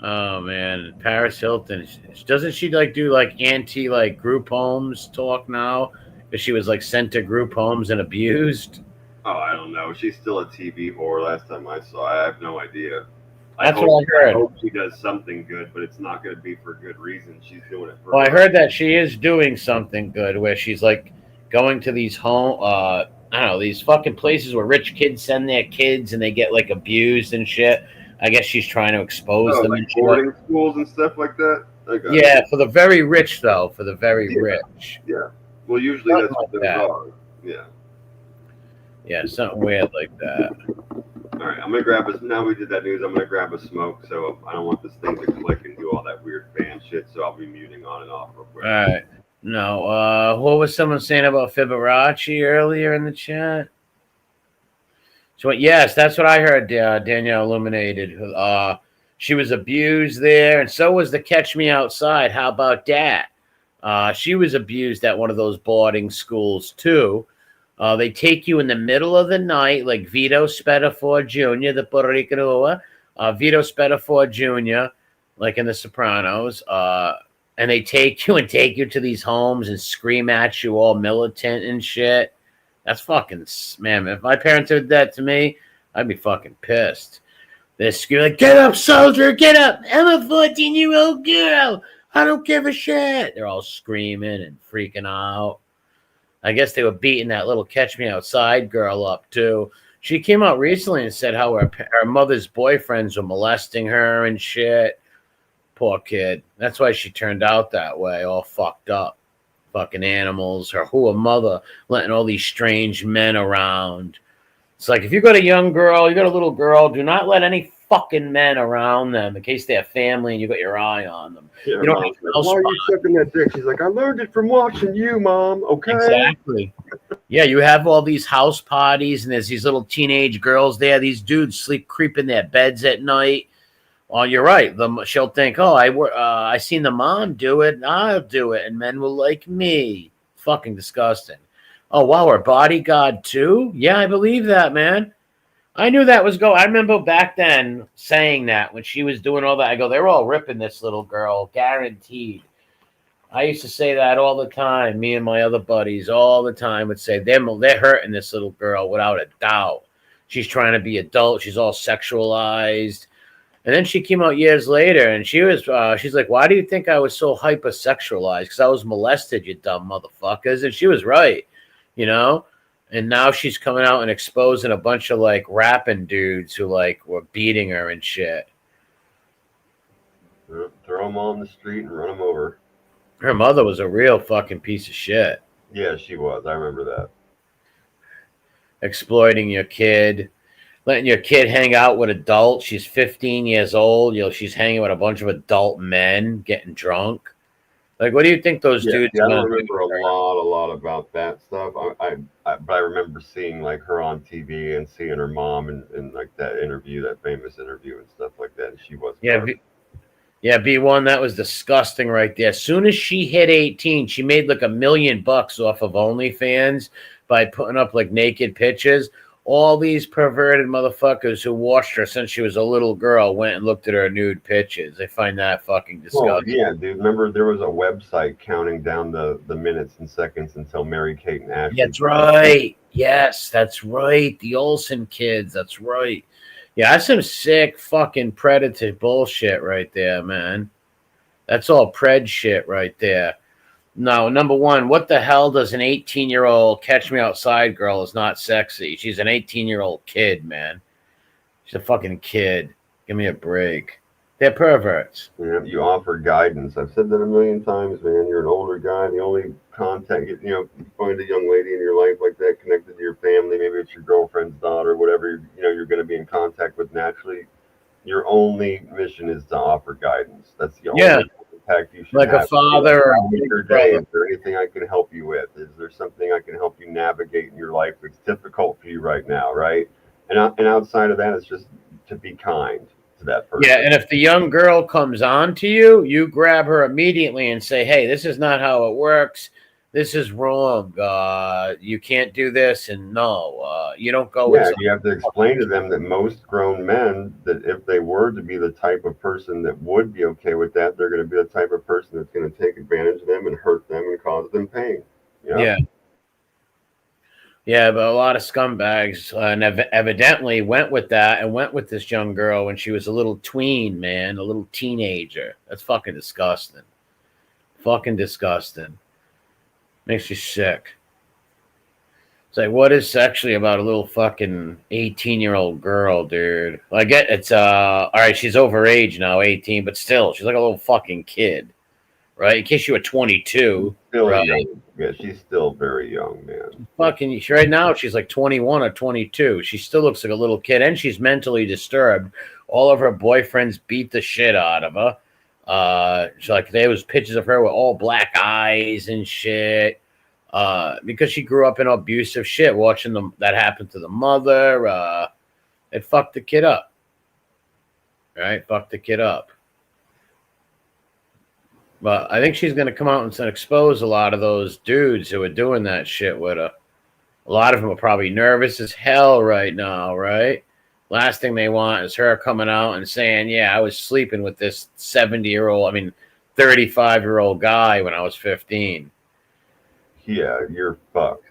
Oh man, Paris Hilton, doesn't she like do like anti like group homes talk now? Because she was like sent to group homes and abused. Oh, I don't know. She's still a TV whore. Last time I saw, I have no idea. That's what I heard. I hope she does something good, but it's not going to be for good reason. She's doing it for. Well, I heard that she is doing something good, where she's like going to these I don't know, these fucking places where rich kids send their kids and they get like abused and shit. I guess she's trying to expose them. Like boarding schools and stuff like that. Yeah, for the very rich though. For the very rich. Yeah. Well, usually that's what those are. Yeah. Yeah, something weird like that. All right, I'm gonna grab a. Now we did that news. I'm gonna grab a smoke. So I don't want this thing to click and do all that weird fan shit. So I'll be muting on and off real quick. All right. No. What was someone saying about Fibonacci earlier in the chat? So yes, that's what I heard. Danielle illuminated. She was abused there, and so was the Catch Me Outside. How about that? She was abused at one of those boarding schools too. They take you in the middle of the night, like Vito Spetafor Jr., the Puerto Rican Vito Spetafor Jr., like in The Sopranos. And they take you to these homes and scream at you all militant and shit. That's fucking, man, if my parents did that to me, I'd be fucking pissed. They're screaming, like, get up, soldier, get up. I'm a 14-year-old girl. I don't give a shit. They're all screaming and freaking out. I guess they were beating that little Catch Me Outside girl up, too. She came out recently and said how her mother's boyfriends were molesting her and shit. Poor kid. That's why she turned out that way, all fucked up. Fucking animals. Her mother letting all these strange men around. It's like if you got a young girl, you got a little girl, do not let any fucking men around them in case they have family and you got your eye on them. Yeah, you don't have why are you sucking that dick? She's like, I learned it from watching you, Mom. Okay. Exactly. Yeah, you have all these house parties and there's these little teenage girls there. These dudes creep in their beds at night. Well, you're right. She'll think, oh, I seen the mom do it. I'll do it. And men will like me. Fucking disgusting. Oh, wow, her bodyguard too? Yeah, I believe that, man. I knew that was I remember back then saying that when she was doing all that. I go, they're all ripping this little girl, guaranteed. I used to say that all the time. Me and my other buddies all the time would say, they're hurting this little girl without a doubt. She's trying to be adult. She's all sexualized. And then she came out years later, and she's like, "Why do you think I was so hypersexualized? Because I was molested, you dumb motherfuckers." And she was right, you know. And now she's coming out and exposing a bunch of like rapping dudes who like were beating her and shit. Throw them on the street and run them over. Her mother was a real fucking piece of shit. Yeah, she was. I remember that. Exploiting your kid, letting your kid hang out with adults. She's 15 years old. She's hanging with a bunch of adult men, getting drunk. Like, what do you think those dudes? Yeah, I don't remember a lot about that stuff. But I remember seeing like her on TV and seeing her mom in like that interview, that famous interview and stuff like that. And she was B1, that was disgusting right there. As soon as she hit 18, she made like $1 million off of OnlyFans by putting up like naked pictures. All these perverted motherfuckers who watched her since she was a little girl went and looked at her nude pictures. I find that fucking disgusting. Well, yeah, dude. Remember, there was a website counting down the minutes and seconds until Mary-Kate and Ashley. That's right. Yes, that's right. The Olsen kids. That's right. Yeah, that's some sick fucking predator bullshit right there, man. That's all pred shit right there. No, number one, what the hell does an 18-year-old catch me outside girl is not sexy? She's an 18-year-old kid, man. She's a fucking kid. Give me a break. They're perverts. Yeah, you offer guidance. I've said that a million times, man. You're an older guy. The only contact, you find a young lady in your life like that connected to your family. Maybe it's your girlfriend's daughter, whatever, you're going to be in contact with naturally. Your only mission is to offer guidance. That's the only contact you should like have. A father or a day. Is there anything I can help you with? Is there something I can help you navigate in your life that's difficult for you right now, right? And outside of that, it's just to be kind to that person. Yeah, and if the young girl comes on to you, you grab her immediately and say, "Hey, this is not how it works. This is wrong. You can't do this." And no, you don't go. Yeah, you have to explain to them that most grown men, that if they were to be the type of person that would be okay with that, they're going to be the type of person that's going to take advantage of them and hurt them and cause them pain. Yeah, but a lot of scumbags evidently went with that and went with this young girl when she was a little tween, man, a little teenager. That's fucking disgusting. Fucking disgusting. Makes you sick. It's like, what is sexually about a little fucking 18-year-old girl, dude? I get it's all right, she's over age now, 18, but still, she's like a little fucking kid. Right? In case you were 22. Still right? Young. Yeah, she's still very young, man. Fucking right now, she's like 21 or 22. She still looks like a little kid, and she's mentally disturbed. All of her boyfriends beat the shit out of her. So like there was pictures of her with all black eyes and shit. Because she grew up in abusive shit, watching that happen to the mother. It fucked the kid up. Right? Fucked the kid up. But I think she's going to come out and expose a lot of those dudes who are doing that shit with her. A lot of them are probably nervous as hell right now, right? Last thing they want is her coming out and saying, yeah, I was sleeping with this 35-year-old guy when I was 15. Yeah, you're fucked.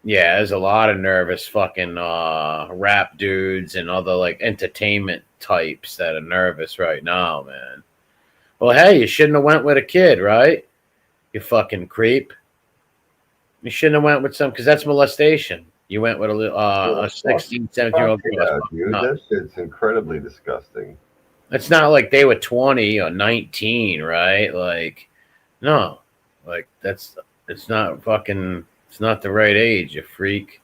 Yeah, there's a lot of nervous fucking rap dudes and other like entertainment types that are nervous right now, man. Well, hey, you shouldn't have went with a kid, right? You fucking creep. You shouldn't have went with because that's molestation. You went with a 16, 17-year-old girl. Yeah, dude, that shit's incredibly disgusting. It's not like they were 20 or 19, right? Like, no. Like, it's not the right age, you freak.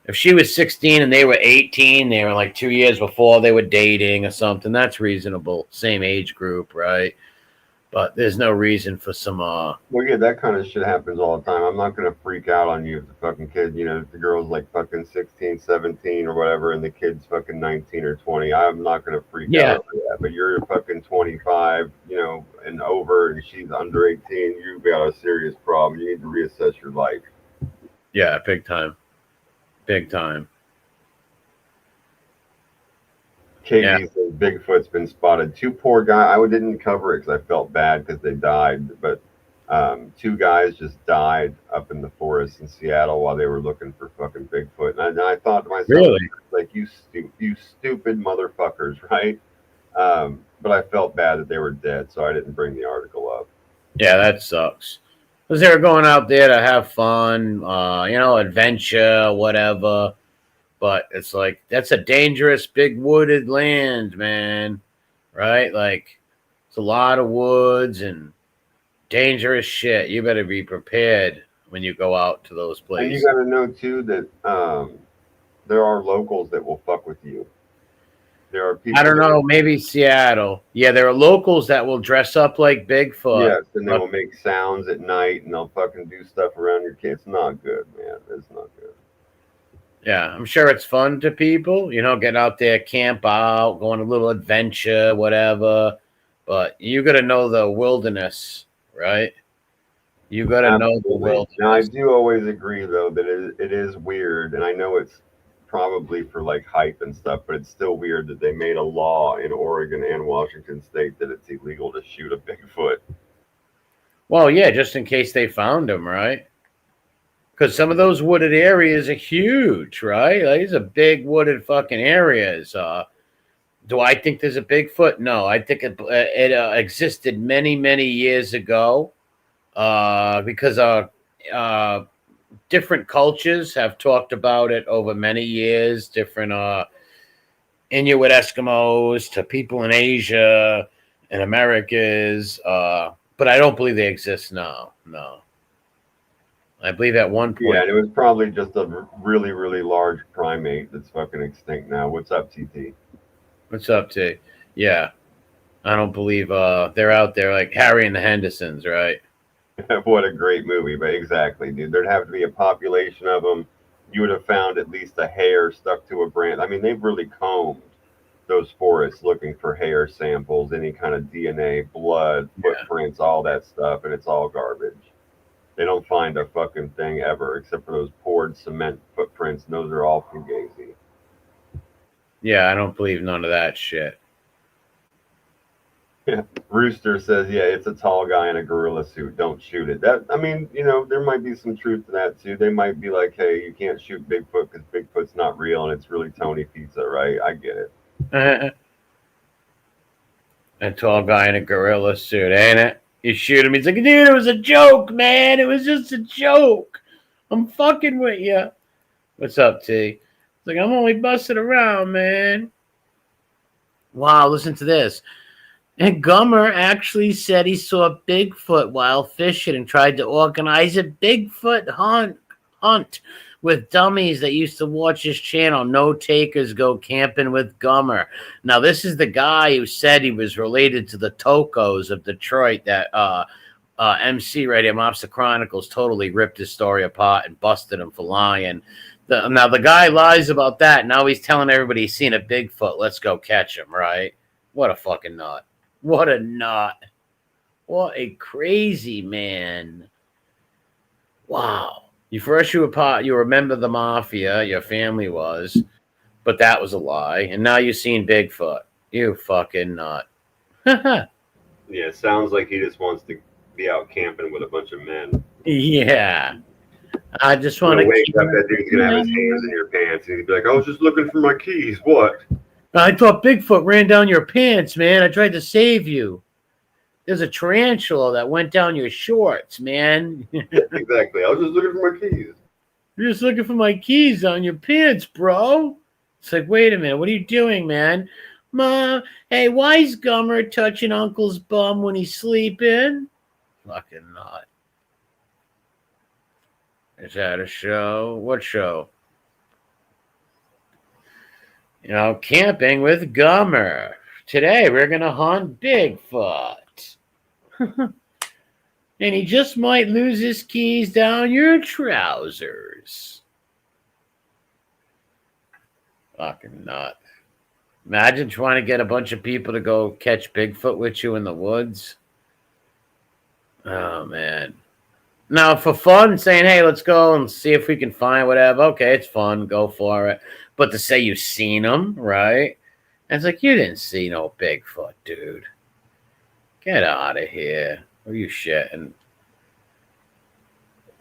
If she was 16 and they were 18, they were like 2 years before they were dating or something, that's reasonable. Same age group, right? But there's no reason for some Well, yeah, that kind of shit happens all the time. I'm not going to freak out on you if the fucking kid, if the girl's like fucking 16, 17 or whatever, and the kid's fucking 19 or 20. I'm not going to freak out for that. But you're fucking 25, and over, and she's under 18, you've got a serious problem. You need to reassess your life. Yeah, big time. Big time. Katie says Bigfoot's been spotted. Two poor guys. I didn't cover it because I felt bad because they died. But 2 guys just died up in the forest in Seattle while they were looking for fucking Bigfoot. And I thought to myself, really? you stupid motherfuckers, right? But I felt bad that they were dead, so I didn't bring the article up. Yeah, that sucks. Because they were going out there to have fun, adventure, whatever. But it's like, that's a dangerous, big wooded land, man. Right? Like, it's a lot of woods and dangerous shit. You better be prepared when you go out to those And you places. got to know too that there are locals that will fuck with you. There are I people don't that know, will, maybe Seattle. Yeah, there are locals that will dress up like Bigfoot. yes, and they will make sounds at night, and they'll fucking do stuff around your kids. It's not good, man. It's not good. Yeah, I'm sure it's fun to people, get out there, camp out, go on a little adventure, whatever. But you got to know the wilderness, right? You got to know the Absolutely. Now, I wilderness. do always agree though that it is weird, and I know it's probably for like hype and stuff, but it's still weird that they made a law in Oregon and Washington State that it's illegal to shoot a Bigfoot. Well, yeah, just in case they found him, right? Because some of those wooded areas are huge, right? Like, these are big wooded fucking areas. Do I think there's a Bigfoot? No, I think it existed many, many years ago. Because uh, different cultures have talked about it over many years. Different Inuit Eskimos to people in Asia and Americas. But I don't believe they exist now. No, I believe at one Yeah, point. and it was probably just a really, really large primate that's fucking extinct now. What's up, TT? What's up, T? Yeah, I don't believe they're out there like Harry and the Hendersons, right? What a great movie, but exactly, dude. There'd have to be a population of them. You would have found at least a hair stuck to a branch. I mean, they've really combed those forests looking for hair samples, any kind of DNA, blood, Yeah. footprints, all that stuff, and it's all garbage. They don't find a fucking thing ever except for those poured cement footprints, and those are all fugazi. Yeah, I don't believe none of that shit. Rooster says, "Yeah, it's a tall guy in a gorilla suit. Don't shoot it." That I mean, there might be some truth to that too. They might be like, "Hey, you can't shoot Bigfoot because Bigfoot's not real and it's really Tony Pizza," right? I get it. A tall guy in a gorilla suit, ain't it? You shoot him. He's like, dude, it was a joke, man. It was just a joke. I'm fucking with you. What's up, T? It's like, I'm only busting around, man. Wow, listen to this. And Gummer actually said he saw Bigfoot while fishing and tried to organize a Bigfoot hunt with dummies that used to watch his channel. No takers go camping with Gummer. Now, this is the guy who said he was related to the Tocos of Detroit that MC right here, Mobster Chronicles, totally ripped his story apart and busted him for lying. Now, the guy lies about that. Now he's telling everybody he's seen a Bigfoot. Let's go catch him, right? What a fucking nut. What a nut. What a crazy man. Wow. You remember the mafia, your family was, but that was a lie. And now you've seen Bigfoot. You fucking nut. Yeah, it sounds like he just wants to be out camping with a bunch of men. Yeah. I just When want I to wake keep. up, that dude's gonna have his hands in your pants, and he'd be like, "I was just looking for my keys." What? I thought Bigfoot ran down your pants, man. I tried to save you. There's a tarantula that went down your shorts, man. Exactly. I was just looking for my keys. You're just looking for my keys on your pants, bro. It's like, wait a minute, what are you doing, man? Ma, hey, why is Gummer touching Uncle's bum when he's sleeping? Fucking not. Is that a show? What show? Camping with Gummer. Today we're gonna hunt Bigfoot. And he just might lose his keys down your trousers. Fucking nut. Imagine trying to get a bunch of people to go catch Bigfoot with you in the woods. Oh, man. Now, for fun, saying, hey, let's go and see if we can find whatever. Okay, it's fun. Go for it. But to say you've seen him, right? And it's like, you didn't see no Bigfoot, dude. Get out of here. Are you shitting?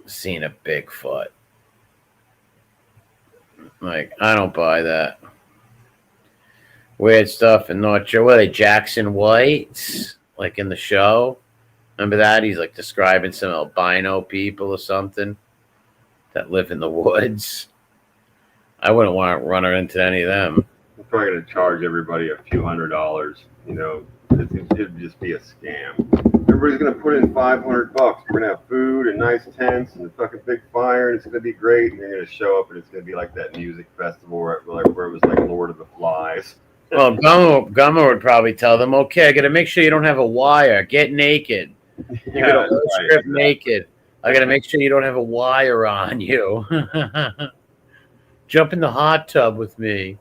Seen a Bigfoot. Like, I don't buy that. weird stuff in North Jersey. What are they, Jackson Whites? Like in the show? Remember that? He's like describing some albino people or something that live in the woods. I wouldn't want to run her into any of them. I'm probably going to charge everybody a few $100. You know, it'd just be a scam. Everybody's going to put in $500. We're going to have food and nice tents and a fucking big fire, and it's going to be great. And you're going to show up, and it's going to be like that music festival where it was like Lord of the Flies. Well, Gummer would probably tell them, okay, I got to make sure you don't have a wire. Get naked. You got to strip naked. I got to make sure you don't have a wire on you. Jump in the hot tub with me.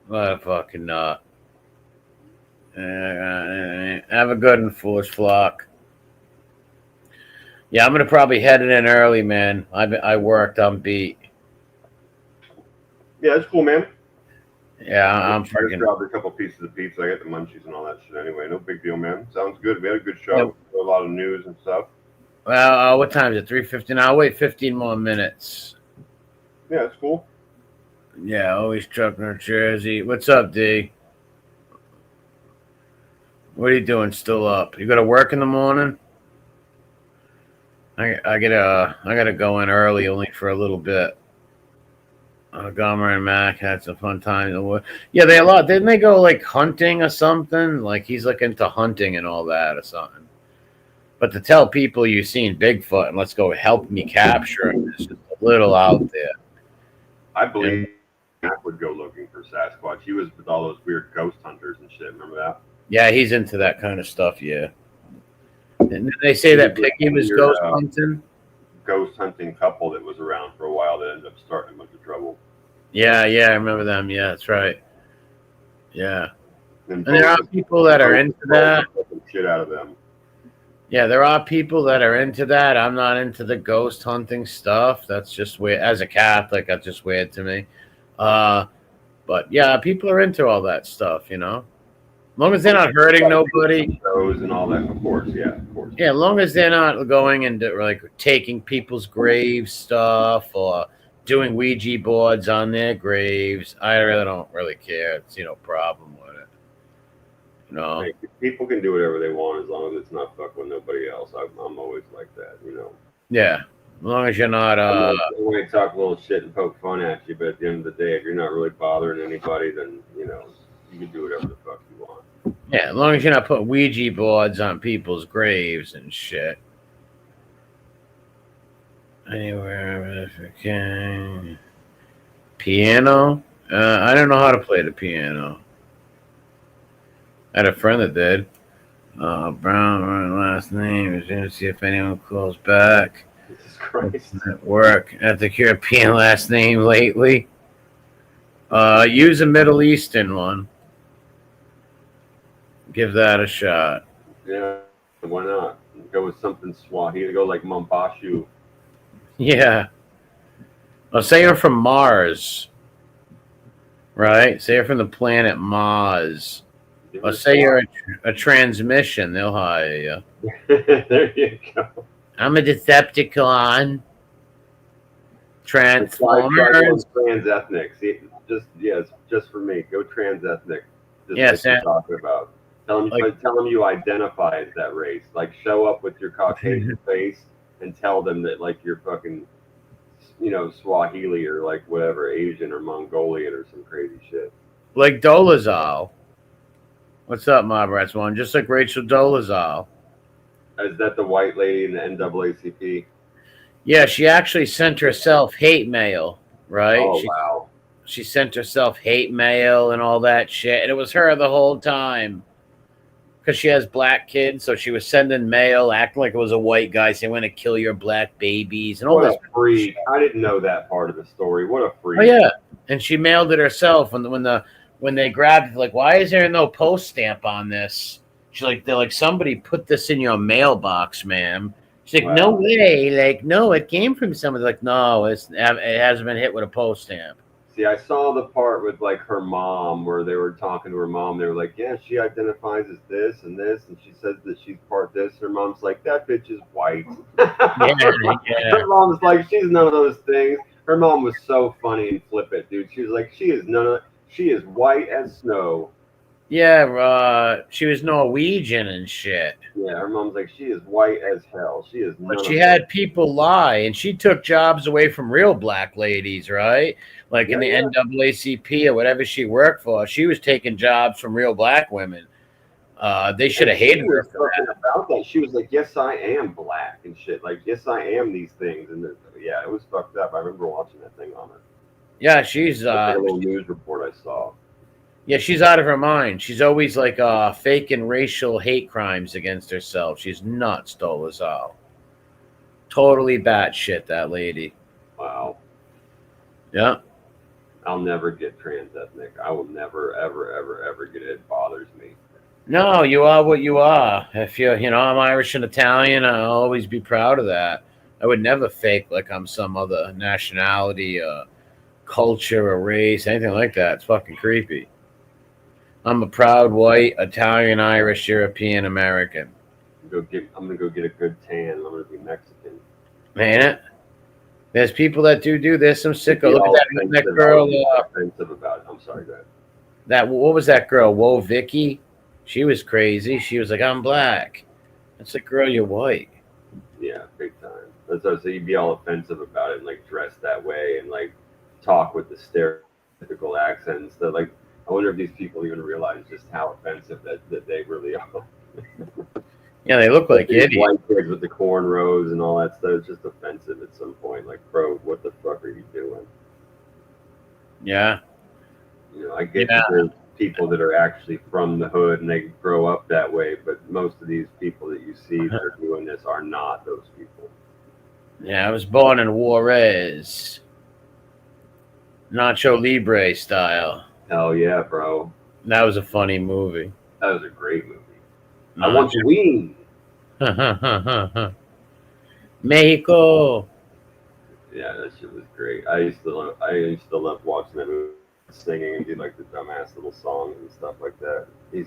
What a fucking nut. Have a good and foolish flock. Yeah, I'm going to probably head it in early, man. I worked on beat. Yeah, that's cool, man. Yeah, I'm I freaking. grabbed a couple pieces of pizza. I got the munchies and all that shit anyway. No big deal, man. Sounds good. We had a good show. A lot of news and stuff. Well, what time is it? 3:50 now. I'll wait 15 more minutes. Yeah, that's cool. Yeah, always trucking New Jersey. What's up, D? What are you doing? Still up? You got to work in the morning? I gotta go in early, only for a little bit. Gomer and Mac had some fun time. Yeah, didn't they go like hunting or something? Like he's like into hunting and all that or something. But to tell people you've seen Bigfoot and let's go help me capture him is just a little out there. I believe Mac would go looking for Sasquatch. He was with all those weird ghost hunters and shit. Remember that? Yeah, he's into that kind of stuff. Yeah. Didn't they say that Piggy was ghost hunting? Ghost hunting couple that was around for a while that ended up starting a bunch of trouble. Yeah, I remember them. Yeah, that's right. Yeah. And there are people that are into that. Shit out of them. Yeah, there are people that are into that. I'm not into the ghost hunting stuff. That's just weird. As a Catholic, that's just weird to me. But yeah, people are into all that stuff, you know. As long as they're not hurting nobody. Those and all that, of course, yeah, of course. Yeah, as long as they're not going and like taking people's grave stuff or doing Ouija boards on their graves, I really don't really care. It's no problem with it. You know, like, people can do whatever they want as long as it's not fuck with nobody else. I'm always like that, you know. Yeah, as long as you're not. I'm going to talk a little shit and poke fun at you, but at the end of the day, if you're not really bothering anybody, then you can do whatever the fuck you want. Yeah, as long as you're not putting Ouija boards on people's graves and shit. Anywhere if you can. Piano? I don't know how to play the piano. I had a friend that did. Brown, last name. Is going to see if anyone calls back. Jesus Christ. At work. At the European last name lately. Use a Middle Eastern one. Give that a shot. Yeah, why not? Go with something Swahili. Go like Mombashu. Yeah. Well, say you're from Mars. Right? Say you're from the planet Mars. Or say you're a transmission. They'll hire you. There you go. I'm a Decepticon. Transformers. Trans-ethnic. See, just for me. Go trans-ethnic. Just yes, like you're talking about. Tell them you identify as that race. Like, show up with your Caucasian face and tell them that, like, you're fucking, Swahili or, like, whatever, Asian or Mongolian or some crazy shit. Like Dolezal. What's up, Mob Rats One? Just like Rachel Dolezal. Is that the white lady in the NAACP? Yeah, she actually sent herself hate mail, right? Oh, wow. She sent herself hate mail and all that shit, and it was her the whole time. Because she has black kids, so she was sending mail, acting like it was a white guy saying, "I'm going to kill your black babies," and all what this. A freak! I didn't know that part of the story. What a freak! Oh yeah, and she mailed it herself. When they grabbed it, like, why is there no post stamp on this? She's like, they're like, somebody put this in your mailbox, ma'am. She's like, wow. No way, like, no, it came from somebody. Like, no, it hasn't been hit with a post stamp. See, I saw the part with, like, her mom where they were talking to her mom. They were like, yeah, she identifies as this, and she says that she's part this. Her mom's like, that bitch is white. Yeah. Her mom's like, she's none of those things. Her mom was so funny and flippant, dude. She was like, she is none of She is white as snow. Yeah, she was Norwegian and shit. Yeah, her mom's like, she is white as hell. She is none But of she them. had people lie, and she took jobs away from real black ladies, right? Like in the Yeah. NAACP or whatever she worked for, she was taking jobs from real black women. They should have And she hated her was for fucking that. about that. She was like, yes, I am black and shit. Like, yes, I am these things. And yeah, it was fucked up. I remember watching that thing on it. Yeah, It's like a little news report I saw. yeah, she's out of her mind. She's always like faking racial hate crimes against herself. She's nuts, Dolezal. Totally batshit, that lady. Wow. Yeah. I'll never get trans ethnic. I will never, ever, ever, ever get it. It bothers me. No, you are what you are. If you're, I'm Irish and Italian, I'll always be proud of that. I would never fake like I'm some other nationality, culture, or race, anything like that. It's fucking creepy. I'm a proud white, Italian, Irish, European, American. I'm gonna go get a good tan. I'm gonna be Mexican. Ain't it? There's people that do this. Some sicko. Be Look all at that offensive. girl. Offensive about it. I'm sorry, guys. What was that girl? Whoa, Vicky. She was crazy. She was like, "I'm black." That's like, girl, you're white. Yeah, big time. That's what I say. You'd be all offensive about it and like dress that way and like talk with the stereotypical accents. That like, I wonder if these people even realize just how offensive that they really are. Yeah, they look like These idiots. white kids with the cornrows and all that stuff. It's just offensive at some point. Like, bro, what the fuck are you doing? Yeah. I get that there's people that are actually from the hood and they grow up that way, but most of these people that you see that are doing this are not those people. Yeah, I was born in Juarez. Nacho Libre style. Hell yeah, bro. That was a funny movie. That was a great movie. I want to win. Mexico. Yeah, that shit was great. I used to love watching that movie, singing and do like the dumbass little songs and stuff like that.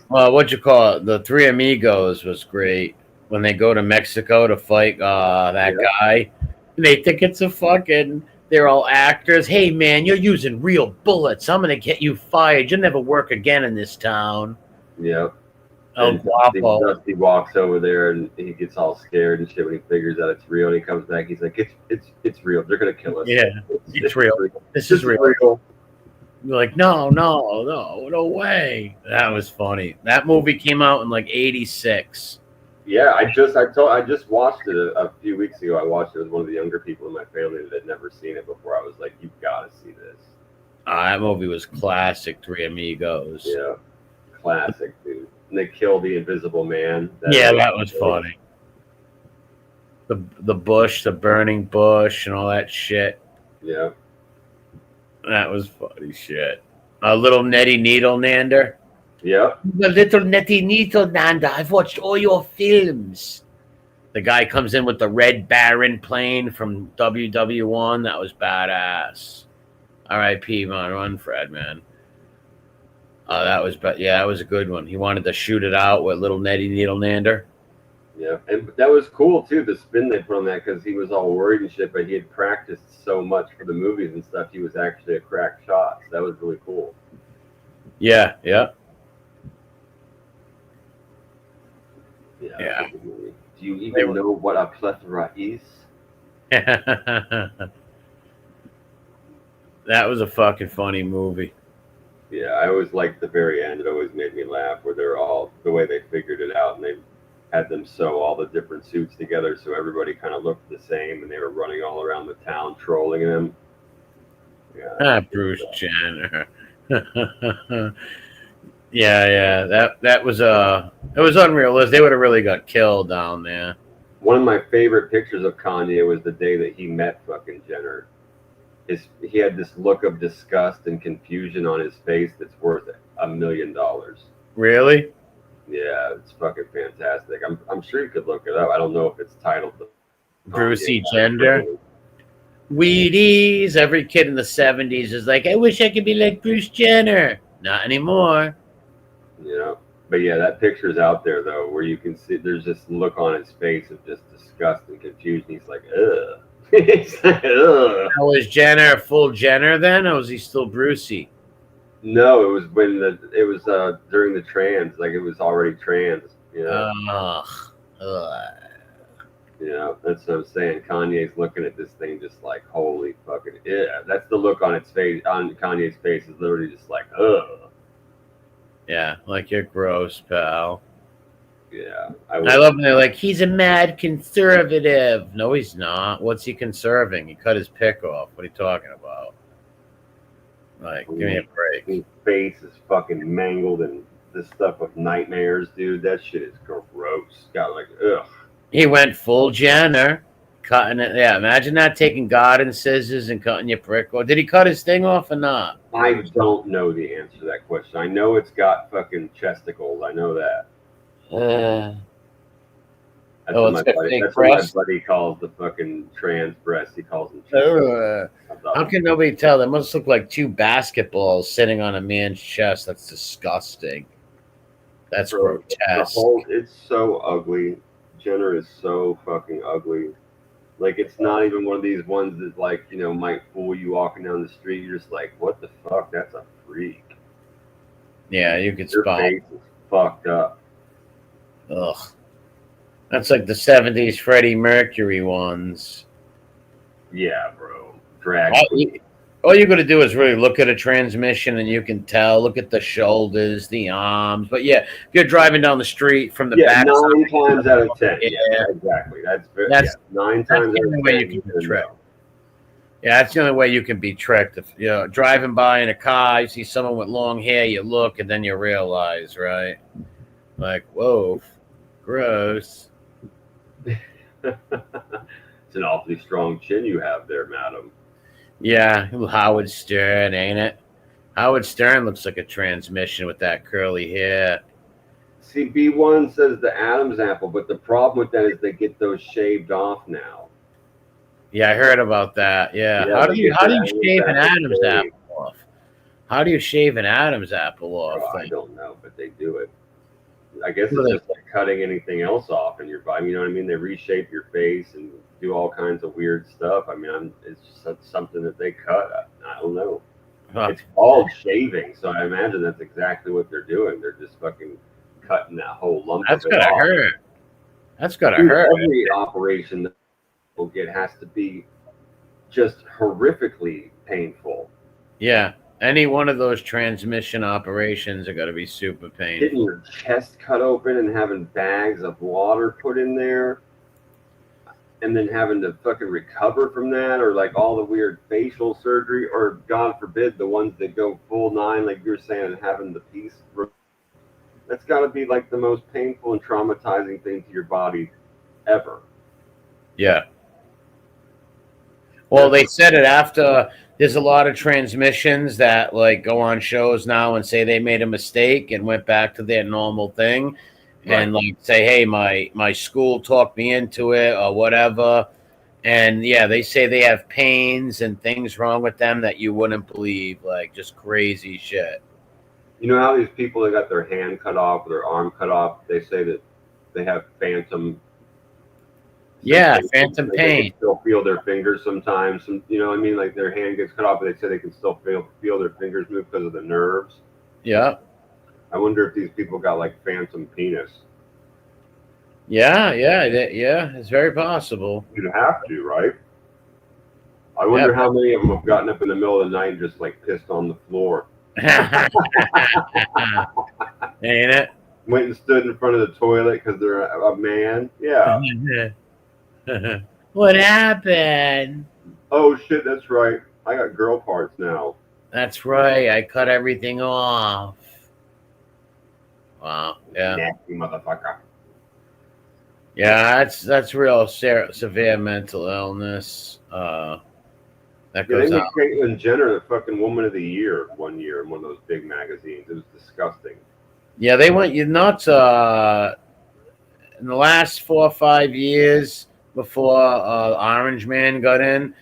Well, what you call it? The Three Amigos was great when they go to Mexico to fight that guy. They think it's a fucking. They're all actors. Hey man, you're using real bullets. I'm gonna get you fired. You'll never work again in this town. Yep. Oh, guapo. Dusty walks over there and he gets all scared and shit when he figures out it's real. And he comes back. He's like, "It's real. They're gonna kill us. Yeah, it's real. This is real." You're like, no way. That was funny. That movie came out in like '86. Yeah, I just watched it a few weeks ago. I watched it with one of the younger people in my family that had never seen it before. I was like, "You've got to see this." That movie was classic. Three Amigos. Yeah, classic, dude. And they kill the Invisible Man. That was funny. The bush, the burning bush, and all that shit. Yeah, that was funny shit. A little Nettie Needle Nander. Yeah. The little Nettie Needle Nander. I've watched all your films. The guy comes in with the Red Baron plane from WW1. That was badass. R.I.P. Von Runfred, man. That was a good one. He wanted to shoot it out with little Nettie Needle Nander. Yeah, and that was cool too. The spin they put on that because he was all worried and shit, but he had practiced so much for the movies and stuff. He was actually a crack shot. So that was really cool. Yeah. Do you even know what a plethora is? That was a fucking funny movie. Yeah, I always liked the very end. It always made me laugh where they're all the way they figured it out and they had them sew all the different suits together so everybody kind of looked the same and they were running all around the town trolling them. Yeah, Bruce Jenner. That was it was unrealistic. They would have really got killed down there. One of my favorite pictures of Kanye was the day that he met fucking Jenner. He had this look of disgust and confusion on his face that's worth $1 million. Really? Yeah, it's fucking fantastic. I'm sure you could look it up. I don't know if it's titled Brucey Jenner. Wheaties. Every kid in the 70s is like, I wish I could be like Bruce Jenner. Not anymore. Yeah. But yeah, that picture's out there though, where you can see there's this look on his face of just disgust and confusion. He's like, ugh. He's like, ugh. Was Jenner full Jenner then, or was he still Brucey? No, it was when it was during the trans, like it was already trans. Yeah, Ugh. That's what I'm saying. Kanye's looking at this thing just like, holy fucking yeah. That's the look on its face, on Kanye's face, is literally just like, ugh. Yeah, like you're gross, pal. Yeah, I love when they're like, he's a mad conservative. No, he's not. What's he conserving? He cut his pick off. What are you talking about? Like, give me a break. His face is fucking mangled and this stuff with nightmares, dude. That shit is gross. Got like, ugh. He went full Jenner, cutting it. Yeah, imagine that, taking garden scissors and cutting your prick off. Did he cut his thing off or not? I don't know the answer to that question. I know it's got fucking chesticles. I know that. That's what my buddy calls the fucking trans breast. He calls them chesticles. How can nobody tell? They must look like two basketballs sitting on a man's chest. That's disgusting. That's grotesque. It's so ugly. Jenner is so fucking ugly. Like, it's not even one of these ones that, like, might fool you walking down the street. You're just like, what the fuck? That's a freak. Yeah, you could spot. Your face is fucked up. Ugh. That's like the 70s Freddie Mercury ones. Yeah, bro. Drag. All you got to do is really look at a transmission and you can tell. Look at the shoulders, the arms. But yeah, if you're driving down the street from the back. 9 times out of 10. Yeah, exactly. That's 9 times out of 10. Way you can be tricked. Yeah, that's the only way you can be tricked. If driving by in a car, you see someone with long hair, you look and then you realize, right? Like, whoa, gross. It's an awfully strong chin you have there, madam. Yeah, Howard Stern, ain't it? Howard Stern looks like a transmission with that curly hair. See, B1 says the Adam's apple, but the problem with that is they get those shaved off now. Yeah, I heard about that. Yeah. How do you shave an Adam's apple off? How do you shave an Adam's apple off? Oh, I don't know, but they do it. I guess it's just like cutting anything else off in your body. You know what I mean? They reshape your face and do all kinds of weird stuff. I mean, it's just something that they cut. I don't know. Huh. It's called shaving, so I imagine that's exactly what they're doing. They're just fucking cutting that whole lump. That's gotta hurt. That's gotta hurt. Every operation that people get has to be just horrifically painful. Yeah. Any one of those transmission operations are going to be super painful. Getting your chest cut open and having bags of water put in there and then having to fucking recover from that, or like all the weird facial surgery, or God forbid, the ones that go full 9, like you were saying, and having the piece. That's got to be like the most painful and traumatizing thing to your body ever. Yeah. Well, they said it after. There's a lot of transmissions that like go on shows now and say they made a mistake and went back to their normal thing, right. And like say, hey, my school talked me into it or whatever, and yeah, they say they have pains and things wrong with them that you wouldn't believe, like just crazy shit. You know how these people that got their hand cut off or their arm cut off, they say that they have phantom. Yeah, phantom pain. They can still feel their fingers sometimes. You know what I mean? Like their hand gets cut off, but they say they can still feel their fingers move because of the nerves. Yeah. I wonder if these people got like phantom penis. Yeah. It's very possible. You'd have to, right? I wonder how many of them have gotten up in the middle of the night and just like pissed on the floor. Ain't it? Went and stood in front of the toilet because they're a man. Yeah. What happened? Oh shit, that's right. I got girl parts now. That's right. I cut everything off. Wow. Yeah. Nasty motherfucker. Yeah, that's real severe mental illness. That goes they out. made Caitlyn Jenner the fucking woman of the year one year in one of those big magazines. It was disgusting. Yeah, they went you nuts. In the last 4 or 5 years before Orange Man got in,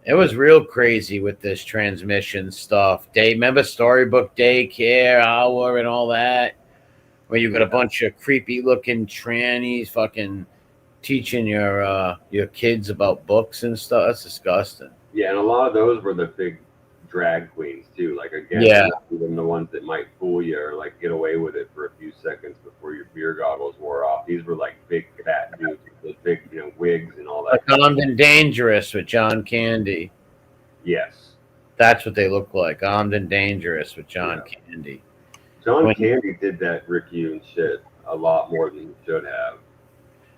it was real crazy with this transmission stuff. Remember Storybook Daycare Hour and all that, where you got a bunch of creepy looking trannies fucking teaching your kids about books and stuff. That's disgusting. Yeah, and a lot of those were the drag queens too. Like again, Yeah. they're not even the ones that might fool you or like get away with it for a few seconds before your beer goggles wore off. These were like big fat dudes with those big, wigs and all that. Like Armed and Dangerous with John Candy. Yes. That's what they look like. Armed and Dangerous with John Candy. John When- Candy did that Rick Ewan shit a lot more than he should have.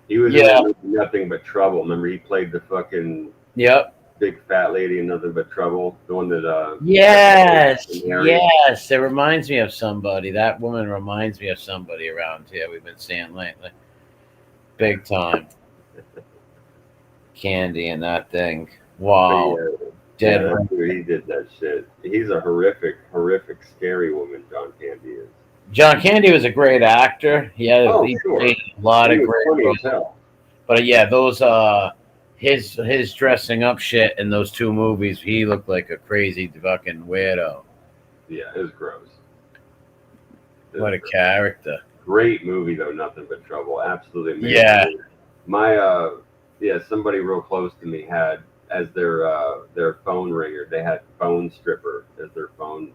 He was Yeah. in Nothing But Trouble. Remember, he played the fucking Yep. big fat lady in Nothing But Trouble, the one that Yes. Yes. It reminds me of somebody. That woman reminds me of somebody around here we've been seeing lately. Big time. Candy and that thing. Wow. Yeah, Dead. that's who he did that shit. He's a horrific, scary woman. John Candy is. John Candy was a great actor. He played a lot of great roles. But yeah, those his dressing up shit in those two movies, he looked like a crazy fucking weirdo. Yeah, it was gross. What a character. Great movie though, Nothing But Trouble. Absolutely amazing. Yeah. My somebody real close to me had as their phone ringer. They had Phone Stripper as their phone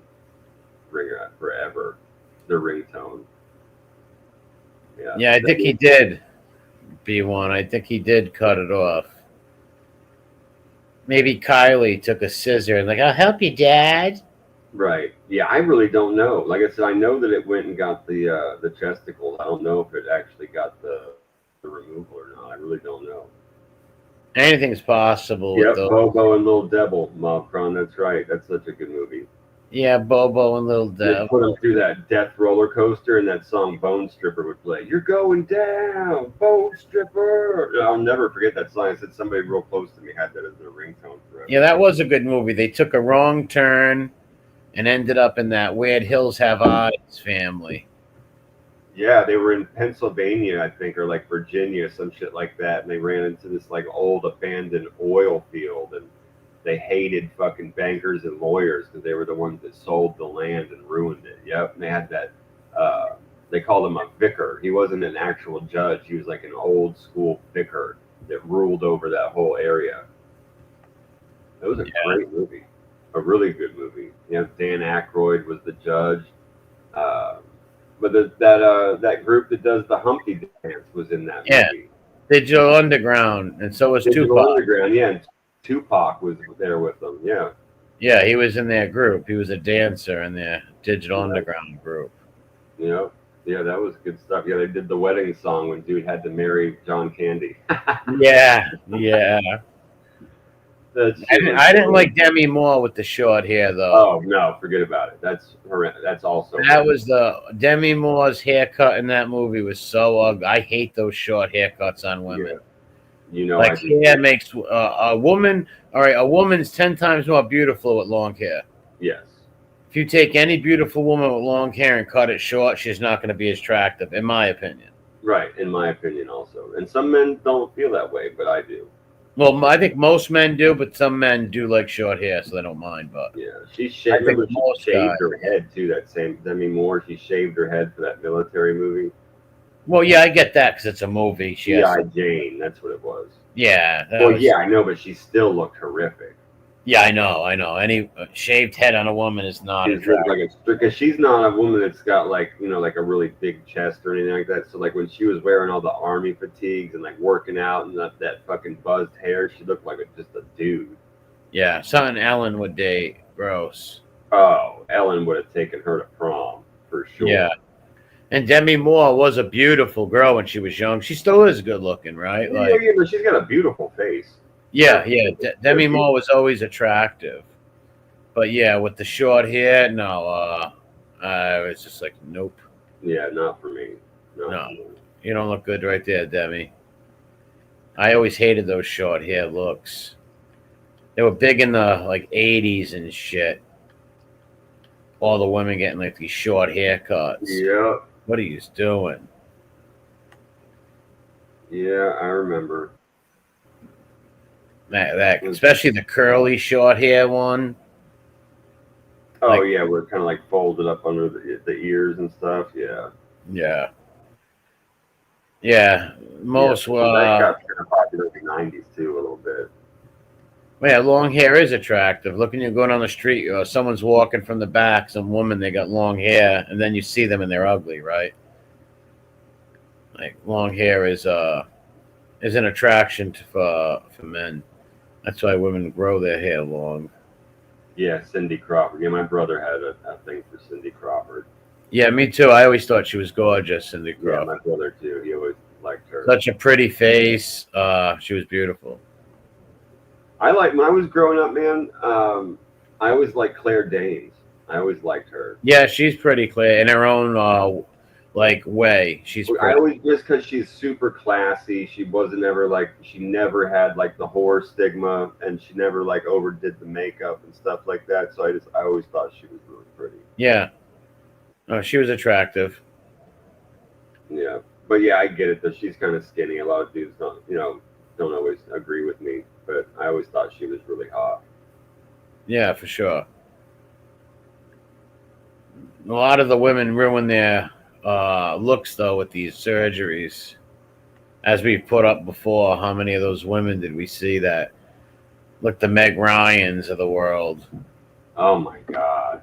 ringer forever. Their ringtone. Yeah. Yeah, I think he did. B1. I think he did cut it off. Maybe Kylie took a scissor and like, I'll help you, Dad. Right. Yeah, I really don't know. Like I said, I know that it went and got the testicles. I don't know if it actually got the removal or not. I really don't know. Anything's possible. Yep, Bobo and Little Devil, Mobcron. That's right. That's such a good movie. Yeah, Bobo and Little They Devil. put him through that death roller coaster, and that song Bone Stripper would play. You're going down, Bone Stripper. I'll never forget that song. I said somebody real close to me had that as their ringtone forever. Yeah, that was a good movie. They took a wrong turn and ended up in that weird Hills Have Eyes family. Yeah, they were in Pennsylvania, I think, or like Virginia, some shit like that, and they ran into this like old abandoned oil field, and they hated fucking bankers and lawyers because they were the ones that sold the land and ruined it. Yep, and they had that. They called him a vicar. He wasn't an actual judge. He was like an old school vicar that ruled over that whole area. It was a great movie, a really good movie. You know, Dan Aykroyd was the judge. But that group that does the Humpty dance was in that movie. Digital Underground, and so was Digital Tupac. Underground, yeah. And Tupac was there with them, yeah. Yeah, he was in their group. He was a dancer in their Digital Underground group. Yeah, that was good stuff. Yeah, they did the wedding song when dude had to marry John Candy. Yeah. I didn't like Demi Moore with the short hair though. Oh no, forget about it. That's also. That was the Demi Moore's haircut in that movie was so ugly. I hate those short haircuts on women. Yeah. You know, like hair makes a woman. All right, a woman's 10 times more beautiful with long hair. Yes. If you take any beautiful woman with long hair and cut it short, she's not going to be as attractive, in my opinion. Right, in my opinion also. And some men don't feel that way, but I do. Well, I think most men do, but some men do like short hair, so they don't mind. But yeah, she shaved her head too. That same Demi Moore, she shaved her head for that military movie. Well, yeah, I get that because it's a movie. G.I. Jane, that's what it was. Yeah. Yeah, I know, but she still looked horrific. Yeah, I know. Any shaved head on a woman is not attractive. Because she's not a woman that's got like a really big chest or anything like that. So like when she was wearing all the army fatigues and like working out and that fucking buzzed hair, she looked like just a dude. Yeah, something Ellen would date. Gross. Oh, Ellen would have taken her to prom for sure. Yeah. And Demi Moore was a beautiful girl when she was young. She still is good looking, right? Yeah, but she's got a beautiful face. Yeah. Demi Moore was always attractive. But yeah, with the short hair, no. I was just like, nope. Yeah, not for me. No. You don't look good right there, Demi. I always hated those short hair looks. They were big in the like 80s and shit. All the women getting like these short haircuts. Yeah. What are you doing? Yeah, I remember. That especially the curly short hair one. Oh yeah, where it kind of like folded up under the ears and stuff. Yeah. Yeah. Yeah. Most that got kind of popular in the '90s too, a little bit. Yeah, long hair is attractive. Look when you're going on the street, or someone's walking from the back, some woman, they got long hair, and then you see them and they're ugly, right? Like long hair is an attraction for men. That's why women grow their hair long. Yeah, Cindy Crawford. Yeah, my brother had a thing for Cindy Crawford. Yeah, me too. I always thought she was gorgeous, Cindy Yeah, Crawford. my brother too. He always liked her. Such a pretty face. She was beautiful. I like when I was growing up, man. I always liked Claire Danes. I always liked her. Yeah, she's pretty clear in her own like way. She's I pretty. always just because she's super classy. She wasn't ever like she never had like the horror stigma, and she never like overdid the makeup and stuff like that. So I always thought she was really pretty. Yeah. Oh, she was attractive. Yeah, but yeah, I get it that she's kind of skinny. A lot of dudes don't always agree with me, but I always thought she was really hot. Yeah, for sure. A lot of the women ruin their looks though with these surgeries. As we've put up before, how many of those women did we see that look the Meg Ryans of the world? Oh my god.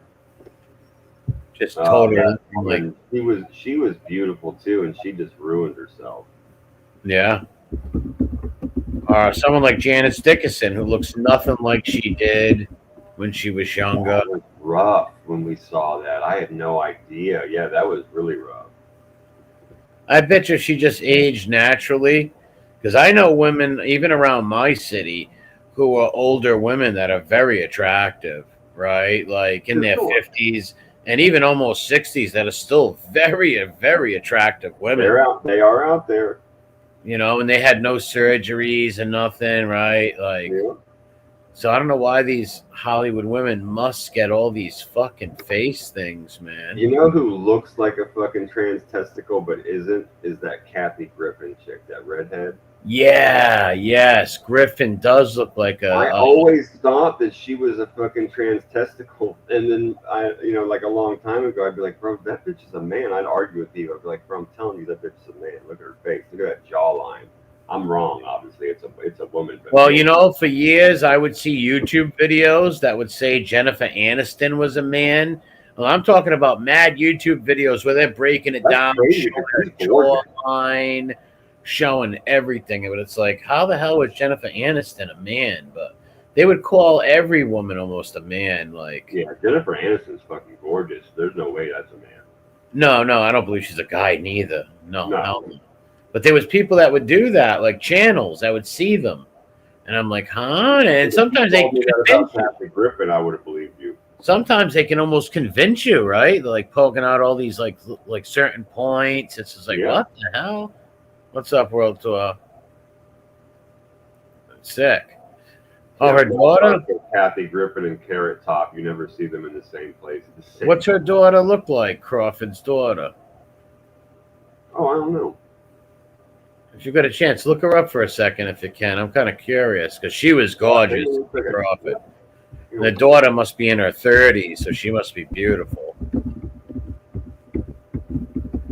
Just totally like she was beautiful too, and she just ruined herself. yeah. Or someone like Janice Dickinson, who looks nothing like she did when she was younger. That was rough when we saw that. I had no idea. Yeah, that was really rough. I bet you she just aged naturally, because I know women even around my city who are older women that are very attractive, right? Like in their 50s and even almost 60s that are still very, very attractive women. They are out there. You know, and they had no surgeries and nothing, right? Like, Yeah. so I don't know why these Hollywood women must get all these fucking face things, man. You know who looks like a fucking trans testicle but isn't? Is that Kathy Griffin chick, that redhead. Yeah, yes. Griffin does look like I always thought that she was a fucking trans testicle. And then like a long time ago, I'd be like, bro, that bitch is a man. I'd argue with people. I'd be like, bro, I'm telling you that bitch is a man. Look at her face. Look at that jawline. I'm wrong, obviously. It's a woman. But well, you know, for years I would see YouTube videos that would say Jennifer Aniston was a man. Well, I'm talking about mad YouTube videos where they're breaking it down, showing her jawline, showing everything. But it's like, how the hell was Jennifer Aniston a man? But they would call every woman almost a man. Like, yeah, Jennifer Aniston's fucking gorgeous. There's no way that's a man. No, I don't believe she's a guy neither. No. But there was people that would do that, like channels that would see them, and I'm like, huh? And sometimes they about Kathy Griffin, I would have believed you. Sometimes they can almost convince you, right? They're like poking out all these like certain points. It's just like, what the hell? What's up, World Tour? Sick. Oh, her daughter? Kathy Griffin and Carrot Top. You never see them in the same place. What's her daughter look like? Crawford's daughter. Oh, I don't know. If you got a chance, look her up for a second if you can. I'm kind of curious because she was gorgeous. Crawford. The daughter must be in her 30s, so she must be beautiful.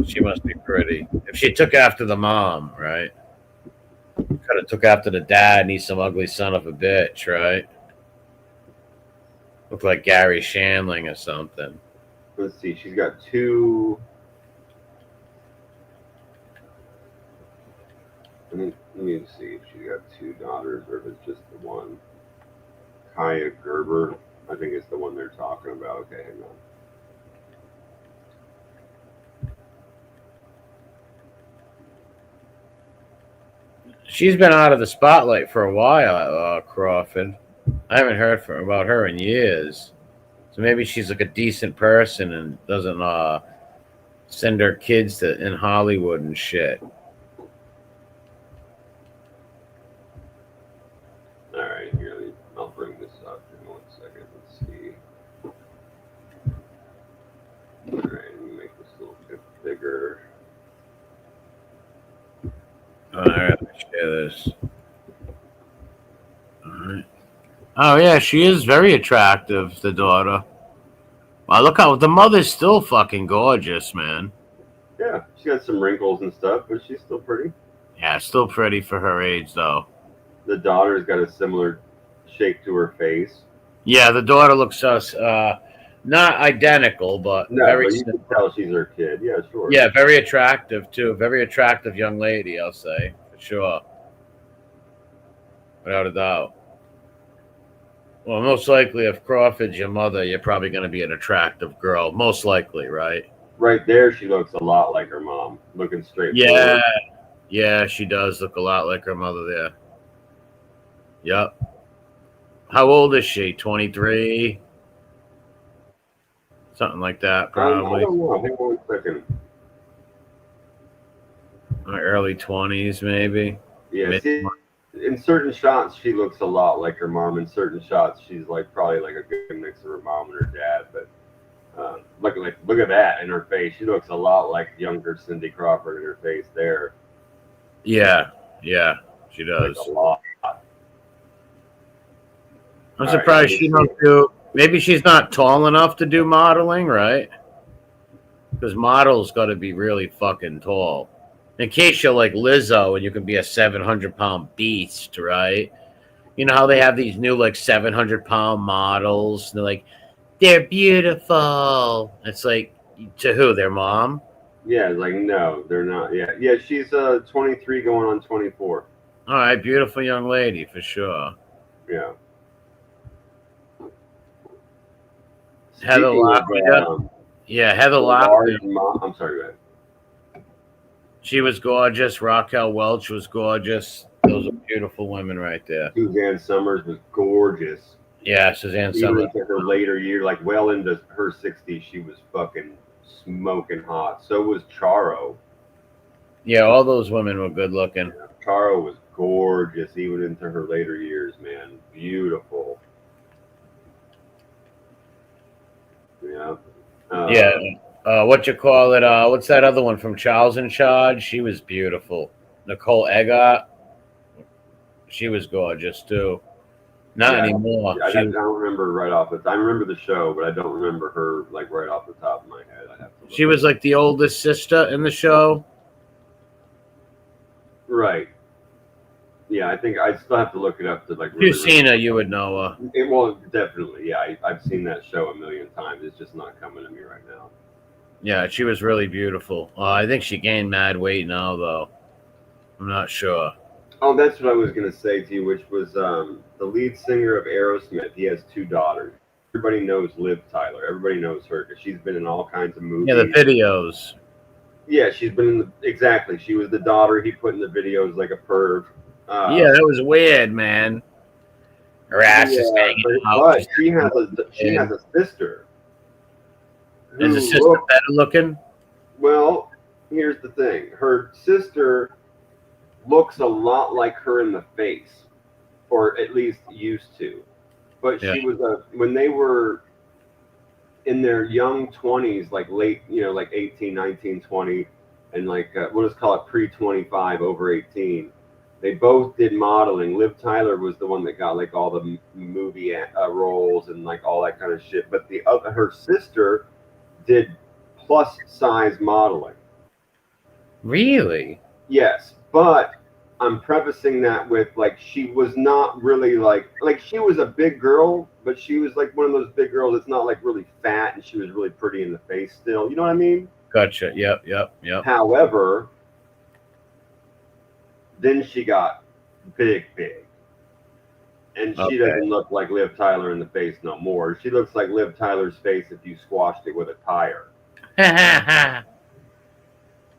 She must be pretty. If she took after the mom, right? Could have took after the dad, and he's some ugly son of a bitch, right? Look like Gary Shandling or something. Let's see. She's got two. Let me see if she got two daughters or if it's just the one. Kaya Gerber, I think it's the one they're talking about. Okay, hang on. She's been out of the spotlight for a while, Crawford. I haven't heard about her in years. So maybe she's like a decent person and doesn't send her kids in Hollywood and shit. All right, here, I'll bring this up in 1 second. Let's see. All right, let me make this a little bit bigger. All right, let's share this. All right. Oh yeah, she is very attractive, the daughter. Wow, look how the mother's still fucking gorgeous, man. Yeah, she got some wrinkles and stuff, but she's still pretty. Yeah, still pretty for her age, though. The daughter's got a similar shape to her face. Yeah, the daughter looks not identical, but No, very but you can similar. tell she's her kid. Yeah, sure. Yeah, very attractive too. Very attractive young lady, I'll say for sure, without a doubt. Well, most likely, if Crawford's your mother, you're probably going to be an attractive girl. Most likely, right? Right there, she looks a lot like her mom, looking straight Yeah, forward. yeah, she does look a lot like her mother there. Yep. How old is she? 23? Something like that, I probably. don't know. Hang on a second. Early 20s, maybe. Yeah, Mid. see, in certain shots, she looks a lot like her mom. In certain shots, she's like probably like a good mix of her mom and her dad. But look at that in her face. She looks a lot like younger Cindy Crawford in her face there. Yeah, yeah, she Like does. a lot. I'm All right, surprised let me she see. don't do. Maybe she's not tall enough to do modeling, right? Because models got to be really fucking tall. In case you're like Lizzo and you can be a 700-pound beast, right? You know how they have these new like 700-pound models? And they're like, they're beautiful. It's like, to who? Their mom? Yeah, like no, they're not. Yeah, she's 23 going on 24. All right, beautiful young lady for sure. Yeah. Heather Speaking of Locklear. Yeah, Heather the Locklear. large mom, I'm sorry, go ahead. She was gorgeous. Raquel Welch was gorgeous. Those are beautiful women right there. Suzanne Summers was gorgeous. Yeah, Suzanne Even Summers. into her later year, like well into her 60s, she was fucking smoking hot. So was Charo. Yeah, all those women were good looking. Charo was gorgeous even into her later years, man. Beautiful. Yeah. Yeah. What you call it? What's that other one from Charles in Charge? She was beautiful. Nicole Eggert. She was gorgeous too. Not Yeah, anymore. I don't remember right off the. I remember the show, but I don't remember her like right off the top of my head. I have to look She was like the oldest sister in the show. Right. Yeah, I think I still have to look it up to like. If you've seen her, you would know her. It won't definitely. Yeah, I've seen that show a million times. It's just not coming to me right now. Yeah, she was really beautiful. I think she gained mad weight now, though. I'm not sure. Oh, that's what I was gonna say to you, which was the lead singer of Aerosmith. He has two daughters. Everybody knows Liv Tyler. Everybody knows her because she's been in all kinds of movies. Yeah, the videos. Yeah, she's been in the exactly. She was the daughter he put in the videos like a perv. Yeah, that was weird, man. Her ass is hanging out. But she has a sister. Is the sister better looking? Well, here's the thing. Her sister looks a lot like her in the face, or at least used to. But she was when they were in their young 20s, like late, like 18, 19, 20, and like, we'll just call it pre-25, over 18. They both did modeling. Liv Tyler was the one that got like all the movie roles and like all that kind of shit. But her sister did plus size modeling. Really? Yes, but I'm prefacing that with like she was not really like she was a big girl, but she was like one of those big girls that's not like really fat, and she was really pretty in the face still. You know what I mean? Gotcha. Yep. However, then she got big, and she doesn't look like Liv Tyler in the face no more. She looks like Liv Tyler's face if you squashed it with a tire.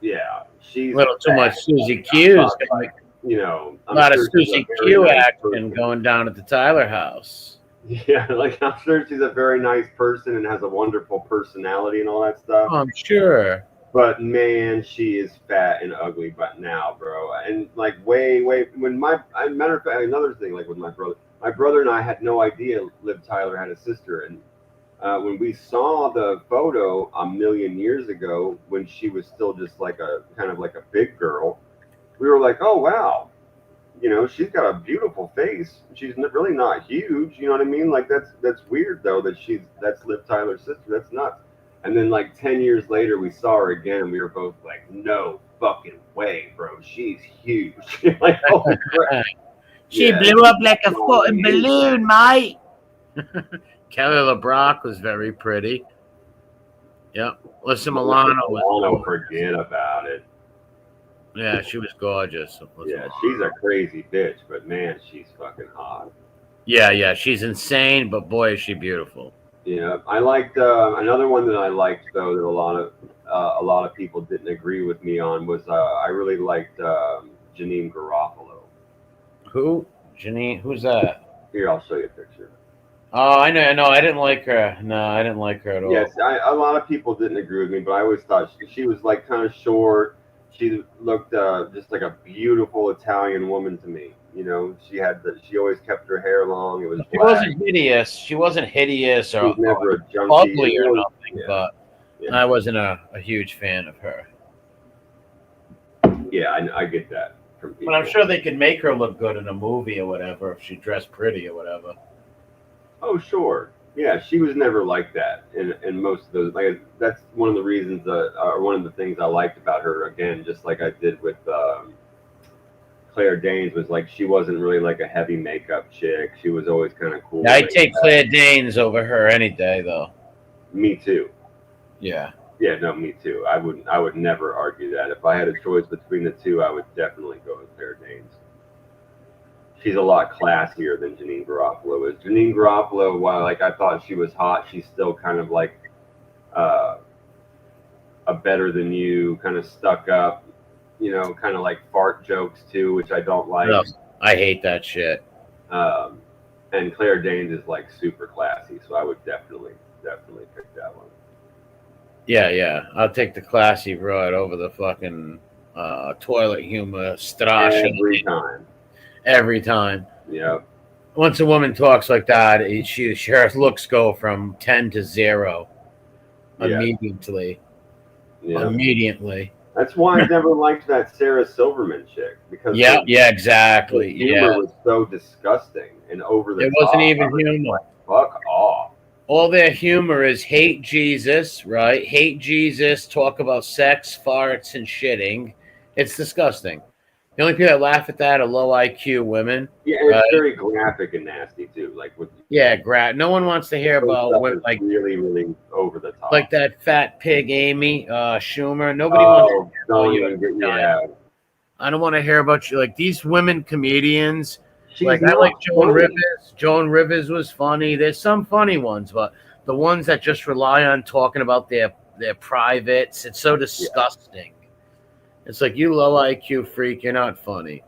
Yeah, she's a little too fat. much Susie Q. Like, a lot of Susie Q action going down at the Tyler house. Yeah, like I'm sure she's a very nice person and has a wonderful personality and all that stuff. Oh, I'm sure. But man, she is fat and ugly. But now, bro, and like way when matter of fact, another thing, like with my brother and I had no idea Liv Tyler had a sister, and when we saw the photo a million years ago when she was still just like a kind of like a big girl, we were like, oh wow, she's got a beautiful face. She's really not huge. You know what I mean? Like that's weird though that's Liv Tyler's sister. That's nuts. And then like 10 years later, we saw her again, and we were both like, no fucking way, bro. She's huge. Like, holy crap. She Yeah. blew up like a No, fucking he- balloon, mate. Kelly LeBrock was very pretty. Yep. Alyssa Milano was gorgeous. forget about it. Yeah, she was gorgeous. Alyssa Yeah, Milano. she's a crazy bitch, but man, she's fucking hot. Yeah, she's insane, but boy, is she beautiful. Yeah, I liked another one that I liked though that a lot of people didn't agree with me on was I really liked Janine Garofalo. Who? Janine? Who's that? Here, I'll show you a picture. Oh, I know. No, I didn't like her. No, I didn't like her at all. Yes, a lot of people didn't agree with me, but I always thought she was like kind of short. She looked just like a beautiful Italian woman to me. You know, she always kept her hair long. It was She black. wasn't hideous. She wasn't hideous She or was never a junkie. ugly or Really- nothing, yeah. but Yeah. I wasn't a huge fan of her. Yeah, I get that from people. But I'm sure they could make her look good in a movie or whatever if she dressed pretty or whatever. Oh, sure. Yeah, she was never like that in most of those. Like that's one of the reasons, or one of the things I liked about her. Again, just like I did with Claire Danes, was like she wasn't really like a heavy makeup chick. She was always kind of cool. I'd take Claire Danes over her any day, though. Me too. Yeah. Yeah, no, me too. I would never argue that. If I had a choice between the two, I would definitely go with Claire Danes. She's a lot classier than Janine Garofalo is. Janine Garofalo, while like I thought she was hot, she's still kind of like a better than you, kind of stuck up, you know, kind of like fart jokes too, which I don't like. No, I hate that shit. And Claire Danes is like super classy, so I would definitely pick that one. Yeah. I'll take the classy broad over the fucking toilet humor strash Every time. every time. Yep. Once a woman talks like that, her looks go from 10 to 0 Yeah. immediately. Yeah. Immediately. That's why I never liked that Sarah Silverman chick, because Yeah, her exactly. humor Yeah. was so disgusting and over the It top. wasn't even I was humor. like, fuck off. All their humor is hate Jesus, right? Hate Jesus, talk about sex, farts, and shitting. It's disgusting. The only people that laugh at that are low IQ women. Yeah, and Right. it's very graphic and nasty too. Like with Yeah, no one wants to hear about stuff what, is like really, really over the top. like that fat pig Amy Schumer. Nobody wants. don't you even get I don't want to hear about you. Like these women comedians. She's Like I not like Joan funny. Rivers. Joan Rivers was funny. There's some funny ones, but the ones that just rely on talking about their privates, it's so disgusting. It's like, you low IQ freak, you're not funny.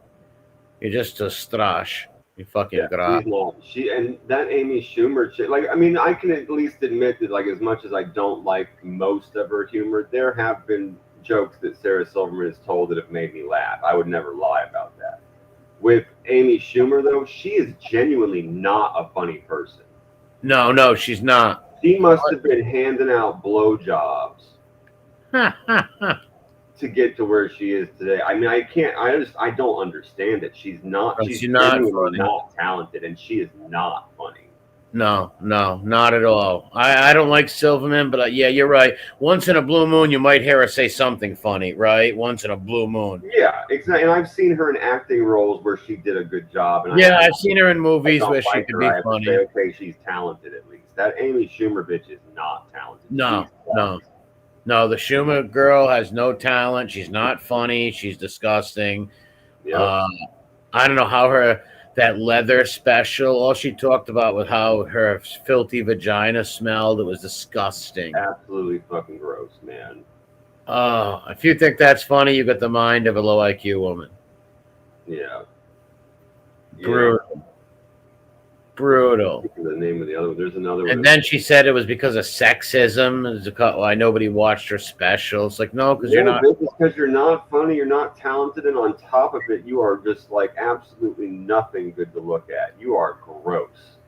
You're just a strash. You fucking grab. She's not. And that Amy Schumer chick, like, I mean, I can at least admit that, like, as much as I don't like most of her humor, there have been jokes that Sarah Silverman has told that have made me laugh. I would never lie about that. With Amy Schumer, though, she is genuinely not a funny person. No, she's not. She must have been handing out blowjobs to get to where she is today. I mean, I don't understand it. She's not. No, She's she's not genuinely funny. not talented, and she is not funny. No, not at all. I don't like Silverman, but yeah, you're right. Once in a blue moon, you might hear her say something funny, right? Once in a blue moon. Yeah, exactly. And I've seen her in acting roles where she did a good job. And Yeah, I've seen her in movies where she could be I have to funny. say, okay, she's talented at least. That Amy Schumer bitch is not talented. No, She's no. No, the Schumer girl has no talent. She's not funny. She's disgusting. Yeah. I don't know how that leather special, all she talked about was how her filthy vagina smelled. It was disgusting. Absolutely fucking gross, man. If you think that's funny, you got the mind of a low IQ woman. Yeah. Brutal. The name of the other one. There's another one. And then she said it was because of sexism. Why nobody watched her special. It's like, no, because you're not. Because you're not funny, you're not talented, and on top of it, you are just like absolutely nothing good to look at. You are gross.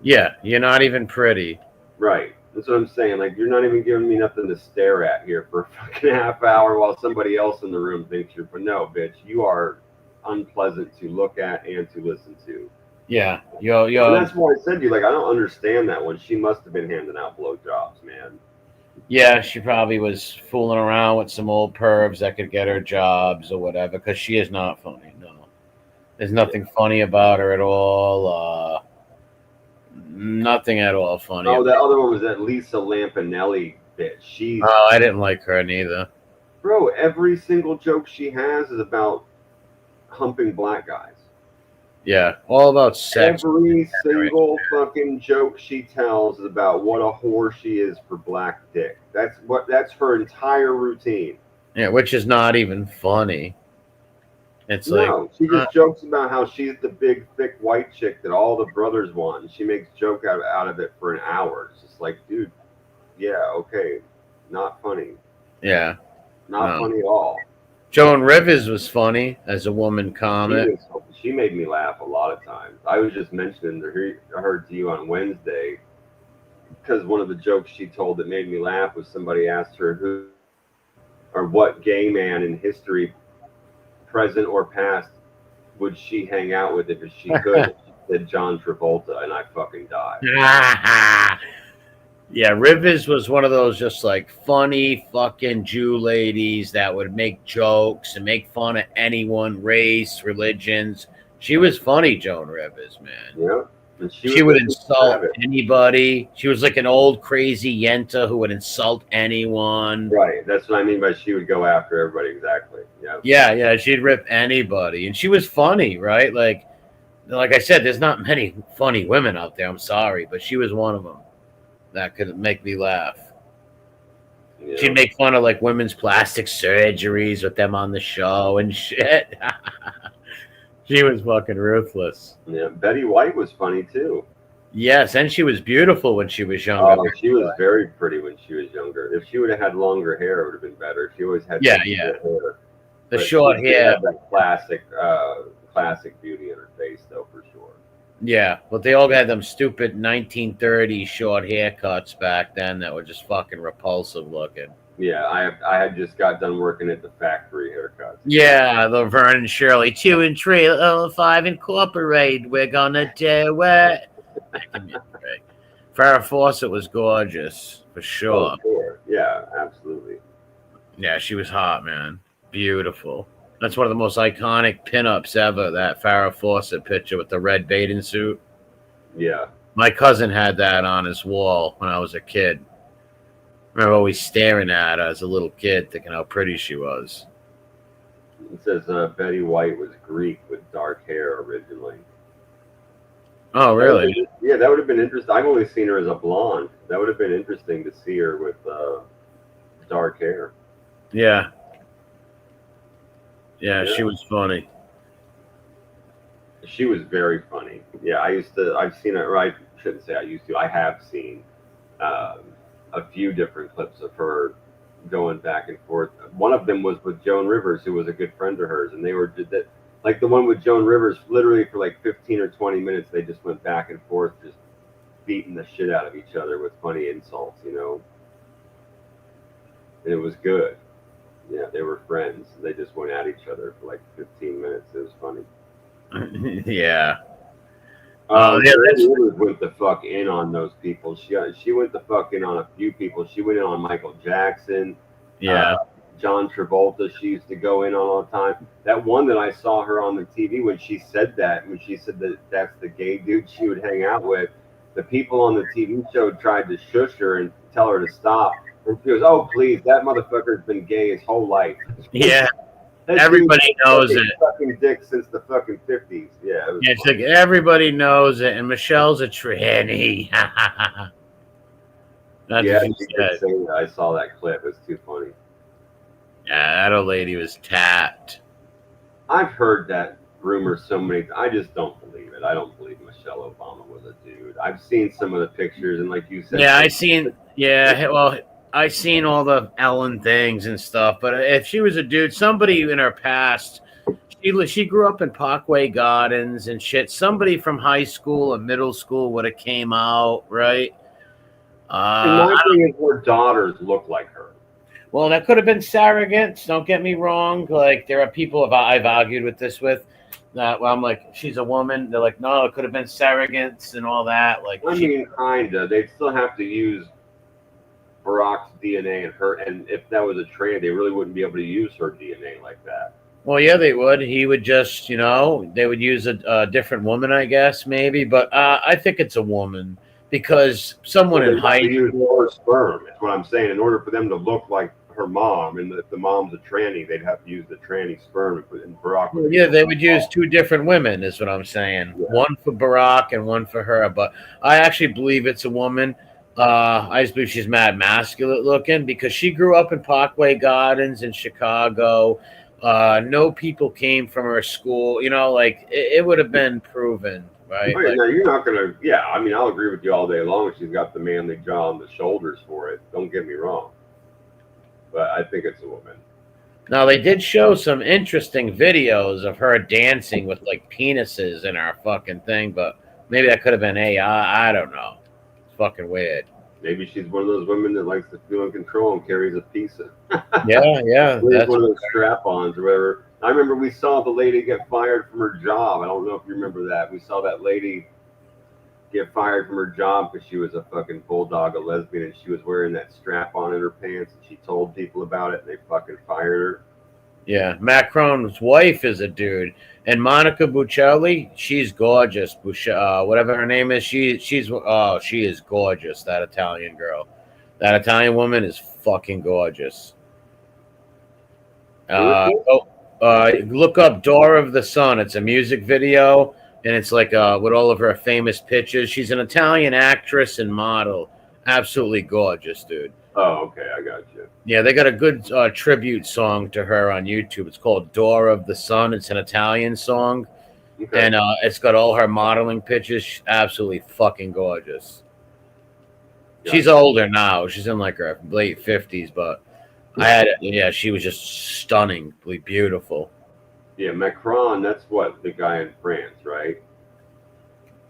Yeah, you're not even pretty. Right. That's what I'm saying. Like, you're not even giving me nothing to stare at here for a fucking half hour while somebody else in the room thinks you're. But no, bitch, you are unpleasant to look at and to listen to. Yeah, And that's why I said to you, like, I don't understand that one. She must have been handing out blowjobs, man. Yeah, she probably was fooling around with some old pervs that could get her jobs or whatever, because she is not funny. There's nothing funny about her at all. Nothing at all funny. Oh, that other one was that Lisa Lampanelli bitch. She's Oh, I didn't like her neither. bro. Every single joke she has is about humping black guys. Yeah, all about sex. Every single fucking joke she tells is about what a whore she is for black dick. That's her entire routine. Yeah, which is not even funny. It's like, No, she just jokes about how she's the big thick white chick that all the brothers want, and she makes joke out of it for an hour. It's just like, dude, yeah, okay, not funny. yeah, Not no. funny at all. Joan Rivers was funny as a woman comic. She made me laugh a lot of times. I was just mentioning her to you on Wednesday because one of the jokes she told that made me laugh was somebody asked her who or what gay man in history, present or past, would she hang out with if she could. She said John Travolta, and I fucking died. Yeah, Rivers was one of those just like funny fucking Jew ladies that would make jokes and make fun of anyone, race, religions. She was funny, Joan Rivers, man. Yeah. And She would insult anybody. She was like an old crazy yenta who would insult anyone. Right. That's what I mean by she would go after everybody. Exactly. Yeah. Yeah. She'd rip anybody. And she was funny, right? Like I said, there's not many funny women out there. I'm sorry, but she was one of them that could make me laugh. Yeah. She'd make fun of like women's plastic surgeries with them on the show and shit. She was fucking ruthless. Yeah, Betty White was funny too. Yes, and she was beautiful when she was younger. Oh, she was very pretty when she was younger. If she would have had longer hair, it would have been better. She always had hair. The short hair. Had that classic beauty in her face, though, for sure. Yeah, but they all had them stupid 1930s short haircuts back then that were just fucking repulsive looking. Yeah, I had just got done working at the factory haircuts. Yeah, the Vernon Shirley 2 and 3, 5 Incorporated. We're gonna do it. Farrah Fawcett was gorgeous for sure. Oh, sure. Yeah, absolutely. Yeah, she was hot, man. Beautiful. That's one of the most iconic pinups ever. That Farrah Fawcett picture with the red bathing suit. Yeah. My cousin had that on his wall when I was a kid. I remember always staring at her as a little kid, thinking how pretty she was. It says Betty White was Greek with dark hair originally. Oh, really? Yeah, that would have been interesting. I've only seen her as a blonde. That would have been interesting to see her with dark hair. Yeah. Yeah, she was funny. She was very funny. Yeah, I've seen it, or I shouldn't say I used to. I have seen a few different clips of her going back and forth. One of them was with Joan Rivers, who was a good friend of hers, and they did that. Like the one with Joan Rivers, literally for like 15 or 20 minutes, they just went back and forth, just beating the shit out of each other with funny insults, you know. And it was good. Yeah, they were friends. They just went at each other for like 15 minutes. It was funny. Yeah. Rivers went the fuck in on those people. She went the fuck in on a few people. She went in on Michael Jackson. Yeah. John Travolta, she used to go in on all the time. That one that I saw her on the TV when she said that that's the gay dude she would hang out with, the people on the TV show tried to shush her and tell her to stop. And she goes, "Oh, please, that motherfucker's been gay his whole life." Yeah. Everybody knows it. Fucking dick since the fucking 50s. Yeah. It's like everybody knows it, and Michelle's a tranny. That's yeah, what she said. I saw that clip. It was too funny. Yeah, that old lady was tapped. I've heard that rumor so many. I just don't believe it. I don't believe Michelle Obama was a dude. I've seen some of the pictures, and like you said, yeah, I seen all the Ellen things and stuff. But if she was a dude, somebody in her past, she grew up in Parkway Gardens and shit. Somebody from high school or middle school would have came out, right? My thing is, her daughters look like her. Well, that could have been surrogates. Don't get me wrong. Like, there are people I've argued with this with. Well, I'm like, she's a woman. They're like, no, it could have been surrogates and all that. Like, I mean, kinda. They'd still have to use Barack's DNA and if that was a trans, they really wouldn't be able to use her DNA like that. Well, yeah, they would. He would just, they would use a different woman, I guess, maybe. But I think it's a woman because someone Well, in they have to hiding. use more sperm. That's what I'm saying. In order for them to look like her mom, and if the mom's a tranny, they'd have to use the tranny sperm. And Barack would Well, be yeah, the they one would use involved. two different women, is what I'm saying. Yeah. One for Barack and one for her. But I actually believe it's a woman. I just believe she's mad masculine looking because she grew up in Parkway Gardens in Chicago. No people came from her school. Like it would have been proven, right? Oh, yeah, Like, now you're not gonna. Yeah, I mean, I'll agree with you all day long. She's got the manly jaw and the shoulders for it. Don't get me wrong, but I think it's a woman. now they did show some interesting videos of her dancing with like penises in her fucking thing, but maybe that could have been AI. I don't know. It's fucking weird. Maybe she's one of those women that likes to feel in control and carries a piece of. Yeah, Wears that's one of those strap-ons or whatever. I remember we saw the lady get fired from her job. I don't know if you remember that. We saw that lady get fired from her job because she was a fucking bulldog, a lesbian, and she was wearing that strap-on in her pants. And she told people about it, and they fucking fired her. yeah. Macron's wife is a dude, and Monica Buccelli, she's gorgeous. Whatever her name is, she is gorgeous. That Italian girl, that Italian woman is fucking gorgeous. Who is she? Look up "Door of the Sun." It's a music video, and it's like with all of her famous pictures. She's an Italian actress and model. Absolutely gorgeous, dude. Oh, okay, I got you. Yeah, they got a good tribute song to her on YouTube. It's called "Door of the Sun." It's an Italian song, Okay. and it's got all her modeling pictures. She's absolutely fucking gorgeous. She's older now. She's in like her late 50s, but she was just stunningly beautiful. Yeah, Macron, that's what, the guy in France, right?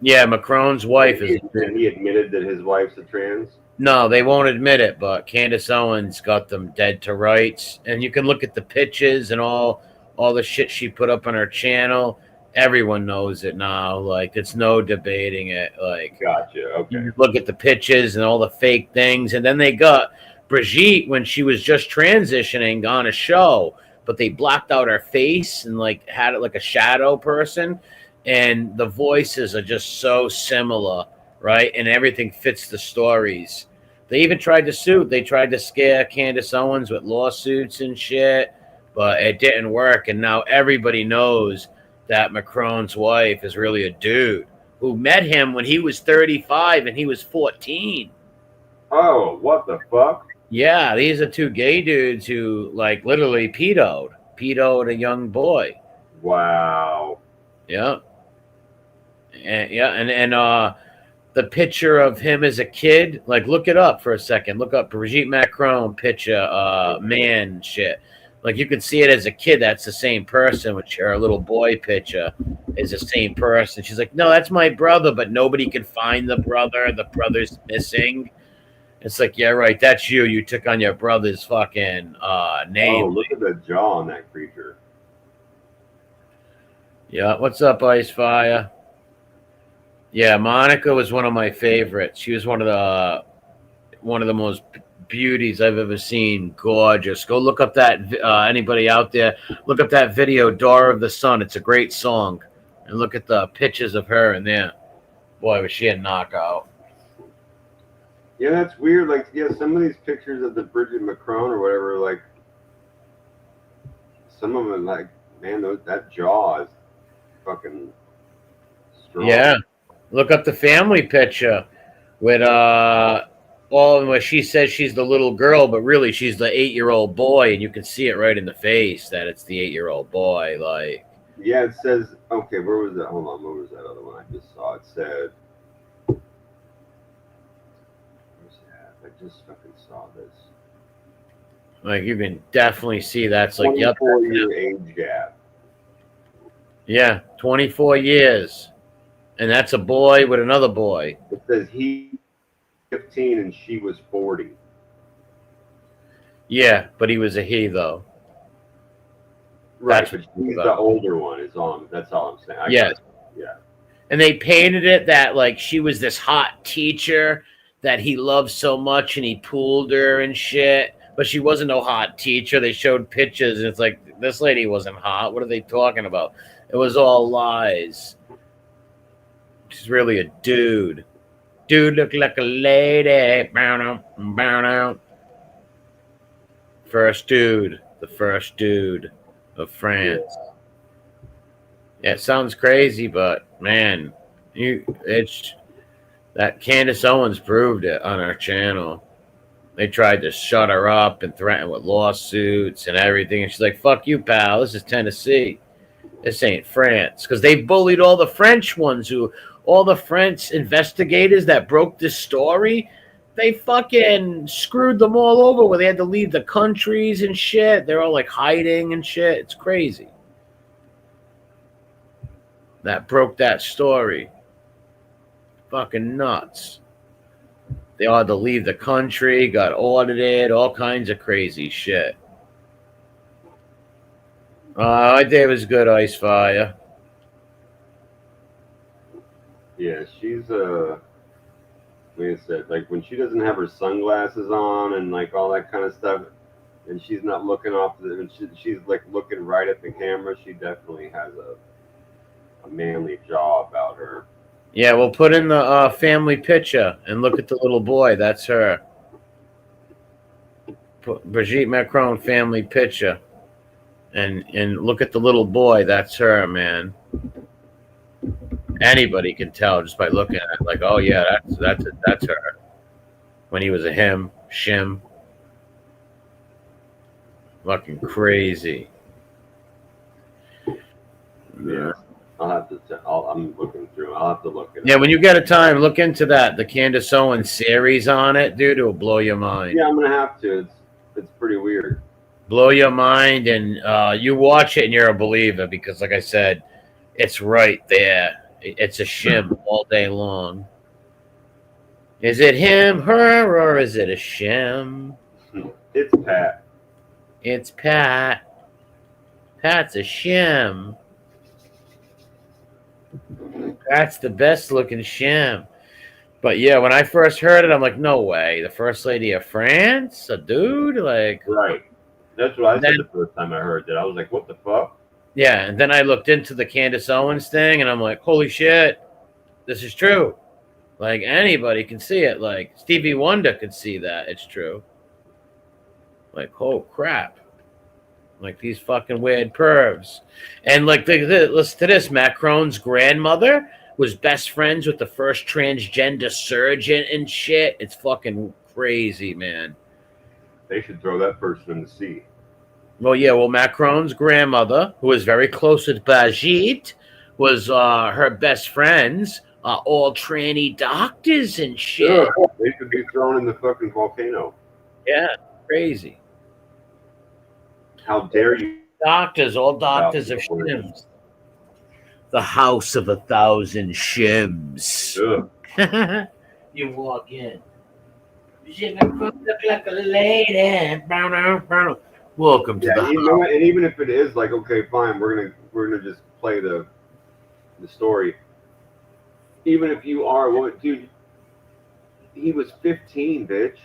Yeah, Macron's wife is. And he admitted that his wife's a trans? No, they won't admit it, but Candace Owens got them dead to rights. And you can look at the pictures and all the shit she put up on her channel. Everyone knows it now. Like, it's no debating it. Like, Gotcha, okay. you look at the pictures and all the fake things. And then they got Brigitte when she was just transitioning on a show, but they blocked out her face and like had it like a shadow person. And the voices are just so similar, right? And everything fits the stories. They even tried to sue. They tried to scare Candace Owens with lawsuits and shit, but it didn't work. And now everybody knows that Macron's wife is really a dude who met him when he was 35 and he was 14. Oh, what the fuck? Yeah, these are two gay dudes who like literally pedoed a young boy. Wow. Yeah. And the picture of him as a kid, like look it up for a second. Look up Brigitte Macron picture, man shit. Like you can see it as a kid, that's the same person, which her little boy picture is the same person. She's like, no, that's my brother, but nobody can find the brother. The brother's missing. It's like, yeah, right, that's you. You took on your brother's fucking name. Oh, look at the jaw on that creature. Yeah, what's up, Ice Fire? Yeah, Monica was one of my favorites. She was one of the most beauties I've ever seen. Gorgeous. Go look up that anybody out there, look up that video, "Door of the Sun." It's a great song, and look at the pictures of her in there. Boy, was she a knockout. Yeah, that's weird. Like, yeah, some of these pictures of the Bridget Macron or whatever, like, some of them, like, man, that jaw is fucking strong. Yeah, look up the family picture with where she says she's the little girl, but really she's the 8-year-old boy, and you can see it right in the face that it's the 8-year-old boy. Like, yeah, it says, okay, where was that? Hold on, what was that other one I just saw? It said, I just fucking saw this. Like you can definitely see that's like, yep. 24-year age gap. Yeah, 24 years. And that's a boy with another boy. It says he 15 and she was 40. Yeah, but he was a he, though. Right, That's but what she's about. the older one is on. That's all I'm saying. Yes. Yeah. And they painted it that, like, she was this hot teacher that he loved so much and he pooled her and shit. but she wasn't no hot teacher. They showed pictures, and it's like this lady wasn't hot. What are they talking about? It was all lies. She's really a dude. Dude looked like a lady. Bow out. First dude, the first dude of France. Yeah, it sounds crazy, but man, it's that Candace Owens proved it on our channel. They tried to shut her up and threaten with lawsuits and everything, and she's like, "Fuck you, pal. This is Tennessee. This ain't France." Because they bullied all the French ones all the French investigators that broke this story. They fucking screwed them all over where they had to leave the countries and shit. They're all like hiding and shit. It's crazy. That broke that story. Fucking nuts. They all had to leave the country, got audited, all kinds of crazy shit. I think it was good, Ice Fire. Yeah, she's like I said, like when she doesn't have her sunglasses on and like all that kind of stuff, and she's not looking off and she's like looking right at the camera, she definitely has a manly jaw about her. Yeah, we'll put in the family picture and look at the little boy. That's her. Brigitte Macron family picture. And look at the little boy. That's her, man. Anybody can tell just by looking at it. Like, oh yeah, that's her. When he was a him, shim. Fucking crazy. Yeah. I'll have to. I'm looking through. I'll have to look at it. Yeah, when you get a time, look into that. The Candace Owens series on it, dude. It will blow your mind. Yeah, I'm gonna have to. It's pretty weird. Blow your mind, and you watch it, and you're a believer because, like I said, it's right there. It's a shim all day long. Is it him, her, or is it a shim? It's Pat. It's Pat. Pat's a shim. That's the best looking shim. But yeah, when I first heard it, I'm like, no way. The First Lady of France? A dude? Like, right. That's what I said the first time I heard that. I was like, what the fuck? Yeah, and then I looked into the Candace Owens thing, and I'm like, holy shit, this is true. Like, anybody can see it. Like, Stevie Wonder could see that. It's true. Like, oh, crap. Like, these fucking weird pervs. And, like, listen to this. Macron's grandmother was best friends with the first transgender surgeon and shit. It's fucking crazy, man. They should throw that person in the sea. Well, yeah. Well, Macron's grandmother, who was very close with Brigitte, was her best friends, all tranny doctors and shit. Sure. They should be thrown in the fucking volcano. Yeah, crazy. How dare you? Doctors, all doctors of shims. The house of 1,000 shims. You walk in. You look like a lady. Welcome to the house. And even if it is like, okay, fine, we're gonna just play the story. Even if you are, well, dude, he was 15, bitch.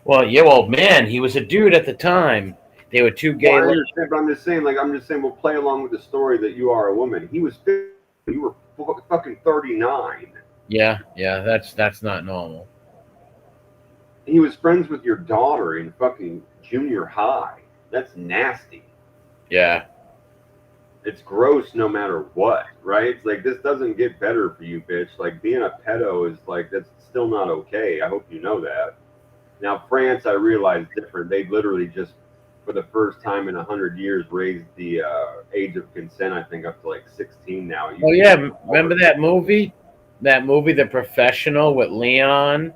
Well, yeah, well, man, he was a dude at the time. They were two gay. Well, I'm just saying, we'll play along with the story that you are a woman. He was 15. You were fucking 39. Yeah, that's not normal. He was friends with your daughter in fucking junior high. That's nasty. Yeah. It's gross no matter what, right? It's like, this doesn't get better for you, bitch. Like, being a pedo is like, that's still not okay. I hope you know that. Now, France, I realize different. They literally just, for the first time in 100 years, raised the age of consent, I think, up to like 16 now. Oh, yeah. Remember that movie? That movie, The Professional, with Leon?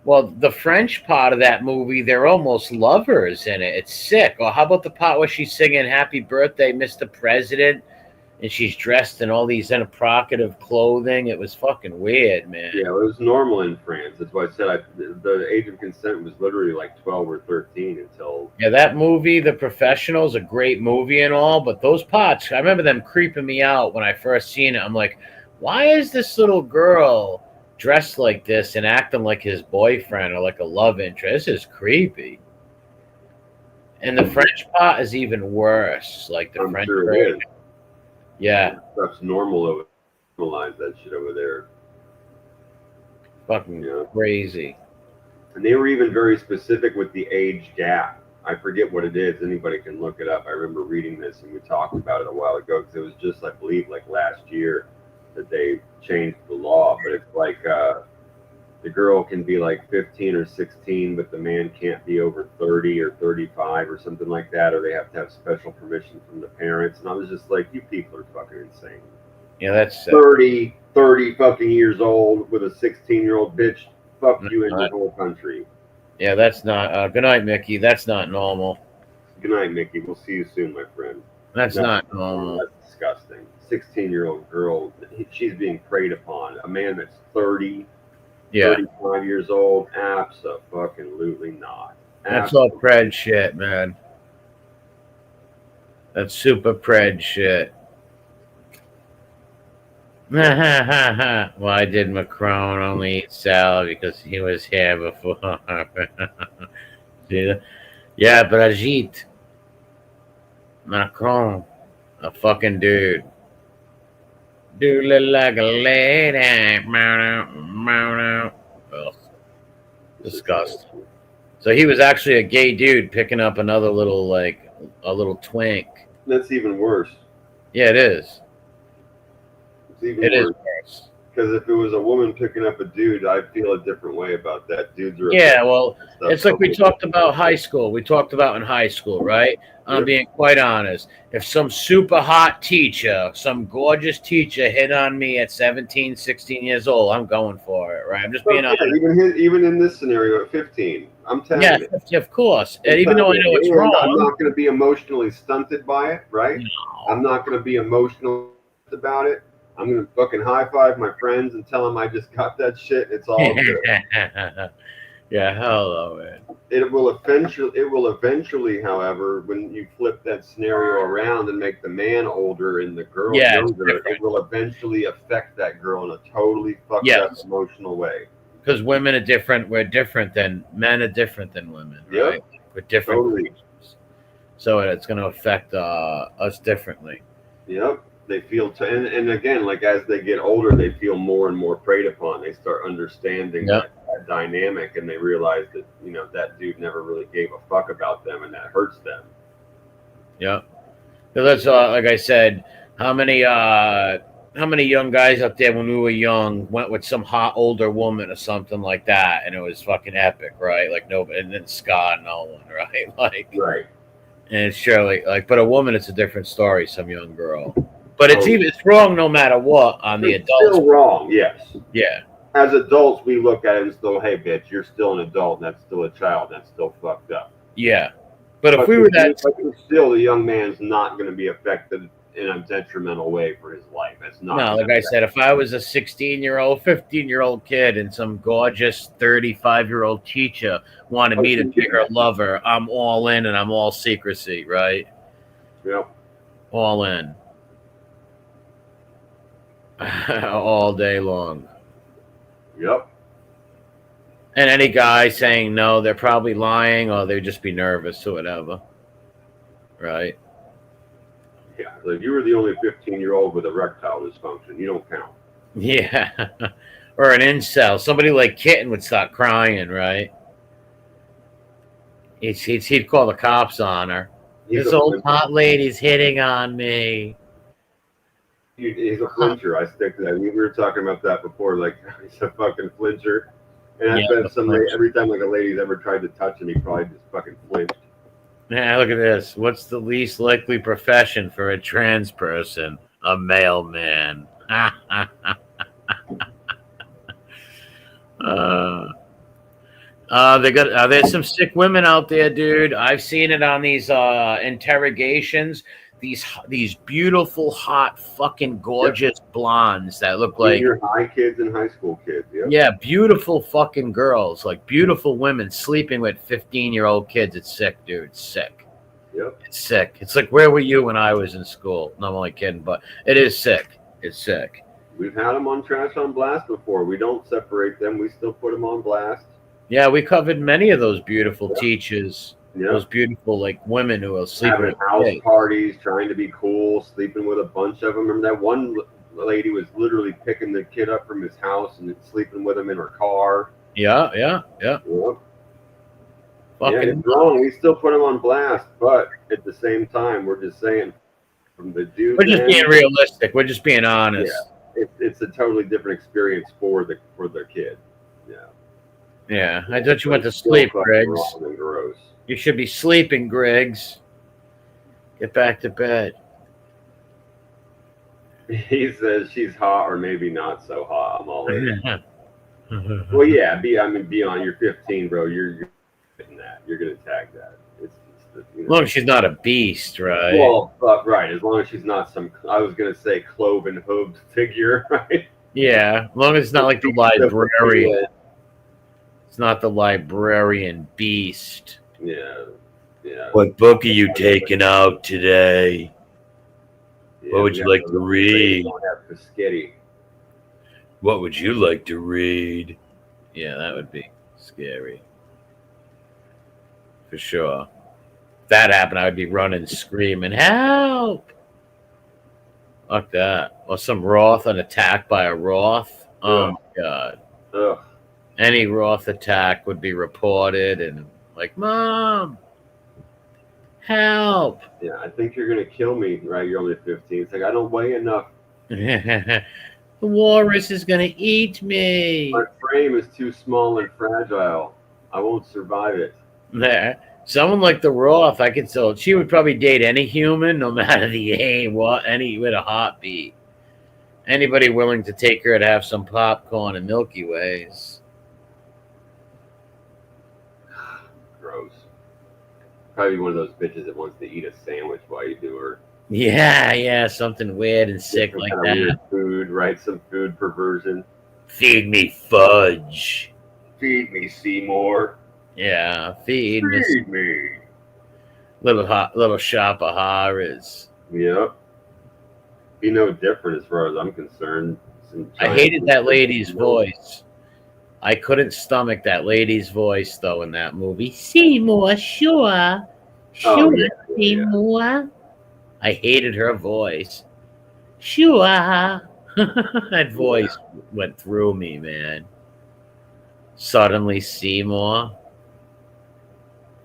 Well, the French part of that movie, they're almost lovers in it. It's sick. Or how about the part where she's singing Happy Birthday, Mr. President, and she's dressed in all these provocative clothing? It was fucking weird, man. Yeah, it was normal in France. That's why I said the age of consent was literally like 12 or 13 until... Yeah, that movie, The Professional, is a great movie and all, but those parts, I remember them creeping me out when I first seen it. I'm like, why is this little girl dressed like this and acting like his boyfriend or like a love interest? This is creepy. And the French pot is even worse. Like the I'm French sure it version. is. Yeah, Stuff's normal over normalize that shit over there. fucking Yeah. crazy. And they were even very specific with the age gap. I forget what it is. Anybody can look it up. I remember reading this and we talked about it a while ago because it was just, I believe, like last year that they changed the law. But it's like the girl can be like 15 or 16, but the man can't be over 30 or 35 or something like that, or they have to have special permission from the parents. And I was just like, you people are fucking insane. Yeah, that's 30 fucking years old with a 16-year-old bitch. Fuck you and your whole country. yeah, that's not. Good night, Mickey. That's not normal. Good night, Mickey. We'll see you soon, my friend. That's not normal. That's disgusting. 16-year-old girl, she's being preyed upon. A man that's 30, Yeah, 35 years old, absolutely not. that's all pred shit, man. That's super pred shit. Why did Macron only eat salad? Because he was here before. See that? Yeah, Brigitte. Macron. A fucking dude. Dude look like a lady. Ugh, disgusting. So he was actually a gay dude picking up another little, like, a little twink. That's even worse. Yeah, it is. It's even It is worse. worse. Because if it was a woman picking up a dude, I'd feel a different way about that. Dudes are Yeah, well, stuff it's like we talked about high school. We talked about in high school, right? I'm Yep. being quite honest. If some super hot teacher, some gorgeous teacher hit on me at 17, 16 years old, I'm going for it, right? I'm just being honest. Even in this scenario at 15, I'm telling Yeah, you. of course. And even though I know it's wrong. I'm not going to be emotionally stunted by it, right? No. I'm not going to be emotional about it. I'm going to fucking high five my friends and tell them I just got that shit. It's all good. Yeah, hello, man. It will eventually, however, when you flip that scenario around and make the man older and the girl younger, it will eventually affect that girl in a totally fucked up emotional way. Because women are different. We're different than men are different than women, right? Yep. We're different Totally. creatures. So it's going to affect us differently. Yep. They feel, and again, like as they get older, they feel more and more preyed upon. They start understanding that dynamic, and they realize that that dude never really gave a fuck about them, and that hurts them. Yeah, so that's like I said. How many young guys up there when we were young went with some hot older woman or something like that, and it was fucking epic, right? Like nobody, and then Scott, no one, right? Like, right. And it's surely like, but a woman, it's a different story. Some young girl. But it's wrong no matter what on the adults. It's still wrong, yes. Yeah. As adults, we look at it and still, hey, bitch, you're still an adult, and that's still a child, and that's still fucked up. Yeah. But if we were that... But still, the young man's not going to be affected in a detrimental way for his life. It's not. No, like I said, if I was a 16-year-old, 15-year-old kid and some gorgeous 35-year-old teacher wanted me to be her lover, I'm all in and I'm all secrecy, right? Yep. All in. All day long. Yep. And any guy saying no, they're probably lying or they'd just be nervous or whatever. Right? Yeah. So if you were the only 15-year-old with erectile dysfunction, you don't count. Yeah. Or an incel. Somebody like Kitten would start crying, right? He'd call the cops on her. This old hot lady's hitting on me. He's a flincher. I stick to that. We were talking about that before. Like, he's a fucking flincher. And I bet every time like a lady's ever tried to touch him, he probably just fucking flinched. Yeah, look at this. What's the least likely profession for a trans person? A mailman. There's some sick women out there, dude. I've seen it on these interrogations. These beautiful, hot, fucking gorgeous blondes that look like junior high kids and high school kids. Yep. Yeah, beautiful fucking girls, like beautiful women sleeping with 15-year-old kids. It's sick, dude. It's sick. Yep. It's sick. It's like, where were you when I was in school? No, I'm only kidding, but it is sick. It's sick. We've had them on Trash on Blast before. We don't separate them. We still put them on blast. Yeah, we covered many of those beautiful teachers Yeah. Those beautiful like women who are sleeping Having with house kids. parties, trying to be cool, sleeping with a bunch of them. Remember that one lady was literally picking the kid up from his house and sleeping with him in her car. Yeah. Yep. Yeah, Fucking it's wrong. We still put them on blast, but at the same time, we're just saying from the we're dude's just being end, realistic. We're just being yeah, honest. it's a totally different experience for the kid. Yeah. Yeah. I thought you went to It's still sleep, fucking Griggs. wrong and gross. You should be sleeping, Griggs. Get back to bed. He says she's hot or maybe not so hot. I'm all in. Well, yeah, Beyond, you're 15, bro. You're getting that. You're gonna tag that. It's just, As long as she's not a beast, right? Well, right. As long as she's not some, I was gonna say cloven hooved figure, right? Yeah, as long as it's not like the librarian. It's not the librarian beast. Yeah. What book are you taking out today? Yeah, What would you like to read? Don't have Piscetti. What would you like to read? Yeah, that would be scary. For sure. If that happened, I would be running, screaming, help! Fuck that. Or some Roth, an attack by a Roth. Oh, my God. Ugh. Any Roth attack would be reported and like, Mom, help. Yeah, I think you're gonna kill me, right? You're only 15. It's like I don't weigh enough. The walrus is going to eat me. My frame is too small and fragile. I won't survive it. There. Someone like the Roth, I could tell she would probably date any human, no matter the aim, any with a heartbeat. Anybody willing to take her to have some popcorn and Milky Ways. Gross. Probably one of those bitches that wants to eat a sandwich while you do her. Yeah, something weird and sick Some like kind of that. weird food, right? Some food perversion. Feed me fudge. Feed me, Seymour. Yeah, feed me. Little shop of horrors. Yep. Be no different as far as I'm concerned. I hated that lady's voice. I couldn't stomach that lady's voice though in that movie. Seymour, sure, Seymour. I hated her voice. Sure, that voice went through me, man. Suddenly, Seymour.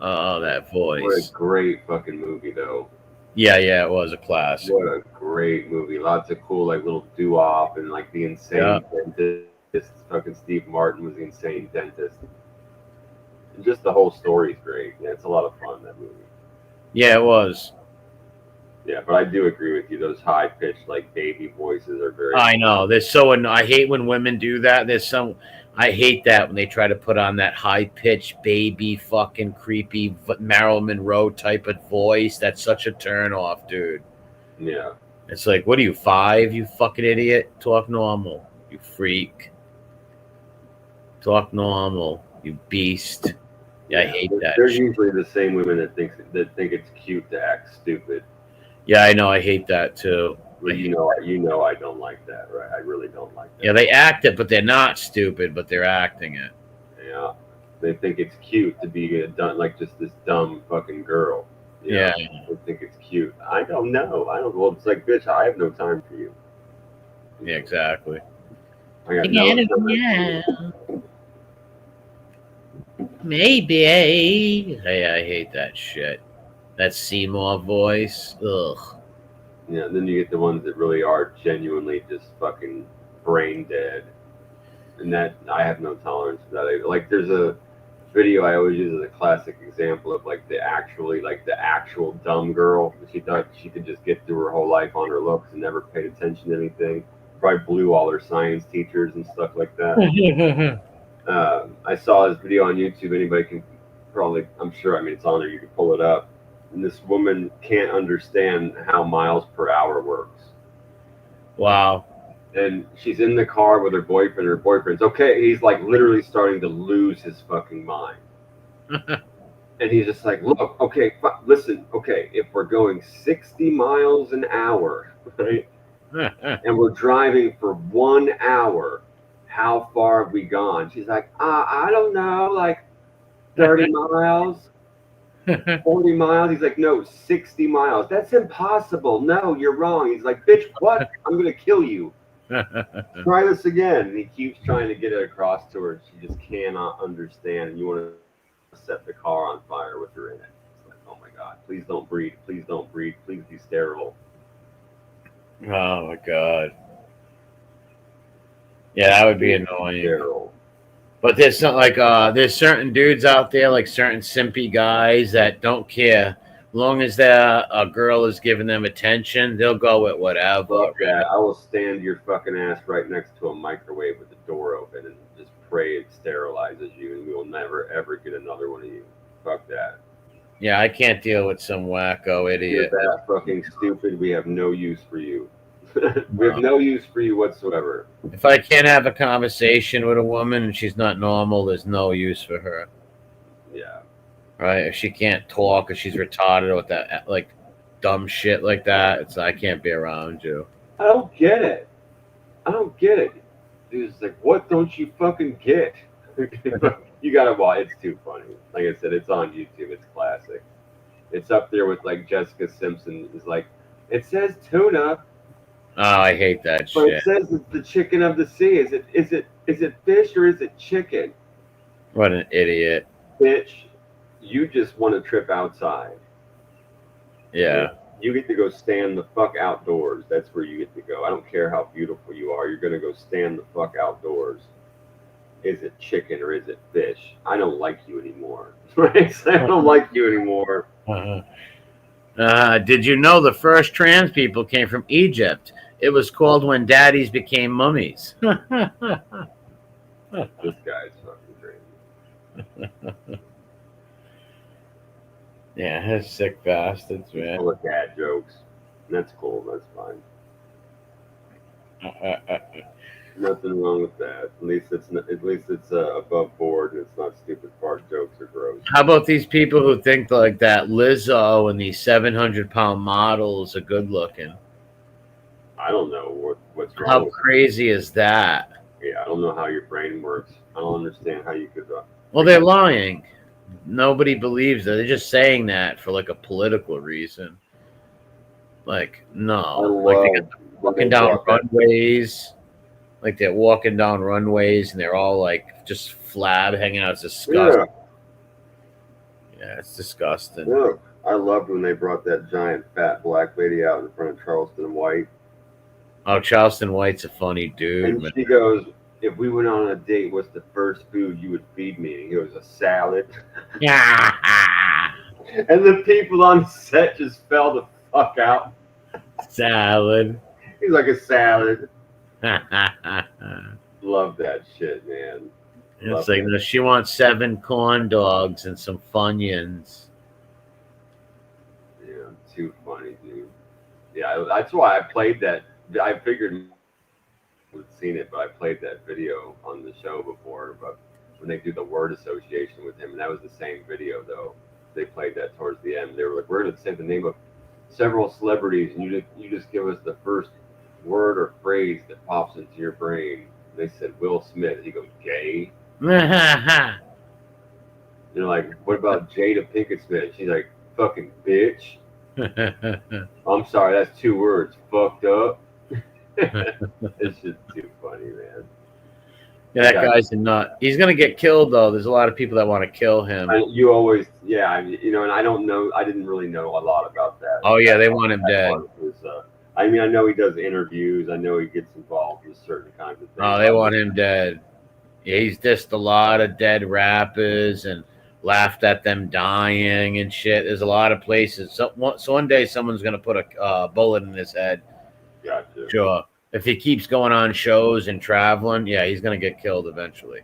Oh, that voice. What a great fucking movie, though. Yeah, it was a classic. What a great movie. Lots of cool, like, little doo-wop and, like, the insane dentist. Fucking Steve Martin was the insane dentist. And just the whole story is great. Yeah, it's a lot of fun, that movie. Yeah, it was. Yeah, but I do agree with you. Those high-pitched, like, baby voices are very... I know. I hate when women do that. I hate that when they try to put on that high-pitched, baby, fucking creepy Marilyn Monroe type of voice. That's such a turn-off, dude. Yeah. It's like, what are you, 5, you fucking idiot? Talk normal, you freak. Talk normal, you beast. Yeah, I hate that. They're usually the same women that think it's cute to act stupid. Yeah, I know. I hate that, too. Well, you know I don't like that, right? I really don't like that. Yeah, they act it, but they're not stupid, but they're acting it. Yeah. They think it's cute to be like just this dumb fucking girl. Yeah. They think it's cute. I don't know. Well, it's like, bitch, I have no time for you. Yeah, exactly. I got no time. Maybe. Hey, I hate that shit. That Seymour voice. Ugh. Yeah, then you get the ones that really are genuinely just fucking brain dead. And that, I have no tolerance for that. Like, there's a video I always use as a classic example of, like, the actual dumb girl. She thought she could just get through her whole life on her looks and never paid attention to anything. Probably blew all her science teachers and stuff like that. I saw this video on YouTube. Anybody can probably, I'm sure, I mean, it's on there. You can pull it up. And this woman can't understand how miles per hour works. Wow. And she's in the car with her boyfriend. Her boyfriend's okay. He's like literally starting to lose his fucking mind. And he's just like, look, okay, listen, okay, if we're going 60 miles an hour, right? And we're driving for 1 hour, how far have we gone? She's like, I don't know, like 30 miles. 40 miles? He's like, no, 60 miles. That's impossible. No, you're wrong. He's like, bitch, what? I'm going to kill you. Try this again. And he keeps trying to get it across to her. She just cannot understand. And you want to set the car on fire with her in it. It's like, oh my God, please don't breathe. Please don't breathe. Please be sterile. Oh my God. Yeah, that would be annoying. Sterile. But there's not like there's certain dudes out there, like certain simpy guys that don't care. As long as a girl is giving them attention, they'll go with whatever. Fuck that. I will stand your fucking ass right next to a microwave with the door open and just pray it sterilizes you, and we will never ever get another one of you. Fuck that. Yeah, I can't deal with some wacko idiot. You're that fucking stupid. We have no use for you. We have no use for you whatsoever. If I can't have a conversation with a woman and she's not normal, there's no use for her. Yeah. Right? If she can't talk or she's retarded or with that like dumb shit like that, I can't be around you. I don't get it. Dude, it's like, what don't you fucking get? You gotta watch. It's too funny. Like I said, it's on YouTube. It's classic. It's up there with like Jessica Simpson is like, it says tuna. Oh, I hate that But shit. it says it's the chicken of the sea. Is it fish or is it chicken? What an idiot. Bitch, you just want to trip outside. Yeah. You get to go stand the fuck outdoors. That's where you get to go. I don't care how beautiful you are. You're going to go stand the fuck outdoors. Is it chicken or is it fish? I don't like you anymore. Right? I don't like you anymore. Did you know the first trans people came from Egypt? It was called when daddies became mummies. This guy's fucking crazy. Yeah, that's sick bastards, man. Full of dad jokes. That's cool. That's fine. Nothing wrong with that. At least it's above board and it's not stupid fart jokes or gross. How about these people who think like that Lizzo and these 700-pound models are good looking? I don't know what's wrong. How with crazy is that? Yeah, I don't know how your brain works. I don't understand how you could. Well, they're lying. Nobody believes that. They're just saying that for like a political reason. Like, no. Like they're walking down runways. Like they're walking down runways and they're all like just flab hanging out. It's disgusting. Yeah, it's disgusting. Look, I loved when they brought that giant fat black lady out in front of Charleston White. Oh, Charleston White's a funny dude. And Man. she goes, if we went on a date, what's the first food you would feed me? And he goes, a salad. Yeah. And the people on set just fell the fuck out. Salad. He's like, a salad. Love that shit, man. It's like, no, she wants 7 corn dogs and some Funyuns. Yeah, too funny, dude. Yeah, that's why I played that. I figured you would have seen it, but I played that video on the show before. But when they do the word association with him, and that was the same video, though. They played that towards the end. They were like, we're going to say the name of several celebrities, and you just give us the first word or phrase that pops into your brain. They said Will Smith. He goes, gay. You're like, what about Jada Pinkett Smith? She's like, fucking bitch. I'm sorry, that's 2 words. Fucked up. It's just too funny, man. Yeah, that guy's a nut. He's gonna get killed though. There's a lot of people that want to kill him. You always, yeah, and I don't know. I didn't really know a lot about that. Oh yeah, they want him dead. I mean, I know he does interviews. I know he gets involved with certain kinds of things. Oh, they want him dead. Yeah, he's dissed a lot of dead rappers and laughed at them dying and shit. There's a lot of places. So one day someone's gonna put a bullet in his head. Gotcha. Sure. If he keeps going on shows and traveling, yeah, he's gonna get killed eventually.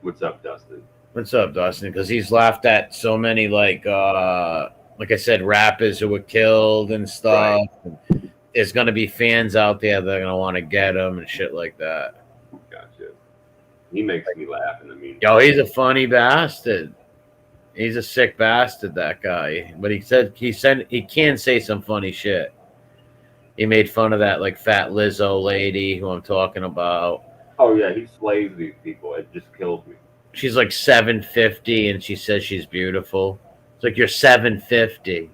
What's up, Dustin? What's up, Dustin? Because he's laughed at so many like I said, rappers who were killed and stuff. Right. And there's gonna be fans out there that are gonna want to get him and shit like that. Gotcha. He makes me laugh in the meantime. Yo, he's a funny bastard. He's a sick bastard, that guy. But he can say some funny shit. He made fun of that like fat Lizzo lady who I'm talking about. Oh yeah, he slays these people. It just kills me. She's like 750 and she says she's beautiful. It's like you're 750.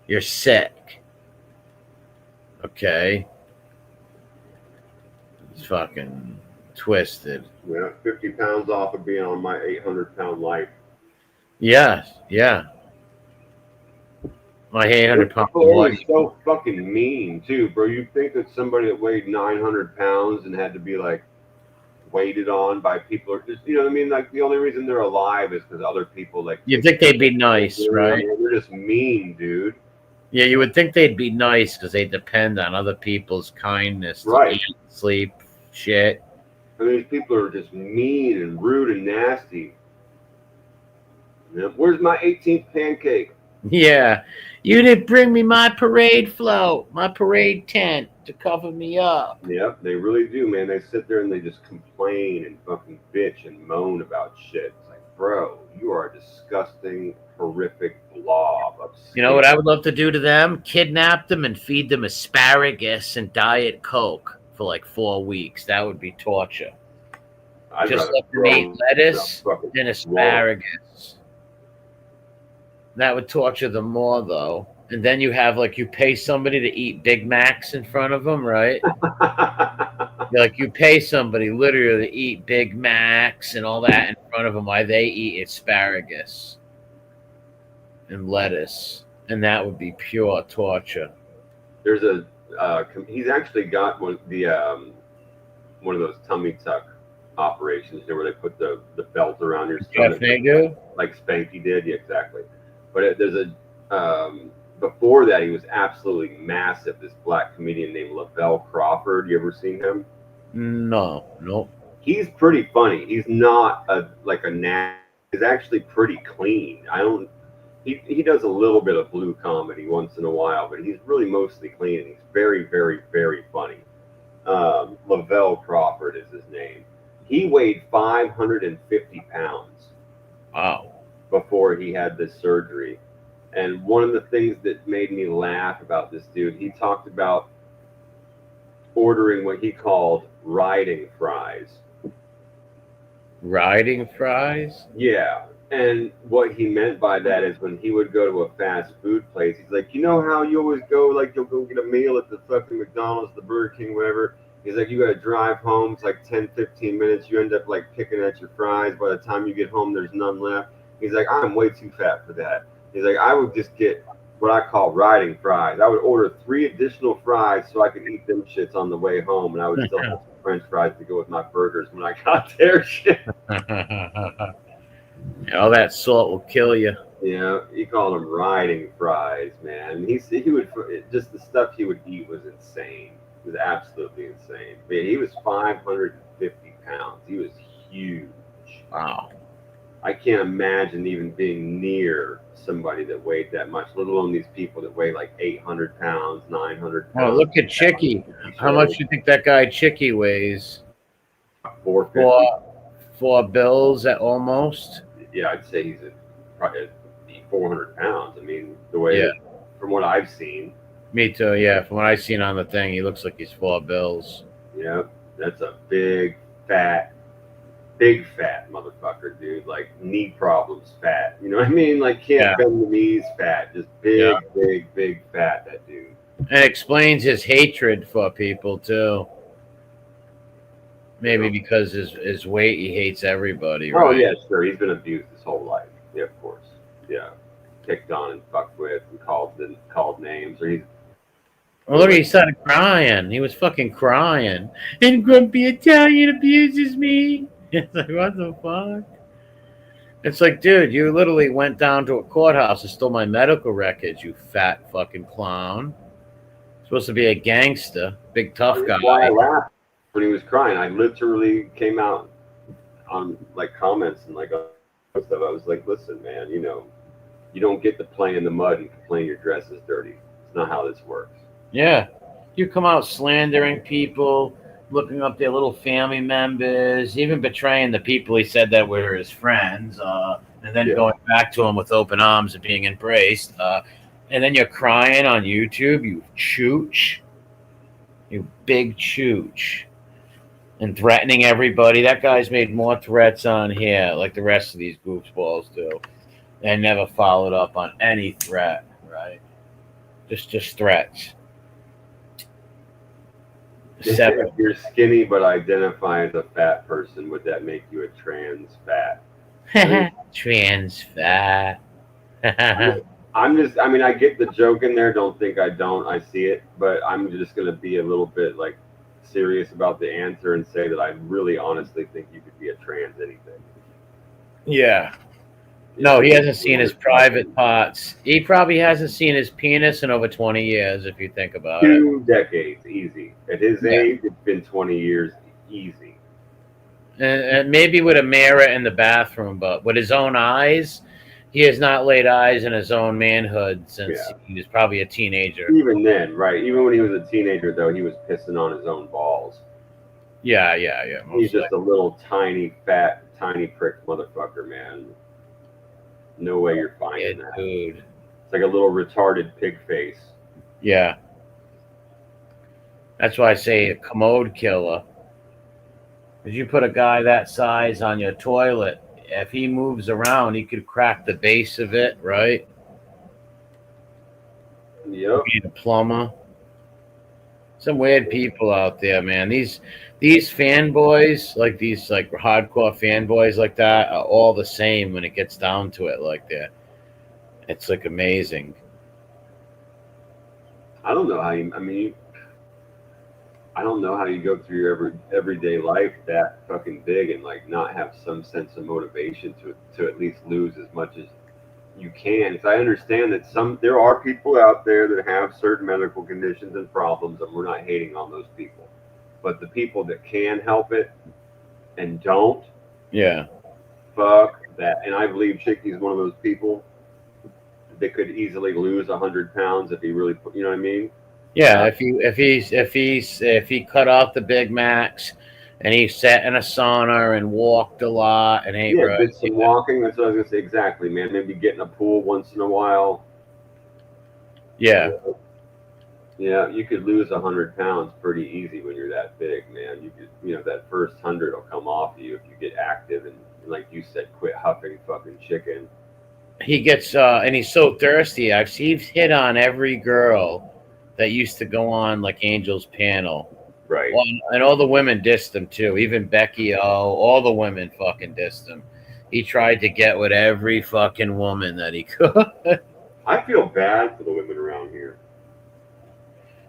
You're sick. Okay. It's fucking twisted. Yeah, 50 pounds off of being on my 800-pound life. Yeah, yeah. My 800-pound People are life. always so fucking mean too, bro. You think that somebody that weighed 900 pounds and had to be like waited on by people, or just, you know what I mean? Like the only reason they're alive is because other people like. You think they'd be nice, right? I mean, they're just mean, dude. Yeah, you would think they'd be nice because they depend on other people's kindness to Right. eat, sleep, shit. I mean, these people are just mean and rude and nasty. Yeah. Where's my 18th pancake? Yeah. You didn't bring me my parade float, my parade tent to cover me up. Yep, they really do, man. They sit there and they just complain and fucking bitch and moan about shit. It's like, bro, you are a disgusting, horrific blob of skin. You know what I would love to do to them? Kidnap them and feed them asparagus and Diet Coke for like 4 weeks. That would be torture. Just let them eat lettuce and asparagus. That would torture them more, though. And then you have, like, you pay somebody to eat Big Macs in front of them, right? Like, you pay somebody literally to eat Big Macs and all that in front of them while they eat asparagus and lettuce. And that would be pure torture. There's a, he's actually got one of those tummy tuck operations, where they put the belt around your stomach. Like Spanky did, yeah, exactly. But there's a, before that, he was absolutely massive. This black comedian named Lavelle Crawford. You ever seen him? No. He's pretty funny. He's not he's actually pretty clean. He does a little bit of blue comedy once in a while, but he's really mostly clean. And he's very, very, very funny. Lavelle Crawford is his name. He weighed 550 pounds. Wow. Before he had this surgery. And one of the things that made me laugh about this dude, he talked about ordering what he called riding fries. Riding fries? Yeah. And what he meant by that is when he would go to a fast food place, he's like, you know how you always go, like you'll go get a meal at the fucking McDonald's, the Burger King, whatever. He's like, you got to drive home. It's like 10, 15 minutes. You end up like picking at your fries. By the time you get home, there's none left. He's like, I'm way too fat for that. He's like, I would just get what I call riding fries. I would order 3 additional fries so I could eat them shits on the way home, and I would still have some French fries to go with my burgers when I got there. Shit. All that salt will kill you. Yeah, he called them riding fries, man. He would just the stuff he would eat was insane. It was absolutely insane. But he was 550 pounds. He was huge. Wow. I can't imagine even being near somebody that weighed that much, let alone these people that weigh like 800 pounds, 900 pounds. Oh, look at Chicky. How much do you think that guy Chicky weighs? 450. 4 bills at almost? Yeah, I'd say he's probably 400 pounds. I mean, the way, from what I've seen. Me too, yeah. From what I've seen on the thing, he looks like he's 4 bills. Yeah, that's a big fat motherfucker, dude. Like knee problems fat. You know what I mean? Like can't bend the knees fat. Just big fat, that dude. And explains his hatred for people too. Maybe because his weight, he hates everybody, right? Oh yeah, sure. He's been abused his whole life. Yeah, of course. Yeah. Picked on and fucked with and called names. Or he's look, he started crying. He was fucking crying. And grumpy Italian abuses me. It's like, what the fuck? It's like, dude, you literally went down to a courthouse and stole my medical records, you fat fucking clown. Supposed to be a gangster, big tough guy. That's why I laughed when he was crying. I literally came out on like comments and like stuff. I was like, listen, man, you know, you don't get to play in the mud and complain your dress is dirty. It's not how this works. Yeah. You come out slandering people, looking up their little family members, even betraying the people he said that were his friends, and then going back to him with open arms and being embraced. And then you're crying on YouTube, you chooch. You big chooch. And threatening everybody. That guy's made more threats on here like the rest of these goofballs do. and never followed up on any threat, right? Just threats. If Seven. you're skinny but identify as a fat person, would that make you a trans fat? Trans fat. I'm just, I mean, I get the joke in there. Don't think I don't. I see it, but I'm just gonna be a little bit like serious about the answer and say that I really honestly think you could be a trans anything. Yeah. Yeah, No, he you hasn't seen his just private fucking parts. He probably hasn't seen his penis in over 20 years, if you think about it. 2 decades, easy. At his Yeah. age, it's been 20 years, easy. And maybe with a mirror in the bathroom, but with his own eyes, he has not laid eyes in his own manhood since Yeah. he was probably a teenager. Even then, right? Even when he was a teenager, though, he was pissing on his own balls. Yeah, He's most just a little tiny, fat, tiny prick motherfucker, man. No way you're finding likely. that. Dude. It's like a little retarded pig face. Yeah. That's why I say a commode killer. Because you put a guy that size on your toilet, if he moves around, he could crack the base of it, right? Yep. Being a plumber. Some weird people out there, man. These fanboys, like these like hardcore fanboys like that, are all the same when it gets down to it. Like that, it's like amazing. I don't know how you. I mean, I don't know how you go through your everyday life that fucking big and like not have some sense of motivation to at least lose as much as you can. Because I understand that there are people out there that have certain medical conditions and problems, and we're not hating on those people. But the people that can help it and don't, Yeah, fuck that. And I believe Chicky's one of those people that could easily lose 100 pounds if he really put. You know what I mean? yeah. If he cut off the Big Macs and he sat in a sauna and walked a lot and ate Yeah, right. did some walking. That's what I was gonna say. Exactly, man. Maybe get in a pool once in a while. Yeah, Yeah, you could lose 100 pounds pretty easy when you're that big, man. You could, that first 100 will come off you if you get active and, like you said, quit huffing fucking chicken. he gets and he's so thirsty. He's hit on every girl that used to go on like Angel's panel. Right. Well, and all the women dissed him too. Even Becky O, all the women fucking dissed him. He tried to get with every fucking woman that he could. I feel bad for the women around here.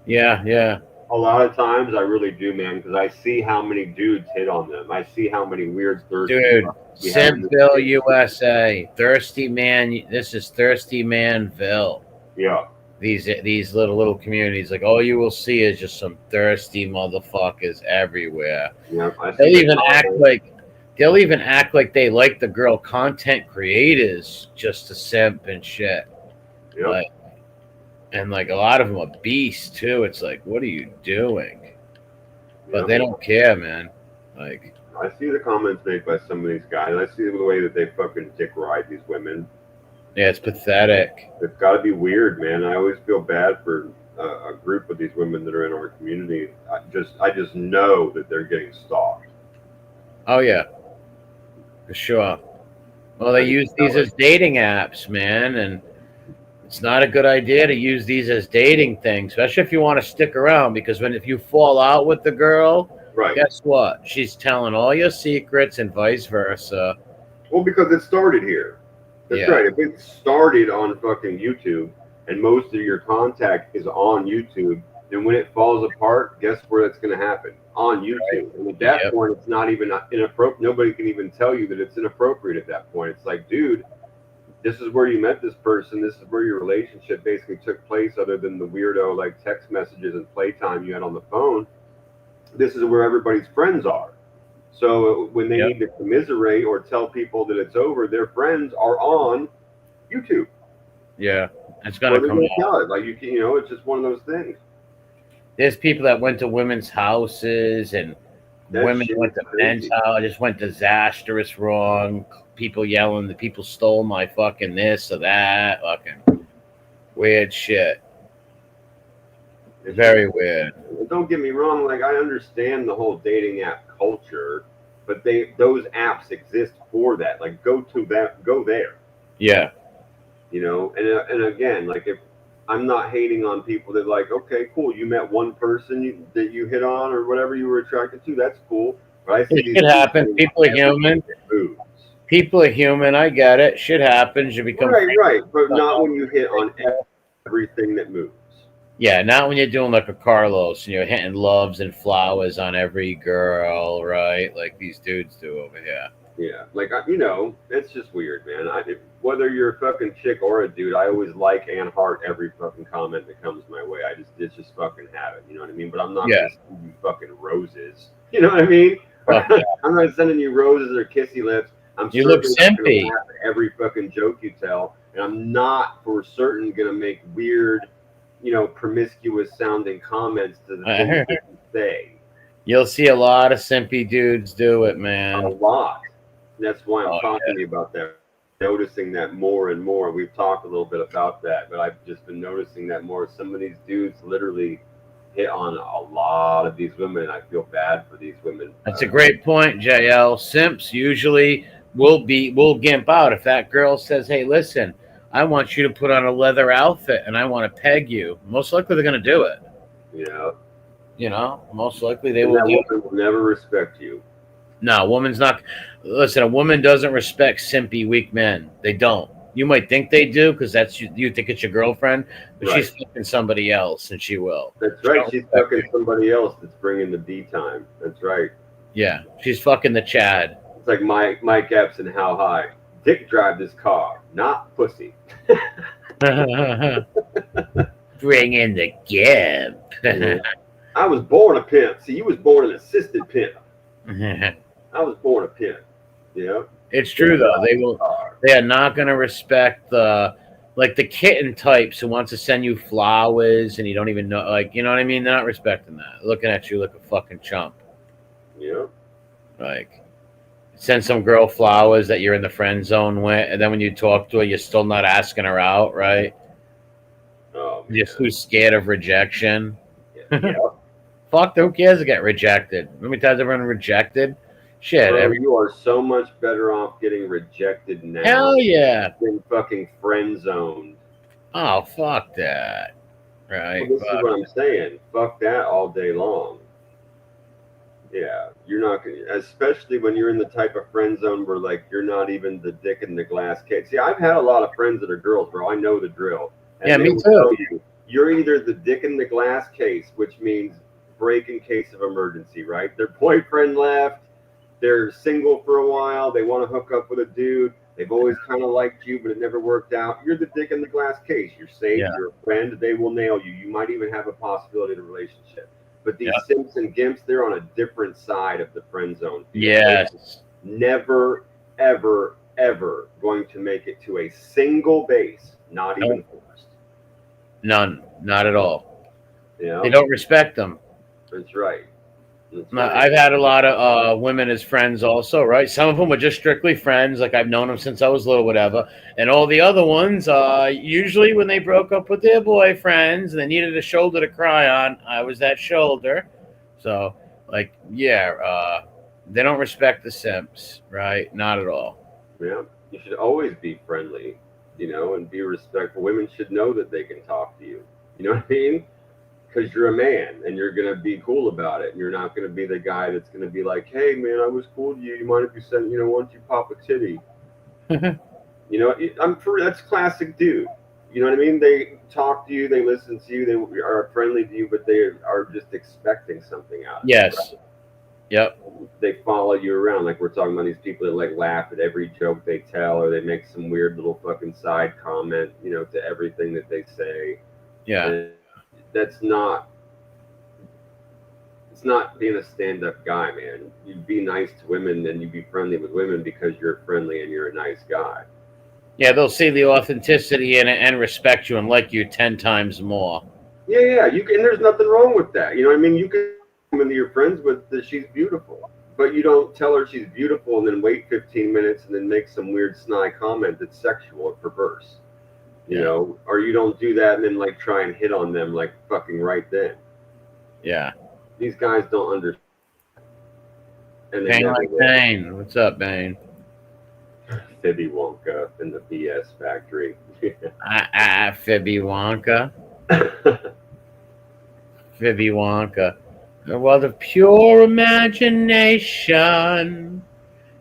Yeah. A lot of times I really do, man, because I see how many dudes hit on them. I see how many weird thirsty Dude, fucks we have in this Simpville, state. USA. Thirsty Man. This is Thirsty Manville. Yeah. These little communities, like all you will see is just some thirsty motherfuckers everywhere. Yeah. I see They'll the even act comments. like they'll even act like they like the girl content creators just to simp and shit. Yep. Like, and like a lot of them are beasts too. It's like, what are you doing? But Yep. they don't care, man. Like, I see the comments made by some of these guys. I see the way that they fucking dick ride these women. yeah, it's pathetic. It's got to be weird, man. I always feel bad for a group of these women that are in our community. I just know that they're getting stalked. Oh yeah, for sure. Well, they use these as dating apps, man, and it's not a good idea to use these as dating things, especially if you want to stick around. Because if you fall out with the girl, Right. guess what? She's telling all your secrets and vice versa. Well, because it started here. That's Yeah. right. If it started on fucking YouTube and most of your contact is on YouTube, then when it falls apart, guess where that's going to happen? On YouTube. And at that Yep. point, it's not even inappropriate. Nobody can even tell you that it's inappropriate at that point. It's like, dude, this is where you met this person. This is where your relationship basically took place, other than the weirdo like text messages and playtime you had on the phone. This is where everybody's friends are. So when they Yep. need to commiserate or tell people that it's over, their friends are on YouTube. Yeah, it's Or gonna they're come going to out. tell it. Like it's just one of those things. There's people that went to women's houses and That women shit went is to crazy. men's house. It just went disastrous wrong. People yelling that people stole my fucking this or that. Fucking weird shit. It's Very weird. Don't get me wrong. Like I understand the whole dating app culture, but those apps exist for that. Like go there. Yeah. you know. And again, like if I'm not hating on people that like, okay, cool, you met one person that you hit on or whatever you were attracted to, that's cool. But I see It these could dudes happen. doing People are everything human. that moves. People are human. I get it. Shit happens. You become Right, friends right, but with not someone. when you hit on everything that moves. Yeah, not when you're doing like a Carlos and you're hitting loves and flowers on every girl, right? Like these dudes do over here. Yeah, like you know, it's just weird, man. Whether you're a fucking chick or a dude, I always like and heart every fucking comment that comes my way. It's just fucking habit, you know what I mean? But I'm not Yeah. gonna send you fucking roses, you know what I mean? Fuck yeah. I'm not sending you roses or kissy lips. I'm You look certainly not gonna simpy. laugh at every fucking joke you tell, and I'm not for certain gonna make weird, you know, promiscuous sounding comments to the things that you say. You'll see a lot of simpy dudes do it, A man. lot. That's why I'm Oh talking to you about that. Noticing that more and more. We've talked a little bit about that, but I've just been noticing that more. Some of these dudes literally hit on a lot of these women, and I feel bad for these women. That's a great point, JL. Simps usually will gimp out if that girl says, "Hey, listen, I want you to put on a leather outfit and I want to peg you." Most likely they're going to do it. You know, You know, most likely they and will that do it. woman will never respect you. No, a woman's not. Listen, a woman doesn't respect simpy weak men. They don't. You might think they do because you think it's your girlfriend, but Right. she's fucking somebody else, and she will. That's She right. don't She's respect fucking you. somebody else that's bringing the D time. That's right. Yeah, she's fucking the Chad. It's like Mike Epps and How High. Dick drive this car, not pussy. Bring in the gimp. Yeah. I was born a pimp. See, you was born an assisted pimp. I was born a pimp. Yeah. It's true though. They are not going to respect the kitten types who wants to send you flowers and you don't even know, like, you know what I mean? They're not respecting that. They're looking at you like a fucking chump. Yeah. Like, send some girl flowers that you're in the friend zone with, and then when you talk to her, you're still not asking her out, right? Oh man. You're too scared of rejection. Yeah. Fuck, who cares to get rejected? How many times everyone rejected? Shit, Bro, you are so much better off getting rejected now hell yeah. than fucking friend zoned. Oh, fuck that. Right? Well, this is what I'm saying. Fuck that all day long. Yeah, you're not gonna, especially when you're in the type of friend zone where like you're not even the dick in the glass case. See, I've had a lot of friends that are girls, bro. I know the drill. And Yeah, they me will too. tell you, you're either the dick in the glass case, which means break in case of emergency, right? Their boyfriend left, they're single for a while, they want to hook up with a dude, they've always kind of liked you, but it never worked out. You're the dick in the glass case. You're safe, Yeah. you're a friend, they will nail you. You might even have a possibility of a relationship. But these Yeah. simps and gimps, they're on a different side of the friend zone. Yes. Never, ever, ever going to make it to a single base, not Nope. even forced. None. Not at all. Yeah, They don't respect them. that's right. That's No, right. I've had a lot of women as friends also, right? Some of them were just strictly friends, like I've known them since I was little, whatever. And all the other ones, usually when they broke up with their boyfriends and they needed a shoulder to cry on, I was that shoulder. So, like, yeah, they don't respect the simps, right? Not at all. Yeah, you should always be friendly, you know, and be respectful. Women should know that they can talk to you. You know what I mean? Because you're a man and you're gonna be cool about it. And you're not gonna be the guy that's gonna be like, "Hey, man, I was cool to you. You mind if you send, you know, why don't you pop a titty?" You know, that's classic dude. You know what I mean? They talk to you, they listen to you, they are friendly to you, but they are just expecting something out of you. Yes. Yep. They follow you around. Like we're talking about these people that like laugh at every joke they tell, or they make some weird little fucking side comment, you know, to everything that they say. Yeah. And that's not. It's not being a stand-up guy, man. You be nice to women and you be friendly with women because you're friendly and you're a nice guy. Yeah, they'll see the authenticity in it and respect you and like you 10 times more. Yeah, yeah. You can. And there's nothing wrong with that. You know what I mean? You can woman that you're friends with that she's beautiful, but you don't tell her she's beautiful and then wait 15 minutes and then make some weird snide comment that's sexual or perverse. You know, or you don't do that and then like try and hit on them like fucking right then. Yeah. These guys don't understand. And they Bang never like will. Bane. What's up, Bane? Fibby Wonka in the BS factory. Fibby Wonka. Fibby Wonka. A world of pure imagination.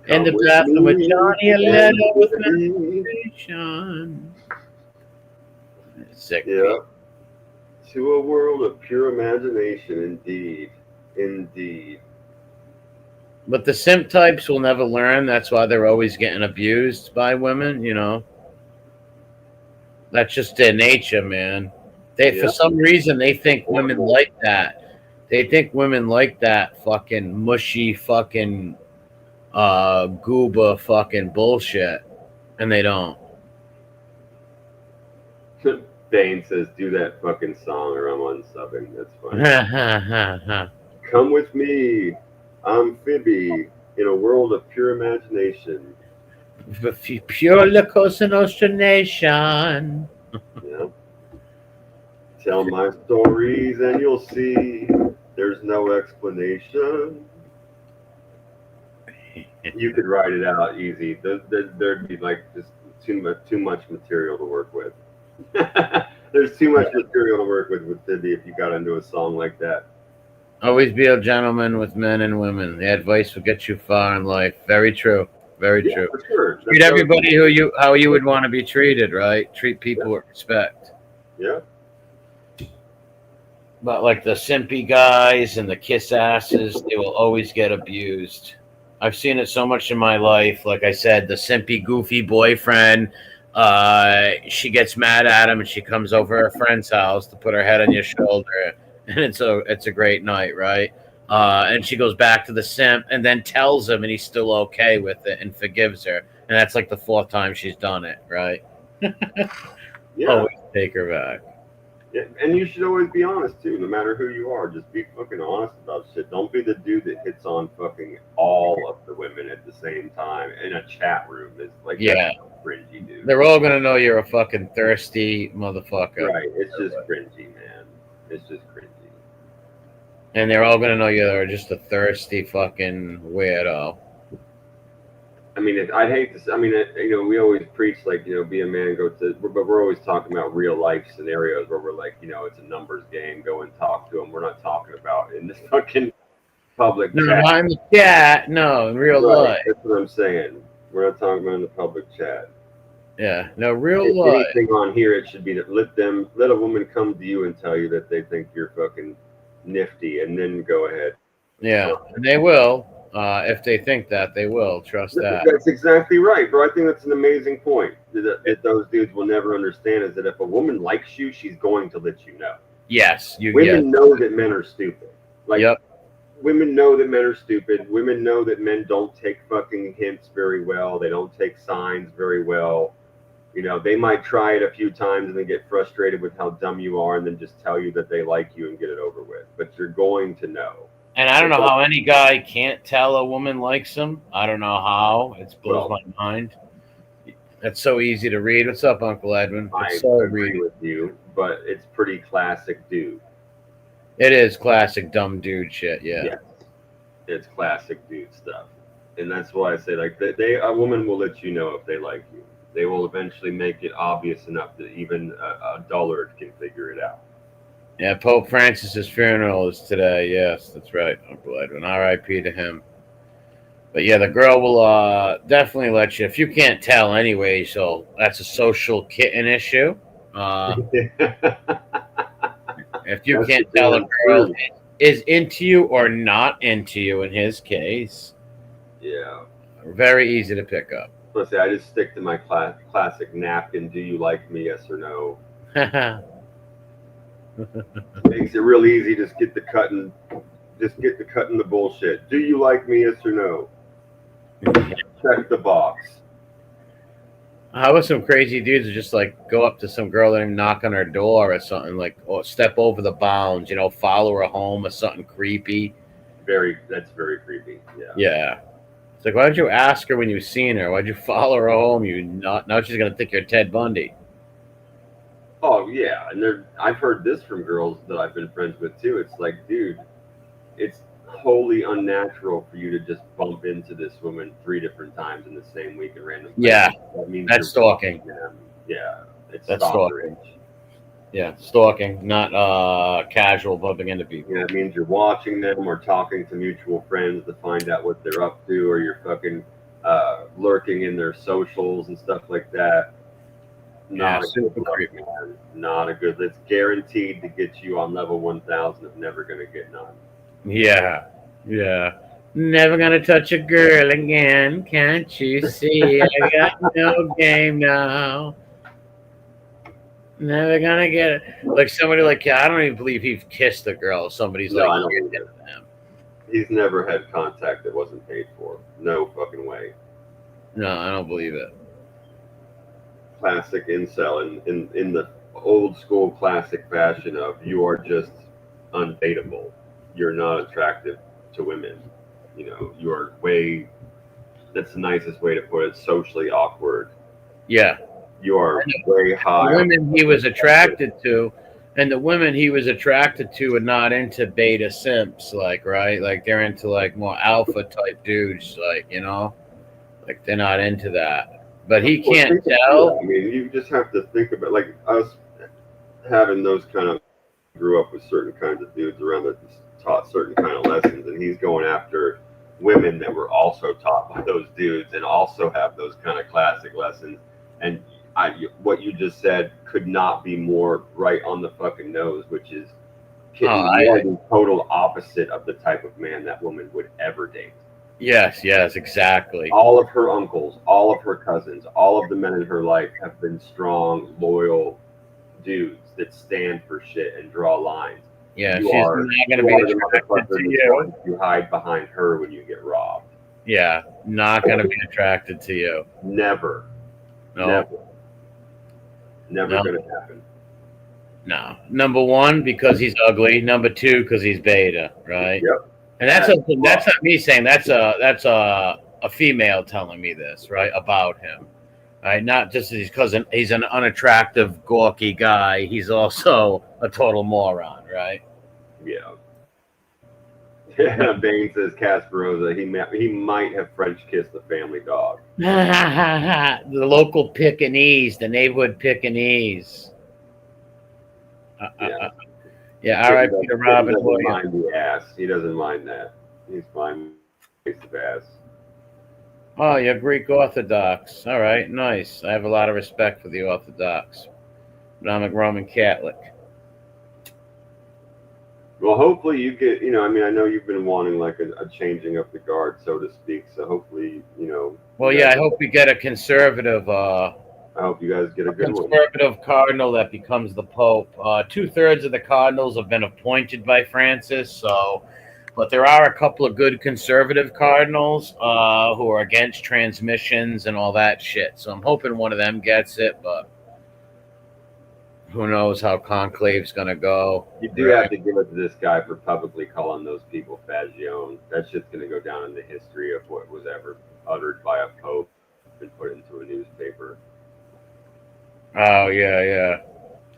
In the Come with bathroom with me, Johnny, a letter and with baby. meditation. Sick Yeah, beat. to a world of pure imagination, indeed, indeed. But the simp types will never learn. That's why they're always getting abused by women, you know. That's just their nature, man. They for Yeah, some reason they think or women more. like that. They think women like that fucking mushy fucking gooba fucking bullshit. And they don't. Bane says, "Do that fucking song, or I'm unsubbing." That's funny. Ha ha ha ha. Come with me. I'm Phoebe in a world of pure imagination. Pure La Cosa Nostra nation. Yeah. Tell my stories and you'll see there's no explanation. You could write it out easy. There'd be like just too much material to work with. There's too much material to work with Phoebe if you got into a song like that. Always be a gentleman with men and women. The advice will get you far in life. Very true. Very Yeah, true. for sure. Treat That's how, everybody how you would want to be treated, right? Treat people with respect. yeah. But like the simpy guys and the kiss asses, they will always get abused. I've seen it so much in my life. Like I said, the simpy, goofy boyfriend. She gets mad at him, and she comes over her friend's house to put her head on your shoulder, and it's a great night, right? And she goes back to the simp, and then tells him, and he's still okay with it and forgives her. And that's like the fourth time she's done it, right? Yeah. Always take her back. Yeah, and you should always be honest too, no matter who you are. Just be fucking honest about shit. Don't be the dude that hits on fucking all of the women at the same time in a chat room. Is like, Yeah. that's cringy, dude. They're all gonna know you're a fucking thirsty motherfucker, Right. It's just cringy, man. It's just cringy. and they're all gonna know you're just a thirsty fucking weirdo. I mean, I'd hate to. I mean, we always preach like, be a man, go to. But we're always talking about real life scenarios where we're like, it's a numbers game. Go and talk to them. We're not talking about in this fucking public No, chat. not in the chat. No, in real Right. life. That's what I'm saying. We're not talking about in the public chat. Yeah, no, real If life. anything on here, it should be that let a woman come to you and tell you that they think you're fucking nifty, and then go ahead. Yeah, and they will. If they think that, they will. Trust that. That's exactly right, bro. I think that's an amazing point that those dudes will never understand is that if a woman likes you, she's going to let you know. Yes, you Women get. know that men are stupid. Like, Yep. women know that men are stupid. Women know that men don't take fucking hints very well. They don't take signs very well. They might try it a few times and then get frustrated with how dumb you are and then just tell you that they like you and get it over with. But you're going to know. And I don't know how any guy can't tell a woman likes him. I don't know how. It blows my mind. It's so easy to read. What's up, Uncle Edwin? I It's so agree with you, but it's pretty classic dude. It is classic dumb dude shit. Yeah. Yes. It's classic dude stuff. And that's why I say, like, a woman will let you know if they like you. They will eventually make it obvious enough that even a dullard can figure it out. Yeah, Pope Francis's funeral is today. Yes, that's right, Uncle Edwin. R.I.P. to him. But yeah, the girl will definitely let you. If you can't tell anyway, so that's a social kitten issue. If you can't tell a girl is into you or not into you, in his case, yeah, very easy to pick up. Let's say I just stick to my classic napkin. Do you like me? Yes or no. Makes it real easy. Just get the cutting the bullshit. Do you like me? Yes or no. Check the box. How about some crazy dudes who just like go up to some girl and knock on her door or something, like, or step over the bounds, follow her home or something creepy. That's very creepy. Yeah. Yeah. It's like, why did you ask her when you seen her? Why'd you follow her home? Now she's gonna think you're Ted Bundy. Oh yeah, and I've heard this from girls that I've been friends with too. It's like, dude, it's wholly unnatural for you to just bump into this woman 3 different times in the same week at random places. Yeah, That means that's stalking. Yeah. It's That's stalkerage. Yeah, stalking, not casual bumping into people. Yeah, it means you're watching them or talking to mutual friends to find out what they're up to, or you're fucking lurking in their socials and stuff like that. Yeah, Not a good super look, creepy. man. Not a good. It's guaranteed to get you on level 1,000 of never gonna get none. Yeah, yeah. Never gonna touch a girl again. Can't you see? I got no game now. Never gonna get it. Like somebody like, yeah, I don't even believe he's kissed a girl. Somebody's No, like, I don't you're believe it. into him. He's never had contact that wasn't paid for. No fucking way. No, I don't believe it. Classic incel in the old school classic fashion of you are just undateable. You're not attractive to women. You know, you are way. That's the nicest way to put it. Socially awkward. Yeah. You are way The high. women he was attracted to, and the women he was attracted to are not into beta simps, like, right? Like they're into like more alpha type dudes, like, like they're not into that. But he Well, can't think of tell. I mean, you just have to think about like us having those kind of grew up with certain kinds of dudes around that taught certain kind of lessons, and he's going after women that were also taught by those dudes and also have those kind of classic lessons. And what you just said could not be more right on the fucking nose, which is Oh, you are the total opposite of the type of man that woman would ever date. yes, exactly. All of her uncles, all of her cousins, all of the men in her life have been strong, loyal dudes that stand for shit and draw lines. Yeah, You she's are, not going to you be are the attracted motherfucker to that's you. going to hide behind her when you get robbed. Yeah, not going to be attracted to you. Never. No, Never no, going to happen. no. Number one, because he's ugly. Number two, because he's beta, right? Yep. And that's not me saying. That's a female telling me this, right, about him. Right? Not just because he's an unattractive, gawky guy. He's also a total moron, right? Yeah. Bane says Casperosa, he might have French kissed the family dog. The local Pekingese, the neighborhood Pekingese. Yeah. Yeah, R.I.P. to Robin He doesn't Williams. mind the ass. He doesn't mind that. He's fine with the ass. Oh, you're Greek Orthodox. All right, nice. I have a lot of respect for the Orthodox, but I'm a Roman Catholic. Well, hopefully you get, I mean, I know you've been wanting like a changing of the guard, so to speak. So hopefully, Well, yeah, I hope we get a conservative. I hope you guys get a good one. Conservative cardinal that becomes the pope. 2/3 of the cardinals have been appointed by Francis, but there are a couple of good conservative cardinals who are against transmissions and all that shit. So I'm hoping one of them gets it, but who knows how conclave's gonna go. You do have to give it to this guy for publicly calling those people fagione. That shit's gonna go down in the history of what was ever uttered by a pope and put into a newspaper. Oh yeah.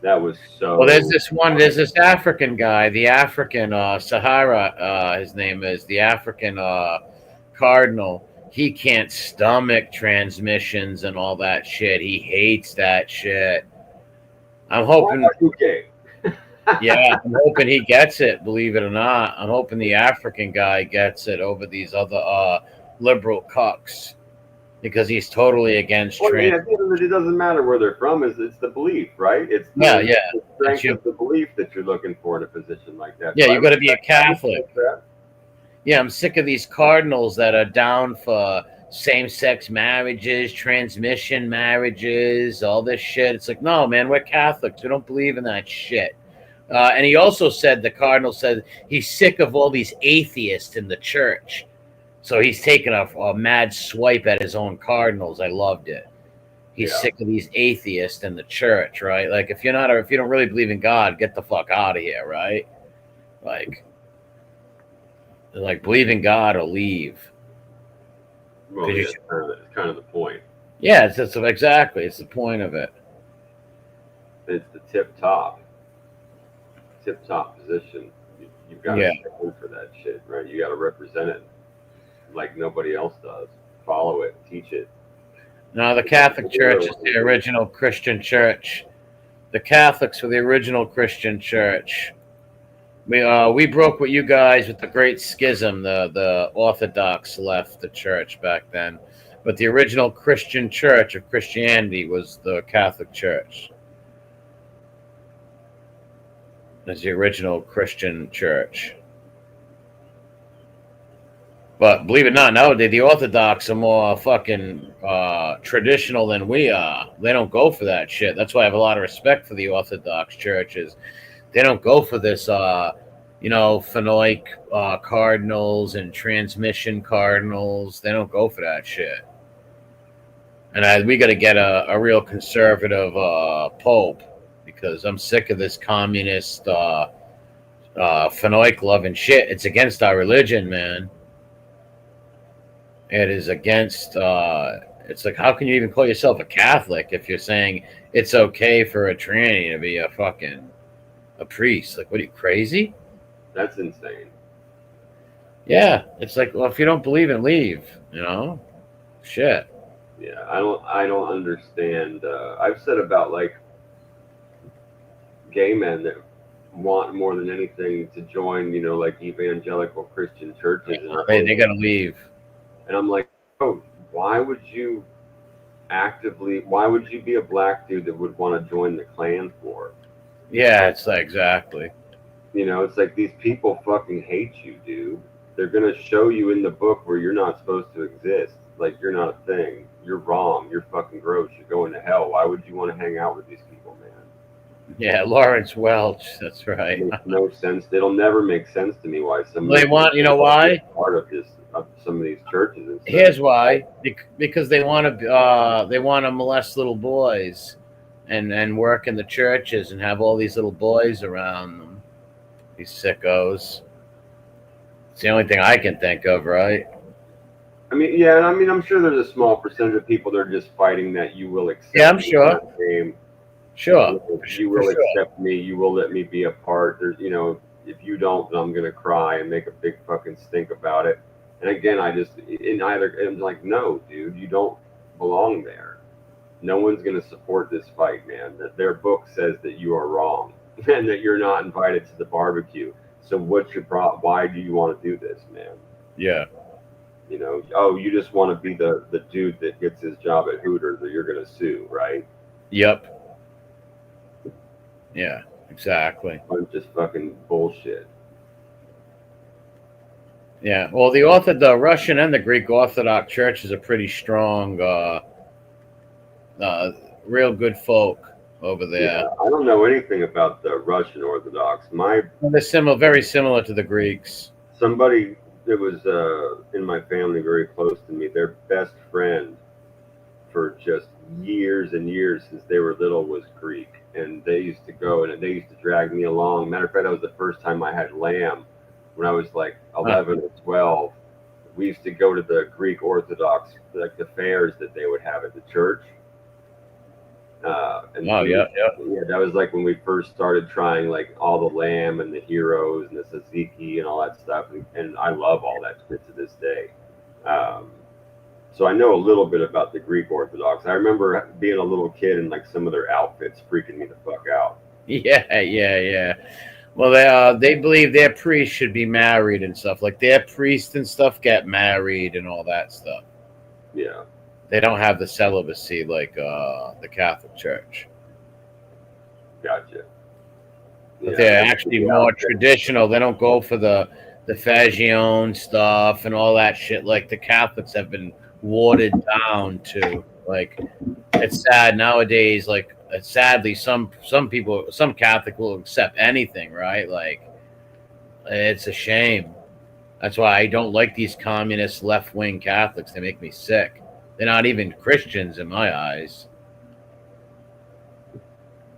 That was so. Well, there's this African guy, the African Sahara, his name is the African cardinal. He can't stomach transmissions and all that shit. He hates that shit. I'm hoping. Okay. Yeah, I'm hoping he gets it. Believe it or not, I'm hoping the African guy gets it over these other liberal cucks. Because he's totally against trans. At the end of it doesn't matter where they're from. It's the belief, right? It's the strength of the belief that you're looking for in a position like that. Yeah, you got to be a Catholic. Yeah, I'm sick of these cardinals that are down for same-sex marriages, transmission marriages, all this shit. It's like, no, man, we're Catholics. We don't believe in that shit. And he also said, the cardinal said, he's sick of all these atheists in the church. So he's taking a mad swipe at his own cardinals. I loved it. He's sick of these atheists in the church, right? Like if you don't really believe in God, get the fuck out of here, right? Like believe in God or leave. Well, yeah, it's kind of the point. Yeah, it's exactly. It's the point of it. It's the tip top position. You've got to stand for that shit, right? You got to represent it like nobody else does. Follow it, teach it. No, the Catholic Church is the original Christian church. The Catholics were the original Christian church. We broke with you guys with the Great Schism. The Orthodox left the church back then, but the original Christian church of Christianity was the Catholic Church. It's the original Christian church. But believe it or not, nowadays the Orthodox are more fucking traditional than we are. They don't go for that shit. That's why I have a lot of respect for the Orthodox churches. They don't go for this, Phaenoic cardinals and transmission cardinals. They don't go for that shit. And we got to get a real conservative pope, because I'm sick of this communist Phaenoic loving shit. It's against our religion, man. It is against. It's like, how can you even call yourself a Catholic if you're saying it's okay for a tranny to be a priest? Like, what are you, crazy? That's insane. Yeah, it's like, well, if you don't believe it, leave. Shit. Yeah, I don't understand. I've said about like gay men that want more than anything to join, like evangelical Christian churches. They gotta leave. And I'm like, oh, why would you be a black dude that would want to join the Klan for? Yeah, it's like, exactly. It's like, these people fucking hate you, dude. They're going to show you in the book where you're not supposed to exist. Like, you're not a thing. You're wrong. You're fucking gross. You're going to hell. Why would you want to hang out with these people, man? Yeah, Lawrence Welch. That's right. It makes no sense. It'll never make sense to me why they want, why? Part of this. Some of these churches. And here's why: because they want to molest little boys, and work in the churches and have all these little boys around them. These sickos. It's the only thing I can think of, right? I mean, yeah, and I'm sure there's a small percentage of people that are just fighting that you will accept. Yeah, I'm sure. Sure. You will accept me. You will let me be a part. There's, if you don't, then I'm gonna cry and make a big fucking stink about it. And again, I'm like, no, dude, you don't belong there. No one's going to support this fight, man. That their book says that you are wrong and that you're not invited to the barbecue. So what's your problem? Why do you want to do this, man? Yeah. You just want to be the dude that gets his job at Hooters, or you're going to sue, right? Yep. Yeah, exactly. I'm just fucking bullshit. Yeah, well, the Russian and the Greek Orthodox churches are pretty strong, real good folk over there. Yeah, I don't know anything about the Russian Orthodox. They're very similar to the Greeks. Somebody that was in my family, very close to me, their best friend for just years and years since they were little was Greek, and they used to go and they used to drag me along. Matter of fact, that was the first time I had lamb. When I was like 11 or 12, we used to go to the Greek Orthodox, like the fairs that they would have at the church. Yeah. That was like when we first started trying like all the lamb and the heroes and the tzatziki and all that stuff. And I love all that shit to this day. So I know a little bit about the Greek Orthodox. I remember being a little kid and like some of their outfits freaking me the fuck out. Yeah. Well, they believe their priests should be married and stuff. Like, their priests and stuff get married and all that stuff. Yeah. They don't have the celibacy like the Catholic Church. Gotcha. But they're actually more traditional. They don't go for the Fagion stuff and all that shit like the Catholics have been watered down to. Like, it's sad nowadays, like, sadly, some people, some Catholic will accept anything, right? Like, it's a shame. That's why I don't like these communist left-wing Catholics. They make me sick. They're not even Christians in my eyes.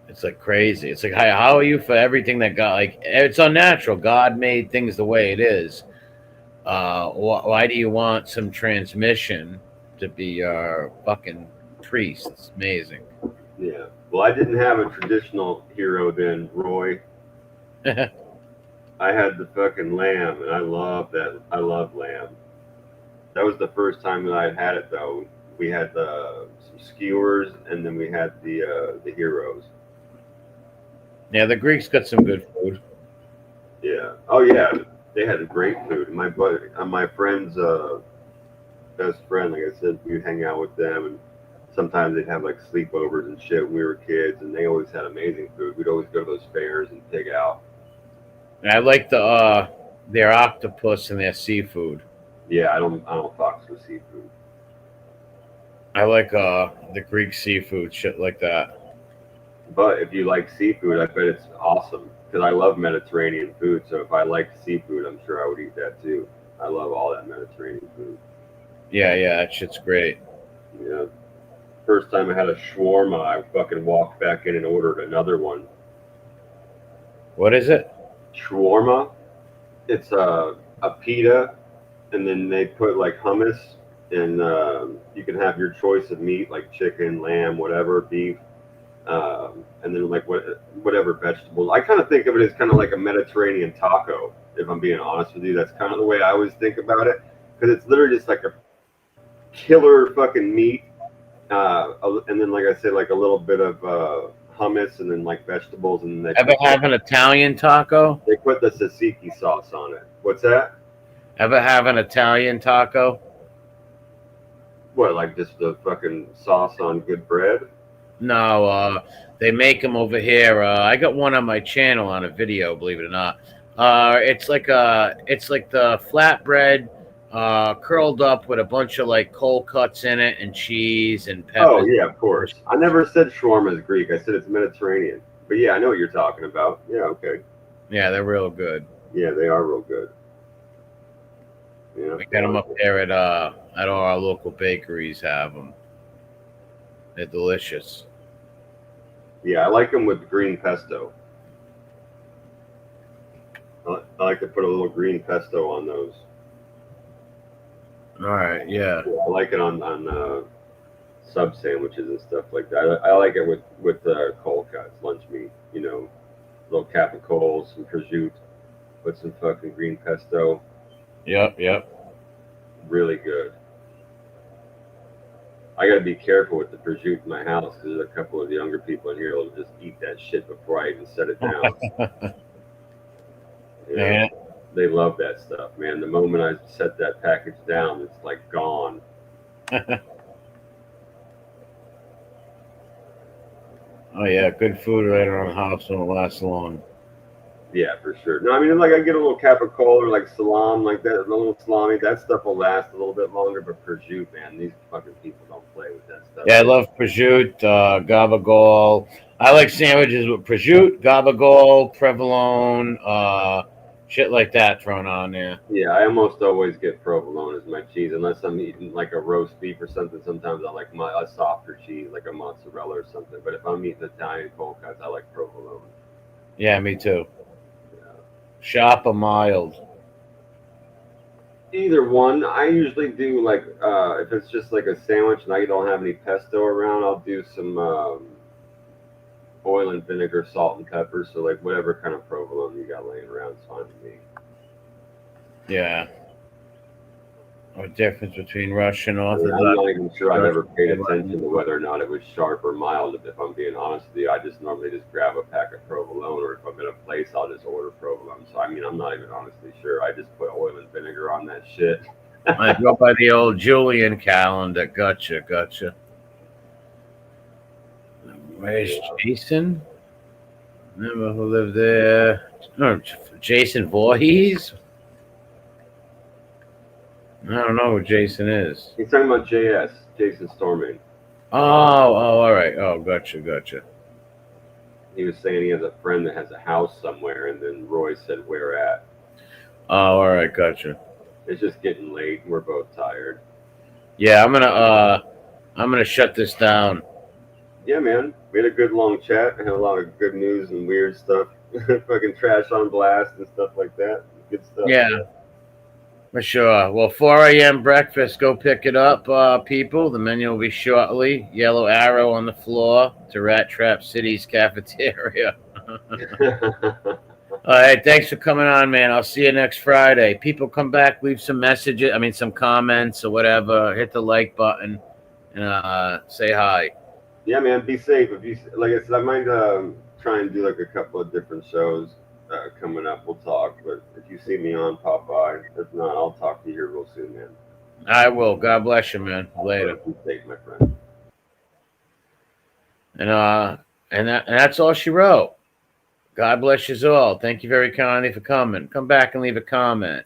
It's like crazy. It's like, how are you for everything that God, like, it's unnatural. God made things the way it is. Why do you want some transmission to be your fucking priest? It's amazing. Yeah. Well, I didn't have a traditional hero then, Roy. I had the fucking lamb, and I love that. I love lamb. That was the first time that I had it, though. We had some some skewers, and then we had the heroes. Yeah, the Greeks got some good food. Yeah. Oh yeah, they had great food. My buddy, my friend's best friend, like I said, we'd hang out with them, and sometimes they'd have like sleepovers and shit when we were kids, and they always had amazing food. We'd always go to those fairs and pig out. And I like their octopus and their seafood. Yeah, I don't fox with seafood. I like the Greek seafood, shit like that. But if you like seafood, I bet it's awesome because I love Mediterranean food. So if I liked seafood, I'm sure I would eat that too. I love all that Mediterranean food. Yeah, that shit's great. Yeah. First time I had a shawarma, I fucking walked back in and ordered another one. What is it? Shawarma. It's a pita, and then they put like hummus, and you can have your choice of meat, like chicken, lamb, whatever, beef, and then like whatever vegetables. I kind of think of it as kind of like a Mediterranean taco. If I'm being honest with you, that's kind of the way I always think about it, because it's literally just like a killer fucking meat, and then like I said, like a little bit of hummus, and then like vegetables, and they Ever have an Italian taco? They put the tzatziki sauce on it. What's that? Ever have an Italian taco? What, like just the fucking sauce on good bread? No, they make them over here. I got one on my channel on a video, believe it or not. It's like the flatbread curled up with a bunch of like cold cuts in it and cheese and peppers. Oh yeah, of course. I never said shawarma is Greek. I said it's Mediterranean. But yeah, I know what you're talking about. Yeah, okay. Yeah, they're real good. Yeah, they are real good. Yeah, We got them up there at all our local bakeries. Have them. They're delicious. Yeah, I like them with green pesto. I like to put a little green pesto on those. All right, yeah. I like it on sub sandwiches and stuff like that. I like it with cold cuts, lunch meat. You know, little capicola, some prosciutto, with some fucking green pesto. Yep. Really good. I got to be careful with the prosciutto in my house because there's a couple of younger people in here that'll just eat that shit before I even set it down. Yeah. They love that stuff, man. The moment I set that package down, it's like gone. Oh yeah, good food right around the house won't last long. Yeah, for sure. No, I mean, like I get a little capicola or like salam, like that, a little salami. That stuff will last a little bit longer. But prosciutto, man, these fucking people don't play with that stuff. Yeah, I love prosciutto, gabagool. I like sandwiches with prosciutto, gabagool, provolone, shit like that thrown on there. Yeah, I almost always get provolone as my cheese, unless I'm eating like a roast beef or something. Sometimes I like a softer cheese, like a mozzarella or something. But if I'm eating Italian cold cuts, I like provolone. Yeah, me too. Sharp or mild? Either one. I usually do like if it's just like a sandwich and I don't have any pesto around, I'll do some oil and vinegar, salt and pepper. So like whatever kind of provolone you got laying around is fine with me. Yeah. A difference between Russian Orthodox. I'm not even sure I've ever paid attention to whether or not it was sharp or mild. If I'm being honest with you, I just normally just grab a pack of provolone, or if I'm in a place, I'll just order provolone. So I mean, I'm not even honestly sure. I just put oil and vinegar on that shit. I go by the old Julian calendar. Gotcha. Where's Jason? Remember who lived there? No, Jason Voorhees? I don't know who Jason is. He's talking about JS, Jason Storming. Oh, all right. Oh, gotcha. He was saying he has a friend that has a house somewhere, and then Roy said, "Where at?" Oh, all right, gotcha. It's just getting late. We're both tired. Yeah, I'm gonna shut this down. Yeah, man. We had a good long chat. I had a lot of good news and weird stuff. Fucking trash on blast and stuff like that. Good stuff. Yeah. For sure. Well, 4 a.m. breakfast. Go pick it up, people. The menu will be shortly. Yellow arrow on the floor to RatTrapCity's cafeteria. All right. Thanks for coming on, man. I'll see you next Friday. People come back, leave some messages. Some comments or whatever. Hit the like button. and say hi. Yeah, man, be safe. If you like I said, I might try and do like a couple of different shows coming up. We'll talk. But if you see me on, pop by. If not, I'll talk to you here real soon, man. I will. God bless you, man. Later. Be safe, my friend. And that's all she wrote. God bless you all. Thank you very kindly for coming. Come back and leave a comment.